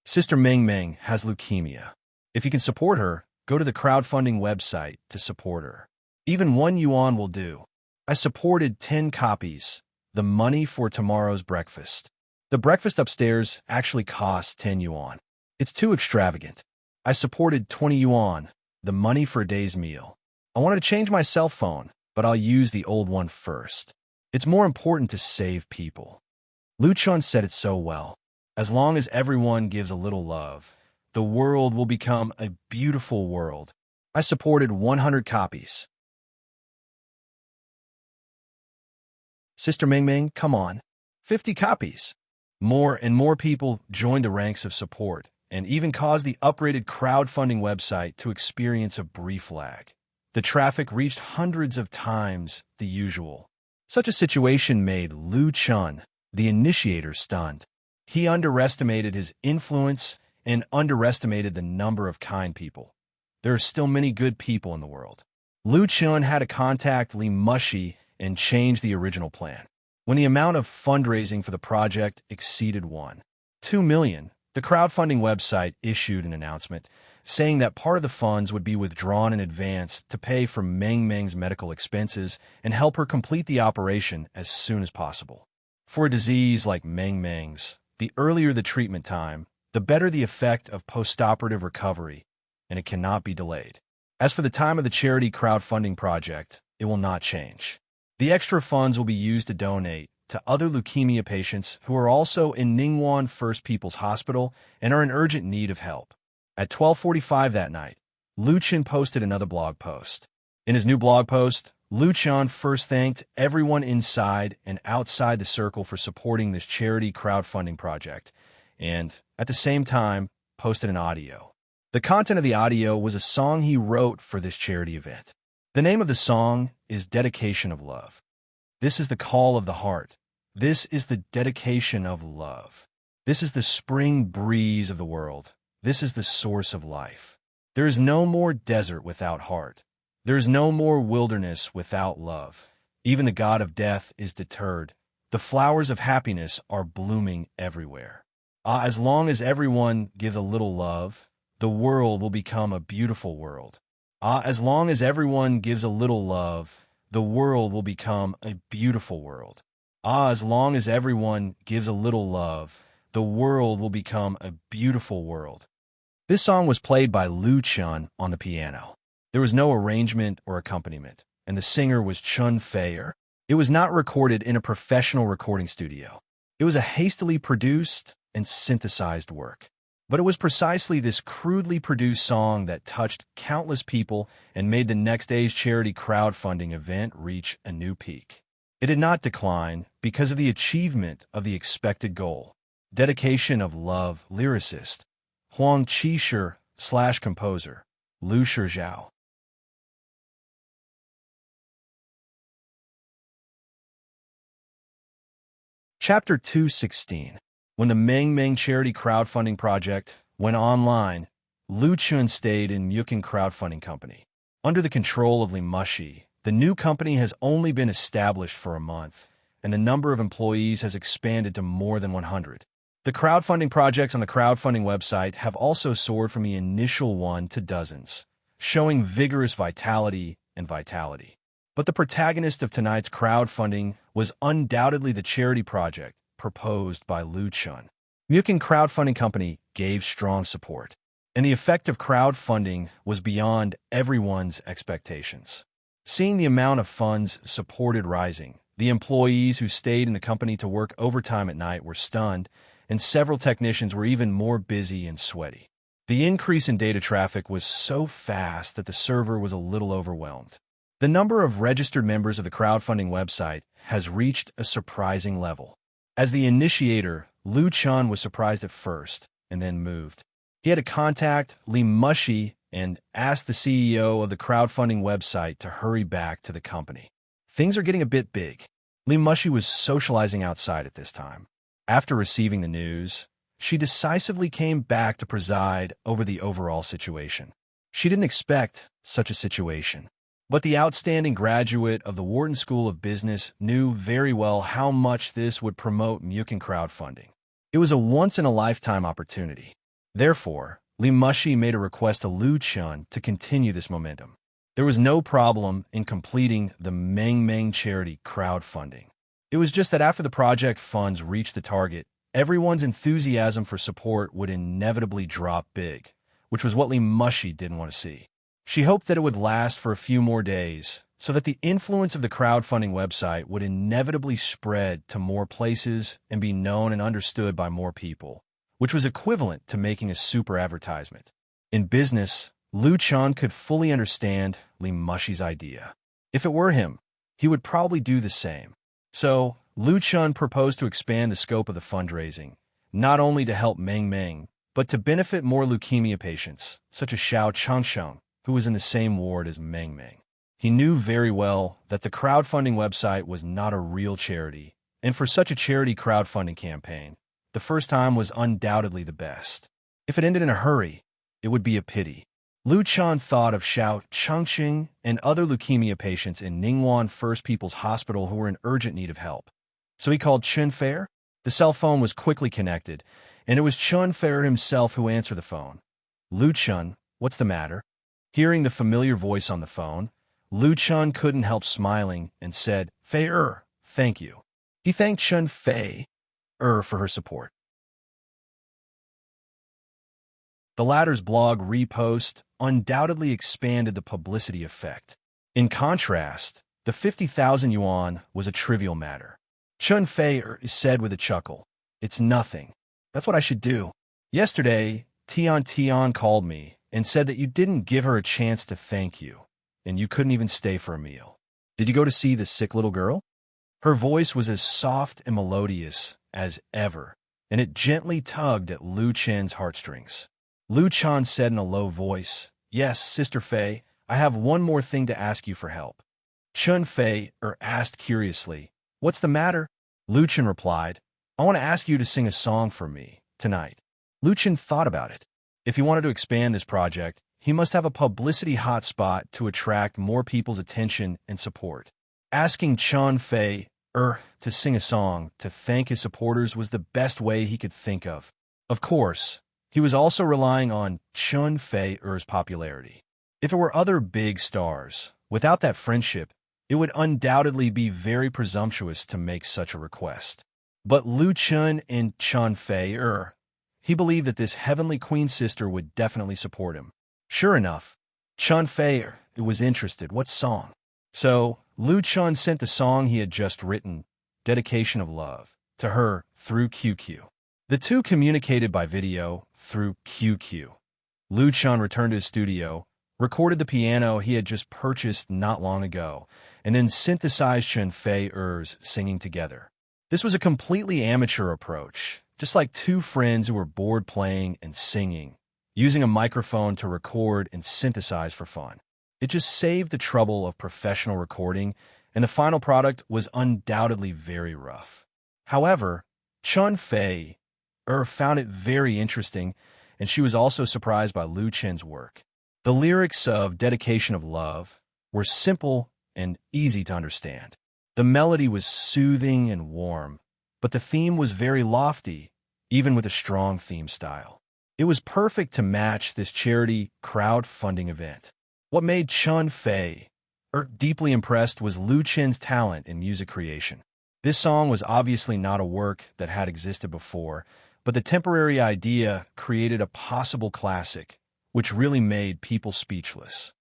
Sister Meng Meng has leukemia. If you can support her, go to the crowdfunding website to support her. Even 1 yuan will do. I supported 10 copies. The money for tomorrow's breakfast. The breakfast upstairs actually costs 10 yuan. It's too extravagant. I supported 20 yuan. The money for a day's meal. I wanted to change my cell phone, but I'll use the old one first. It's more important to save people. Lu Chun said it so well. As long as everyone gives a little love, the world will become a beautiful world. I supported 100 copies. Sister Ming Ming, come on. 50 copies. More and more people joined the ranks of support and even caused the upgraded crowdfunding website to experience a brief lag. The traffic reached hundreds of times the usual. Such a situation made Lu Chun, the initiator, stunned. He underestimated his influence and underestimated the number of kind people. There are still many good people in the world. Lu Chun had to contact Li Mushi and change the original plan. When the amount of fundraising for the project exceeded 1.2 million, the crowdfunding website issued an announcement saying that part of the funds would be withdrawn in advance to pay for Meng Meng's medical expenses and help her complete the operation as soon as possible. For a disease like Meng Meng's, the earlier the treatment time, the better the effect of postoperative recovery, and it cannot be delayed. As for the time of the charity crowdfunding project, it will not change. The extra funds will be used to donate to other leukemia patients who are also in Ningguan First People's Hospital and are in urgent need of help. At 12:45 that night, Lu Chun posted another blog post. In his new blog post, Lu Chun first thanked everyone inside and outside the circle for supporting this charity crowdfunding project, and, at the same time, posted an audio. The content of the audio was a song he wrote for this charity event. The name of the song is Dedication of Love. This is the call of the heart. This is the dedication of love. This is the spring breeze of the world. This is the source of life. There is no more desert without heart. There is no more wilderness without love. Even the god of death is deterred. The flowers of happiness are blooming everywhere. As long as everyone gives a little love, the world will become a beautiful world. As long as everyone gives a little love, the world will become a beautiful world. As long as everyone gives a little love, the world will become a beautiful world. This song was played by Lu Chun on the piano. There was no arrangement or accompaniment, and the singer was Chun Feier. It was not recorded in a professional recording studio. It was a hastily produced and synthesized work. But it was precisely this crudely produced song that touched countless people and made the next day's charity crowdfunding event reach a new peak. It did not decline because of the achievement of the expected goal. Dedication of Love lyricist, Huang Qishir / composer, Lu Shizhao. Chapter 216. When the Meng Meng charity crowdfunding project went online, Lu Chun stayed in Mukin Crowdfunding Company. Under the control of Li Mushi, the new company has only been established for a month, and the number of employees has expanded to more than 100. The crowdfunding projects on the crowdfunding website have also soared from the initial one to dozens, showing vigorous vitality and vitality. But the protagonist of tonight's crowdfunding was undoubtedly the charity project proposed by Lu Chun. Mukin Crowdfunding Company gave strong support, and the effect of crowdfunding was beyond everyone's expectations. Seeing the amount of funds supported rising, the employees who stayed in the company to work overtime at night were stunned, and several technicians were even more busy and sweaty. The increase in data traffic was so fast that the server was a little overwhelmed. The number of registered members of the crowdfunding website has reached a surprising level. As the initiator, Lu Chun was surprised at first and then moved. He had to contact Li Mushi and ask the CEO of the crowdfunding website to hurry back to the company. Things are getting a bit big. Li Mushi was socializing outside at this time. After receiving the news, she decisively came back to preside over the overall situation. She didn't expect such a situation. But the outstanding graduate of the Wharton School of Business knew very well how much this would promote Mukin crowdfunding. It was a once-in-a-lifetime opportunity. Therefore, Li Mushi made a request to Lu Chun to continue this momentum. There was no problem in completing the Meng Meng charity crowdfunding. It was just that after the project funds reached the target, everyone's enthusiasm for support would inevitably drop big, which was what Li Mushi didn't want to see. She hoped that it would last for a few more days, so that the influence of the crowdfunding website would inevitably spread to more places and be known and understood by more people, which was equivalent to making a super advertisement. In business, Lu Chun could fully understand Li Mushi's idea. If it were him, he would probably do the same. So, Lu Chun proposed to expand the scope of the fundraising, not only to help Meng Meng, but to benefit more leukemia patients, such as Xiao Changsheng, who was in the same ward as Meng Meng. He knew very well that the crowdfunding website was not a real charity, and for such a charity crowdfunding campaign, the first time was undoubtedly the best. If it ended in a hurry, it would be a pity. Lu Chun thought of Xiao Changxing and other leukemia patients in Ningguan First People's Hospital who were in urgent need of help. So he called Chun Fair. The cell phone was quickly connected, and it was Chun Fair himself who answered the phone. Lu Chun, what's the matter? Hearing the familiar voice on the phone, Lu Chun couldn't help smiling and said, Fei thank you. He thanked Chun Fei for her support. The latter's blog repost undoubtedly expanded the publicity effect. In contrast, the 50,000 yuan was a trivial matter. Chun Fei said with a chuckle, It's nothing. That's what I should do. Yesterday, Tian called me and said that you didn't give her a chance to thank you, and you couldn't even stay for a meal. Did you go to see the sick little girl? Her voice was as soft and melodious as ever, and it gently tugged at Lu Chen's heartstrings. Lu Chun said in a low voice, Yes, Sister Fei, I have one more thing to ask you for help. Chun Fei asked curiously, What's the matter? Lu Chun replied, I want to ask you to sing a song for me tonight. Lu Chun thought about it. If he wanted to expand this project, he must have a publicity hotspot to attract more people's attention and support. Asking Chun Fei to sing a song to thank his supporters was the best way he could think of. Of course, he was also relying on Chun Fei's popularity. If it were other big stars, without that friendship, it would undoubtedly be very presumptuous to make such a request. But Lu Chun and Chun Fei he believed that this heavenly queen sister would definitely support him. Sure enough, Chun Fei was interested. What song? So, Lu Chun sent the song he had just written, Dedication of Love, to her through QQ. The two communicated by video through QQ. Lu Chun returned to his studio, recorded the piano he had just purchased not long ago, and then synthesized Chun Fei's singing together. This was a completely amateur approach, just like two friends who were bored playing and singing, using a microphone to record and synthesize for fun. It just saved the trouble of professional recording, and the final product was undoubtedly very rough. However, Chun Fei found it very interesting, and she was also surprised by Lu Chen's work. The lyrics of Dedication of Love were simple and easy to understand. The melody was soothing and warm, but the theme was very lofty, even with a strong theme style. It was perfect to match this charity crowdfunding event. What made Chun Fei deeply impressed was Lu Chen's talent in music creation. This song was obviously not a work that had existed before, but the temporary idea created a possible classic, which really made people speechless.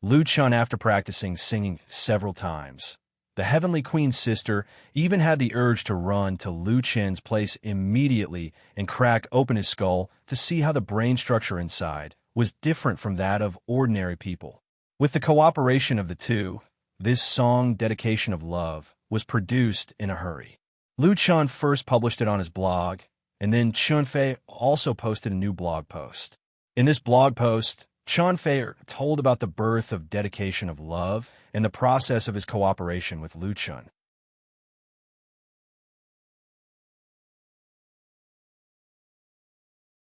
Lu Chun, after practicing singing several times, the Heavenly Queen's sister even had the urge to run to Lu Chen's place immediately and crack open his skull to see how the brain structure inside was different from that of ordinary people. With the cooperation of the two, this song, Dedication of Love, was produced in a hurry. Lu Chun first published it on his blog, and then Chun Fei also posted a new blog post. In this blog post, Chun Fei told about the birth of Dedication of Love and the process of his cooperation with Lu Chun.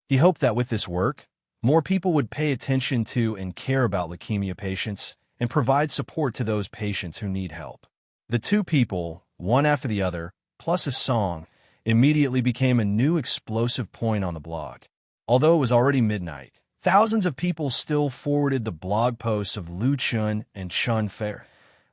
He hoped that with this work, more people would pay attention to and care about leukemia patients and provide support to those patients who need help. The two people, one after the other, plus a song, immediately became a new explosive point on the blog. Although it was already midnight, thousands of people still forwarded the blog posts of Lu Chun and Chun Fair,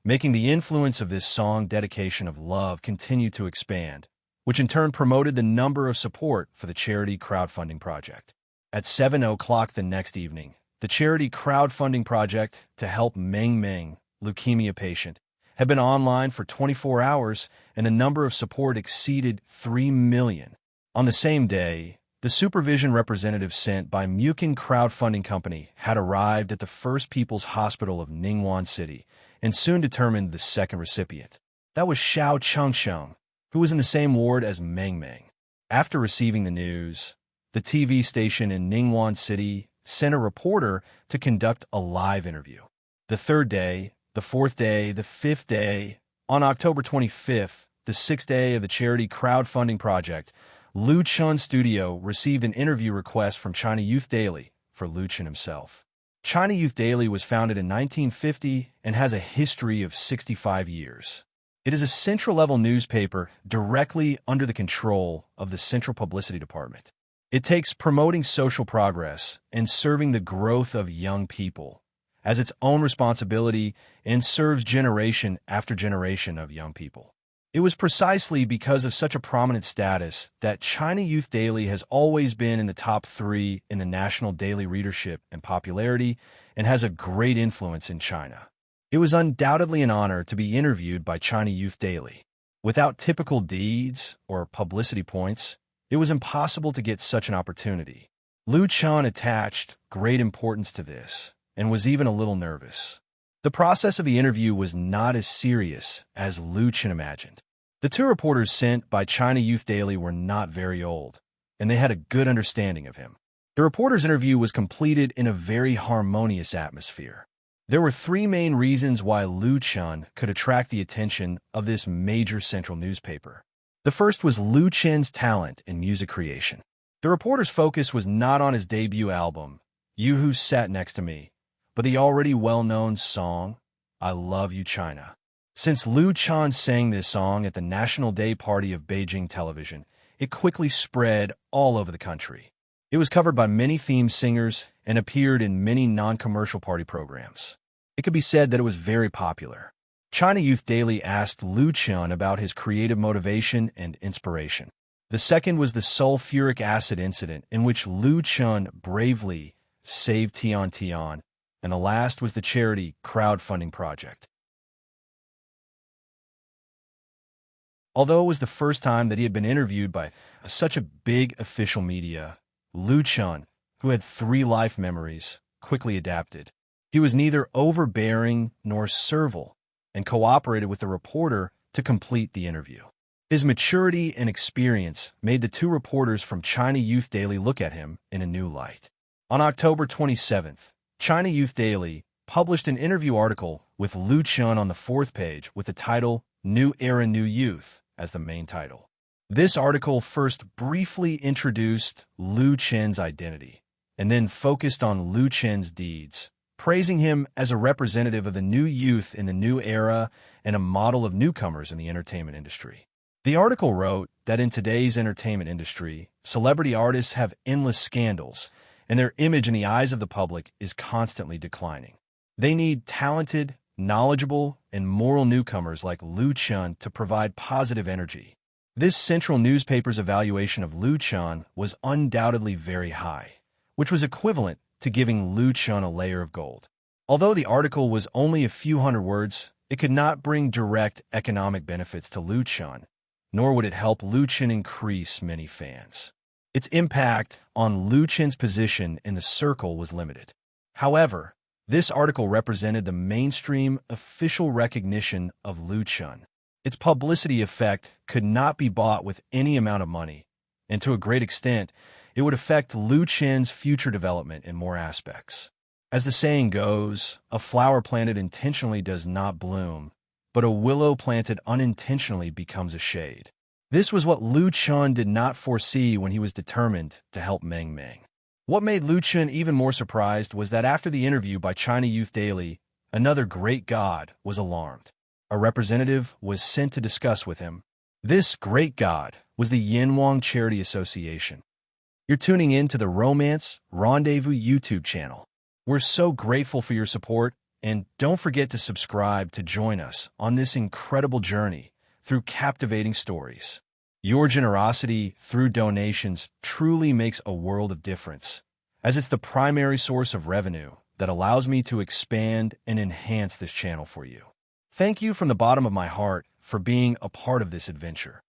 making the influence of this song dedication of love continue to expand, which in turn promoted the number of support for the charity crowdfunding project. At 7 o'clock the next evening, the charity crowdfunding project to help Meng Meng, leukemia patient, had been online for 24 hours and the number of support exceeded 3 million. On the same day, the supervision representative sent by Mukin crowdfunding company had arrived at the First People's Hospital of Ningguan City and soon determined the second recipient. That was Xiao Chengsheng, who was in the same ward as Meng Meng. After receiving the news, the TV station in Ningguan City sent a reporter to conduct a live interview. The third day, the fourth day, the fifth day, on October 25th, the sixth day of the charity crowdfunding project, Lu Chun's studio received an interview request from China Youth Daily for Lu Chun himself. China Youth Daily was founded in 1950 and has a history of 65 years. It is a central-level newspaper directly under the control of the Central Publicity Department. It takes promoting social progress and serving the growth of young people as its own responsibility and serves generation after generation of young people. It was precisely because of such a prominent status that China Youth Daily has always been in the top 3 in the national daily readership and popularity and has a great influence in China. It was undoubtedly an honor to be interviewed by China Youth Daily. Without typical deeds or publicity points, it was impossible to get such an opportunity. Lu Chun attached great importance to this and was even a little nervous. The process of the interview was not as serious as Lu Chun imagined. The two reporters sent by China Youth Daily were not very old, and they had a good understanding of him. The reporter's interview was completed in a very harmonious atmosphere. There were 3 main reasons why Lu Chun could attract the attention of this major central newspaper. The first was Lu Chun's talent in music creation. The reporter's focus was not on his debut album, You Who Sat Next to Me, but the already well-known song, I Love You, China. Since Lu Chun sang this song at the National Day Party of Beijing Television, it quickly spread all over the country. It was covered by many theme singers and appeared in many non-commercial party programs. It could be said that it was very popular. China Youth Daily asked Lu Chun about his creative motivation and inspiration. The second was the sulfuric acid incident in which Lu Chun bravely saved Tian Tian, and the last was the charity crowdfunding project. Although it was the first time that he had been interviewed by such a big official media, Lu Chun, who had 3 life memories, quickly adapted. He was neither overbearing nor servile and cooperated with the reporter to complete the interview. His maturity and experience made the 2 reporters from China Youth Daily look at him in a new light. On October 27th, China Youth Daily published an interview article with Lu Chun on the 4th page with the title New Era, New Youth as the main title. This article first briefly introduced Lu Chun's identity and then focused on Lu Chun's deeds, praising him as a representative of the new youth in the new era and a model of newcomers in the entertainment industry. The article wrote that in today's entertainment industry, celebrity artists have endless scandals, and their image in the eyes of the public is constantly declining. They need talented, knowledgeable, and moral newcomers like Lu Chun to provide positive energy. This central newspaper's evaluation of Lu Chun was undoubtedly very high, which was equivalent to giving Lu Chun a layer of gold. Although the article was only a few hundred words, it could not bring direct economic benefits to Lu Chun, nor would it help Lu Chun increase many fans. Its impact on Lu Chun's position in the circle was limited. However, this article represented the mainstream official recognition of Lu Chun. Its publicity effect could not be bought with any amount of money, and to a great extent, it would affect Lu Chun's future development in more aspects. As the saying goes, a flower planted intentionally does not bloom, but a willow planted unintentionally becomes a shade. This was what Lu Chun did not foresee when he was determined to help Meng Meng. What made Lu Chun even more surprised was that after the interview by China Youth Daily, another great god was alarmed. A representative was sent to discuss with him. This great god was the Yinwang Charity Association. You're tuning in to the Romance Rendezvous YouTube channel. We're so grateful for your support, and don't forget to subscribe to join us on this incredible journey through captivating stories. Your generosity through donations truly makes a world of difference, as it's the primary source of revenue that allows me to expand and enhance this channel for you. Thank you from the bottom of my heart for being a part of this adventure.